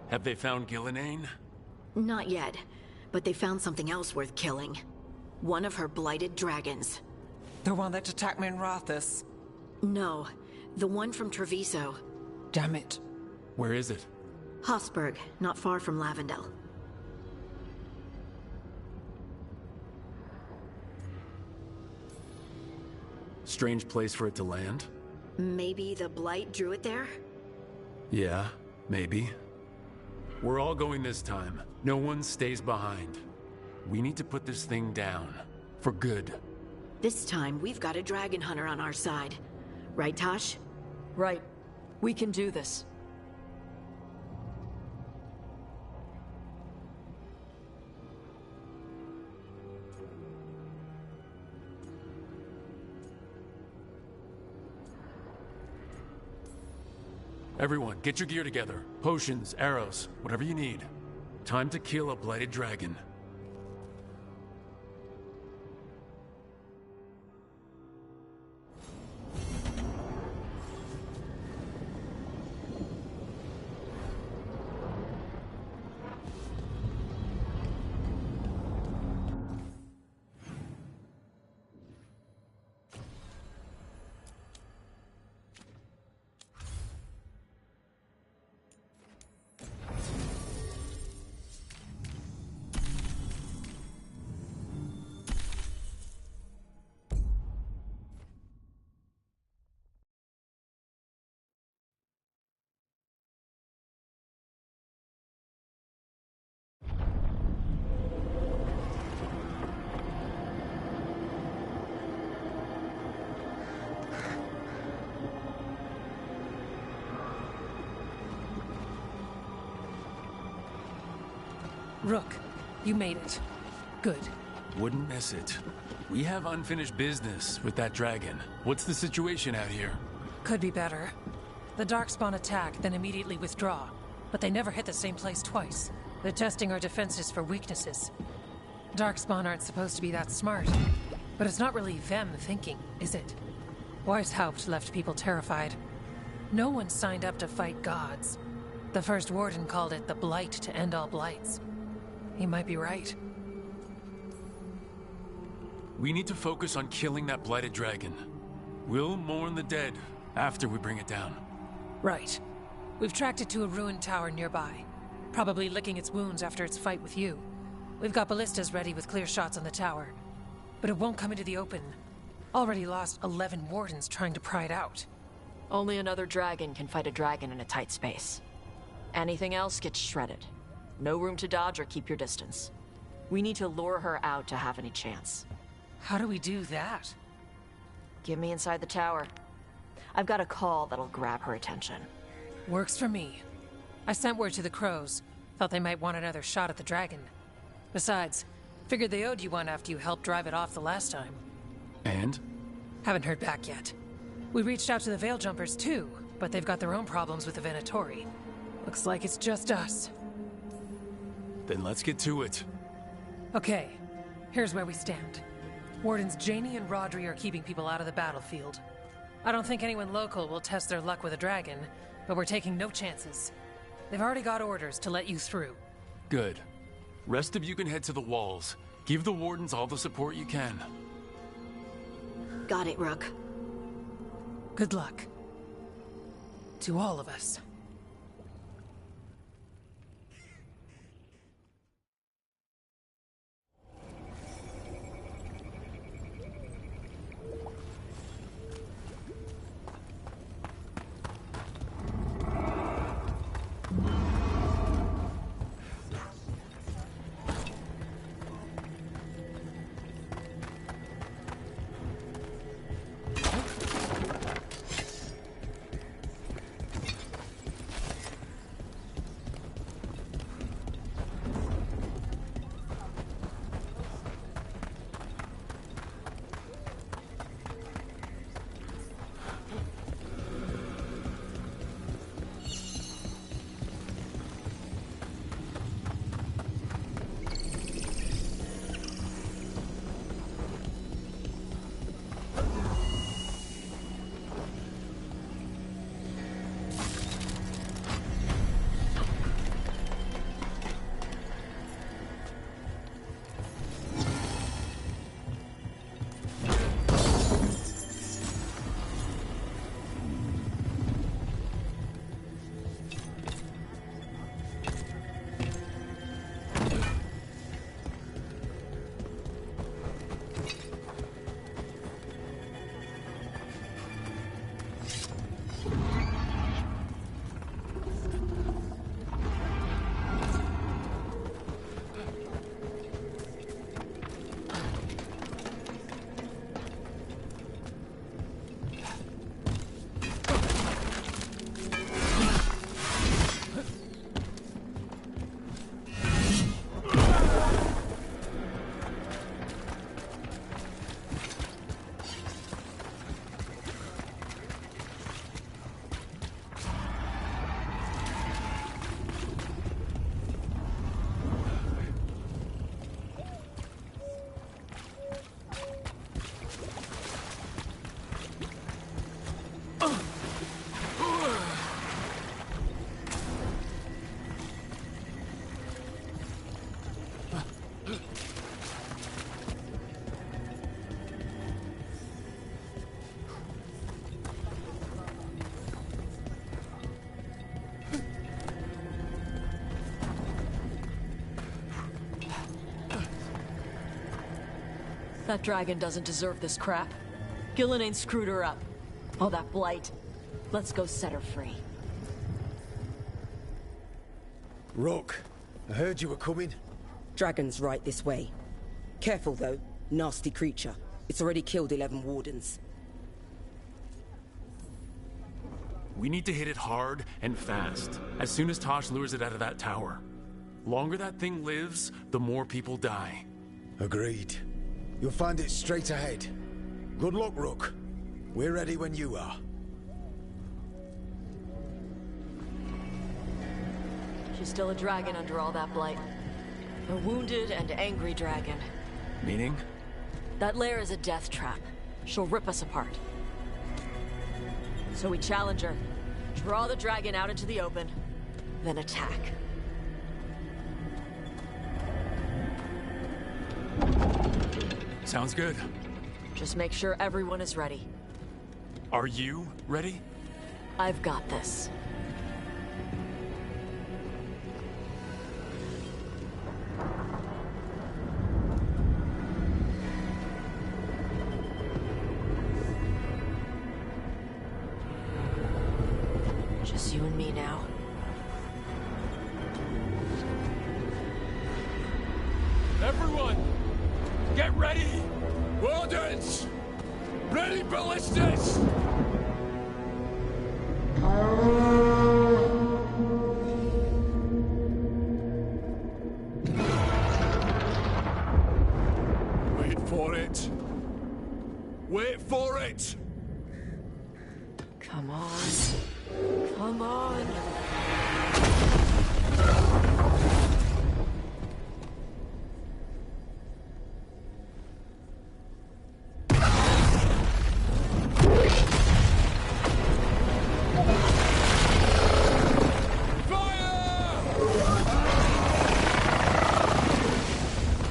Have they found Gillenane? Not yet, but they found something else worth killing. One of her blighted dragons. The one that attacked me in Rathus? No, the one from Treviso. Damn it. Where is it? Hosberg, not far from Lavendel. Strange place for it to land? Maybe the blight drew it there? Yeah, maybe. We're all going this time. No one stays behind. We need to put this thing down. For good. This time, we've got a dragon hunter on our side. Right, Tosh? Right. We can do this. Everyone, get your gear together. Potions, arrows, whatever you need. Time to kill a blighted dragon. Rook, you made it. Good. Wouldn't miss it. We have unfinished business with that dragon. What's the situation out here? Could be better. The Darkspawn attack, then immediately withdraw. But they never hit the same place twice. They're testing our defenses for weaknesses. Darkspawn aren't supposed to be that smart. But it's not really them thinking, is it? Weishaupt left people terrified. No one signed up to fight gods. The first warden called it the blight to end all blights. He might be right. We need to focus on killing that blighted dragon. We'll mourn the dead after we bring it down. Right. We've tracked it to a ruined tower nearby. Probably licking its wounds after its fight with you. We've got ballistas ready with clear shots on the tower. But it won't come into the open. Already lost 11 wardens trying to pry it out. Only another dragon can fight a dragon in a tight space. Anything else gets shredded. No room to dodge or keep your distance. We need to lure her out to have any chance. How do we do that? Get me inside the tower. I've got a call that'll grab her attention. Works for me. I sent word to the crows. Thought they might want another shot at the dragon. Besides, figured they owed you one after you helped drive it off the last time. And? Haven't heard back yet. We reached out to the Veil Jumpers too, but they've got their own problems with the Venatori. Looks like it's just us. Then let's get to it. Okay, here's where we stand. Wardens Janie and Rodri are keeping people out of the battlefield. I don't think anyone local will test their luck with a dragon, but we're taking no chances. They've already got orders to let you through. Good. Rest of you can head to the walls. Give the wardens all the support you can. Got it, Rook. Good luck. To all of us. That dragon doesn't deserve this crap. Gillen ain't screwed her up. Oh, that blight. Let's go set her free. Rook, I heard you were coming. Dragon's right this way. Careful though, nasty creature. It's already killed 11 wardens. We need to hit it hard and fast, as soon as Tosh lures it out of that tower. Longer that thing lives, the more people die. Agreed. You'll find it straight ahead. Good luck, Rook. We're ready when you are. She's still a dragon under all that blight. A wounded and angry dragon. Meaning? That lair is a death trap. She'll rip us apart. So we challenge her, draw the dragon out into the open, then attack. Sounds good. Just make sure everyone is ready. Are you ready? I've got this. Just you and me now. Everyone, get ready! Wardens! Ready ballistas! Wait for it. Wait for it! Come on. Come on.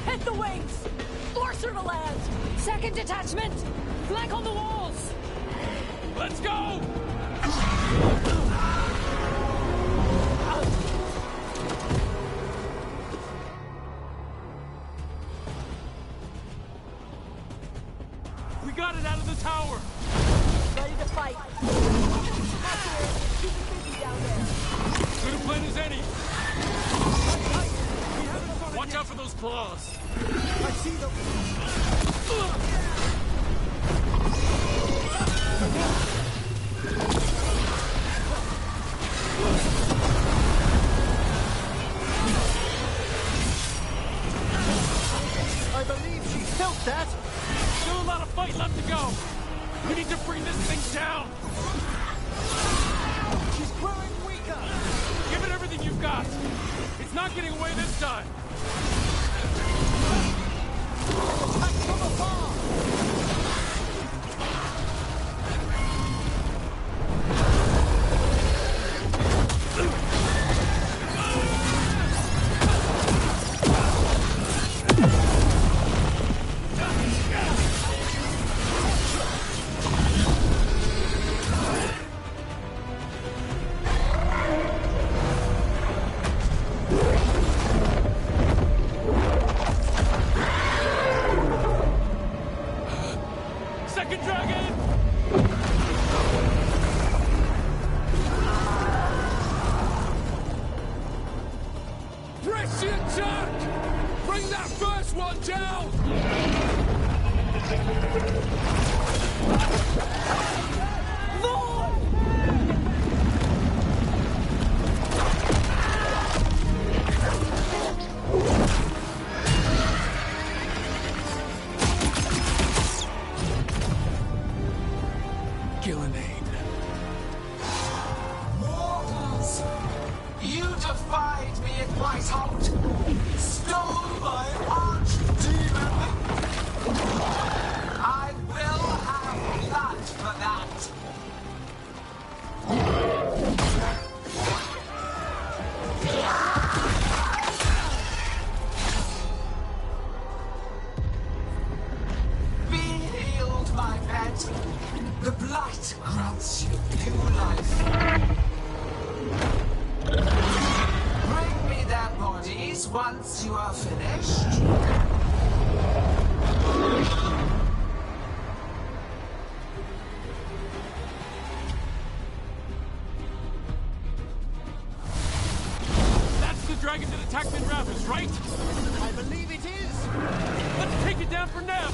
Hit the wings! Force her to land! Second detachment! Flank on the walls! Let's go! We got it out of the tower! Ready to fight. Good a plan as any. Watch out for those claws. I see them. I believe she felt that. Still a lot of fight left to go. We need to bring this thing down. She's growing weaker. Give it everything you've got. It's not getting away this time. Attack from afar. Second dragon! Press the attack! Bring that first one down! Gillenane. Mortals! You defied me at Whiteholt! Stole my archdemon! I will have blood for that! Be healed, my pet! The blight grants you new life. Bring me their bodies once you are finished. That's the dragon that attacked in Rapids, right? I believe it is. Let's take it down for now.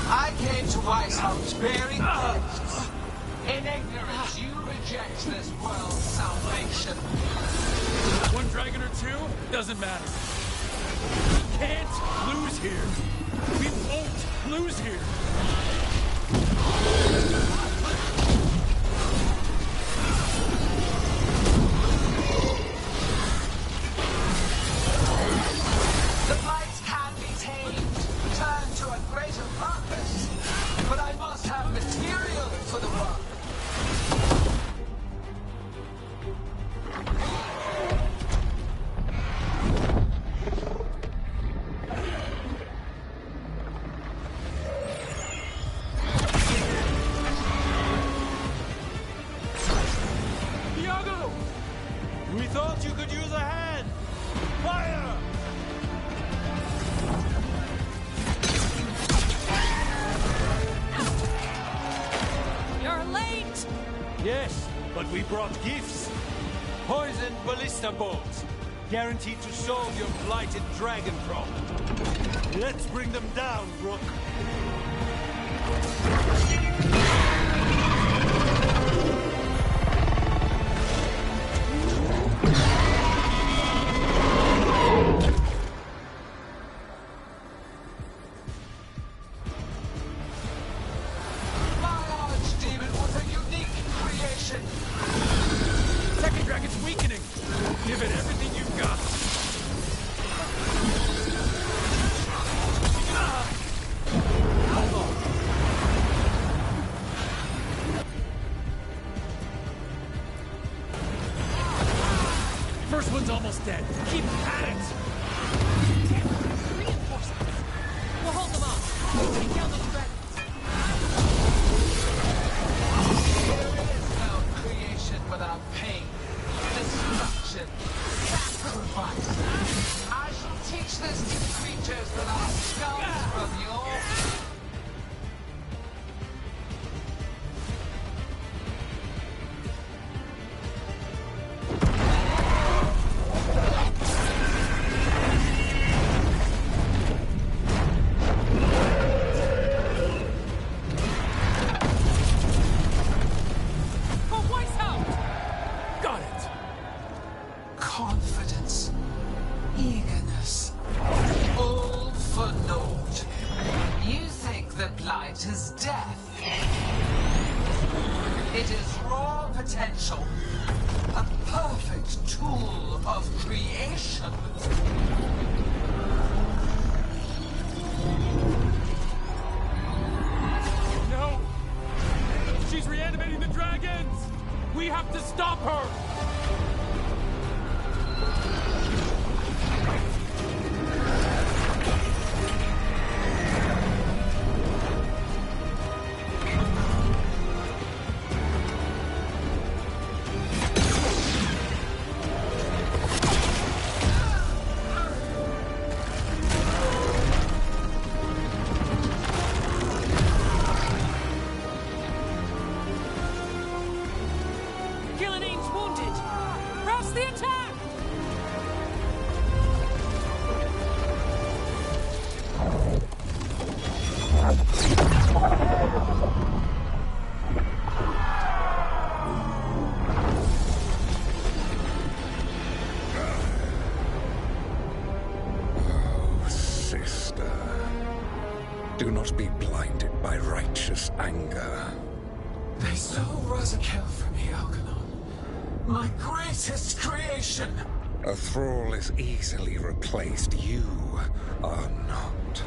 I came to Whitehouse bearing gifts. In ignorance, you reject this world's salvation. One dragon or two, doesn't matter. We can't lose here. We won't lose here. Iago! We thought you could use a hand! Fire! You're late! Yes, but we brought gifts. Poisoned ballista bolts. Guaranteed to solve your blighted dragon problem. Let's bring them down, Rook. My archdemon was a unique creation. Second dragon's weakening. Give it everything you've got. First one's almost dead. Keep at it. Reinforcements! We'll hold them off. Take down those dragons. There is no creation without pain, destruction, sacrifice. I shall teach this to creatures that are scums from your... Got it. Confidence, eagerness, all for naught. You think the blight is death. It is raw potential, a perfect tool of creation. No! She's reanimating the dragons! We have to stop her! Gilline's wounded! Press the attack! Oh, sister. Do not be blinded by righteous anger. They stole Razakel from me, Algernon. My greatest creation. A thrall is easily replaced. You are not.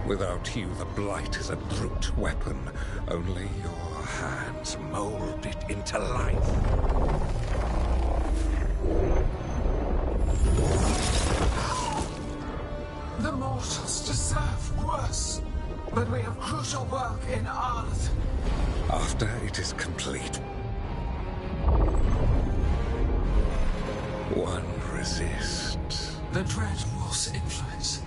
Without you, the blight is a brute weapon. Only your hands mold it into life. The mortals deserve worse. But we have crucial work in Arth. After it is complete, one resists. The Dread Wolf's influence.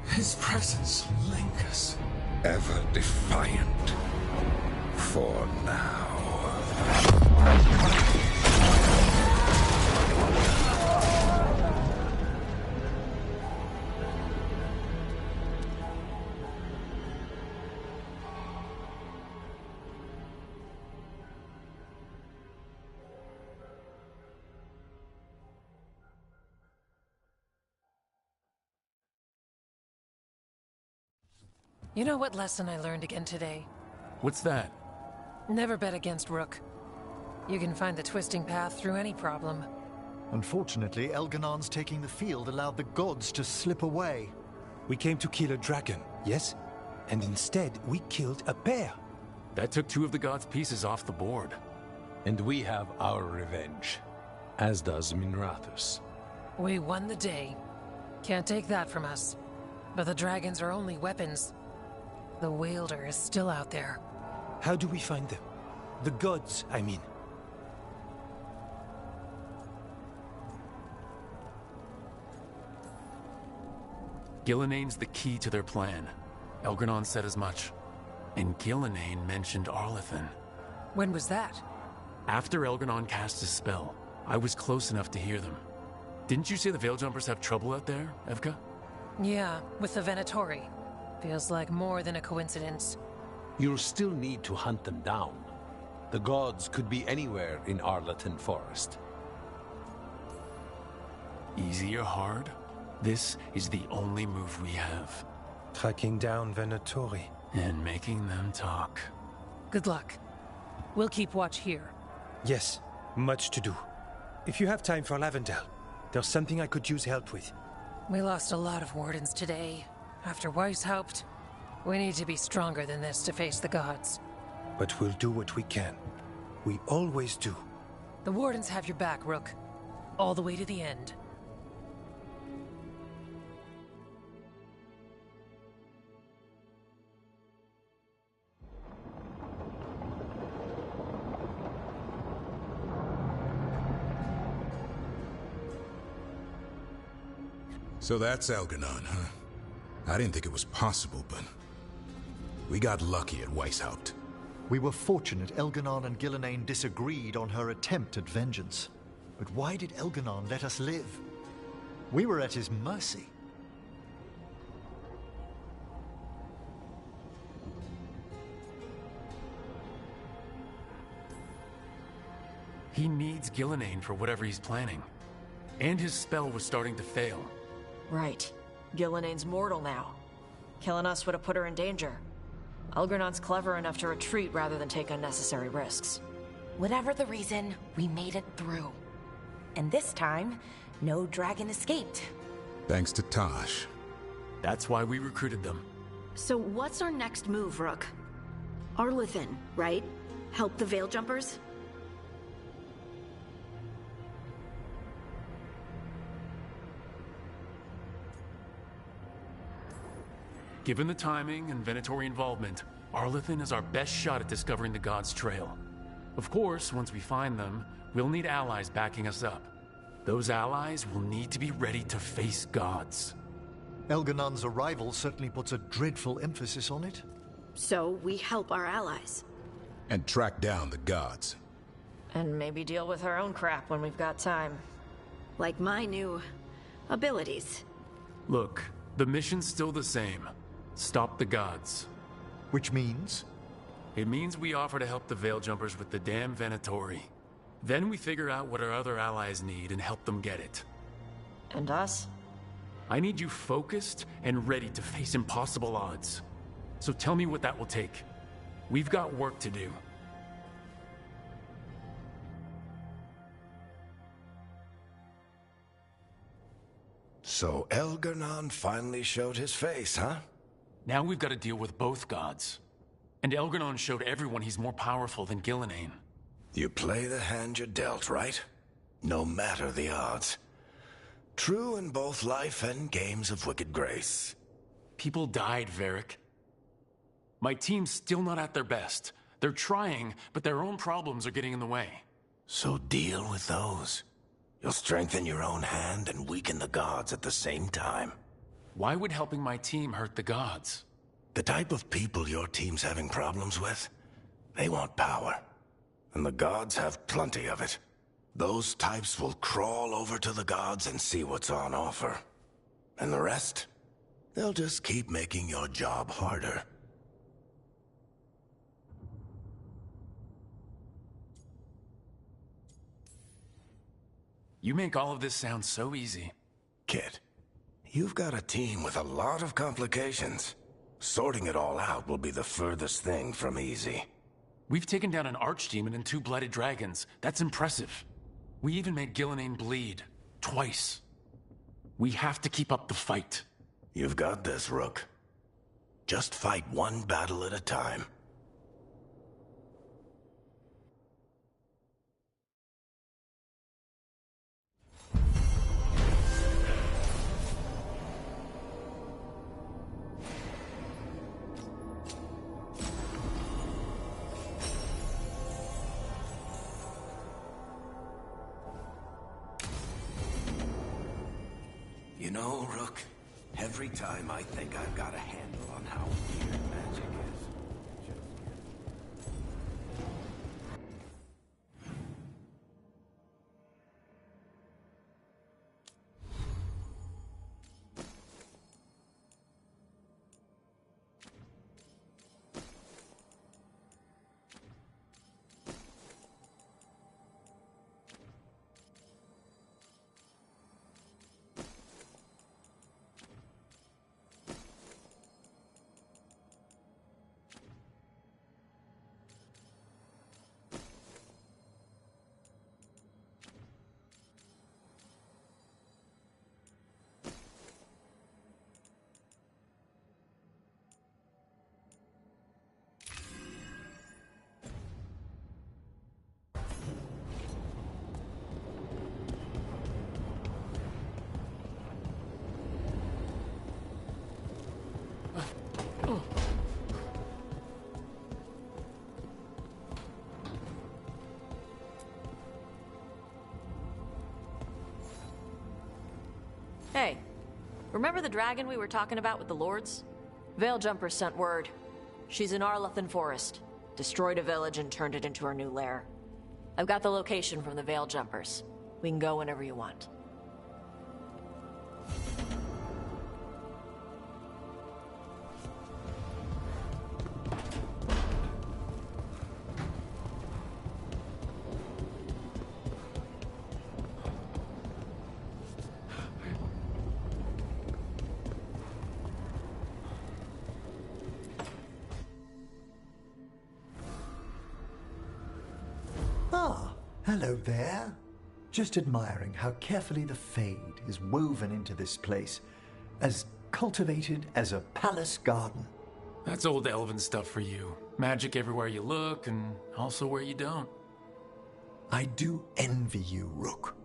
His presence lingers. Ever defiant. For now. You know what lesson I learned again today? What's that? Never bet against Rook. You can find the twisting path through any problem. Unfortunately, Elganon's taking the field allowed the gods to slip away. We came to kill a dragon, yes? And instead, we killed a bear. That took 2 of the gods' pieces off the board. And we have our revenge, as does Minrathus. We won the day. Can't take that from us. But the dragons are only weapons. The Wielder is still out there. How do we find them? The gods, I mean. Gilnenane's the key to their plan. Elgar'non said as much. And Gillenane mentioned Arlethan. When was that? After Elgar'non cast his spell, I was close enough to hear them. Didn't you say the Veiljumpers have trouble out there, Evka? Yeah, with the Venatori. Feels like more than a coincidence. You'll still need to hunt them down. The gods could be anywhere in Arlethan Forest. Easy or hard? This is the only move we have. Tracking down Venatori. And making them talk. Good luck. We'll keep watch here. Yes, much to do. If you have time for Lavendel, there's something I could use help with. We lost a lot of wardens today. After Weiss helped, we need to be stronger than this to face the gods. But we'll do what we can. We always do. The wardens have your back, Rook. All the way to the end. So that's Elgar'non, huh? I didn't think it was possible, but we got lucky at Weishaupt. We were fortunate Elgar'non and Gillenane disagreed on her attempt at vengeance. But why did Elgar'non let us live? We were at his mercy. He needs Gillenane for whatever he's planning. And his spell was starting to fail. Right. Gillenane's mortal now. Killing us would have put her in danger. Elgar'non's clever enough to retreat rather than take unnecessary risks. Whatever the reason, we made it through. And this time, no dragon escaped. Thanks to Tosh. That's why we recruited them. So what's our next move, Rook? Arlethan, right? Help the Veiljumpers? Given the timing and Venatori involvement, Arlethan is our best shot at discovering the gods' trail. Of course, once we find them, we'll need allies backing us up. Those allies will need to be ready to face gods. Elgar'non's arrival certainly puts a dreadful emphasis on it. So we help our allies. And track down the gods. And maybe deal with our own crap when we've got time. Like my new abilities. Look, the mission's still the same. Stop the gods. Which means? It means we offer to help the Veiljumpers with the damn Venatori. Then we figure out what our other allies need and help them get it. And us? I need you focused and ready to face impossible odds. So tell me what that will take. We've got work to do. So Elgar'non finally showed his face, huh? Now we've got to deal with both gods. And Elgar'non showed everyone he's more powerful than Gillenane. You play the hand you're dealt, right? No matter the odds. True in both life and games of wicked grace. People died, Varric. My team's still not at their best. They're trying, but their own problems are getting in the way. So deal with those. You'll strengthen your own hand and weaken the gods at the same time. Why would helping my team hurt the gods? The type of people your team's having problems with, they want power. And the gods have plenty of it. Those types will crawl over to the gods and see what's on offer. And the rest, they'll just keep making your job harder. You make all of this sound so easy. Kid, you've got a team with a lot of complications. Sorting it all out will be the furthest thing from easy. We've taken down an archdemon and 2 blighted dragons. That's impressive. We even made Gillenane bleed. Twice. We have to keep up the fight. You've got this, Rook. Just fight one battle at a time. know, Rook, every time I think I've got a handle on how weird magic is. Hey, remember the dragon we were talking about with the lords? Veiljumpers sent word. She's in Arlathan Forest. Destroyed a village and turned it into her new lair. I've got the location from the Veiljumpers. We can go whenever you want. Hello there. Just admiring how carefully the Fade is woven into this place, as cultivated as a palace garden. That's old elven stuff for you. Magic everywhere you look, and also where you don't. I do envy you, Rook.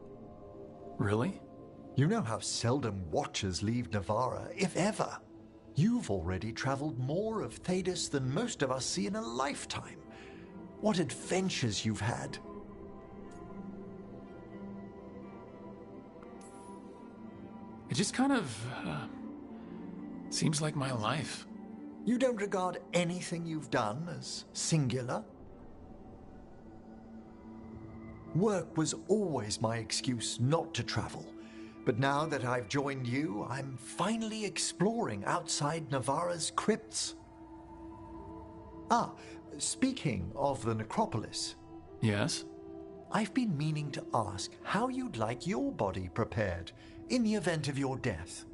Really? You know how seldom watchers leave Navarra, if ever. You've already traveled more of Thedas than most of us see in a lifetime. What adventures you've had. It just kind of seems like my life. You don't regard anything you've done as singular? Work was always my excuse not to travel. But now that I've joined you, I'm finally exploring outside Navarra's crypts. Speaking of the necropolis. Yes? I've been meaning to ask how you'd like your body prepared in the event of your death.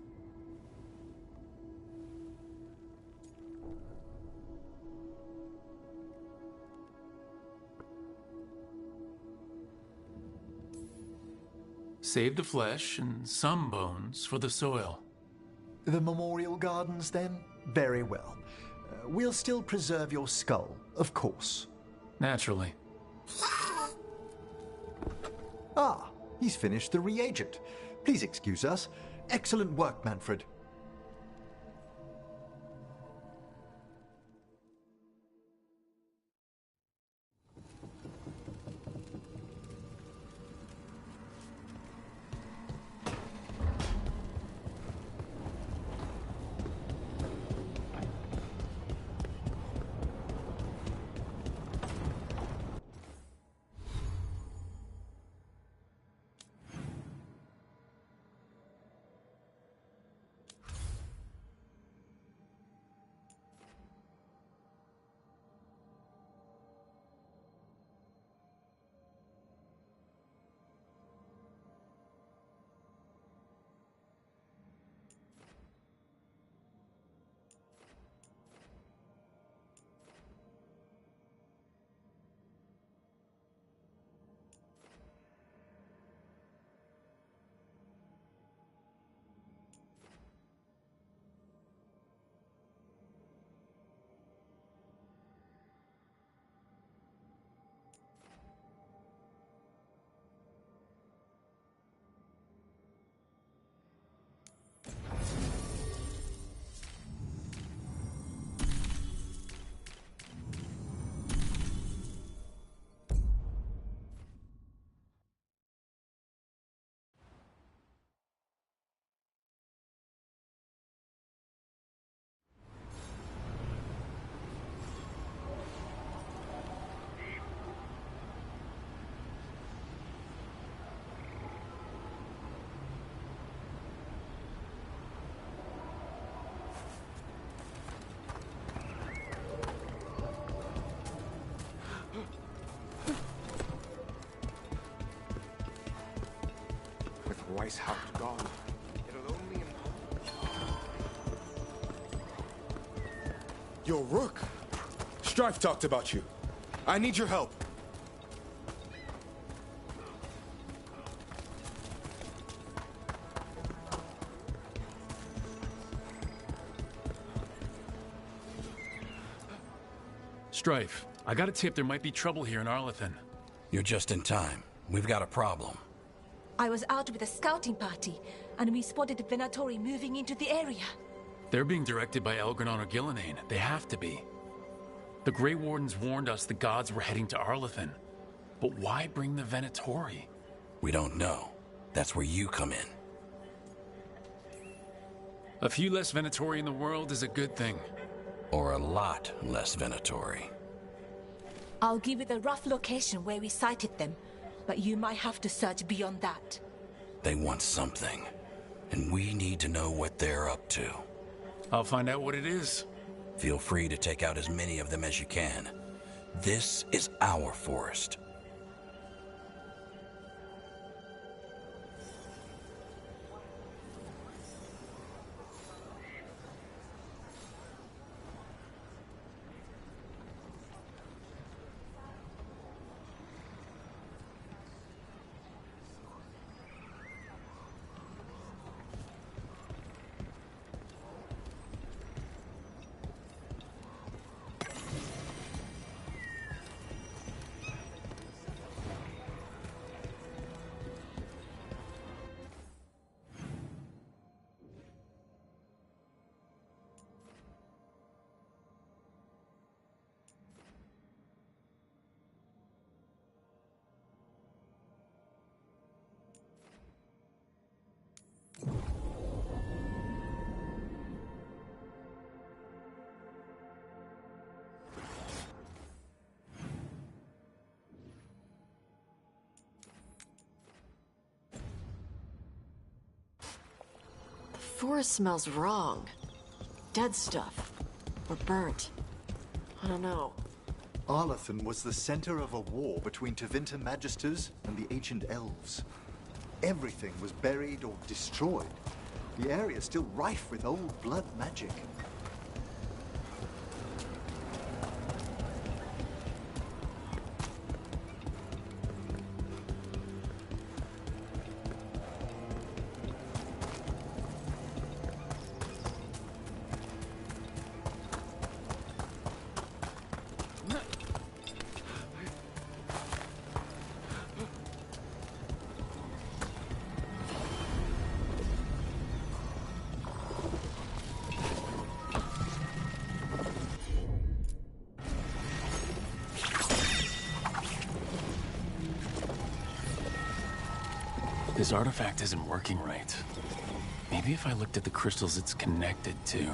Save the flesh and some bones for the soil. The memorial gardens, then? Very well. We'll still preserve your skull, of course. Naturally. He's finished the reagent. Please excuse us. Excellent work, Manfred. sacrifice how to God. It'll only... Yo, Rook! Strife talked about you. I need your help. Strife, I got a tip there might be trouble here in Arlathan. You're just in time. We've got a problem. I was out with a scouting party, and we spotted the Venatori moving into the area. They're being directed by Elgranon or Gillenane. They have to be. The Grey Wardens warned us the gods were heading to Arlathan. But why bring the Venatori? We don't know. That's where you come in. A few less Venatori in the world is a good thing. Or a lot less Venatori. I'll give you the rough location where we sighted them, but you might have to search beyond that. They want something, and we need to know what they're up to. I'll find out what it is. Feel free to take out as many of them as you can. This is our forest. The forest smells wrong. Dead stuff. Or burnt. I don't know. Arlathan was the center of a war between Tevinter Magisters and the ancient elves. Everything was buried or destroyed. The area is still rife with old blood magic. This artifact isn't working right. Maybe if I looked at the crystals it's connected to.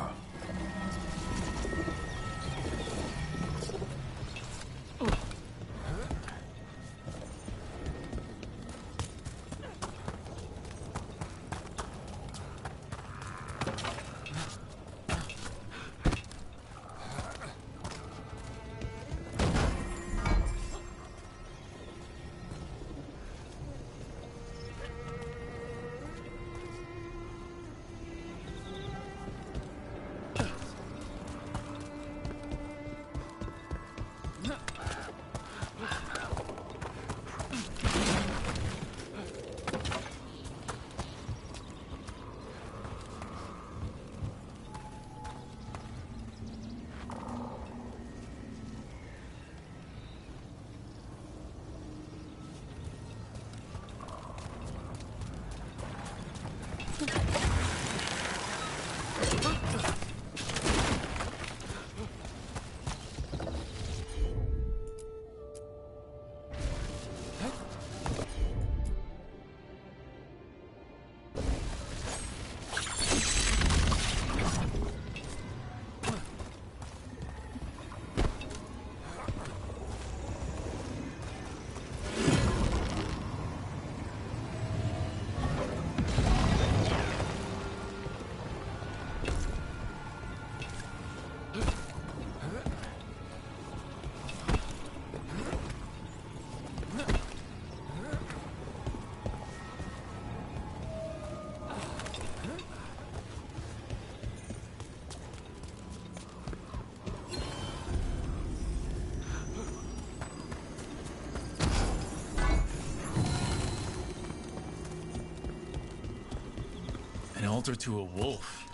altar to a wolf.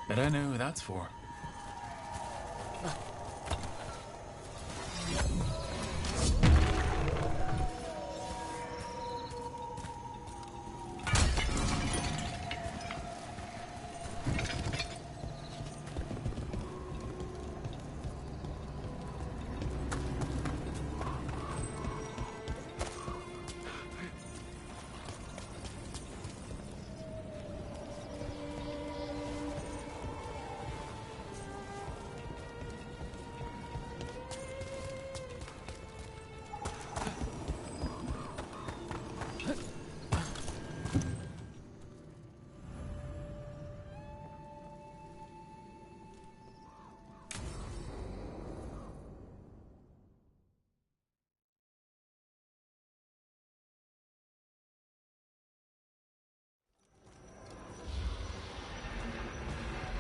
Bet I know who that's for.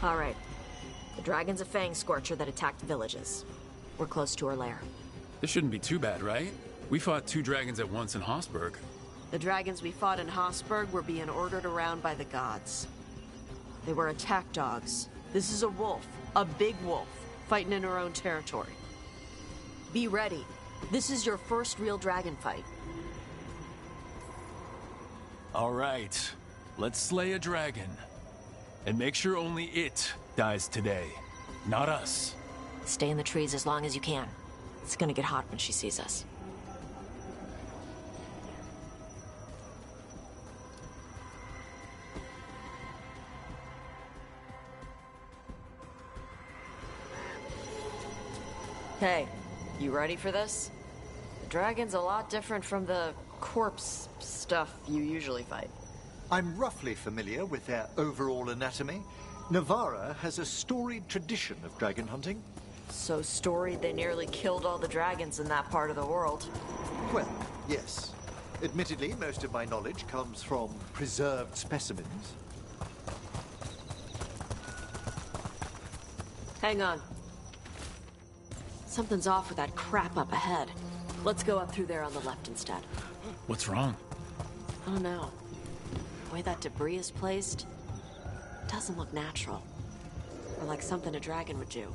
All right. The dragon's a fang scorcher that attacked villages. We're close to her lair. This shouldn't be too bad, right? We fought 2 dragons at once in Hossberg. The dragons we fought in Hossberg were being ordered around by the gods. They were attack dogs. This is a wolf, a big wolf, fighting in her own territory. Be ready. This is your first real dragon fight. All right, let's slay a dragon. And make sure only it dies today, not us. Stay in the trees as long as you can. It's gonna get hot when she sees us. Hey, you ready for this? The dragon's a lot different from the corpse stuff you usually fight. I'm roughly familiar with their overall anatomy. Navarra has a storied tradition of dragon hunting. So storied they nearly killed all the dragons in that part of the world. Well, yes. Admittedly, most of my knowledge comes from preserved specimens. Hang on. Something's off with that crap up ahead. Let's go up through there on the left instead. What's wrong? I don't know. The way that debris is placed doesn't look natural. Or like something a dragon would do.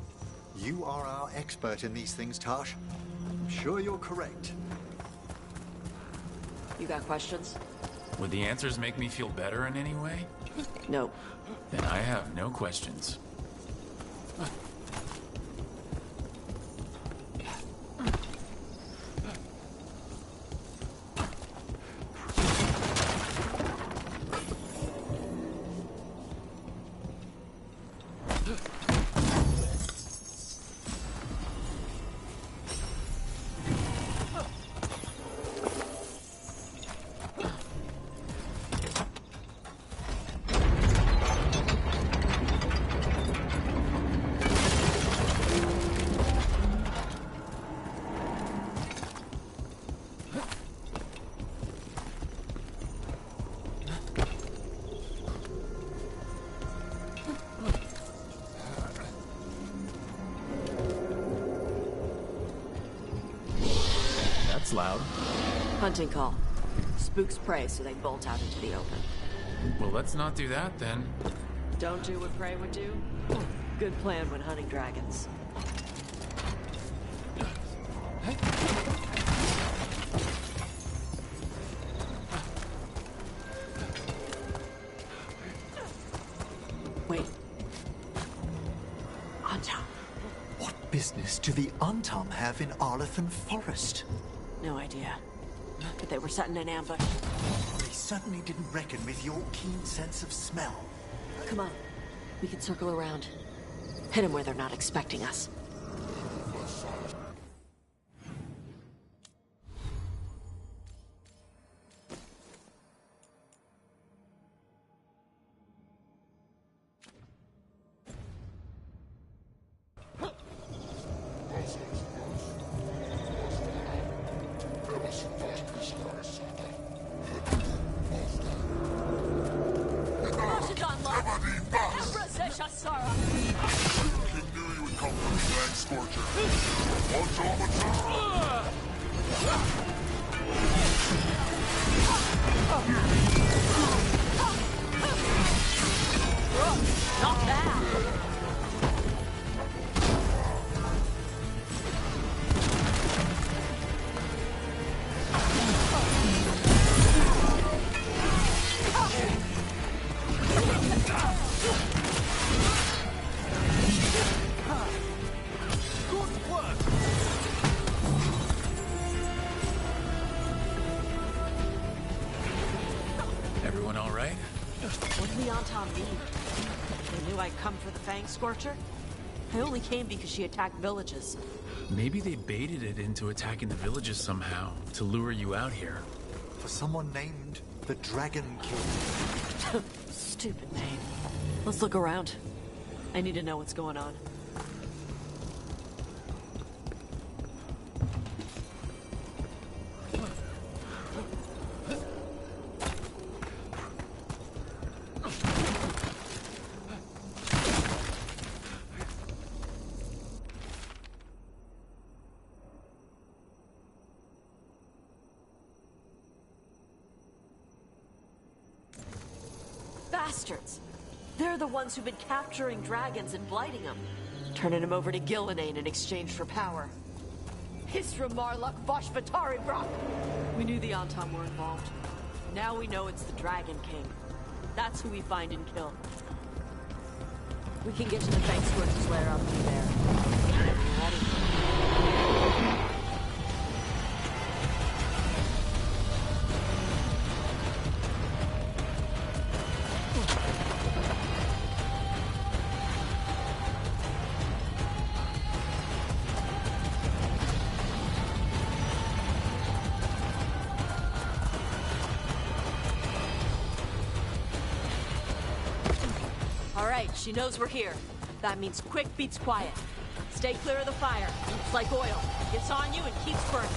You are our expert in these things, Tash. I'm sure you're correct. You got questions? Would the answers make me feel better in any way? No. Then I have no questions. Loud. Hunting call. Spooks prey, so they bolt out into the open. Well, let's not do that then. Don't do what prey would do? Good plan when hunting dragons. Wait. Antam. What business do the Antam have in Arlathan Forest? No idea. But they were setting an ambush. They certainly didn't reckon with your keen sense of smell. Come on. We can circle around. Hit them where they're not expecting us. Antom mean? They knew I'd come for the Fang Scorcher? I only came because she attacked villages. Maybe they baited it into attacking the villages somehow, to lure you out here. For someone named the Dragon King. Stupid name. Let's look around. I need to know what's going on. Bastards! They're the ones who've been capturing dragons and blighting them. Turning them over to Gillinane in exchange for power. Hisra Marluk Voshvatari Brock! We knew the Antom were involved. Now we know it's the Dragon King. That's who we find and kill. We can get to the Fang Scorcher's lair up through there. Whenever you're ready. She knows we're here. That means quick beats quiet. Stay clear of the fire. It's like oil. Gets on you and keeps burning.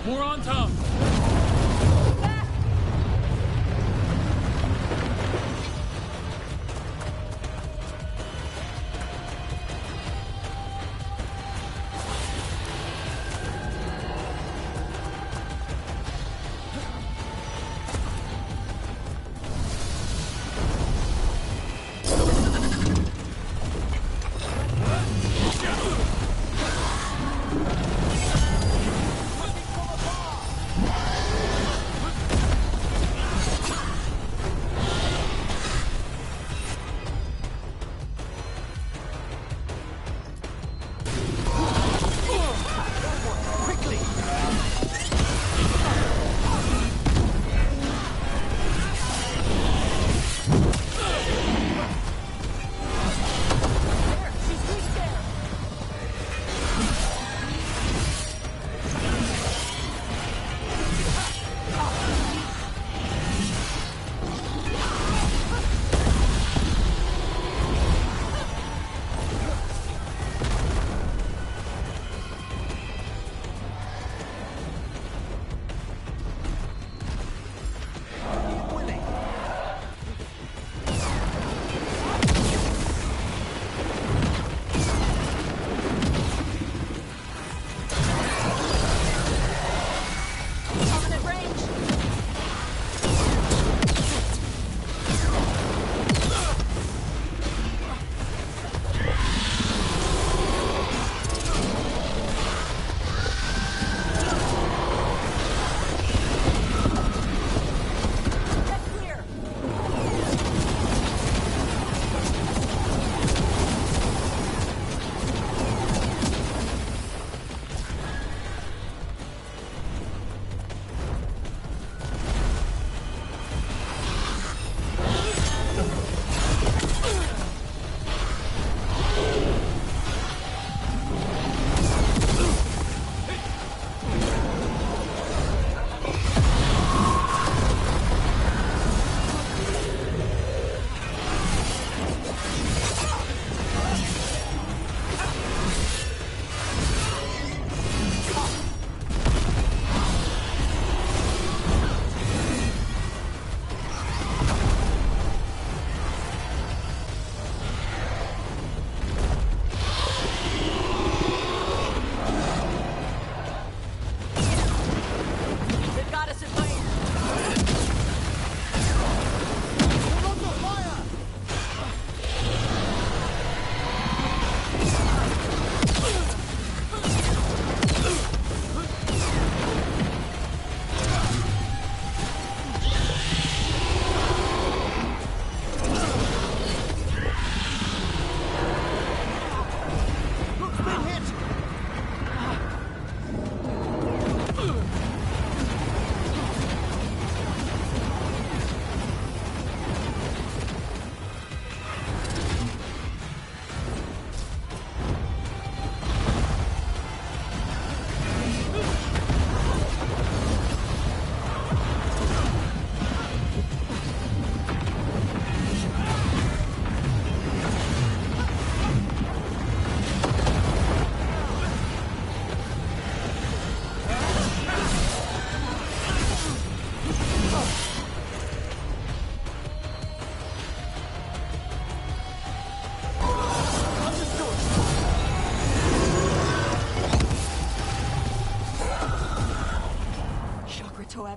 More on top!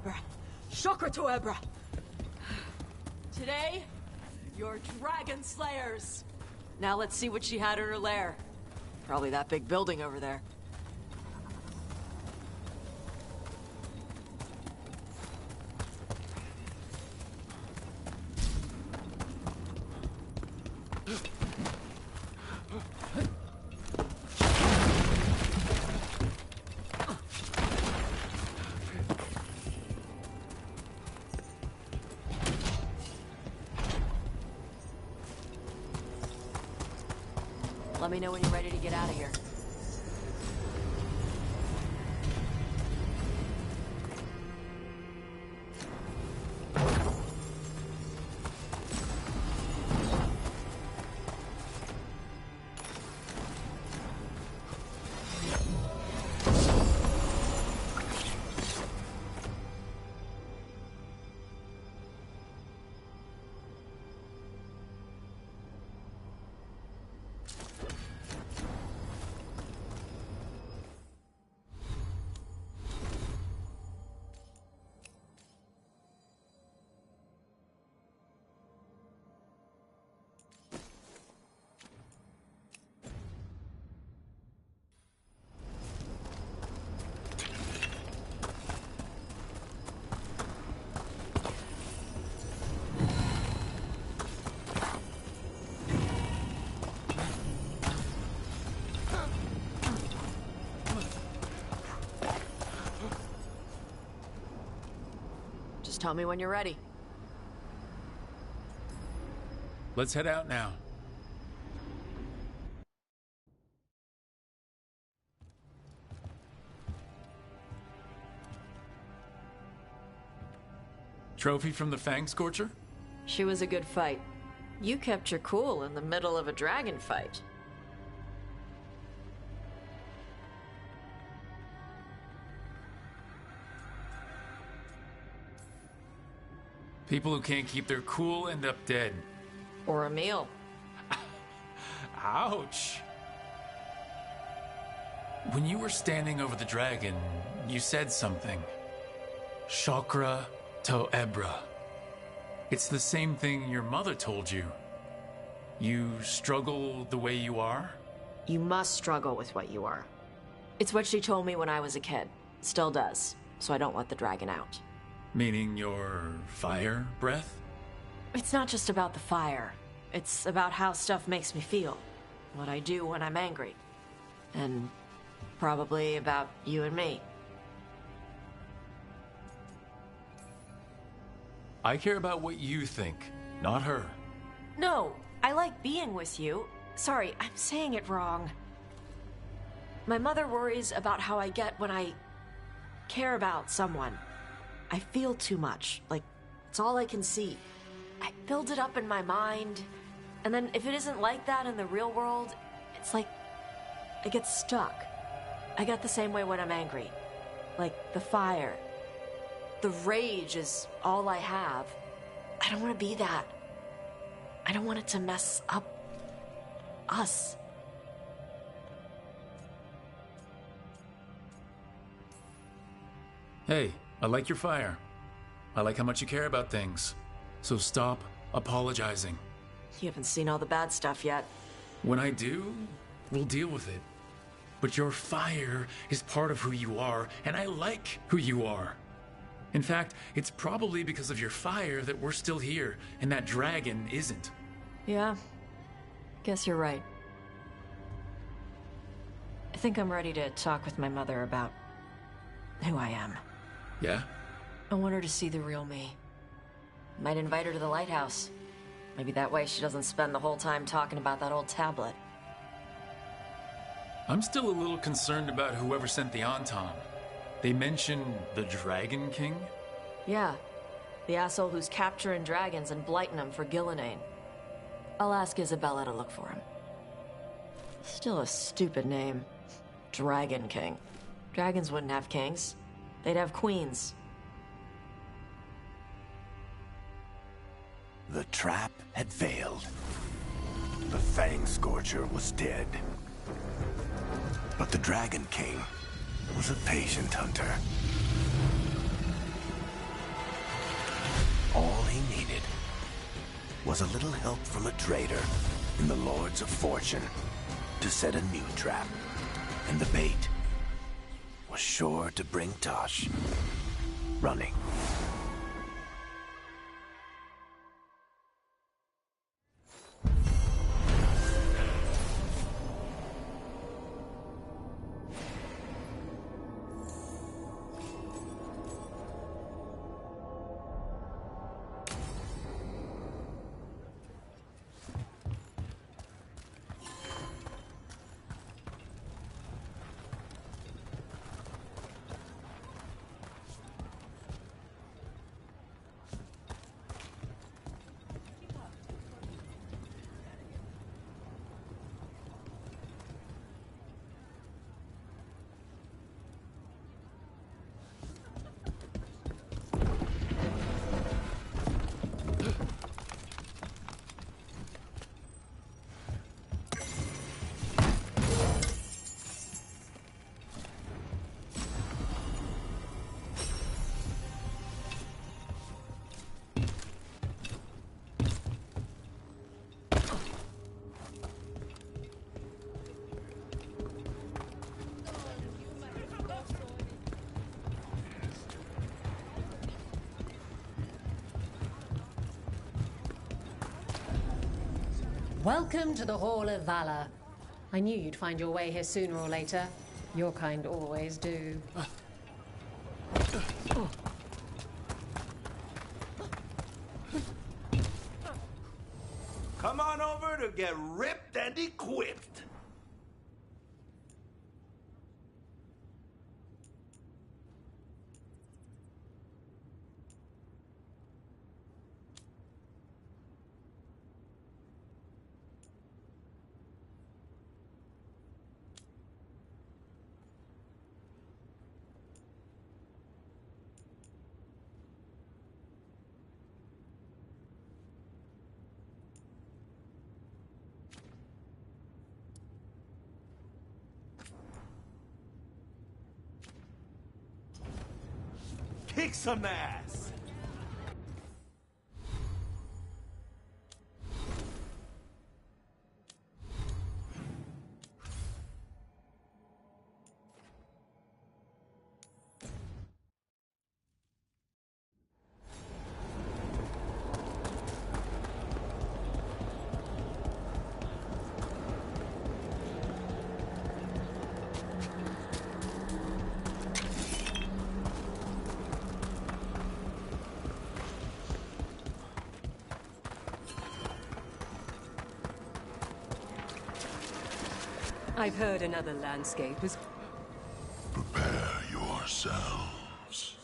Ebra. Shokra to Ebra. Today, you're dragon slayers. Now let's see what she had in her lair. Probably that big building over there. Let me know when you're ready to get out of here. Just tell me when you're ready. Let's head out now. Trophy from the Fang Scorcher? She was a good fight. You kept your cool in the middle of a dragon fight. People who can't keep their cool end up dead. Or a meal. Ouch! When you were standing over the dragon, you said something. Shokra to Ebra. It's the same thing your mother told you. You struggle the way you are? You must struggle with what you are. It's what she told me when I was a kid. Still does. So I don't let the dragon out. Meaning your fire breath? It's not just about the fire. It's about how stuff makes me feel. What I do when I'm angry. And probably about you and me. I care about what you think, not her. No, I like being with you. Sorry, I'm saying it wrong. My mother worries about how I get when I care about someone. I feel too much, like it's all I can see. I build it up in my mind, and then if it isn't like that in the real world, it's like I get stuck. I get the same way when I'm angry. Like the fire. The rage is all I have. I don't want to be that. I don't want it to mess up us. Hey, I like your fire. I like how much you care about things. So stop apologizing. You haven't seen all the bad stuff yet. When I do, we'll deal with it. But your fire is part of who you are, and I like who you are. In fact, it's probably because of your fire that we're still here, and that dragon isn't. Yeah, guess you're right. I think I'm ready to talk with my mother about who I am. Yeah? I want her to see the real me. Might invite her to the lighthouse. Maybe that way she doesn't spend the whole time talking about that old tablet. I'm still a little concerned about whoever sent the Anton. They mentioned the Dragon King? Yeah, the asshole who's capturing dragons and blighting them for Gillenane. I'll ask Isabella to look for him. Still a stupid name. Dragon King. Dragons wouldn't have kings. They'd have queens. The trap had failed. The Fang Scorcher was dead. But the Dragon King was a patient hunter. All he needed was a little help from a trader in the Lords of Fortune to set a new trap. And the bait was sure to bring Tosh running. Welcome to the Hall of Valor. I knew you'd find your way here sooner or later. Your kind always do. Come on over to get ripped and equipped. Kick some ass! I've heard another landscape is... Prepare yourselves.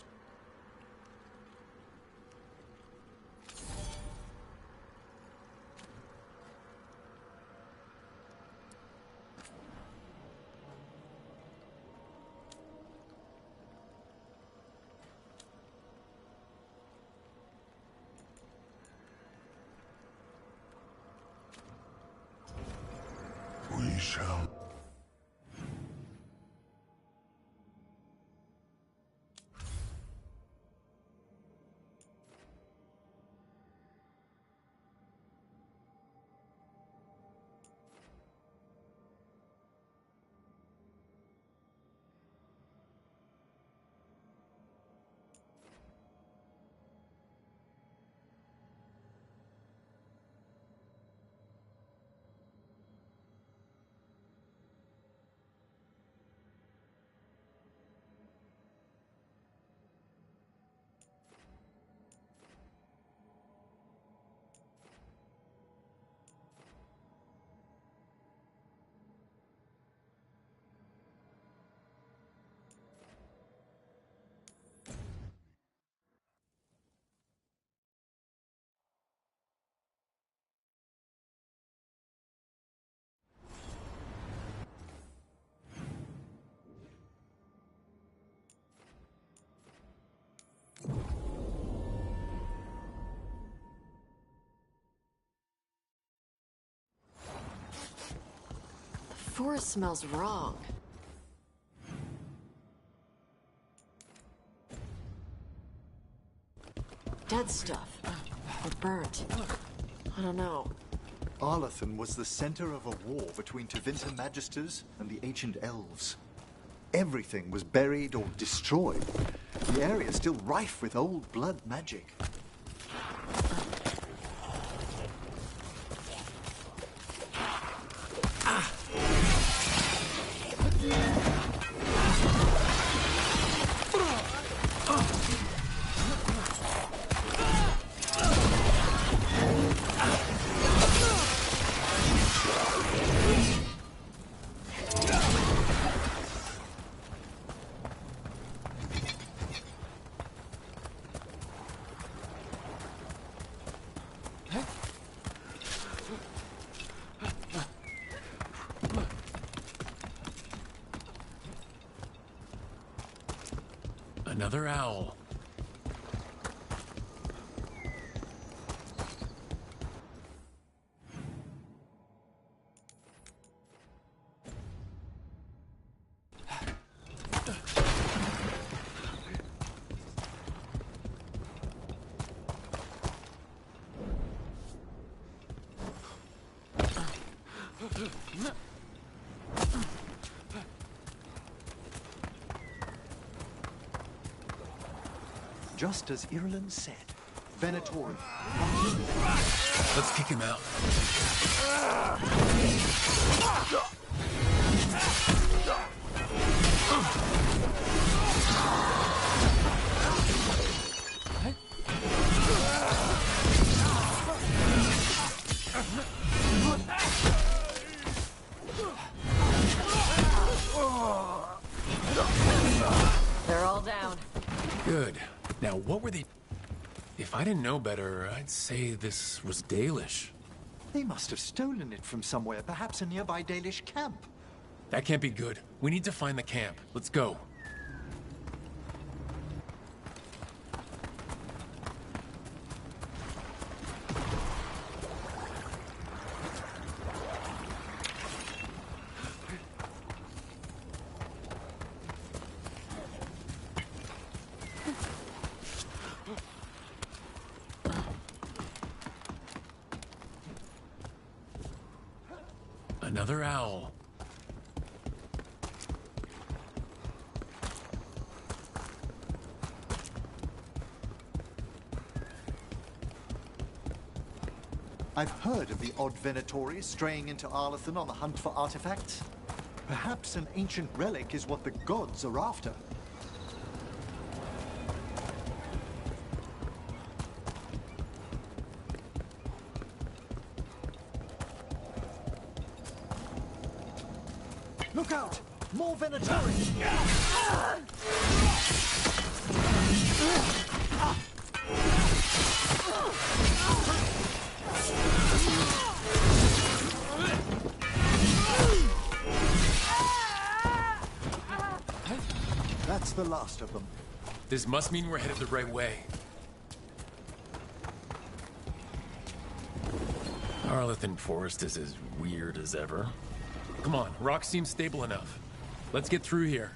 We shall... The forest smells wrong. dead stuff. Or burnt. I don't know. Arlathan was the center of a war between Tevinter Magisters and the ancient elves. Everything was buried or destroyed. The area is still rife with old blood magic. Another owl. Just as Irulan said, Venatori. Let's kick him out. They're all down. Good. Now, what were they... If I didn't know better, I'd say this was Dalish. They must have stolen it from somewhere, perhaps a nearby Dalish camp. That can't be good. We need to find the camp. Let's go. Another owl. I've heard of the odd Venatori straying into Arlathan on the hunt for artifacts. Perhaps an ancient relic is what the gods are after. Look out! More Venatori! That's the last of them. This must mean we're headed the right way. Arlathan Forest is as weird as ever. Come on, rock seems stable enough. Let's get through here.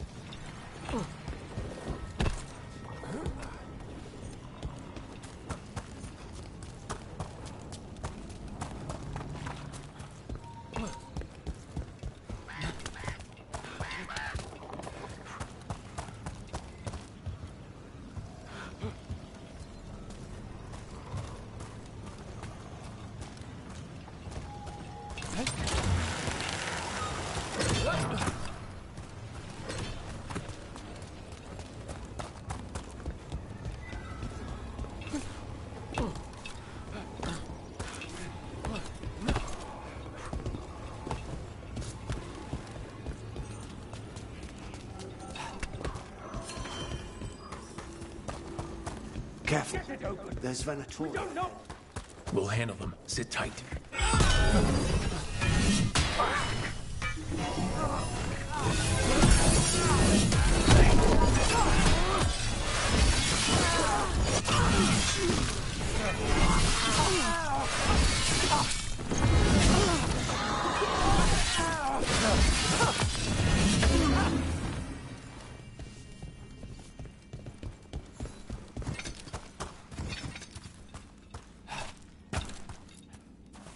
Careful. There's Venatori. We'll handle them. Sit tight.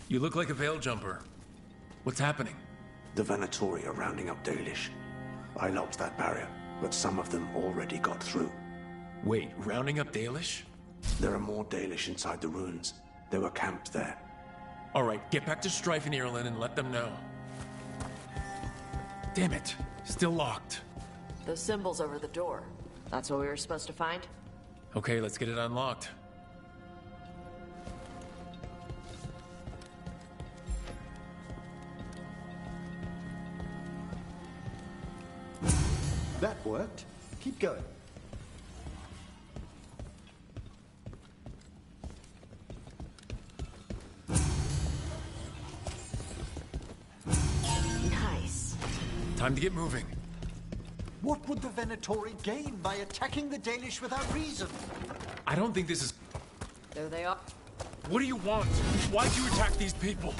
You look like a Veil jumper. What's happening? The Venatori are rounding up Dalish. I locked that barrier, but some of them already got through. Wait, rounding up Dalish? There are more Dalish inside the ruins. They were camped there. All right, get back to Strife and Ireland and let them know. Damn it, still locked. Those symbols over the door. That's what we were supposed to find? Okay, let's get it unlocked. That worked. Keep going. Nice. Time to get moving. What would the Venatori gain by attacking the Dalish without reason? I don't think this is... There they are. What do you want? Why'd you attack these people?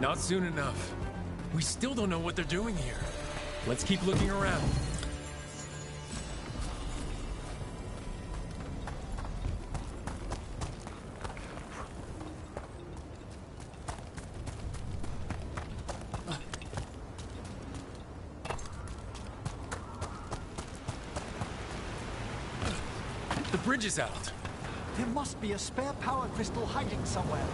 Not soon enough. We still don't know what they're doing here. Let's keep looking around. The bridge is out. There must be a spare power crystal hiding somewhere.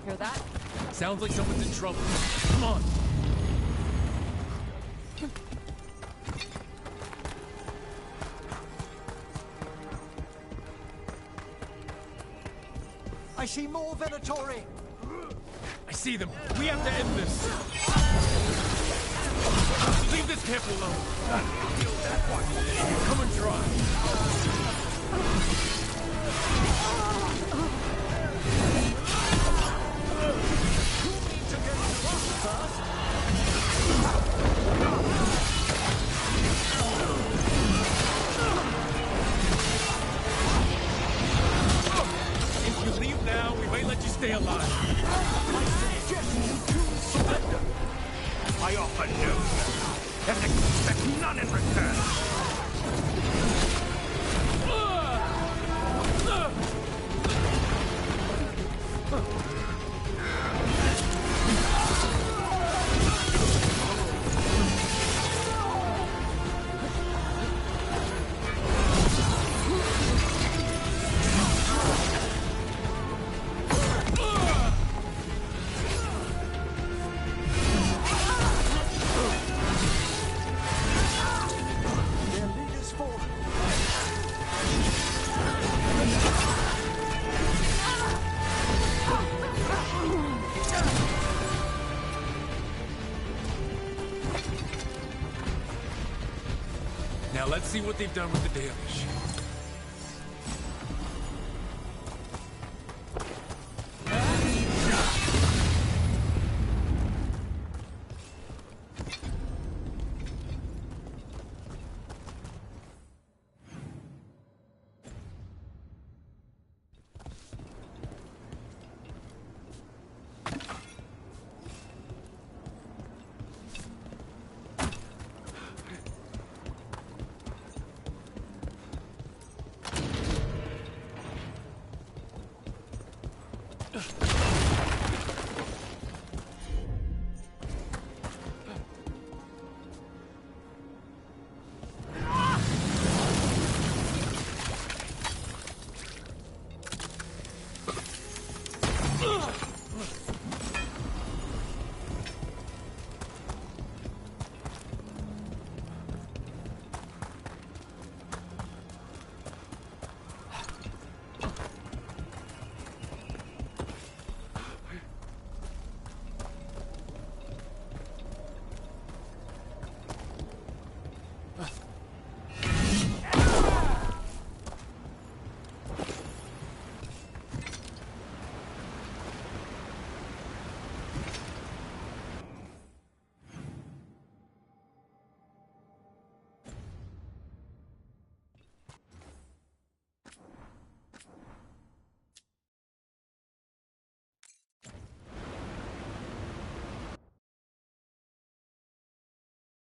Hear that? Sounds like someone's in trouble. Come on. I see more Venatori. I see them. We have to end this. Leave this camp alone. Come and try. If you leave now, we might let you stay alive. I suggest you two surrender. I offer no service, and expect none in return. Now let's see what they've done with the Dalish.